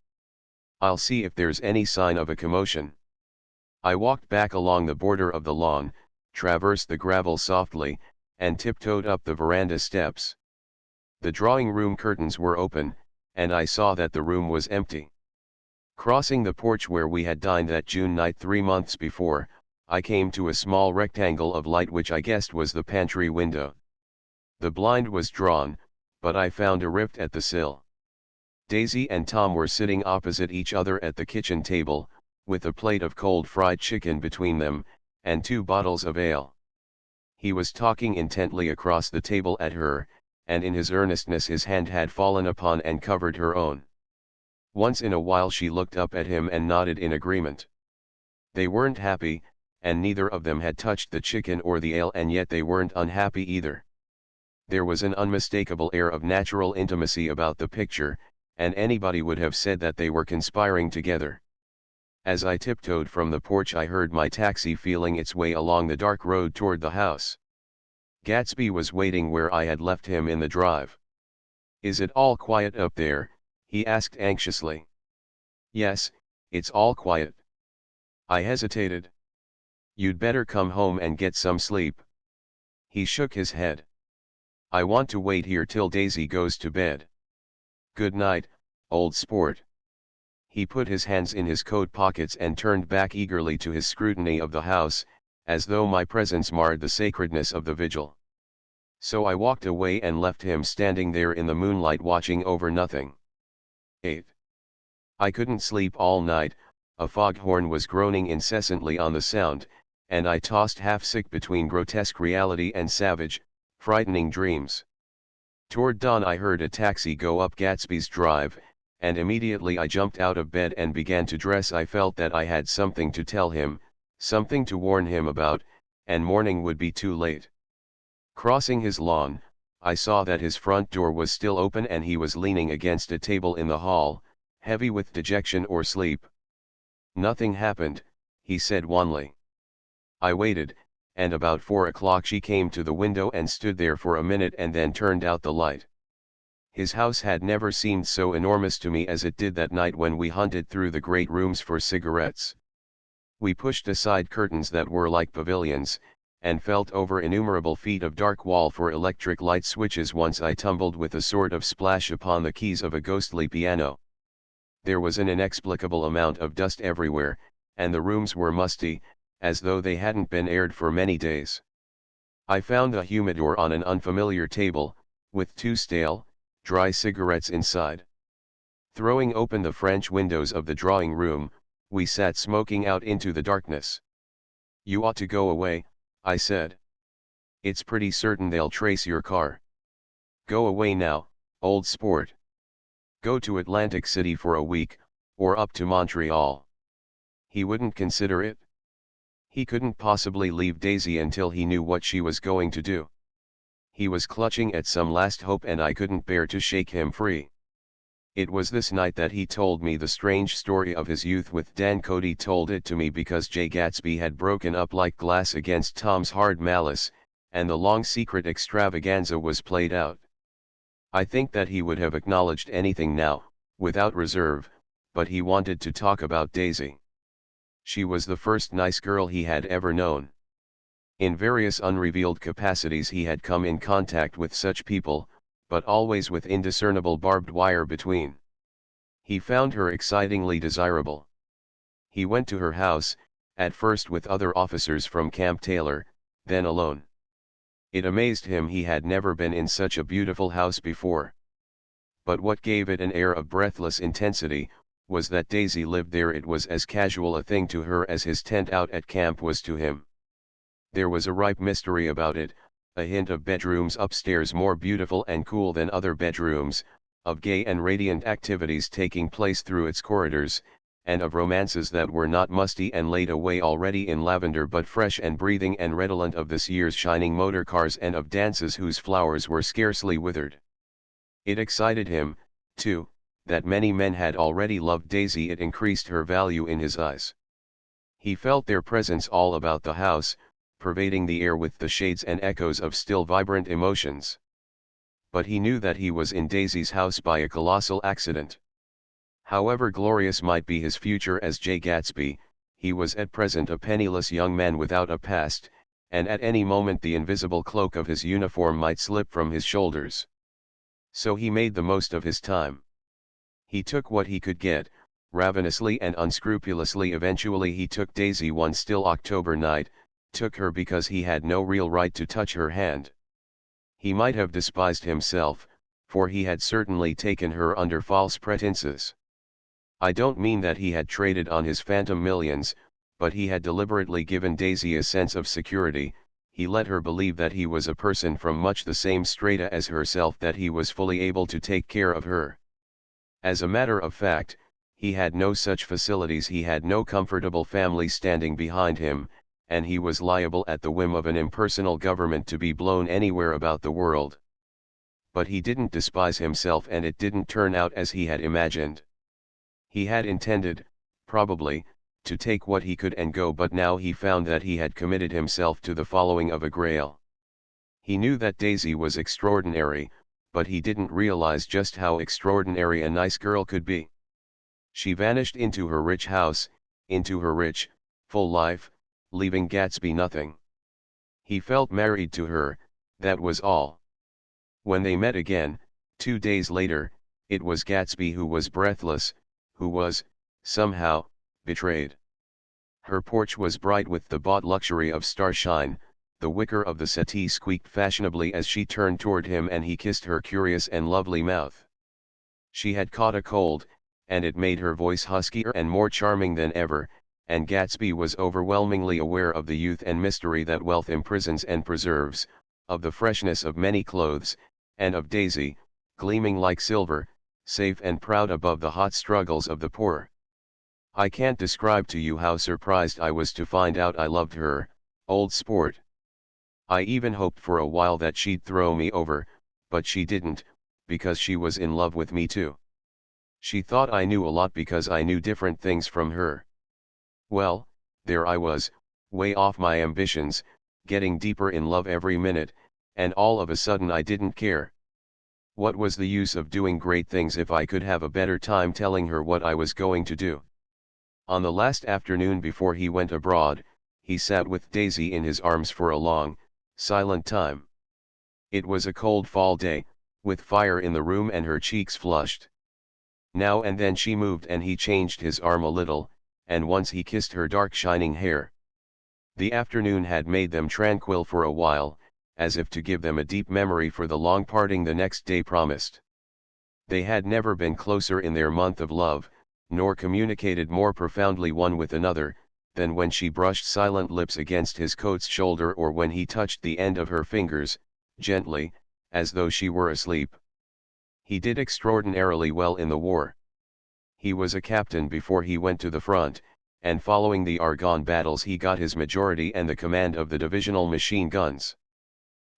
"I'll see if there's any sign of a commotion." I walked back along the border of the lawn, traversed the gravel softly, and tiptoed up the veranda steps. The drawing room curtains were open, and I saw that the room was empty. Crossing the porch where we had dined that June night 3 months before, I came to a small rectangle of light which I guessed was the pantry window. The blind was drawn, but I found a rift at the sill. Daisy and Tom were sitting opposite each other at the kitchen table, with a plate of cold fried chicken between them, and 2 bottles of ale. He was talking intently across the table at her, and in his earnestness his hand had fallen upon and covered her own. Once in a while she looked up at him and nodded in agreement. They weren't happy, and neither of them had touched the chicken or the ale, and yet they weren't unhappy either. There was an unmistakable air of natural intimacy about the picture, and anybody would have said that they were conspiring together. As I tiptoed from the porch I heard my taxi feeling its way along the dark road toward the house. Gatsby was waiting where I had left him in the drive. "Is it all quiet up there?" he asked anxiously. "Yes, it's all quiet." I hesitated. "You'd better come home and get some sleep." He shook his head. "I want to wait here till Daisy goes to bed." "Good night, old sport." He put his hands in his coat pockets and turned back eagerly to his scrutiny of the house, as though my presence marred the sacredness of the vigil. So I walked away and left him standing there in the moonlight watching over nothing. 8. I couldn't sleep all night. A foghorn was groaning incessantly on the sound, and I tossed half-sick between grotesque reality and savage, frightening dreams. Toward dawn I heard a taxi go up Gatsby's drive, and immediately I jumped out of bed and began to dress. I felt that I had something to tell him, something to warn him about, and morning would be too late. Crossing his lawn, I saw that his front door was still open and he was leaning against a table in the hall, heavy with dejection or sleep. "Nothing happened," he said wanly. I waited, and about 4 o'clock she came to the window and stood there for a minute and then turned out the light. His house had never seemed so enormous to me as it did that night when we hunted through the great rooms for cigarettes. We pushed aside curtains that were like pavilions, and felt over innumerable feet of dark wall for electric light switches. Once I tumbled with a sort of splash upon the keys of a ghostly piano. There was an inexplicable amount of dust everywhere, and the rooms were musty, as though they hadn't been aired for many days. I found a humidor on an unfamiliar table, with 2 stale, dry cigarettes inside. Throwing open the French windows of the drawing room, we sat smoking out into the darkness. "You ought to go away," I said. "It's pretty certain they'll trace your car. Go away now, old sport. Go to Atlantic City for a week, or up to Montreal." He wouldn't consider it. He couldn't possibly leave Daisy until he knew what she was going to do. He was clutching at some last hope and I couldn't bear to shake him free. It was this night that he told me the strange story of his youth with Dan. Cody told it to me because Jay Gatsby had broken up like glass against Tom's hard malice, and the long secret extravaganza was played out. I think that he would have acknowledged anything now, without reserve, but he wanted to talk about Daisy. She was the first nice girl he had ever known. In various unrevealed capacities he had come in contact with such people, but always with indiscernible barbed wire between. He found her excitingly desirable. He went to her house, at first with other officers from Camp Taylor, then alone. It amazed him he had never been in such a beautiful house before. But what gave it an air of breathless intensity, was that Daisy lived there. It was as casual a thing to her as his tent out at camp was to him. There was a ripe mystery about it, a hint of bedrooms upstairs more beautiful and cool than other bedrooms, of gay and radiant activities taking place through its corridors, and of romances that were not musty and laid away already in lavender but fresh and breathing and redolent of this year's shining motor cars, and of dances whose flowers were scarcely withered. It excited him, too, that many men had already loved Daisy. It increased her value in his eyes. He felt their presence all about the house, pervading the air with the shades and echoes of still vibrant emotions. But he knew that he was in Daisy's house by a colossal accident. However glorious might be his future as Jay Gatsby, he was at present a penniless young man without a past, and at any moment the invisible cloak of his uniform might slip from his shoulders. So he made the most of his time. He took what he could get, ravenously and unscrupulously. Eventually he took Daisy one still October night, took her because he had no real right to touch her hand. He might have despised himself, for he had certainly taken her under false pretenses. I don't mean that he had traded on his phantom millions, but he had deliberately given Daisy a sense of security. He let her believe that he was a person from much the same strata as herself, that he was fully able to take care of her. As a matter of fact, he had no such facilities. He had no comfortable family standing behind him, and he was liable at the whim of an impersonal government to be blown anywhere about the world. But he didn't despise himself, and it didn't turn out as he had imagined. He had intended, probably, to take what he could and go, but now he found that he had committed himself to the following of a grail. He knew that Daisy was extraordinary, but he didn't realize just how extraordinary a nice girl could be. She vanished into her rich house, into her rich, full life, leaving Gatsby nothing. He felt married to her, that was all. When they met again, 2 days later, it was Gatsby who was breathless, who was, somehow, betrayed. Her porch was bright with the bought luxury of starshine. The wicker of the settee squeaked fashionably as she turned toward him, and he kissed her curious and lovely mouth. She had caught a cold, and it made her voice huskier and more charming than ever, and Gatsby was overwhelmingly aware of the youth and mystery that wealth imprisons and preserves, of the freshness of many clothes, and of Daisy, gleaming like silver, safe and proud above the hot struggles of the poor. I can't describe to you how surprised I was to find out I loved her, old sport. I even hoped for a while that she'd throw me over, but she didn't, because she was in love with me too. She thought I knew a lot because I knew different things from her. Well, there I was, way off my ambitions, getting deeper in love every minute, and all of a sudden I didn't care. What was the use of doing great things if I could have a better time telling her what I was going to do? On the last afternoon before he went abroad, he sat with Daisy in his arms for a long, silent time. It was a cold fall day, with fire in the room and her cheeks flushed. Now and then she moved and he changed his arm a little, and once he kissed her dark shining hair. The afternoon had made them tranquil for a while, as if to give them a deep memory for the long parting the next day promised. They had never been closer in their month of love, nor communicated more profoundly one with another, than when she brushed silent lips against his coat's shoulder, or when he touched the end of her fingers, gently, as though she were asleep. He did extraordinarily well in the war. He was a captain before he went to the front, and following the Argonne battles he got his majority and the command of the divisional machine guns.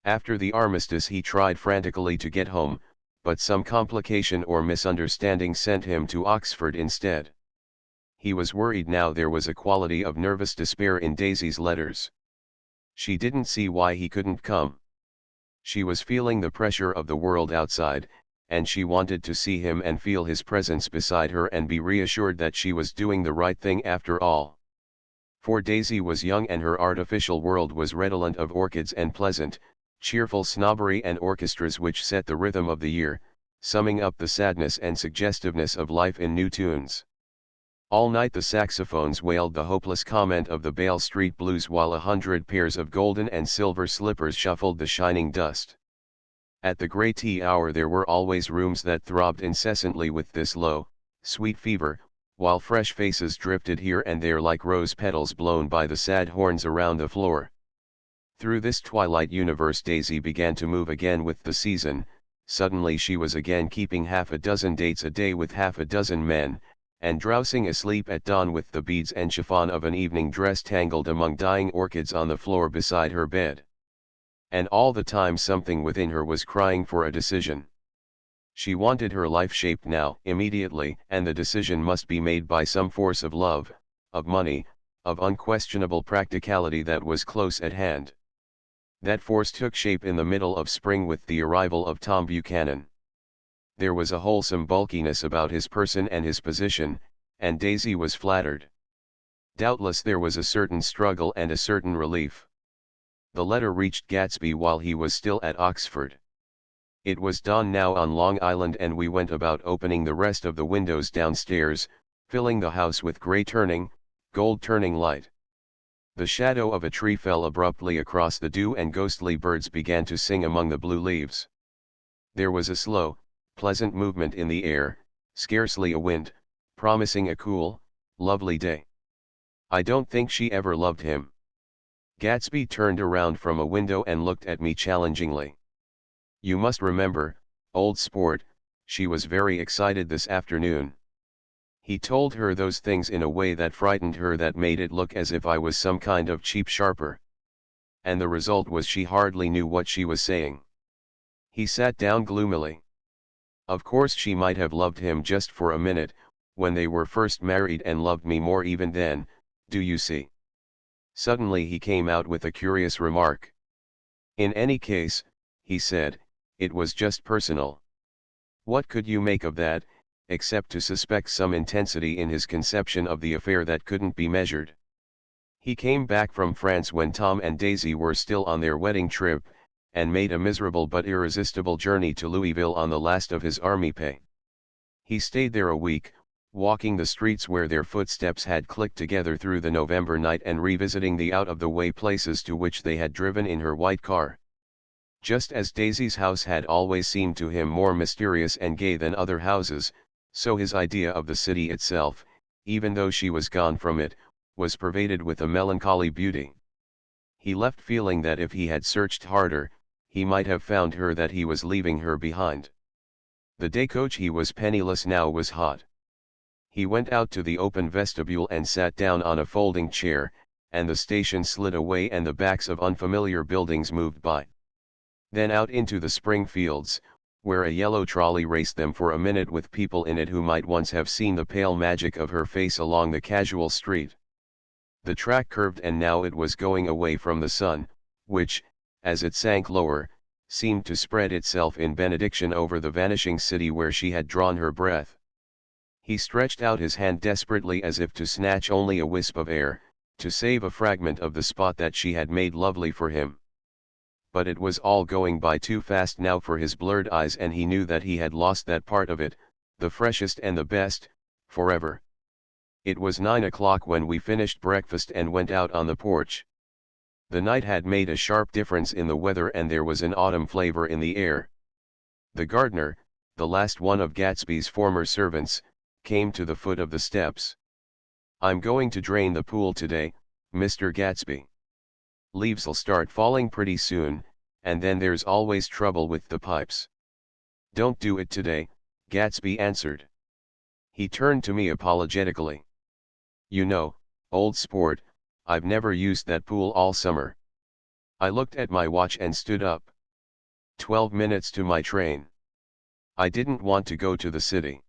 After the armistice he tried frantically to get home, but some complication or misunderstanding sent him to Oxford instead. He was worried now. There was a quality of nervous despair in Daisy's letters. She didn't see why he couldn't come. She was feeling the pressure of the world outside, and she wanted to see him and feel his presence beside her and be reassured that she was doing the right thing after all. For Daisy was young and her artificial world was redolent of orchids and pleasant, cheerful snobbery and orchestras which set the rhythm of the year, summing up the sadness and suggestiveness of life in new tunes. All night the saxophones wailed the hopeless comment of the Bale Street Blues, while 100 pairs of golden and silver slippers shuffled the shining dust. At the grey tea hour there were always rooms that throbbed incessantly with this low, sweet fever, while fresh faces drifted here and there like rose petals blown by the sad horns around the floor. Through this twilight universe Daisy began to move again with the season. Suddenly she was again keeping half a dozen dates a day with half a dozen men, and drowsing asleep at dawn with the beads and chiffon of an evening dress tangled among dying orchids on the floor beside her bed. And all the time something within her was crying for a decision. She wanted her life shaped now, immediately, and the decision must be made by some force of love, of money, of unquestionable practicality that was close at hand. That force took shape in the middle of spring with the arrival of Tom Buchanan. There was a wholesome bulkiness about his person and his position, and Daisy was flattered. Doubtless there was a certain struggle and a certain relief. The letter reached Gatsby while he was still at Oxford. It was dawn now on Long Island, and we went about opening the rest of the windows downstairs, filling the house with grey turning, gold turning light. The shadow of a tree fell abruptly across the dew and ghostly birds began to sing among the blue leaves. There was a slow, pleasant movement in the air, scarcely a wind, promising a cool, lovely day. I don't think she ever loved him. Gatsby turned around from a window and looked at me challengingly. You must remember, old sport, she was very excited this afternoon. He told her those things in a way that frightened her, that made it look as if I was some kind of cheap sharper. And the result was she hardly knew what she was saying. He sat down gloomily. Of course she might have loved him just for a minute, when they were first married, and loved me more even then, do you see? Suddenly he came out with a curious remark. In any case, he said, it was just personal. What could you make of that, except to suspect some intensity in his conception of the affair that couldn't be measured? He came back from France when Tom and Daisy were still on their wedding trip, and made a miserable but irresistible journey to Louisville on the last of his army pay. He stayed there a week, walking the streets where their footsteps had clicked together through the November night and revisiting the out-of-the-way places to which they had driven in her white car. Just as Daisy's house had always seemed to him more mysterious and gay than other houses, so his idea of the city itself, even though she was gone from it, was pervaded with a melancholy beauty. He left feeling that if he had searched harder, he might have found her, that he was leaving her behind. The day coach, he was penniless now, was hot. He went out to the open vestibule and sat down on a folding chair, and the station slid away and the backs of unfamiliar buildings moved by. Then out into the spring fields, where a yellow trolley raced them for a minute with people in it who might once have seen the pale magic of her face along the casual street. The track curved, and now it was going away from the sun, which, as it sank lower, seemed to spread itself in benediction over the vanishing city where she had drawn her breath. He stretched out his hand desperately, as if to snatch only a wisp of air, to save a fragment of the spot that she had made lovely for him. But it was all going by too fast now for his blurred eyes, and he knew that he had lost that part of it, the freshest and the best, forever. It was 9 o'clock when we finished breakfast and went out on the porch. The night had made a sharp difference in the weather, and there was an autumn flavor in the air. The gardener, the last one of Gatsby's former servants, came to the foot of the steps. I'm going to drain the pool today, Mr. Gatsby. Leaves'll start falling pretty soon, and then there's always trouble with the pipes. Don't do it today, Gatsby answered. He turned to me apologetically. You know, old sport, I've never used that pool all summer. I looked at my watch and stood up. 12 minutes to my train. I didn't want to go to the city.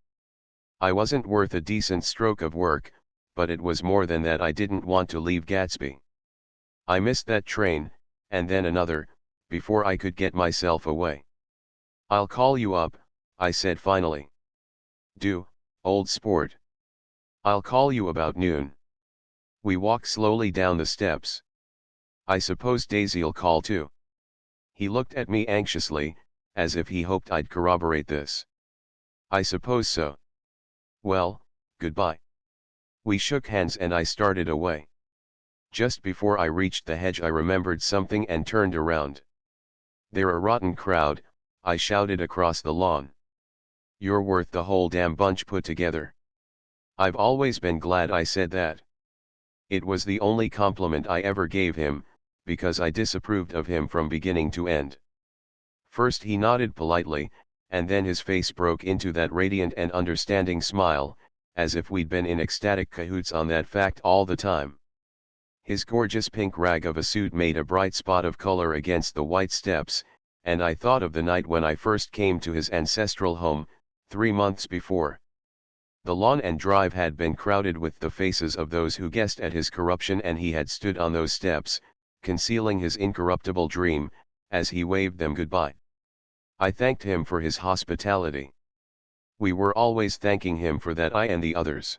I wasn't worth a decent stroke of work, but it was more than that. I didn't want to leave Gatsby. I missed that train, and then another, before I could get myself away. I'll call you up, I said finally. Do, old sport. I'll call you about noon. We walked slowly down the steps. I suppose Daisy'll call too. He looked at me anxiously, as if he hoped I'd corroborate this. I suppose so. Well, goodbye. We shook hands and I started away. Just before I reached the hedge I remembered something and turned around. They're a rotten crowd, I shouted across the lawn. You're worth the whole damn bunch put together. I've always been glad I said that. It was the only compliment I ever gave him, because I disapproved of him from beginning to end. First he nodded politely, and then his face broke into that radiant and understanding smile, as if we'd been in ecstatic cahoots on that fact all the time. His gorgeous pink rag of a suit made a bright spot of color against the white steps, and I thought of the night when I first came to his ancestral home, 3 months before. The lawn and drive had been crowded with the faces of those who guessed at his corruption, and he had stood on those steps, concealing his incorruptible dream, as he waved them goodbye. I thanked him for his hospitality. We were always thanking him for that, I and the others.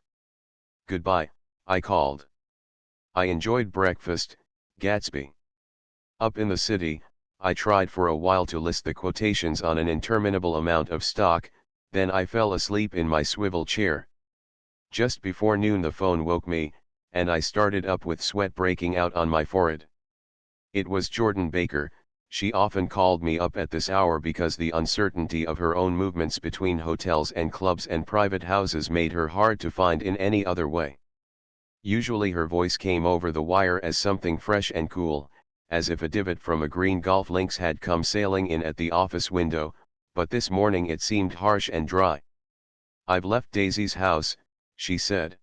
Goodbye, I called. I enjoyed breakfast, Gatsby. Up in the city, I tried for a while to list the quotations on an interminable amount of stock, then I fell asleep in my swivel chair. Just before noon the phone woke me, and I started up with sweat breaking out on my forehead. It was Jordan Baker. She often called me up at this hour because the uncertainty of her own movements between hotels and clubs and private houses made her hard to find in any other way. Usually her voice came over the wire as something fresh and cool, as if a divot from a green golf links had come sailing in at the office window, but this morning it seemed harsh and dry. "I've left Daisy's house," she said.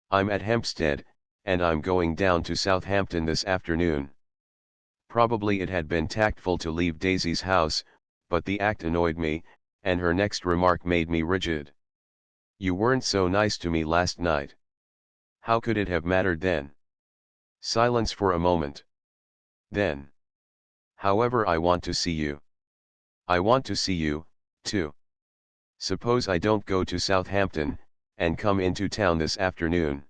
"I'm at Hempstead, and I'm going down to Southampton this afternoon." Probably it had been tactful to leave Daisy's house, but the act annoyed me, and her next remark made me rigid. "You weren't so nice to me last night." How could it have mattered then? Silence for a moment. Then. "However, I want to see you." "I want to see you, too. Suppose I don't go to Southampton, and come into town this afternoon?"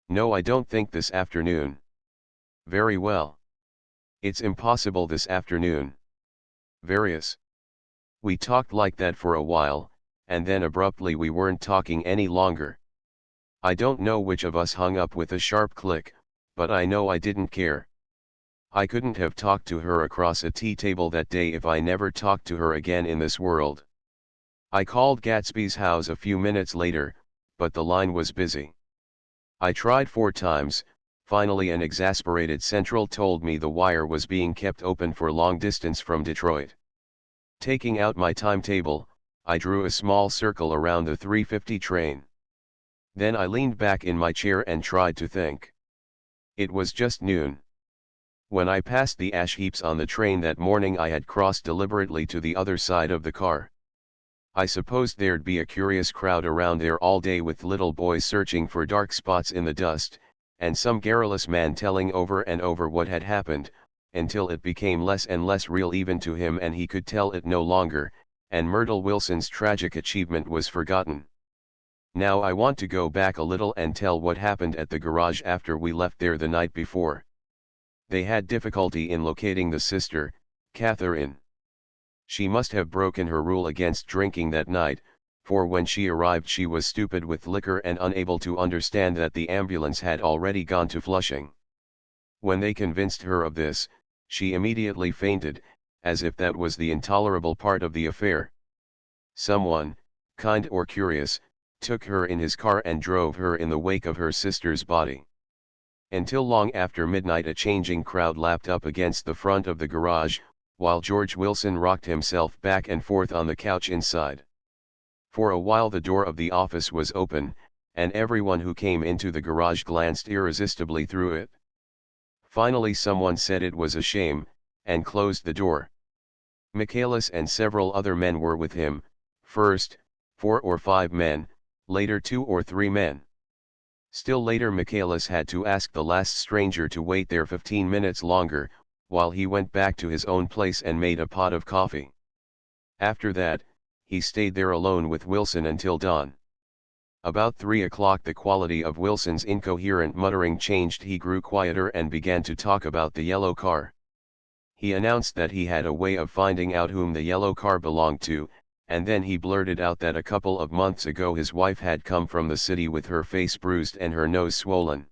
"No, I don't think this afternoon." "Very well. It's impossible this afternoon." "Various." We talked like that for a while, and then abruptly we weren't talking any longer. I don't know which of us hung up with a sharp click, but I know I didn't care. I couldn't have talked to her across a tea table that day if I never talked to her again in this world. I called Gatsby's house a few minutes later, but the line was busy. I tried 4 times. Finally an exasperated central told me the wire was being kept open for long distance from Detroit. Taking out my timetable, I drew a small circle around the 3:50 train. Then I leaned back in my chair and tried to think. It was just noon. When I passed the ash heaps on the train that morning, I had crossed deliberately to the other side of the car. I supposed there'd be a curious crowd around there all day with little boys searching for dark spots in the dust, and some garrulous man telling over and over what had happened, until it became less and less real even to him and he could tell it no longer, and Myrtle Wilson's tragic achievement was forgotten. Now I want to go back a little and tell what happened at the garage after we left there the night before. They had difficulty in locating the sister, Catherine. She must have broken her rule against drinking that night, for when she arrived she was stupid with liquor and unable to understand that the ambulance had already gone to Flushing. When they convinced her of this, she immediately fainted, as if that was the intolerable part of the affair. Someone, kind or curious, took her in his car and drove her in the wake of her sister's body. Until long after midnight a changing crowd lapped up against the front of the garage, while George Wilson rocked himself back and forth on the couch inside. For a while the door of the office was open, and everyone who came into the garage glanced irresistibly through it. Finally someone said it was a shame, and closed the door. Michaelis and several other men were with him, first, 4 or 5 men, later 2 or 3 men. Still later Michaelis had to ask the last stranger to wait there 15 minutes longer, while he went back to his own place and made a pot of coffee. After that, he stayed there alone with Wilson until dawn. About 3 o'clock the quality of Wilson's incoherent muttering changed. He grew quieter and began to talk about the yellow car. He announced that he had a way of finding out whom the yellow car belonged to, and then he blurted out that a couple of months ago his wife had come from the city with her face bruised and her nose swollen.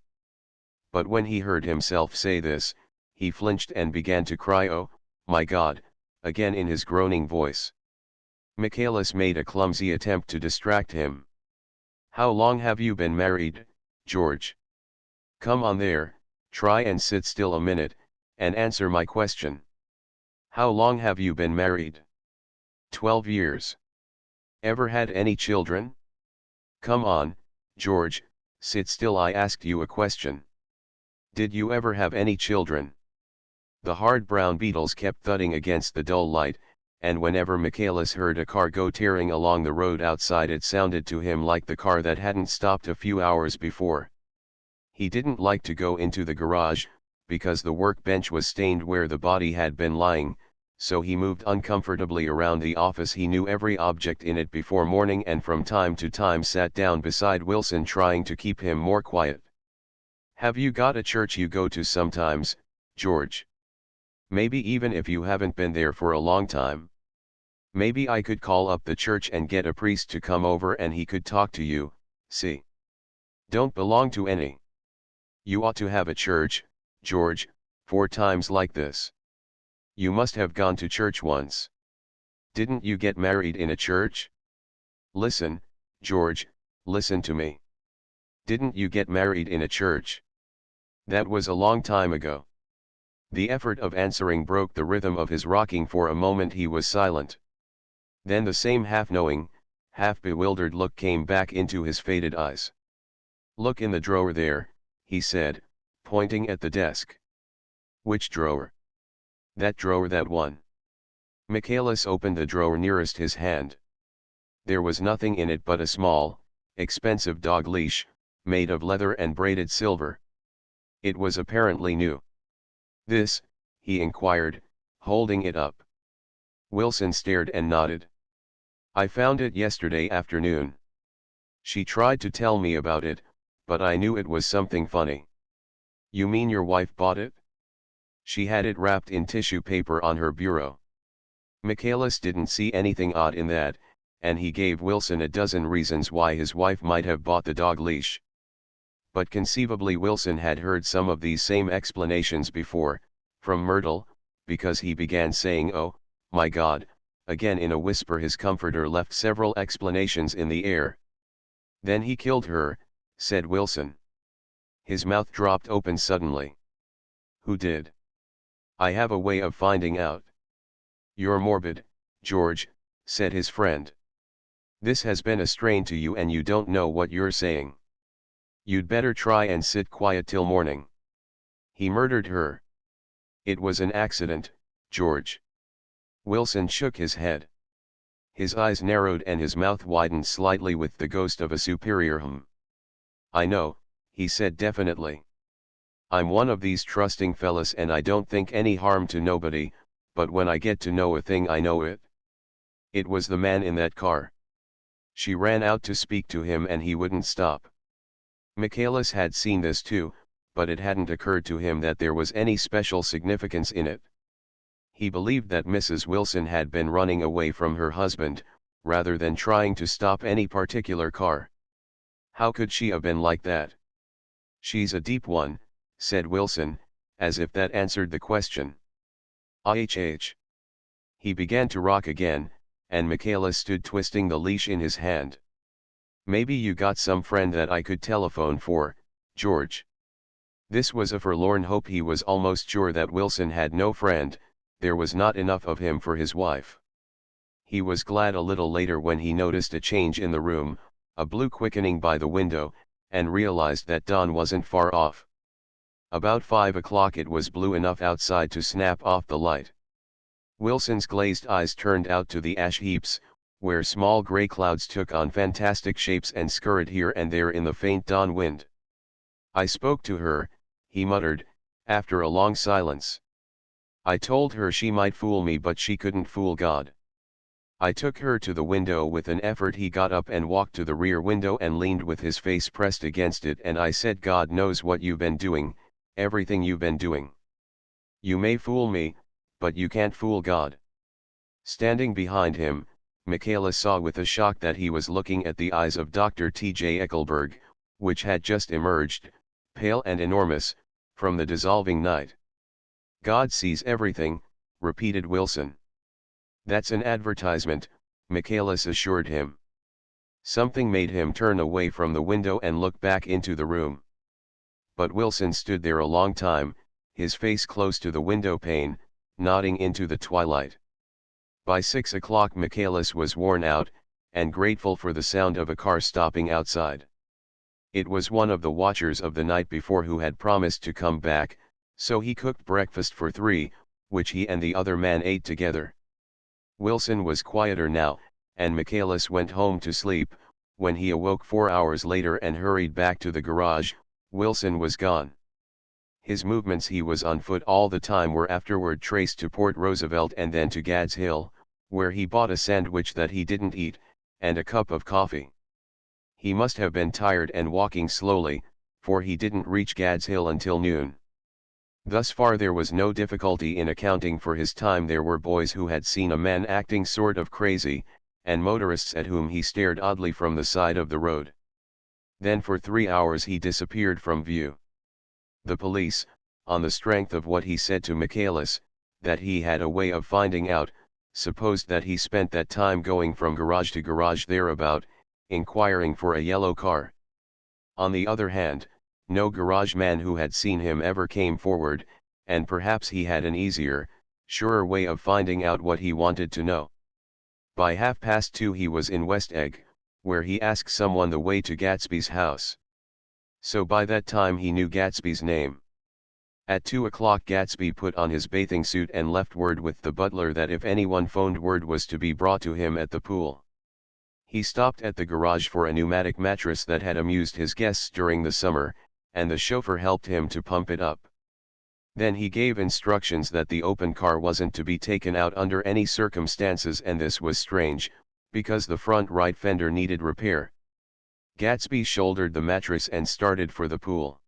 But when he heard himself say this, he flinched and began to cry, "Oh, my God," again in his groaning voice. Michaelis made a clumsy attempt to distract him. "How long have you been married, George? Come on there, try and sit still a minute, and answer my question. How long have you been married?" 12 years. Ever had any children? Come on, George, sit still, I asked you a question. Did you ever have any children? The hard brown beetles kept thudding against the dull light, and whenever Michaelis heard a car go tearing along the road outside it sounded to him like the car that hadn't stopped a few hours before. He didn't like to go into the garage, because the workbench was stained where the body had been lying, so he moved uncomfortably around the office. He knew every object in it before morning and from time to time sat down beside Wilson trying to keep him more quiet. Have you got a church you go to sometimes, George? Maybe even if you haven't been there for a long time. Maybe I could call up the church and get a priest to come over and he could talk to you, see? Don't belong to any. You ought to have a church, George, 4 times like this. You must have gone to church once. Didn't you get married in a church? Listen, George, listen to me. Didn't you get married in a church? That was a long time ago. The effort of answering broke the rhythm of his rocking. For a moment he was silent. Then the same half-knowing, half-bewildered look came back into his faded eyes. Look in the drawer there, he said, pointing at the desk. Which drawer? That drawer, that one. Michaelis opened the drawer nearest his hand. There was nothing in it but a small, expensive dog leash, made of leather and braided silver. It was apparently new. This, he inquired, holding it up. Wilson stared and nodded. I found it yesterday afternoon. She tried to tell me about it, but I knew it was something funny. You mean your wife bought it? She had it wrapped in tissue paper on her bureau. Michaelis didn't see anything odd in that, and he gave Wilson a dozen reasons why his wife might have bought the dog leash. But conceivably Wilson had heard some of these same explanations before, from Myrtle, because he began saying, "Oh, my God," again in a whisper. His comforter left several explanations in the air. Then he killed her, said Wilson. His mouth dropped open suddenly. Who did? I have a way of finding out. You're morbid, George, said his friend. This has been a strain to you and you don't know what you're saying. You'd better try and sit quiet till morning. He murdered her. It was an accident, George. Wilson shook his head. His eyes narrowed and his mouth widened slightly with the ghost of a superior hum. I know, he said definitely. I'm one of these trusting fellas and I don't think any harm to nobody, but when I get to know a thing I know it. It was the man in that car. She ran out to speak to him and he wouldn't stop. Michaelis had seen this too, but it hadn't occurred to him that there was any special significance in it. He believed that Mrs. Wilson had been running away from her husband, rather than trying to stop any particular car. How could she have been like that? She's a deep one, said Wilson, as if that answered the question. He began to rock again, and Michaelis stood twisting the leash in his hand. Maybe you got some friend that I could telephone for, George. This was a forlorn hope. He was almost sure that Wilson had no friend, there was not enough of him for his wife. He was glad a little later when he noticed a change in the room, a blue quickening by the window, and realized that dawn wasn't far off. About 5 o'clock it was blue enough outside to snap off the light. Wilson's glazed eyes turned out to the ash heaps, where small gray clouds took on fantastic shapes and scurried here and there in the faint dawn wind. I spoke to her, he muttered, after a long silence. I told her she might fool me but she couldn't fool God. I took her to the window. With an effort he got up and walked to the rear window and leaned with his face pressed against it, and I said, God knows what you've been doing, everything you've been doing. You may fool me, but you can't fool God. Standing behind him, Michaelis saw with a shock that he was looking at the eyes of Dr. T.J. Eckelberg, which had just emerged, pale and enormous, from the dissolving night. God sees everything, repeated Wilson. That's an advertisement, Michaelis assured him. Something made him turn away from the window and look back into the room. But Wilson stood there a long time, his face close to the window pane, nodding into the twilight. By 6 o'clock Michaelis was worn out, and grateful for the sound of a car stopping outside. It was one of the watchers of the night before who had promised to come back, so he cooked breakfast for 3, which he and the other man ate together. Wilson was quieter now, and Michaelis went home to sleep. When he awoke 4 hours later and hurried back to the garage, Wilson was gone. His movements, he was on foot all the time, were afterward traced to Port Roosevelt and then to Gads Hill, where he bought a sandwich that he didn't eat, and a cup of coffee. He must have been tired and walking slowly, for he didn't reach Gads Hill until noon. Thus far there was no difficulty in accounting for his time. There were boys who had seen a man acting sort of crazy, and motorists at whom he stared oddly from the side of the road. Then for 3 hours he disappeared from view. The police, on the strength of what he said to Michaelis, that he had a way of finding out, supposed that he spent that time going from garage to garage thereabout, inquiring for a yellow car. On the other hand, no garage man who had seen him ever came forward, and perhaps he had an easier, surer way of finding out what he wanted to know. By 2:30 he was in West Egg, where he asked someone the way to Gatsby's house. So by that time he knew Gatsby's name. At 2 o'clock Gatsby put on his bathing suit and left word with the butler that if anyone phoned word was to be brought to him at the pool. He stopped at the garage for a pneumatic mattress that had amused his guests during the summer, and the chauffeur helped him to pump it up. Then he gave instructions that the open car wasn't to be taken out under any circumstances, and this was strange, because the front right fender needed repair. Gatsby shouldered the mattress and started for the pool.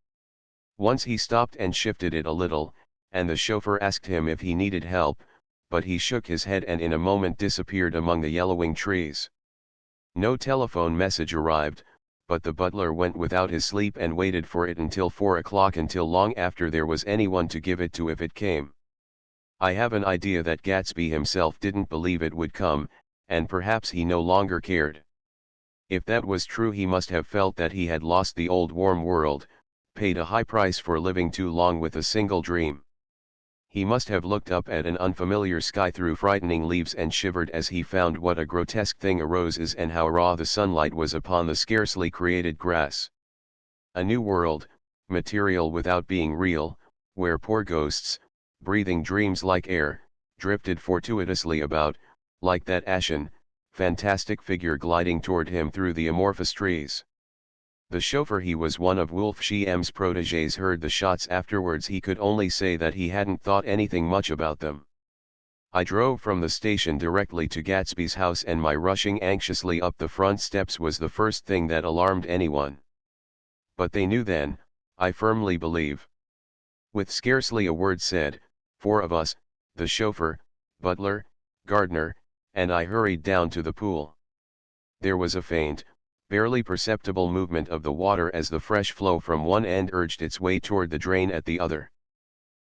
Once he stopped and shifted it a little, and the chauffeur asked him if he needed help, but he shook his head and in a moment disappeared among the yellowing trees. No telephone message arrived, but the butler went without his sleep and waited for it until 4 o'clock, until long after there was anyone to give it to if it came. I have an idea that Gatsby himself didn't believe it would come, and perhaps he no longer cared. If that was true, he must have felt that he had lost the old warm world, paid a high price for living too long with a single dream. He must have looked up at an unfamiliar sky through frightening leaves and shivered as he found what a grotesque thing a rose is and how raw the sunlight was upon the scarcely created grass. A new world, material without being real, where poor ghosts, breathing dreams like air, drifted fortuitously about, like that ashen, fantastic figure gliding toward him through the amorphous trees. The chauffeur, he was one of Wolf Shiem's protégés, heard the shots afterwards. He could only say that he hadn't thought anything much about them. I drove from the station directly to Gatsby's house, and my rushing anxiously up the front steps was the first thing that alarmed anyone. But they knew then, I firmly believe. With scarcely a word said, 4 of us, the chauffeur, butler, gardener, and I hurried down to the pool. There was a faint, barely perceptible movement of the water as the fresh flow from one end urged its way toward the drain at the other.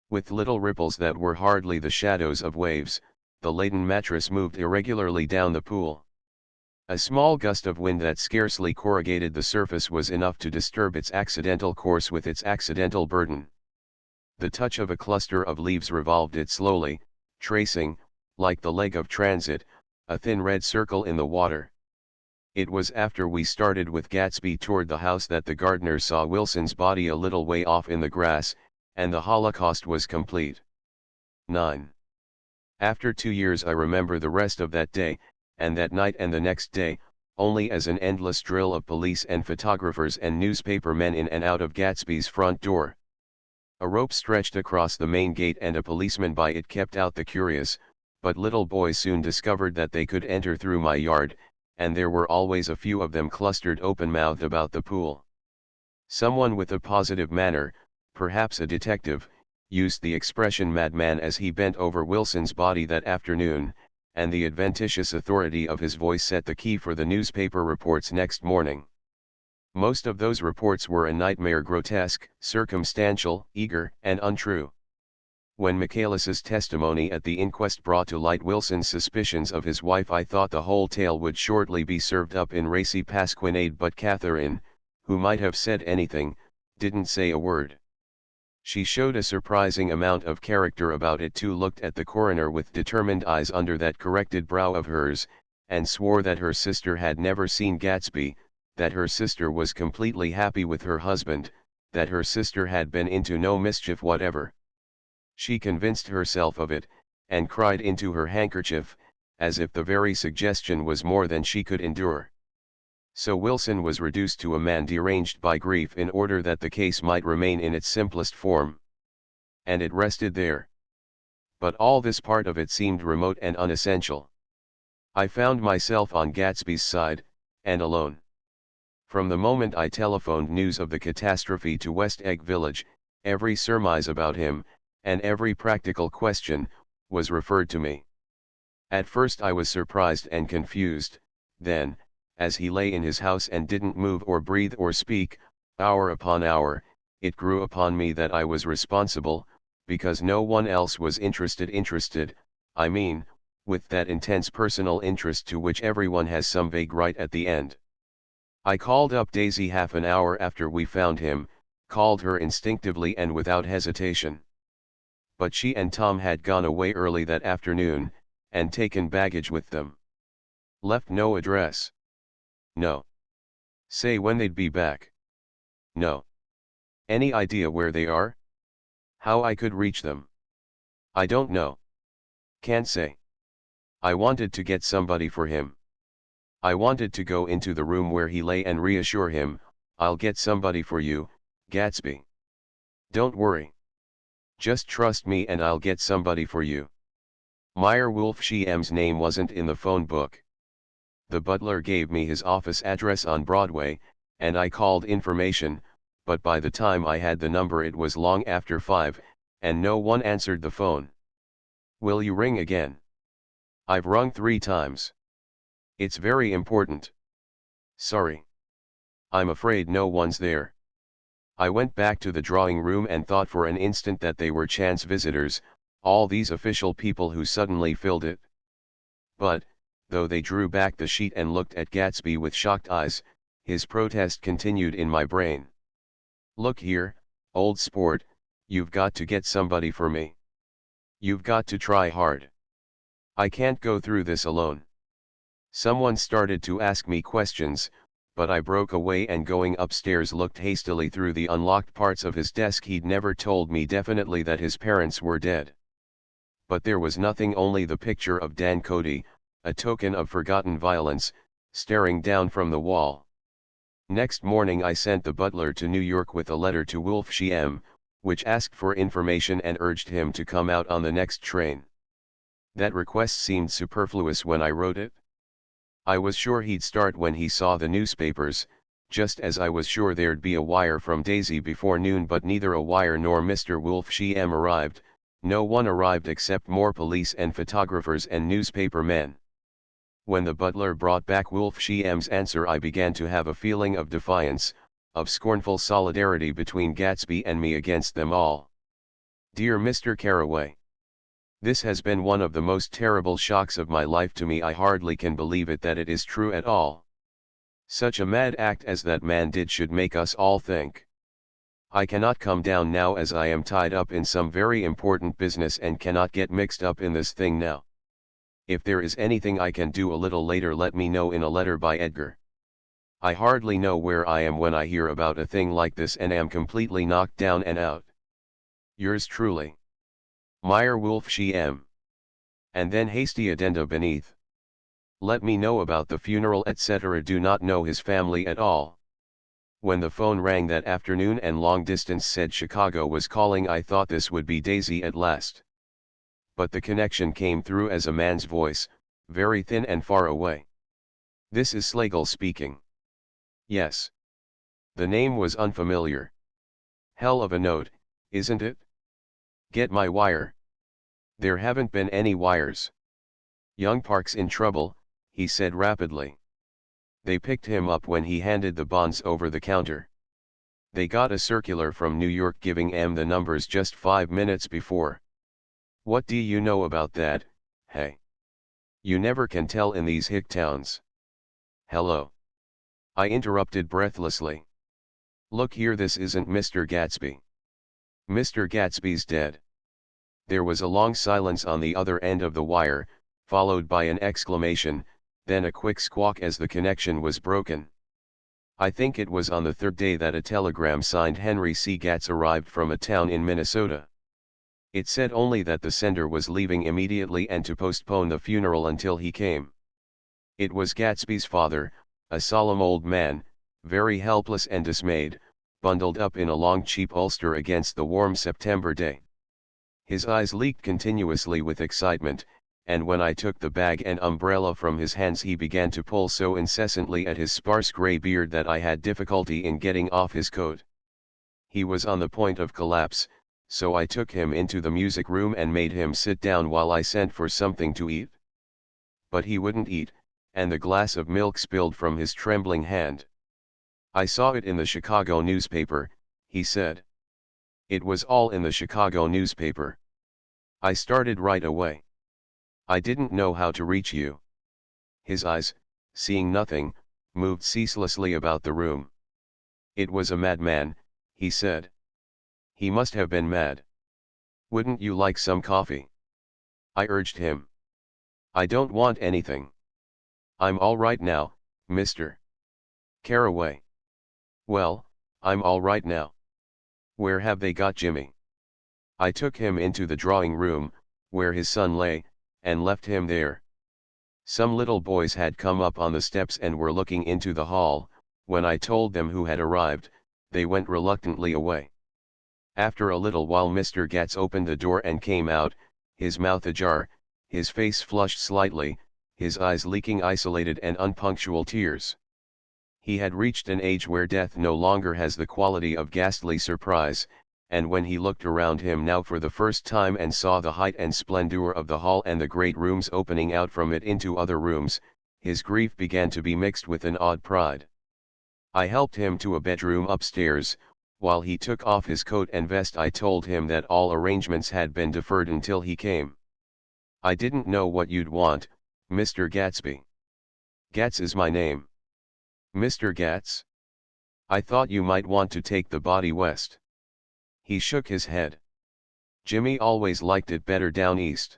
With little ripples that were hardly the shadows of waves, the laden mattress moved irregularly down the pool. A small gust of wind that scarcely corrugated the surface was enough to disturb its accidental course with its accidental burden. The touch of a cluster of leaves revolved it slowly, tracing, like the leg of transit, a thin red circle in the water. It was after we started with Gatsby toward the house that the gardener saw Wilson's body a little way off in the grass, and the Holocaust was complete. 9. After 2 years I remember the rest of that day, and that night and the next day, only as an endless drill of police and photographers and newspaper men in and out of Gatsby's front door. A rope stretched across the main gate and a policeman by it kept out the curious, but little boys soon discovered that they could enter through my yard, and there were always a few of them clustered open-mouthed about the pool. Someone with a positive manner, perhaps a detective, used the expression madman as he bent over Wilson's body that afternoon, and the adventitious authority of his voice set the key for the newspaper reports next morning. Most of those reports were a nightmare, grotesque, circumstantial, eager, and untrue. When Michaelis's testimony at the inquest brought to light Wilson's suspicions of his wife, I thought the whole tale would shortly be served up in racy pasquinade, but Catherine, who might have said anything, didn't say a word. She showed a surprising amount of character about it too, looked at the coroner with determined eyes under that corrected brow of hers, and swore that her sister had never seen Gatsby, that her sister was completely happy with her husband, that her sister had been into no mischief whatever. She convinced herself of it, and cried into her handkerchief, as if the very suggestion was more than she could endure. So Wilson was reduced to a man deranged by grief in order that the case might remain in its simplest form. And it rested there. But all this part of it seemed remote and unessential. I found myself on Gatsby's side, and alone. From the moment I telephoned news of the catastrophe to West Egg Village, every surmise about him, and every practical question, was referred to me. At first I was surprised and confused, then, as he lay in his house and didn't move or breathe or speak, hour upon hour, it grew upon me that I was responsible, because no one else was interested, I mean, with that intense personal interest to which everyone has some vague right at the end. I called up Daisy half an hour after we found him, called her instinctively and without hesitation. But she and Tom had gone away early that afternoon, and taken baggage with them. Left no address. No. Say when they'd be back. No. Any idea where they are? How I could reach them? I don't know. Can't say. I wanted to get somebody for him. I wanted to go into the room where he lay and reassure him, I'll get somebody for you, Gatsby. Don't worry. Just trust me and I'll get somebody for you. Meyer Wolfschiem's name wasn't in the phone book. The butler gave me his office address on Broadway, and I called information, but by the time I had the number it was long after 5, and no one answered the phone. Will you ring again? I've rung 3 times. It's very important. Sorry. I'm afraid no one's there. I went back to the drawing room and thought for an instant that they were chance visitors, all these official people who suddenly filled it. But, though they drew back the sheet and looked at Gatsby with shocked eyes, his protest continued in my brain. Look here, old sport, you've got to get somebody for me. You've got to try hard. I can't go through this alone. Someone started to ask me questions, but I broke away and going upstairs looked hastily through the unlocked parts of his desk. He'd never told me definitely that his parents were dead. But there was nothing, only the picture of Dan Cody, a token of forgotten violence, staring down from the wall. Next morning I sent the butler to New York with a letter to Wolfschiem, which asked for information and urged him to come out on the next train. That request seemed superfluous when I wrote it. I was sure he'd start when he saw the newspapers, just as I was sure there'd be a wire from Daisy before noon, but neither a wire nor Mr. Wolfschiem arrived. No one arrived except more police and photographers and newspaper men. When the butler brought back Wolfschiem's answer I began to have a feeling of defiance, of scornful solidarity between Gatsby and me against them all. Dear Mr. Carraway, this has been one of the most terrible shocks of my life to me. I hardly can believe it that it is true at all. Such a mad act as that man did should make us all think. I cannot come down now as I am tied up in some very important business and cannot get mixed up in this thing now. If there is anything I can do a little later, let me know in a letter by Edgar. I hardly know where I am when I hear about a thing like this and am completely knocked down and out. Yours truly, Meyer Wolfschiem. And then hasty addenda beneath. Let me know about the funeral etc. Do not know his family at all. When the phone rang that afternoon and long distance said Chicago was calling, I thought this would be Daisy at last. But the connection came through as a man's voice, very thin and far away. This is Slagle speaking. Yes. The name was unfamiliar. Hell of a note, isn't it? Get my wire. There haven't been any wires. Young Park's in trouble, he said rapidly. They picked him up when he handed the bonds over the counter. They got a circular from New York giving M the numbers just 5 minutes before. What do you know about that, hey? You never can tell in these hick towns. Hello. I interrupted breathlessly. Look here, this isn't Mr. Gatsby. Mr. Gatsby's dead. There was a long silence on the other end of the wire, followed by an exclamation, then a quick squawk as the connection was broken. I think it was on the 3rd day that a telegram signed Henry C. Gatz arrived from a town in Minnesota. It said only that the sender was leaving immediately and to postpone the funeral until he came. It was Gatsby's father, a solemn old man, very helpless and dismayed, bundled up in a long cheap ulster against the warm September day. His eyes leaked continuously with excitement, and when I took the bag and umbrella from his hands he began to pull so incessantly at his sparse grey beard that I had difficulty in getting off his coat. He was on the point of collapse, so I took him into the music room and made him sit down while I sent for something to eat. But he wouldn't eat, and the glass of milk spilled from his trembling hand. I saw it in the Chicago newspaper, he said. It was all in the Chicago newspaper. I started right away. I didn't know how to reach you. His eyes, seeing nothing, moved ceaselessly about the room. It was a madman, he said. He must have been mad. Wouldn't you like some coffee? I urged him. I don't want anything. I'm all right now, Mr. Carraway. Well, I'm all right now. Where have they got Jimmy? I took him into the drawing room, where his son lay, and left him there. Some little boys had come up on the steps and were looking into the hall. When I told them who had arrived, they went reluctantly away. After a little while Mr. Gatz opened the door and came out, his mouth ajar, his face flushed slightly, his eyes leaking isolated and unpunctual tears. He had reached an age where death no longer has the quality of ghastly surprise, and when he looked around him now for the first time and saw the height and splendor of the hall and the great rooms opening out from it into other rooms, his grief began to be mixed with an odd pride. I helped him to a bedroom upstairs. While he took off his coat and vest I told him that all arrangements had been deferred until he came. I didn't know what you'd want, Mr. Gatsby. Gatz is my name. Mr. Gatz? I thought you might want to take the body west. He shook his head. Jimmy always liked it better down east.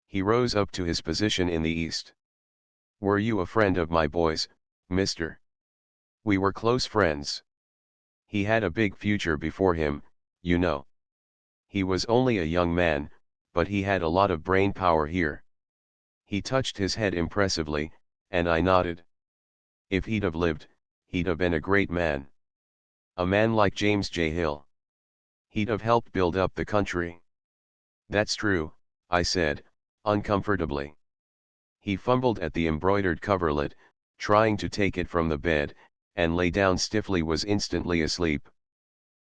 He rose up to his position in the east. Were you a friend of my boy's, mister? We were close friends. He had a big future before him, you know. He was only a young man, but he had a lot of brain power here. He touched his head impressively, and I nodded. If he'd have lived, he'd have been a great man. A man like James J. Hill. He'd have helped build up the country. That's true, I said, uncomfortably. He fumbled at the embroidered coverlet, trying to take it from the bed, and lay down stiffly, was instantly asleep.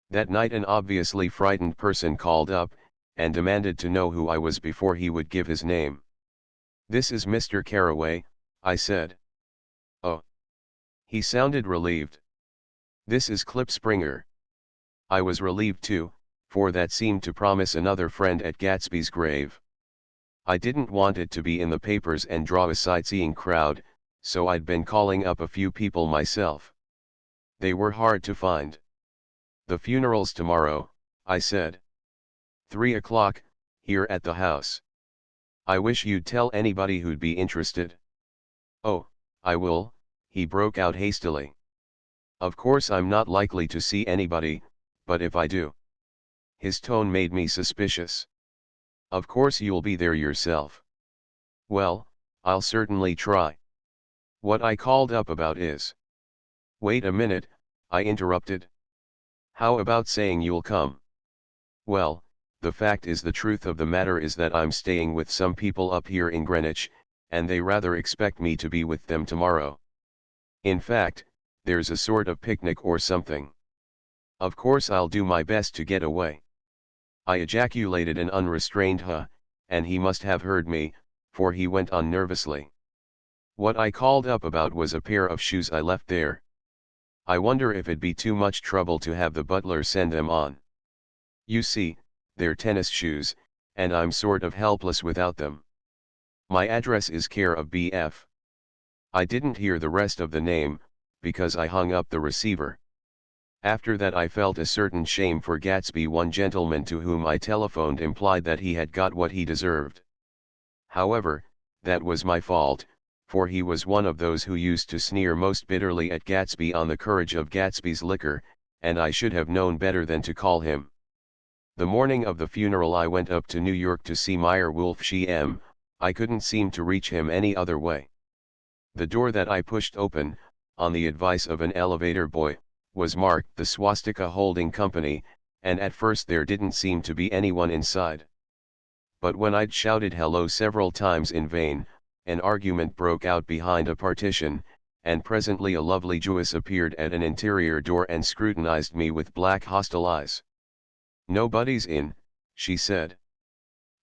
That night an obviously frightened person called up, and demanded to know who I was before he would give his name. This is Mr. Carraway, I said. Oh. He sounded relieved. This is Clip Springer. I was relieved too, for that seemed to promise another friend at Gatsby's grave. I didn't want it to be in the papers and draw a sightseeing crowd, so I'd been calling up a few people myself. They were hard to find. The funeral's tomorrow, I said. 3 o'clock, here at the house. I wish you'd tell anybody who'd be interested. Oh, I will, he broke out hastily. Of course I'm not likely to see anybody, but if I do. His tone made me suspicious. Of course you'll be there yourself. Well, I'll certainly try. What I called up about is. Wait a minute, I interrupted. How about saying you'll come? Well, the fact is, the truth of the matter is that I'm staying with some people up here in Greenwich, and they rather expect me to be with them tomorrow. In fact, there's a sort of picnic or something. Of course I'll do my best to get away. I ejaculated an unrestrained huh, and he must have heard me, for he went on nervously. What I called up about was a pair of shoes I left there. I wonder if it'd be too much trouble to have the butler send them on. You see, they're tennis shoes, and I'm sort of helpless without them. My address is care of B.F. I didn't hear the rest of the name, because I hung up the receiver. After that I felt a certain shame for Gatsby. One gentleman to whom I telephoned implied that he had got what he deserved. However, that was my fault, for he was one of those who used to sneer most bitterly at Gatsby on the courage of Gatsby's liquor, and I should have known better than to call him. The morning of the funeral I went up to New York to see Meyer Wolfsche M. I couldn't seem to reach him any other way. The door that I pushed open, on the advice of an elevator boy, was marked the Swastika Holding Company, and at first there didn't seem to be anyone inside. But when I'd shouted hello several times in vain, an argument broke out behind a partition, and presently a lovely Jewess appeared at an interior door and scrutinized me with black hostile eyes. Nobody's in, she said.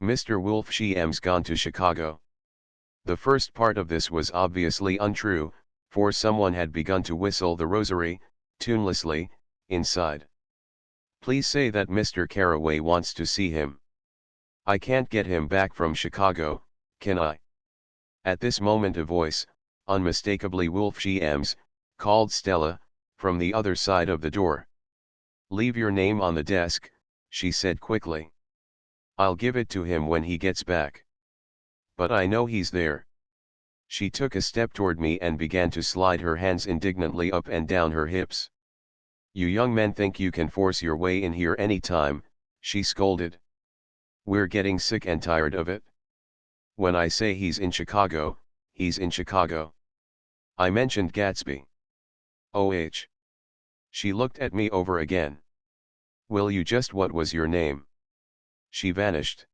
Mr. Wolfsche M's gone to Chicago. The first part of this was obviously untrue, for someone had begun to whistle the rosary, tunelessly, inside. Please say that Mr. Carraway wants to see him. I can't get him back from Chicago, can I? At this moment a voice, unmistakably Wolfshiem's, called Stella, from the other side of the door. Leave your name on the desk, she said quickly. I'll give it to him when he gets back. But I know he's there. She took a step toward me and began to slide her hands indignantly up and down her hips. You young men think you can force your way in here any time, she scolded. We're getting sick and tired of it. When I say he's in Chicago, he's in Chicago. I mentioned Gatsby. OH. She looked at me over again. Will you just what was your name? She vanished.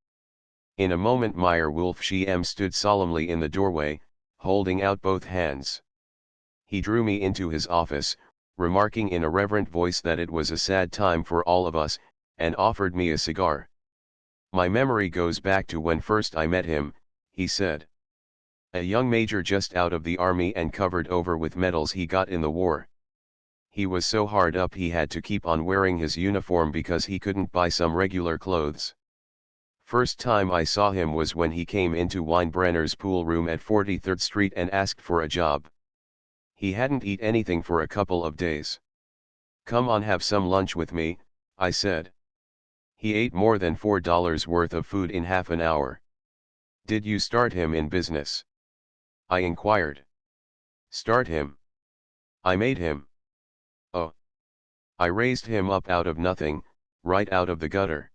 In a moment Meyer Wolfsheim stood solemnly in the doorway, holding out both hands. He drew me into his office, remarking in a reverent voice that it was a sad time for all of us, and offered me a cigar. My memory goes back to when first I met him, he said. A young major just out of the army and covered over with medals he got in the war. He was so hard up he had to keep on wearing his uniform because he couldn't buy some regular clothes. First time I saw him was when he came into Weinbrenner's pool room at 43rd Street and asked for a job. He hadn't eaten anything for a couple of days. Come on, have some lunch with me, I said. He ate more than $4 worth of food in half an hour. Did you start him in business? I inquired. Start him? I made him. Oh. I raised him up out of nothing, right out of the gutter.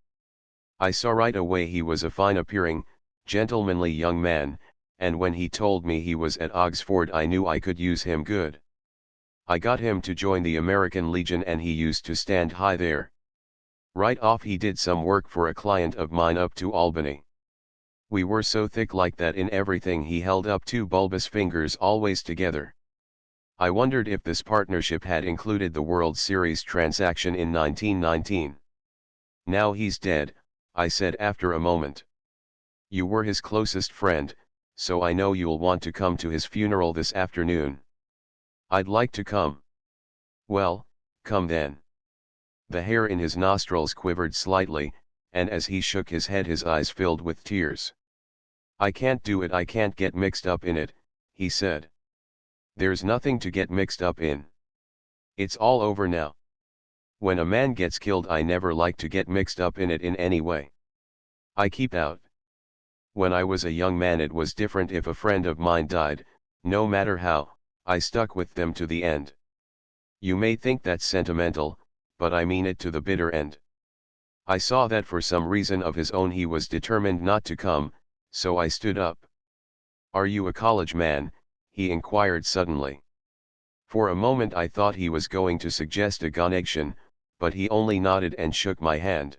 I saw right away he was a fine-appearing, gentlemanly young man, and when he told me he was at Oxford I knew I could use him good. I got him to join the American Legion and he used to stand high there. Right off he did some work for a client of mine up to Albany. We were so thick like that in everything he held up two bulbous fingers always together. I wondered if this partnership had included the World Series transaction in 1919. Now he's dead, I said after a moment. You were his closest friend, so I know you'll want to come to his funeral this afternoon. I'd like to come. Well, come then. The hair in his nostrils quivered slightly, and as he shook his head his eyes filled with tears. I can't do it, I can't get mixed up in it, he said. There's nothing to get mixed up in. It's all over now. When a man gets killed I never like to get mixed up in it in any way. I keep out. When I was a young man it was different. If a friend of mine died, no matter how, I stuck with them to the end. You may think that's sentimental, but I mean it to the bitter end. I saw that for some reason of his own he was determined not to come, so I stood up. Are you a college man? He inquired suddenly. For a moment I thought he was going to suggest a connection, but he only nodded and shook my hand.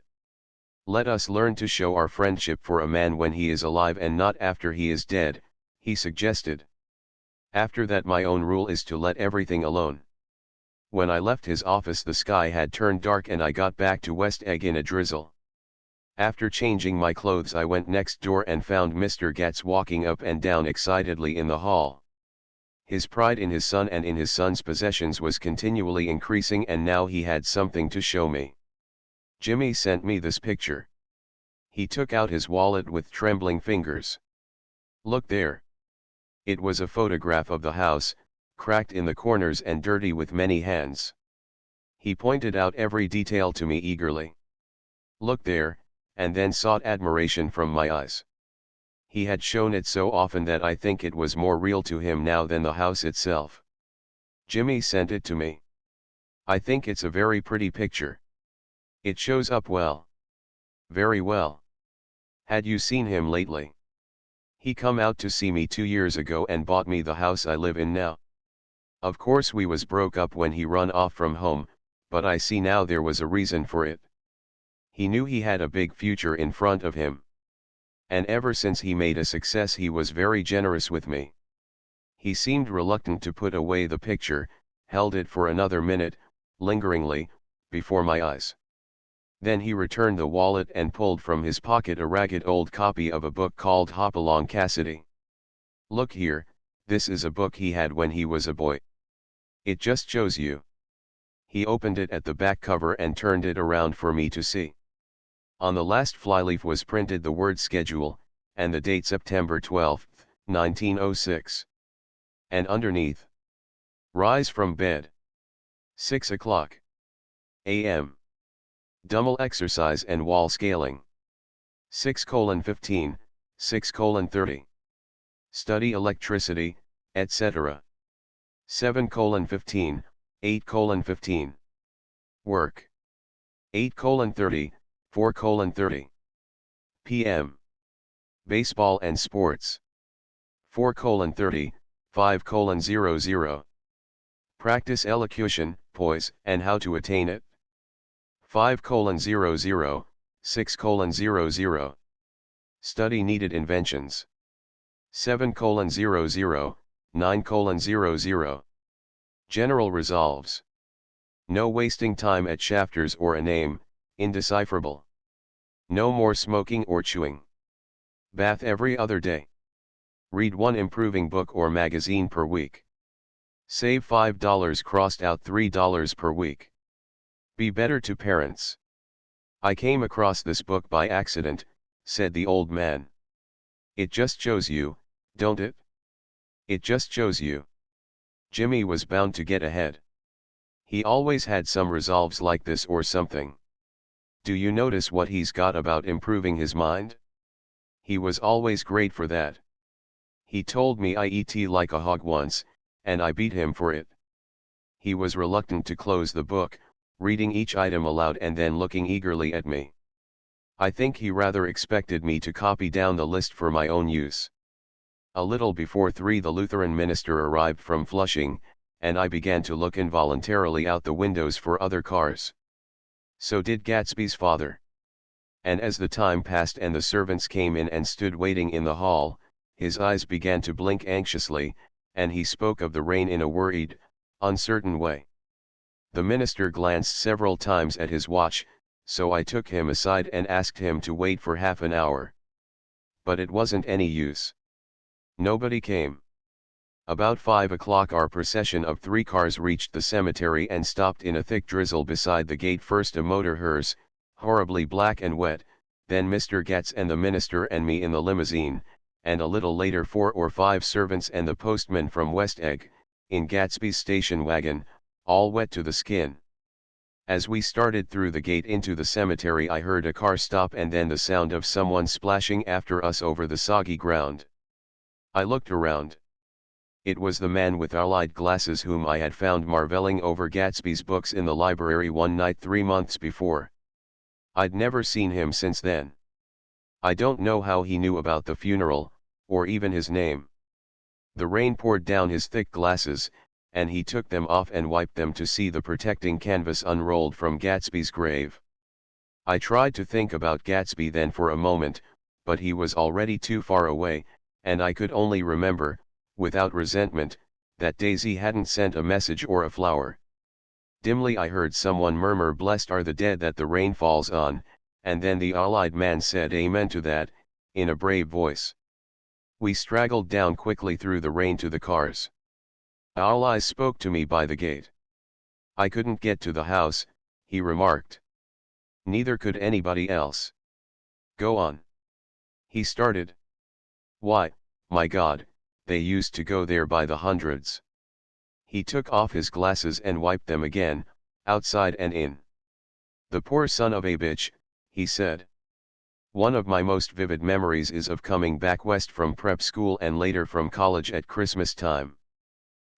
Let us learn to show our friendship for a man when he is alive and not after he is dead, he suggested. After that my own rule is to let everything alone. When I left his office the sky had turned dark and I got back to West Egg in a drizzle. After changing my clothes I went next door and found Mr. Getz walking up and down excitedly in the hall. His pride in his son and in his son's possessions was continually increasing and now he had something to show me. Jimmy sent me this picture. He took out his wallet with trembling fingers. Look there. It was a photograph of the house, cracked in the corners and dirty with many hands. He pointed out every detail to me eagerly. Look there, and then sought admiration from my eyes. He had shown it so often that I think it was more real to him now than the house itself. Jimmy sent it to me. I think it's a very pretty picture. It shows up well. Very well. Had you seen him lately? He come out to see me 2 years ago and bought me the house I live in now. Of course we was broke up when he run off from home, but I see now there was a reason for it. He knew he had a big future in front of him. And ever since he made a success he was very generous with me. He seemed reluctant to put away the picture, held it for another minute, lingeringly, before my eyes. Then he returned the wallet and pulled from his pocket a ragged old copy of a book called Hopalong Cassidy. Look here, this is a book he had when he was a boy. It just shows you. He opened it at the back cover and turned it around for me to see. On the last flyleaf was printed the word schedule, and the date September 12, 1906. And underneath, rise from bed. 6 o'clock a.m. Dummel exercise and wall scaling. 6:15, 6:30. Study electricity, etc. 7:15, 8:15. Work. 8:30, 4:30. p.m. Baseball and sports. 4:30, 5:00. Practice elocution, poise, and how to attain it. 5:00, 6:00. Study needed inventions. 7:00, 9:00. General resolves. No wasting time at shafters or a name, indecipherable. No more smoking or chewing. Bath every other day. Read one improving book or magazine per week. Save $5 crossed out $3 per week. Be better to parents. I came across this book by accident, said the old man. It just shows you, don't it? It just shows you. Jimmy was bound to get ahead. He always had some resolves like this or something. Do you notice what he's got about improving his mind? He was always great for that. He told me I eat like a hog once, and I beat him for it. He was reluctant to close the book, reading each item aloud and then looking eagerly at me. I think he rather expected me to copy down the list for my own use. A little before 3 the Lutheran minister arrived from Flushing, and I began to look involuntarily out the windows for other cars. So did Gatsby's father. And as the time passed and the servants came in and stood waiting in the hall, his eyes began to blink anxiously, and he spoke of the rain in a worried, uncertain way. The minister glanced several times at his watch, so I took him aside and asked him to wait for half an hour. But it wasn't any use. Nobody came. About 5 o'clock our procession of 3 cars reached the cemetery and stopped in a thick drizzle beside the gate. First a motor hearse, horribly black and wet, then Mr. Getz and the minister and me in the limousine, and a little later 4 or 5 servants and the postman from West Egg, in Gatsby's station wagon, all wet to the skin. As we started through the gate into the cemetery I heard a car stop and then the sound of someone splashing after us over the soggy ground. I looked around. It was the man with allied glasses whom I had found marveling over Gatsby's books in the library one night 3 months before. I'd never seen him since then. I don't know how he knew about the funeral, or even his name. The rain poured down his thick glasses, and he took them off and wiped them to see the protecting canvas unrolled from Gatsby's grave. I tried to think about Gatsby then for a moment, but he was already too far away, and I could only remember, without resentment, that Daisy hadn't sent a message or a flower. Dimly I heard someone murmur, "Blessed are the dead that the rain falls on," and then the allied man said amen to that, in a brave voice. We straggled down quickly through the rain to the cars. Allies spoke to me by the gate. I couldn't get to the house, he remarked. Neither could anybody else. Go on. He started. Why, my God, they used to go there by the hundreds. He took off his glasses and wiped them again, outside and in. The poor son of a bitch, he said. One of my most vivid memories is of coming back west from prep school and later from college at Christmas time.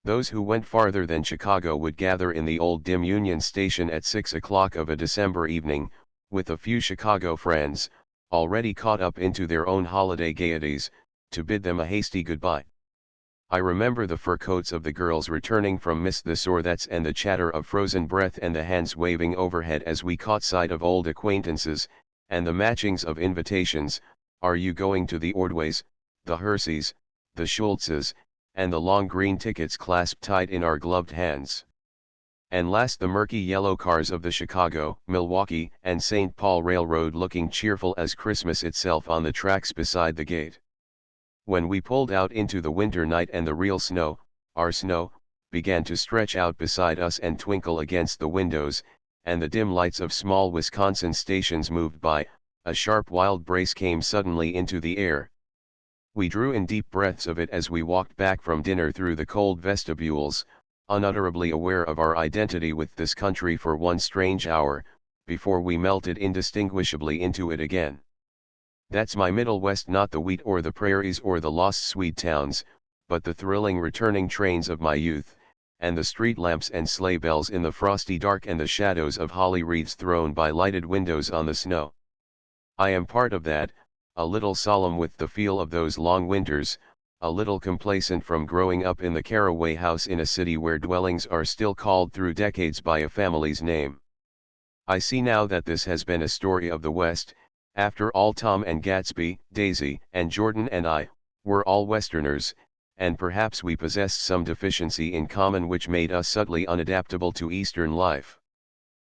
Those who went farther than Chicago would gather in the old dim Union Station at 6 o'clock of a December evening, with a few Chicago friends, already caught up into their own holiday gaieties, to bid them a hasty goodbye. I remember the fur coats of the girls returning from Miss the Sorthats and the chatter of frozen breath and the hands waving overhead as we caught sight of old acquaintances, and the matchings of invitations, "Are you going to the Ordways, the Herseys, the Schultzes," and the long green tickets clasped tight in our gloved hands. And last the murky yellow cars of the Chicago, Milwaukee, and St. Paul Railroad looking cheerful as Christmas itself on the tracks beside the gate. When we pulled out into the winter night and the real snow, our snow, began to stretch out beside us and twinkle against the windows, and the dim lights of small Wisconsin stations moved by. A sharp wild brace came suddenly into the air. We drew in deep breaths of it as we walked back from dinner through the cold vestibules, unutterably aware of our identity with this country for one strange hour, before we melted indistinguishably into it again. That's my Middle West, not the wheat or the prairies or the lost Swede towns, but the thrilling returning trains of my youth, and the street lamps and sleigh bells in the frosty dark and the shadows of holly wreaths thrown by lighted windows on the snow. I am part of that, a little solemn with the feel of those long winters, a little complacent from growing up in the caraway house in a city where dwellings are still called through decades by a family's name. I see now that this has been a story of the West. After all, Tom and Gatsby, Daisy and Jordan and I, were all Westerners, and perhaps we possessed some deficiency in common which made us subtly unadaptable to Eastern life.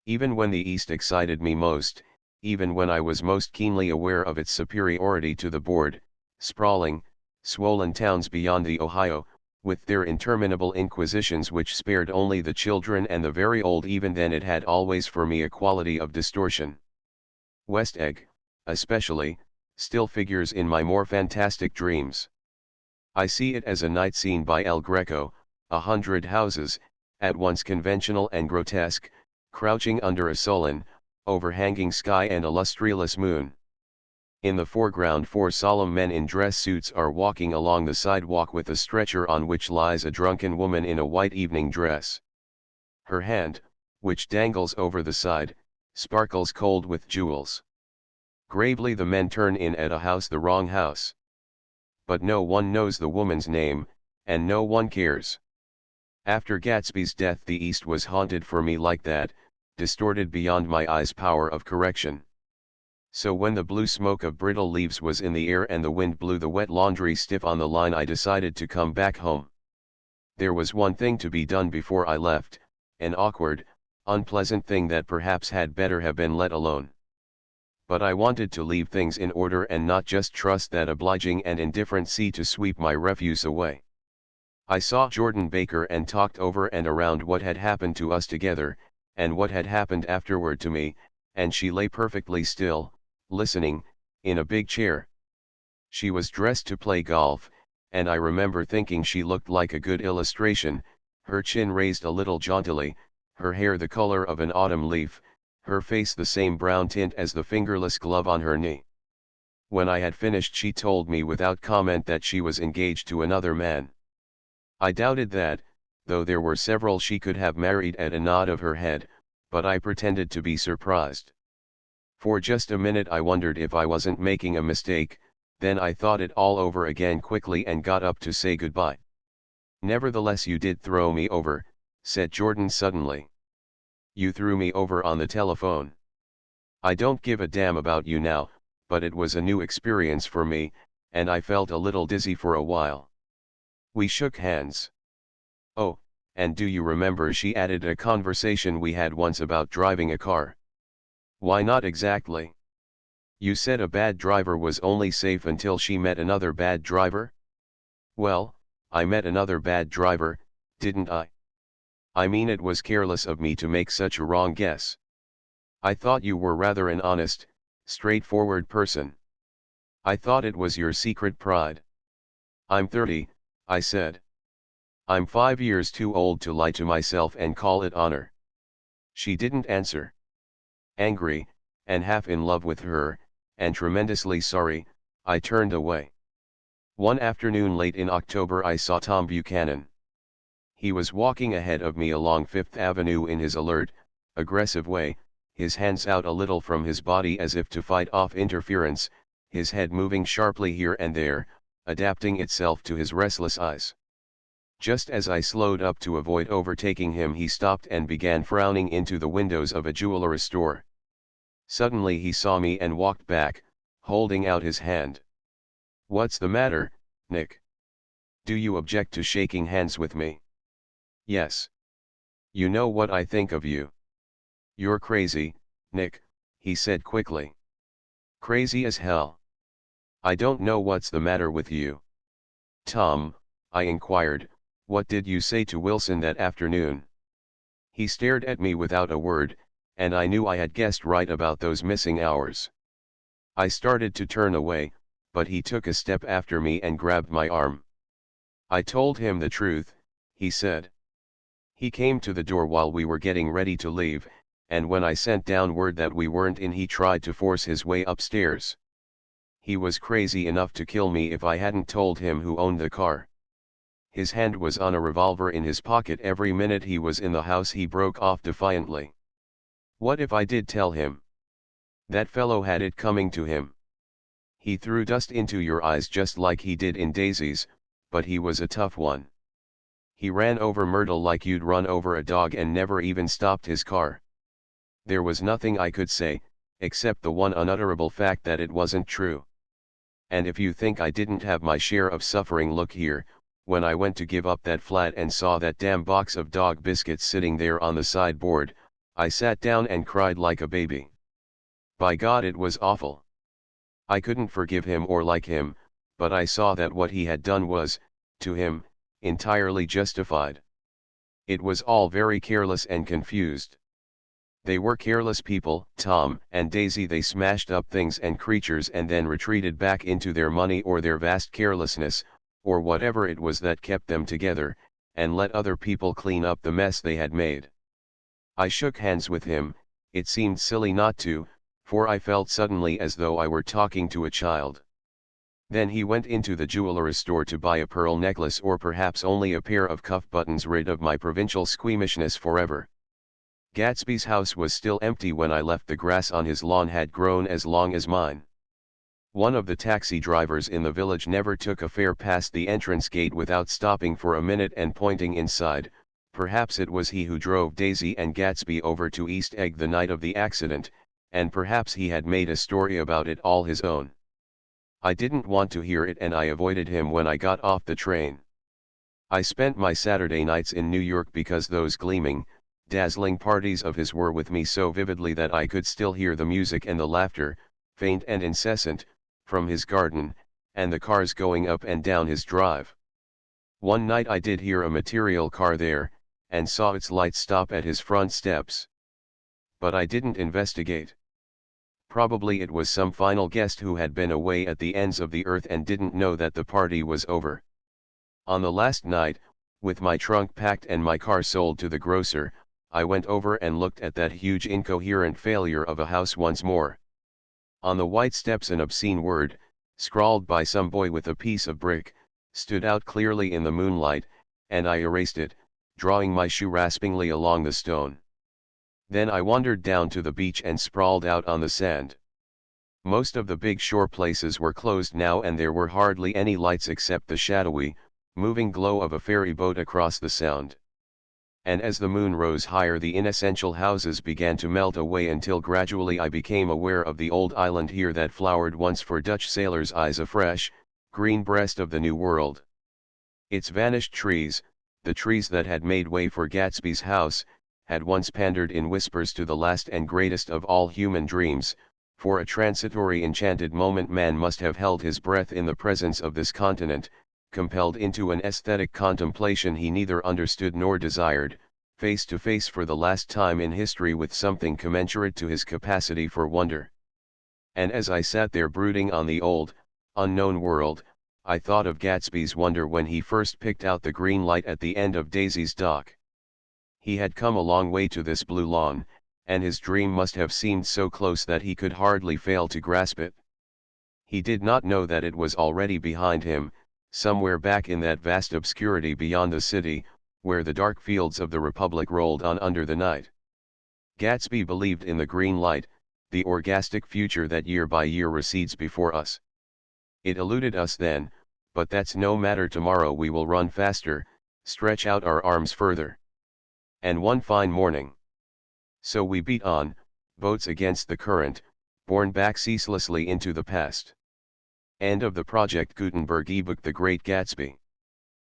Even when the East excited me most, even when I was most keenly aware of its superiority to the bored, sprawling, swollen towns beyond the Ohio, with their interminable inquisitions which spared only the children and the very old, even then it had always for me a quality of distortion. West Egg, especially, still figures in my more fantastic dreams. I see it as a night scene by El Greco, 100 houses, at once conventional and grotesque, crouching under a sullen, overhanging sky and a lustreless moon. In the foreground 4 solemn men in dress suits are walking along the sidewalk with a stretcher on which lies a drunken woman in a white evening dress. Her hand, which dangles over the side, sparkles cold with jewels. Gravely the men turn in at a house, the wrong house. But no one knows the woman's name, and no one cares. After Gatsby's death the East was haunted for me like that, distorted beyond my eyes' power of correction. So when the blue smoke of brittle leaves was in the air and the wind blew the wet laundry stiff on the line, I decided to come back home. There was one thing to be done before I left, an awkward, unpleasant thing that perhaps had better have been let alone. But I wanted to leave things in order and not just trust that obliging and indifferent sea to sweep my refuse away. I saw Jordan Baker and talked over and around what had happened to us together, and what had happened afterward to me, and she lay perfectly still, listening, in a big chair. She was dressed to play golf, and I remember thinking she looked like a good illustration, her chin raised a little jauntily, her hair the color of an autumn leaf, her face the same brown tint as the fingerless glove on her knee. When I had finished she told me without comment that she was engaged to another man. I doubted that, though there were several she could have married at a nod of her head, but I pretended to be surprised. For just a minute I wondered if I wasn't making a mistake, then I thought it all over again quickly and got up to say goodbye. "Nevertheless you did throw me over," said Jordan suddenly. "You threw me over on the telephone. I don't give a damn about you now, but it was a new experience for me, and I felt a little dizzy for a while." We shook hands. "Oh, and do you remember," she added, "a conversation we had once about driving a car?" "Why not exactly?" "You said a bad driver was only safe until she met another bad driver?" "Well, I met another bad driver, didn't I? I mean, it was careless of me to make such a wrong guess. I thought you were rather an honest, straightforward person. I thought it was your secret pride." "I'm 30, I said. I'm 5 years too old to lie to myself and call it honor." She didn't answer. Angry, and half in love with her, and tremendously sorry, I turned away. One afternoon late in October I saw Tom Buchanan. He was walking ahead of me along Fifth Avenue in his alert, aggressive way, his hands out a little from his body as if to fight off interference, his head moving sharply here and there, adapting itself to his restless eyes. Just as I slowed up to avoid overtaking him he stopped and began frowning into the windows of a jewelry store. Suddenly he saw me and walked back, holding out his hand. "What's the matter, Nick? Do you object to shaking hands with me?" "Yes. You know what I think of you." "You're crazy, Nick," he said quickly. "Crazy as hell. I don't know what's the matter with you." "Tom," I inquired, What did you say to Wilson that afternoon? He stared at me without a word, and I knew I had guessed right about those missing hours. I started to turn away, but he took a step after me and grabbed my arm. I told him the truth, he said. He came to the door while we were getting ready to leave, and when I sent down word that we weren't in, he tried to force his way upstairs. He was crazy enough to kill me if I hadn't told him who owned the car. His hand was on a revolver in his pocket every minute he was in the house, he broke off defiantly. What if I did tell him? That fellow had it coming to him. He threw dust into your eyes just like he did in Daisy's, but he was a tough one. He ran over Myrtle like you'd run over a dog and never even stopped his car. There was nothing I could say, except the one unutterable fact that it wasn't true. And if you think I didn't have my share of suffering, look here. When I went to give up that flat and saw that damn box of dog biscuits sitting there on the sideboard, I sat down and cried like a baby. By God, it was awful. I couldn't forgive him or like him, but I saw that what he had done was, to him, entirely justified. It was all very careless and confused. They were careless people, Tom and Daisy. They smashed up things and creatures and then retreated back into their money or their vast carelessness, or whatever it was that kept them together, and let other people clean up the mess they had made. I shook hands with him. It seemed silly not to, for I felt suddenly as though I were talking to a child. Then he went into the jeweller's store to buy a pearl necklace or perhaps only a pair of cuff buttons, rid of my provincial squeamishness forever. Gatsby's house was still empty when I left. The grass on his lawn had grown as long as mine. One of the taxi drivers in the village never took a fare past the entrance gate without stopping for a minute and pointing inside. Perhaps it was he who drove Daisy and Gatsby over to East Egg the night of the accident, and perhaps he had made a story about it all his own. I didn't want to hear it and I avoided him when I got off the train. I spent my Saturday nights in New York because those gleaming, dazzling parties of his were with me so vividly that I could still hear the music and the laughter, faint and incessant, from his garden, and the cars going up and down his drive. One night I did hear a material car there, and saw its lights stop at his front steps. But I didn't investigate. Probably it was some final guest who had been away at the ends of the earth and didn't know that the party was over. On the last night, with my trunk packed and my car sold to the grocer, I went over and looked at that huge incoherent failure of a house once more. On the white steps an obscene word, scrawled by some boy with a piece of brick, stood out clearly in the moonlight, and I erased it, drawing my shoe raspingly along the stone. Then I wandered down to the beach and sprawled out on the sand. Most of the big shore places were closed now and there were hardly any lights except the shadowy, moving glow of a ferry boat across the sound. And as the moon rose higher the inessential houses began to melt away until gradually I became aware of the old island here that flowered once for Dutch sailors' eyes, a fresh, green breast of the New World. Its vanished trees, the trees that had made way for Gatsby's house, had once pandered in whispers to the last and greatest of all human dreams. For a transitory enchanted moment man must have held his breath in the presence of this continent, compelled into an aesthetic contemplation he neither understood nor desired, face to face for the last time in history with something commensurate to his capacity for wonder. And as I sat there brooding on the old, unknown world, I thought of Gatsby's wonder when he first picked out the green light at the end of Daisy's dock. He had come a long way to this blue lawn, and his dream must have seemed so close that he could hardly fail to grasp it. He did not know that it was already behind him, somewhere back in that vast obscurity beyond the city, where the dark fields of the Republic rolled on under the night. Gatsby believed in the green light, the orgastic future that year by year recedes before us. It eluded us then, but that's no matter. Tomorrow we will run faster, stretch out our arms further. And one fine morning. So we beat on, boats against the current, borne back ceaselessly into the past. End of the Project Gutenberg ebook The Great Gatsby.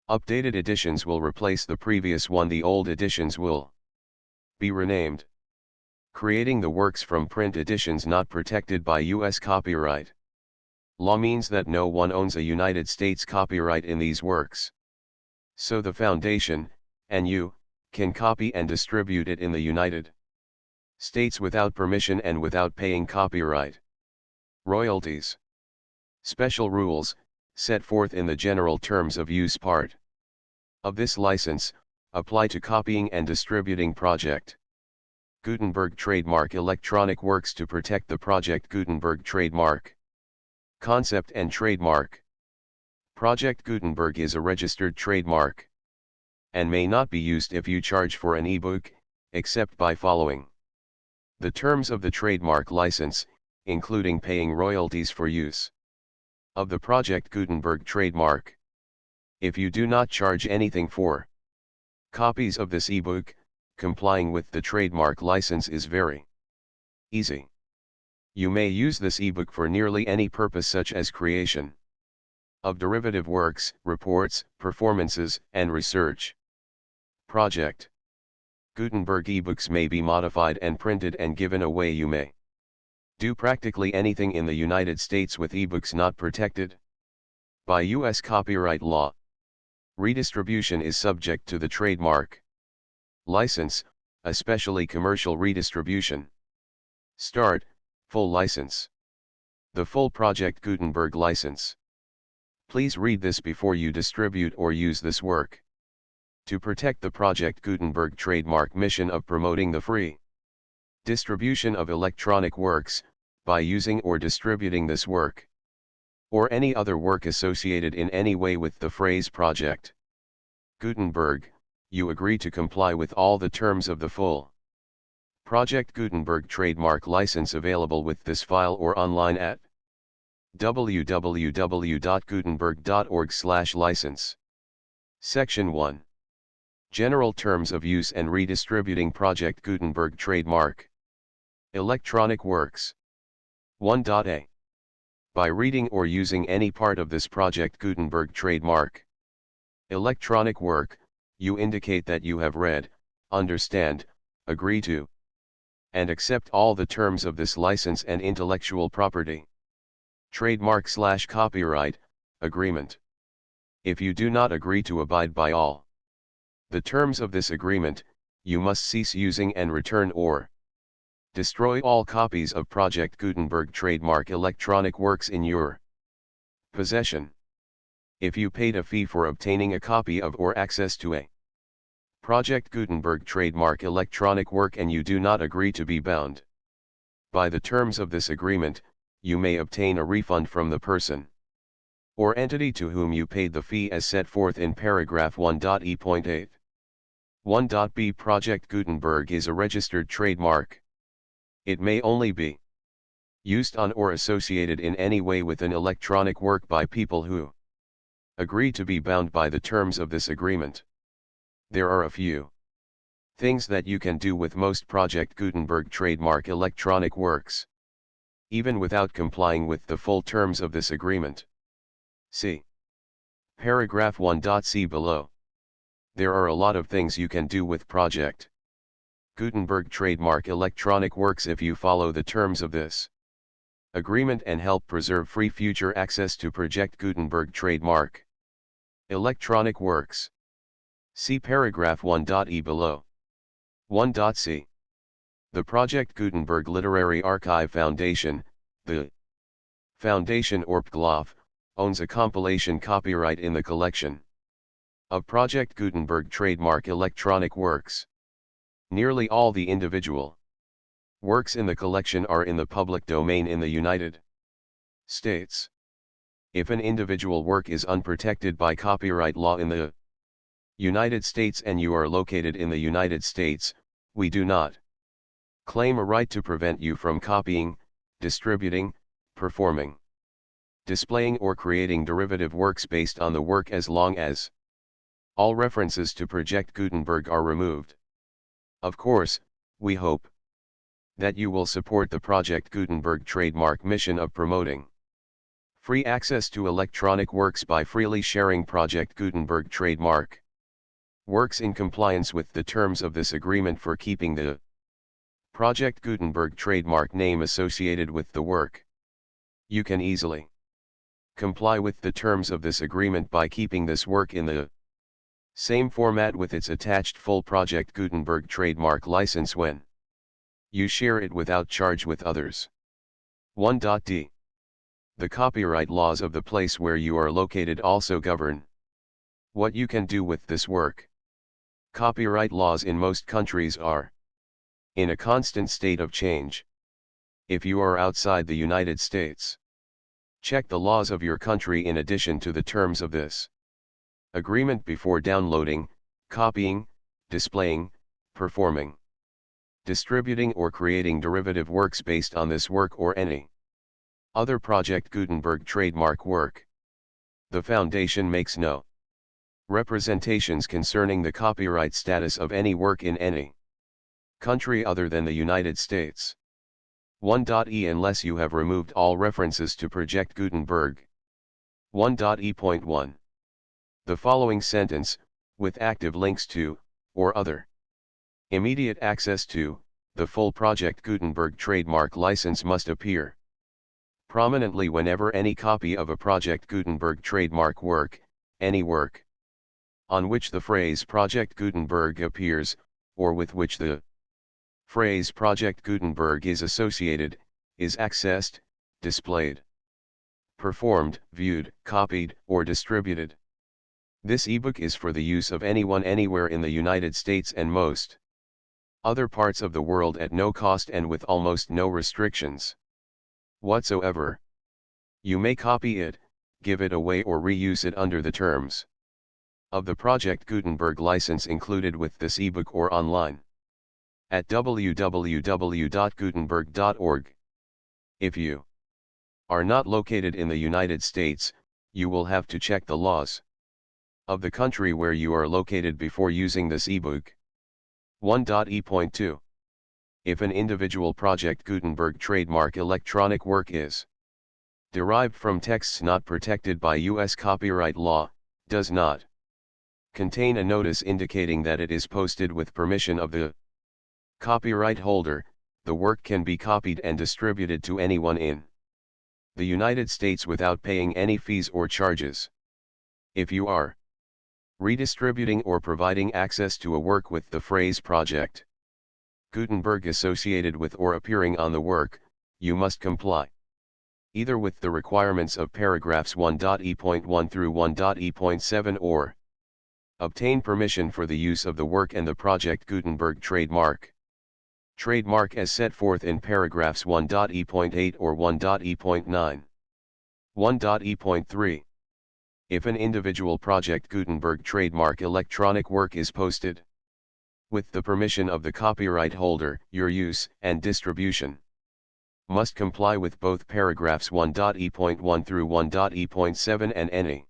Updated editions will replace the previous one. The old editions will be renamed. Creating the works from print editions not protected by U.S. copyright law means that no one owns a United States copyright in these works. So the foundation, and you, can copy and distribute it in the United States without permission and without paying copyright royalties. Special rules, set forth in the general terms of use part of this license, apply to copying and distributing Project Gutenberg trademark electronic works to protect the Project Gutenberg trademark. Concept and trademark. Project Gutenberg is a registered trademark and may not be used if you charge for an ebook, except by following the terms of the trademark license, including paying royalties for use of the Project Gutenberg trademark. If you do not charge anything for copies of this ebook, complying with the trademark license is very easy. You may use this ebook for nearly any purpose, such as creation of derivative works, reports, performances, and research. Project Gutenberg ebooks may be modified and printed and given away. You may do practically anything in the United States with ebooks not protected by U.S. copyright law. Redistribution is subject to the trademark license, especially commercial redistribution. Start, full license. The full Project Gutenberg license. Please read this before you distribute or use this work. To protect the Project Gutenberg trademark mission of promoting the free distribution of electronic works, by using or distributing this work, or any other work associated in any way with the phrase Project Gutenberg, you agree to comply with all the terms of the full Project Gutenberg trademark license available with this file or online at www.gutenberg.org/license. Section 1. General Terms of Use and Redistributing Project Gutenberg Trademark. Electronic Works. 1.a. By reading or using any part of this Project Gutenberg trademark electronic work, you indicate that you have read, understand, agree to, and accept all the terms of this license and intellectual property trademark/copyright agreement. If you do not agree to abide by all the terms of this agreement, you must cease using and return or destroy all copies of Project Gutenberg trademark electronic works in your possession. If you paid a fee for obtaining a copy of or access to a Project Gutenberg trademark electronic work and you do not agree to be bound by the terms of this agreement, you may obtain a refund from the person or entity to whom you paid the fee as set forth in paragraph 1.e.8. 1.b. Project Gutenberg is a registered trademark. It may only be used on or associated in any way with an electronic work by people who agree to be bound by the terms of this agreement. There are a few things that you can do with most Project Gutenberg trademark electronic works, even without complying with the full terms of this agreement. See paragraph 1.c below. There are a lot of things you can do with Project Gutenberg trademark electronic works if you follow the terms of this agreement and help preserve free future access to Project Gutenberg trademark electronic works. See paragraph 1.e below. 1.c. The Project Gutenberg Literary Archive Foundation, the Foundation Orpglof, owns a compilation copyright in the collection of Project Gutenberg trademark electronic works. Nearly all the individual works in the collection are in the public domain in the United States. If an individual work is unprotected by copyright law in the United States and you are located in the United States, we do not claim a right to prevent you from copying, distributing, performing, displaying or creating derivative works based on the work as long as all references to Project Gutenberg are removed. Of course, we hope that you will support the Project Gutenberg trademark mission of promoting free access to electronic works by freely sharing Project Gutenberg trademark works in compliance with the terms of this agreement for keeping the Project Gutenberg trademark name associated with the work. You can easily comply with the terms of this agreement by keeping this work in the Same format with its attached full Project Gutenberg trademark license when you share it without charge with others. 1.d. The copyright laws of the place where you are located also govern what you can do with this work. Copyright laws in most countries are in a constant state of change. If you are outside the United States, check the laws of your country in addition to the terms of this agreement before downloading, copying, displaying, performing, distributing or creating derivative works based on this work or any other Project Gutenberg trademark work. The Foundation makes no representations concerning the copyright status of any work in any country other than the United States. 1.e Unless you have removed all references to Project Gutenberg. 1.e.1. The following sentence, with active links to, or other immediate access to, the full Project Gutenberg trademark license must appear prominently whenever any copy of a Project Gutenberg trademark work, any work on which the phrase Project Gutenberg appears, or with which the phrase Project Gutenberg is associated, is accessed, displayed, performed, viewed, copied, or distributed. This ebook is for the use of anyone anywhere in the United States and most other parts of the world at no cost and with almost no restrictions whatsoever. You may copy it, give it away or reuse it under the terms of the Project Gutenberg license included with this ebook or online at www.gutenberg.org. If you are not located in the United States, you will have to check the laws of the country where you are located before using this ebook. 1.e.2. If an individual Project Gutenberg trademark electronic work is derived from texts not protected by U.S. copyright law, does not contain a notice indicating that it is posted with permission of the copyright holder, the work can be copied and distributed to anyone in the United States without paying any fees or charges. If you are redistributing or providing access to a work with the phrase Project Gutenberg associated with or appearing on the work, you must comply either with the requirements of paragraphs 1.e.1 through 1.e.7 or obtain permission for the use of the work and the Project Gutenberg trademark as set forth in paragraphs 1.e.8 or 1.e.9. 1.e.3. If an individual Project Gutenberg trademark electronic work is posted with the permission of the copyright holder, your use and distribution must comply with both paragraphs 1.e.1 through 1.e.7 and any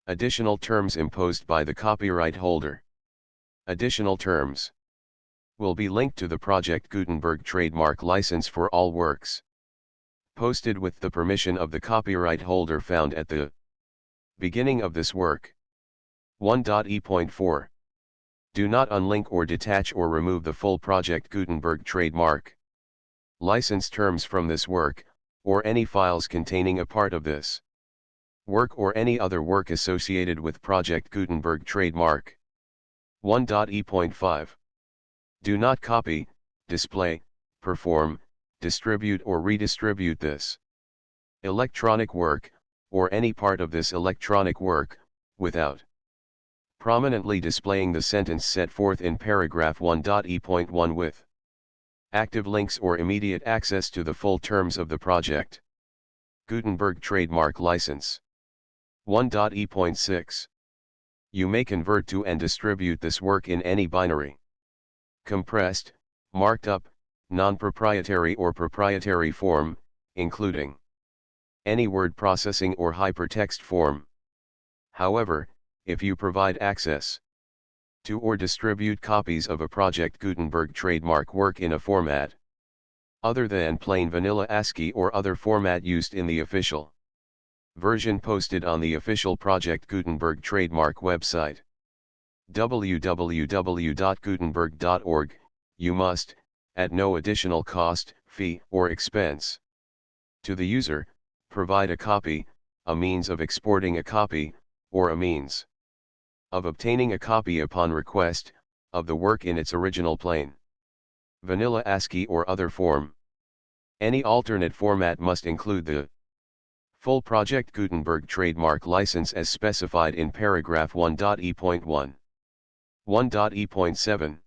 additional terms imposed by the copyright holder. Additional terms will be linked to the Project Gutenberg trademark license for all works posted with the permission of the copyright holder found at the beginning of this work. 1.e.4. Do not unlink or detach or remove the full Project Gutenberg trademark license terms from this work, or any files containing a part of this work or any other work associated with Project Gutenberg trademark. 1.e.5. Do not copy, display, perform, distribute or redistribute this electronic work, or any part of this electronic work, without prominently displaying the sentence set forth in paragraph 1.e.1 with active links or immediate access to the full terms of the Project Gutenberg trademark license. 1.e.6. You may convert to and distribute this work in any binary, compressed, marked up, non-proprietary or proprietary form, including any word processing or hypertext form. However, if you provide access to or distribute copies of a Project Gutenberg trademark work in a format other than plain vanilla ASCII or other format used in the official version posted on the official Project Gutenberg trademark website, www.gutenberg.org, you must, at no additional cost, fee, or expense to the user, provide a copy, a means of exporting a copy, or a means of obtaining a copy upon request, of the work in its original plain, vanilla ASCII or other form. Any alternate format must include the full Project Gutenberg trademark license as specified in paragraph 1.e.1. 1.e.7.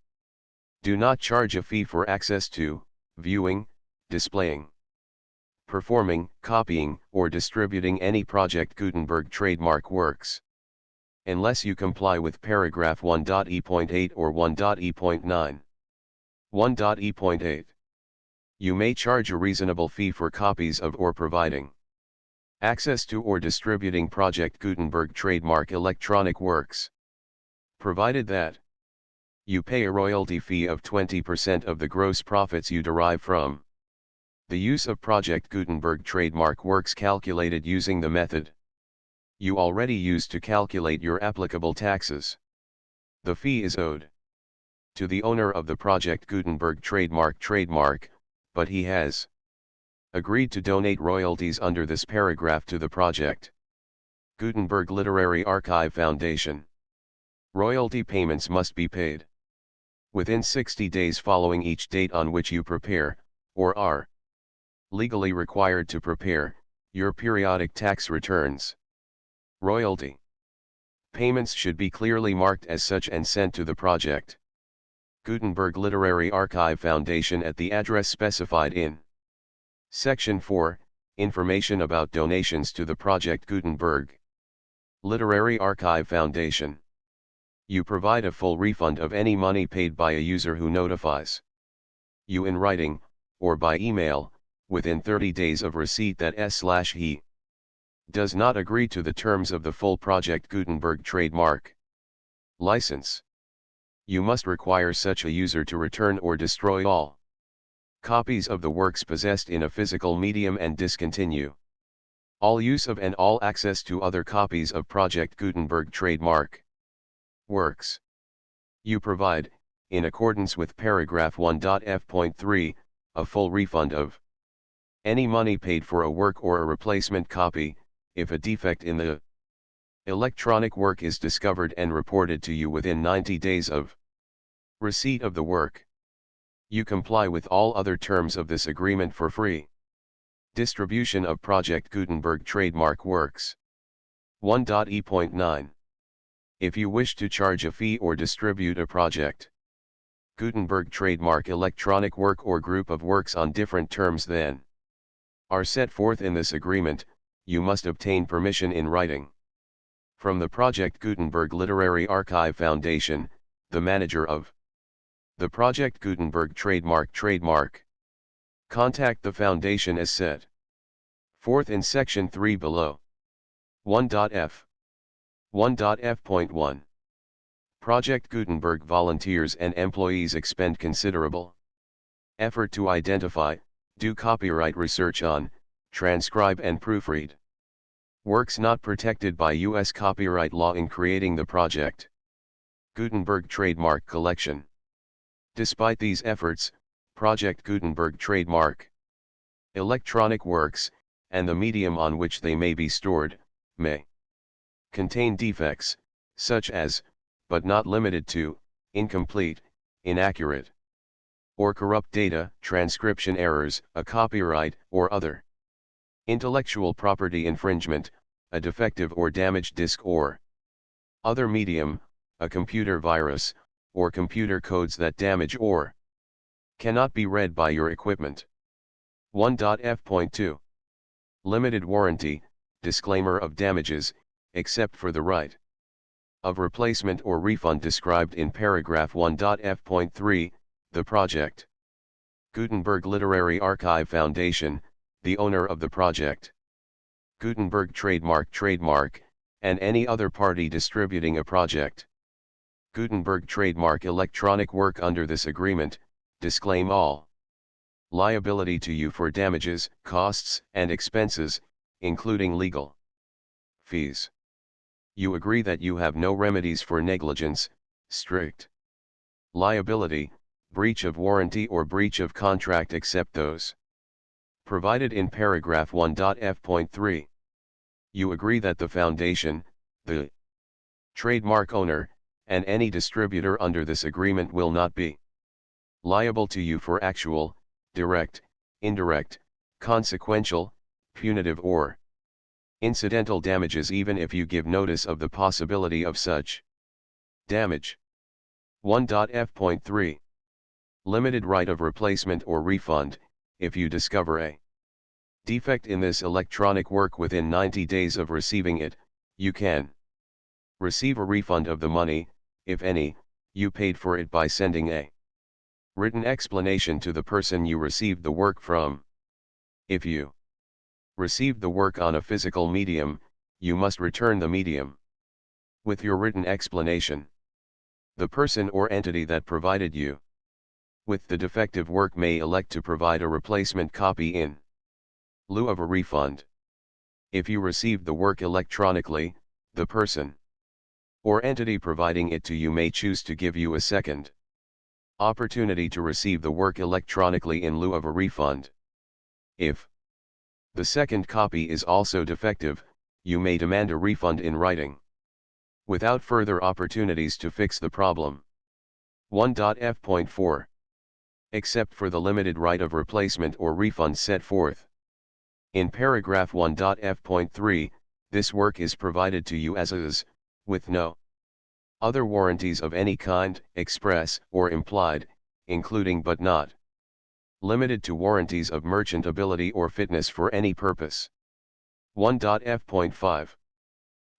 Do not charge a fee for access to, viewing, displaying, performing, copying, or distributing any Project Gutenberg trademark works, unless you comply with paragraph 1.e.8 or 1.e.9. 1.e.8. You may charge a reasonable fee for copies of or providing access to or distributing Project Gutenberg trademark electronic works, provided that you pay a royalty fee of 20% of the gross profits you derive from the use of Project Gutenberg trademark works calculated using the method you already used to calculate your applicable taxes. The fee is owed to the owner of the Project Gutenberg trademark, but he has agreed to donate royalties under this paragraph to the Project Gutenberg Literary Archive Foundation. Royalty payments must be paid within 60 days following each date on which you prepare, or are legally required to prepare, your periodic tax returns. Royalty payments should be clearly marked as such and sent to the Project Gutenberg Literary Archive Foundation at the address specified in Section 4, Information about donations to the Project Gutenberg Literary Archive Foundation. You provide a full refund of any money paid by a user who notifies you in writing, or by email, within 30 days of receipt that he does not agree to the terms of the full Project Gutenberg trademark license. You must require such a user to return or destroy all copies of the works possessed in a physical medium and discontinue all use of and all access to other copies of Project Gutenberg trademark works. You provide, in accordance with paragraph 1.f.3, a full refund of any money paid for a work or a replacement copy, if a defect in the electronic work is discovered and reported to you within 90 days of receipt of the work. You comply with all other terms of this agreement for free distribution of Project Gutenberg trademark works. 1.e.9. If you wish to charge a fee or distribute a Project Gutenberg trademark electronic work or group of works on different terms than are set forth in this agreement, you must obtain permission in writing from the Project Gutenberg Literary Archive Foundation, the manager of the Project Gutenberg trademark. Contact the Foundation as set forth in Section 3 below. 1.f. 1.f.1. Project Gutenberg volunteers and employees expend considerable effort to identify, do copyright research on, transcribe and proofread works not protected by U.S. copyright law in creating the Project Gutenberg trademark collection. Despite these efforts, Project Gutenberg trademark electronic works, and the medium on which they may be stored, may contain defects, such as, but not limited to, incomplete, inaccurate, or corrupt data, transcription errors, a copyright or other intellectual property infringement, a defective or damaged disk or other medium, a computer virus, or computer codes that damage or cannot be read by your equipment. 1.f.2. Limited warranty, disclaimer of damages, except for the right of replacement or refund described in paragraph 1.f.3, the Project Gutenberg Literary Archive Foundation, the owner of the Project Gutenberg trademark, and any other party distributing a Project Gutenberg trademark electronic work under this agreement, disclaim all liability to you for damages, costs, and expenses, including legal fees. You agree that you have no remedies for negligence, strict liability, breach of warranty or breach of contract except those provided in paragraph 1.f.3. You agree that the Foundation, the trademark owner, and any distributor under this agreement will not be liable to you for actual, direct, indirect, consequential, punitive or incidental damages even if you give notice of the possibility of such damage. 1.f.3 Limited right of replacement or refund. If you discover a defect in this electronic work within 90 days of receiving it, you can receive a refund of the money, if any, you paid for it by sending a written explanation to the person you received the work from. If you received the work on a physical medium, you must return the medium with your written explanation. The person or entity that provided you with the defective work may elect to provide a replacement copy in lieu of a refund. If you received the work electronically, the person or entity providing it to you may choose to give you a second opportunity to receive the work electronically in lieu of a refund. If the second copy is also defective, you may demand a refund in writing, without further opportunities to fix the problem. 1.f.4 Except for the limited right of replacement or refund set forth in paragraph 1.f.3, this work is provided to you as is, with no other warranties of any kind, express or implied, including but not limited to warranties of merchantability or fitness for any purpose. 1.f.5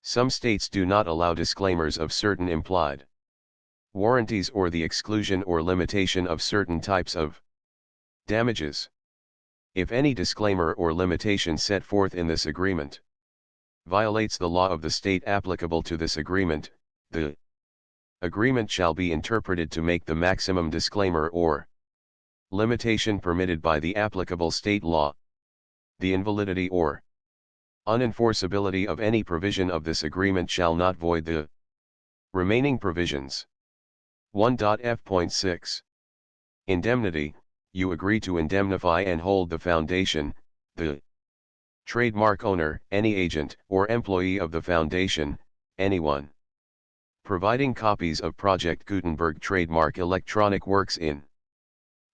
Some states do not allow disclaimers of certain implied warranties or the exclusion or limitation of certain types of damages. If any disclaimer or limitation set forth in this agreement violates the law of the state applicable to this agreement, the agreement shall be interpreted to make the maximum disclaimer or limitation permitted by the applicable state law. The invalidity or unenforceability of any provision of this agreement shall not void the remaining provisions. 1.f.6 Indemnity. You agree to indemnify and hold the foundation, the trademark owner, any agent or employee of the foundation, anyone providing copies of Project Gutenberg trademark electronic works in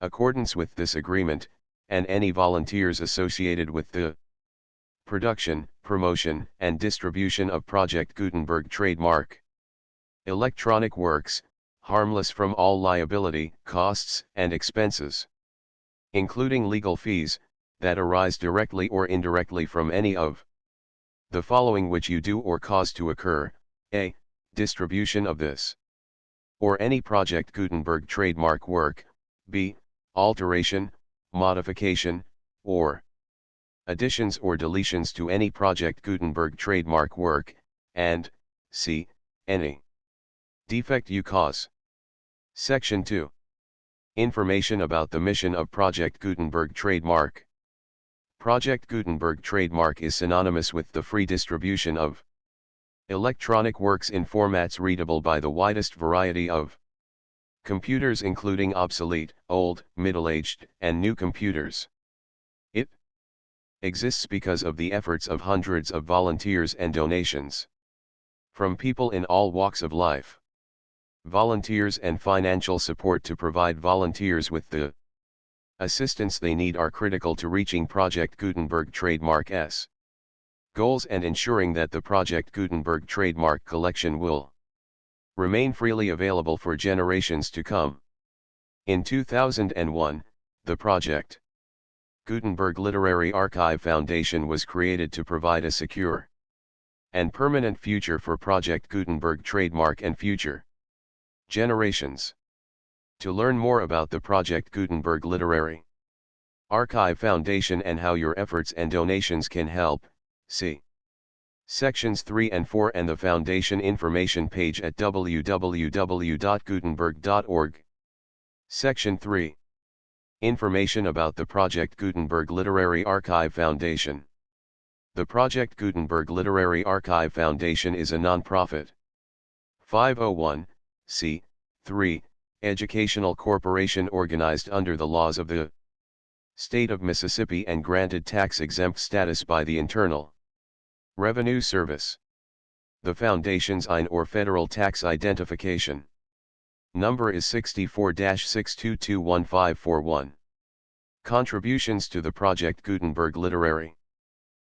accordance with this agreement, and any volunteers associated with the production, promotion, and distribution of Project Gutenberg trademark electronic works, harmless from all liability, costs, and expenses, including legal fees, that arise directly or indirectly from any of the following which you do or cause to occur: a. Distribution of this or any Project Gutenberg trademark work, b. Alteration, modification, or additions or deletions to any Project Gutenberg trademark work, and c. Any defect you cause. Section 2. Information about the mission of Project Gutenberg trademark. Project Gutenberg trademark is synonymous with the free distribution of electronic works in formats readable by the widest variety of computers, including obsolete, old, middle-aged, and new computers. It exists because of the efforts of hundreds of volunteers and donations from people in all walks of life. Volunteers and financial support to provide volunteers with the assistance they need are critical to reaching Project Gutenberg trademark's goals and ensuring that the Project Gutenberg trademark collection will remain freely available for generations to come. In 2001, the Project Gutenberg Literary Archive Foundation was created to provide a secure and permanent future for Project Gutenberg trademark and future generations. To learn more about the Project Gutenberg Literary Archive Foundation and how your efforts and donations can help, see Sections 3 and 4 and the Foundation information page at www.gutenberg.org. Section 3. Information about the Project Gutenberg Literary Archive Foundation. The Project Gutenberg Literary Archive Foundation is a non-profit 501(c)(3) educational corporation organized under the laws of the State of Mississippi and granted tax-exempt status by the Internal Revenue Service. The Foundation's EIN or Federal Tax Identification number is 64-6221541. Contributions to the Project Gutenberg Literary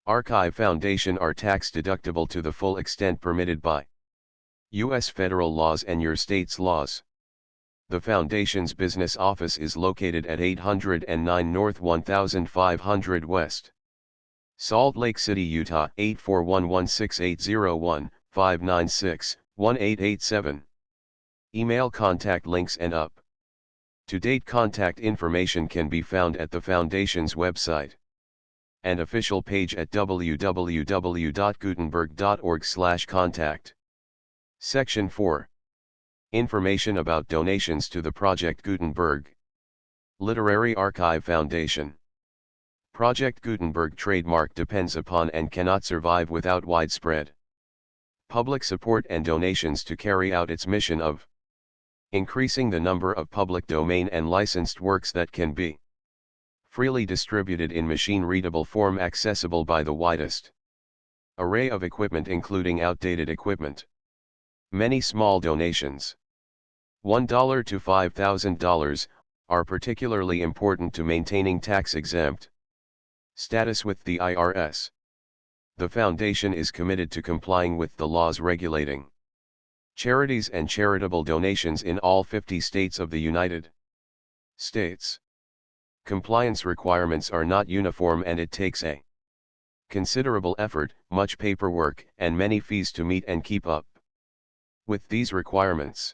Archive Foundation are tax-deductible to the full extent permitted by U.S. federal laws and your state's laws. The Foundation's business office is located at 809 North 1500 West, Salt Lake City, Utah 841168015961887. Email contact links and up-to-date contact information can be found at the Foundation's website and official page at www.gutenberg.org/contact. Section 4. Information about donations to the Project Gutenberg Literary Archive Foundation. Project Gutenberg trademark depends upon and cannot survive without widespread public support and donations to carry out its mission of increasing the number of public domain and licensed works that can be freely distributed in machine-readable form accessible by the widest array of equipment including outdated equipment. Many small donations, $1 to $5,000, are particularly important to maintaining tax-exempt status with the IRS. The Foundation is committed to complying with the laws regulating charities and charitable donations in all 50 states of the United States. Compliance requirements are not uniform and it takes a considerable effort, much paperwork, and many fees to meet and keep up with these requirements.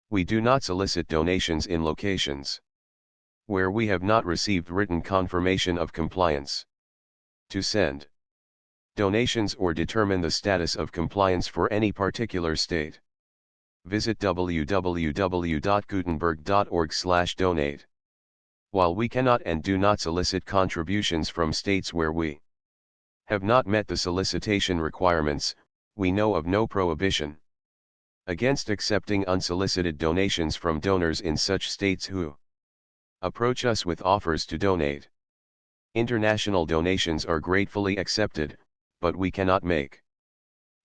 We do not solicit donations in locations where we have not received written confirmation of compliance. To send donations or determine the status of compliance for any particular state, visit www.gutenberg.org/donate. While we cannot and do not solicit contributions from states where we have not met the solicitation requirements, we know of no prohibition against accepting unsolicited donations from donors in such states who approach us with offers to donate. International donations are gratefully accepted, but we cannot make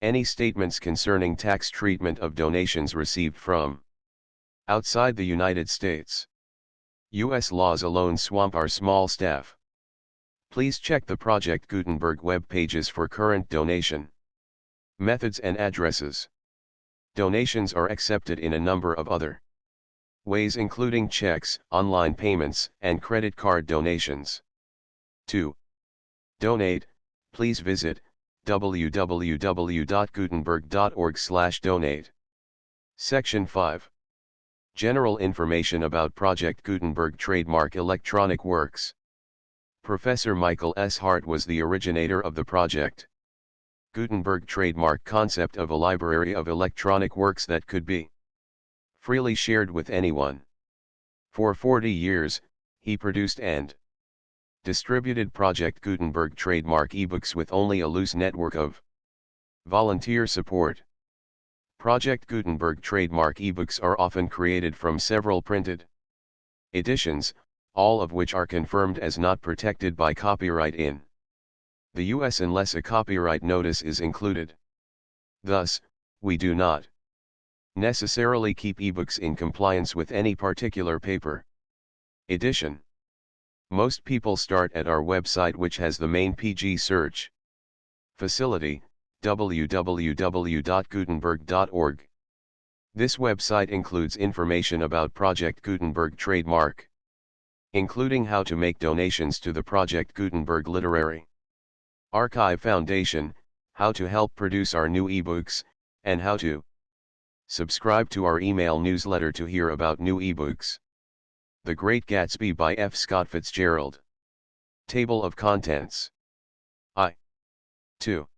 any statements concerning tax treatment of donations received from outside the United States. U.S. laws alone swamp our small staff. Please check the Project Gutenberg web pages for current donation methods and addresses. Donations are accepted in a number of other ways including checks, online payments, and credit card donations. To donate, please visit www.gutenberg.org/donate. Section 5. General information about Project Gutenberg trademark electronic works. Professor Michael S. Hart was the originator of the Project Gutenberg trademark concept of a library of electronic works that could be freely shared with anyone. For 40 years, he produced and distributed Project Gutenberg trademark ebooks with only a loose network of volunteer support. Project Gutenberg trademark ebooks are often created from several printed editions, all of which are confirmed as not protected by copyright in the US unless a copyright notice is included. Thus, we do not necessarily keep ebooks in compliance with any particular paper edition. Most people start at our website, which has the main PG search facility, www.gutenberg.org. This website includes information about Project Gutenberg trademark, including how to make donations to the Project Gutenberg Literary Archive Foundation, how to help produce our new ebooks, and how to subscribe to our email newsletter to hear about new ebooks. The Great Gatsby by F. Scott Fitzgerald. Table of Contents. I. 2.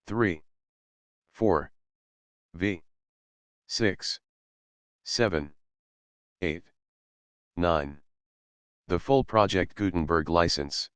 3. 4. V. 6. 7. 8. 9. The full Project Gutenberg license.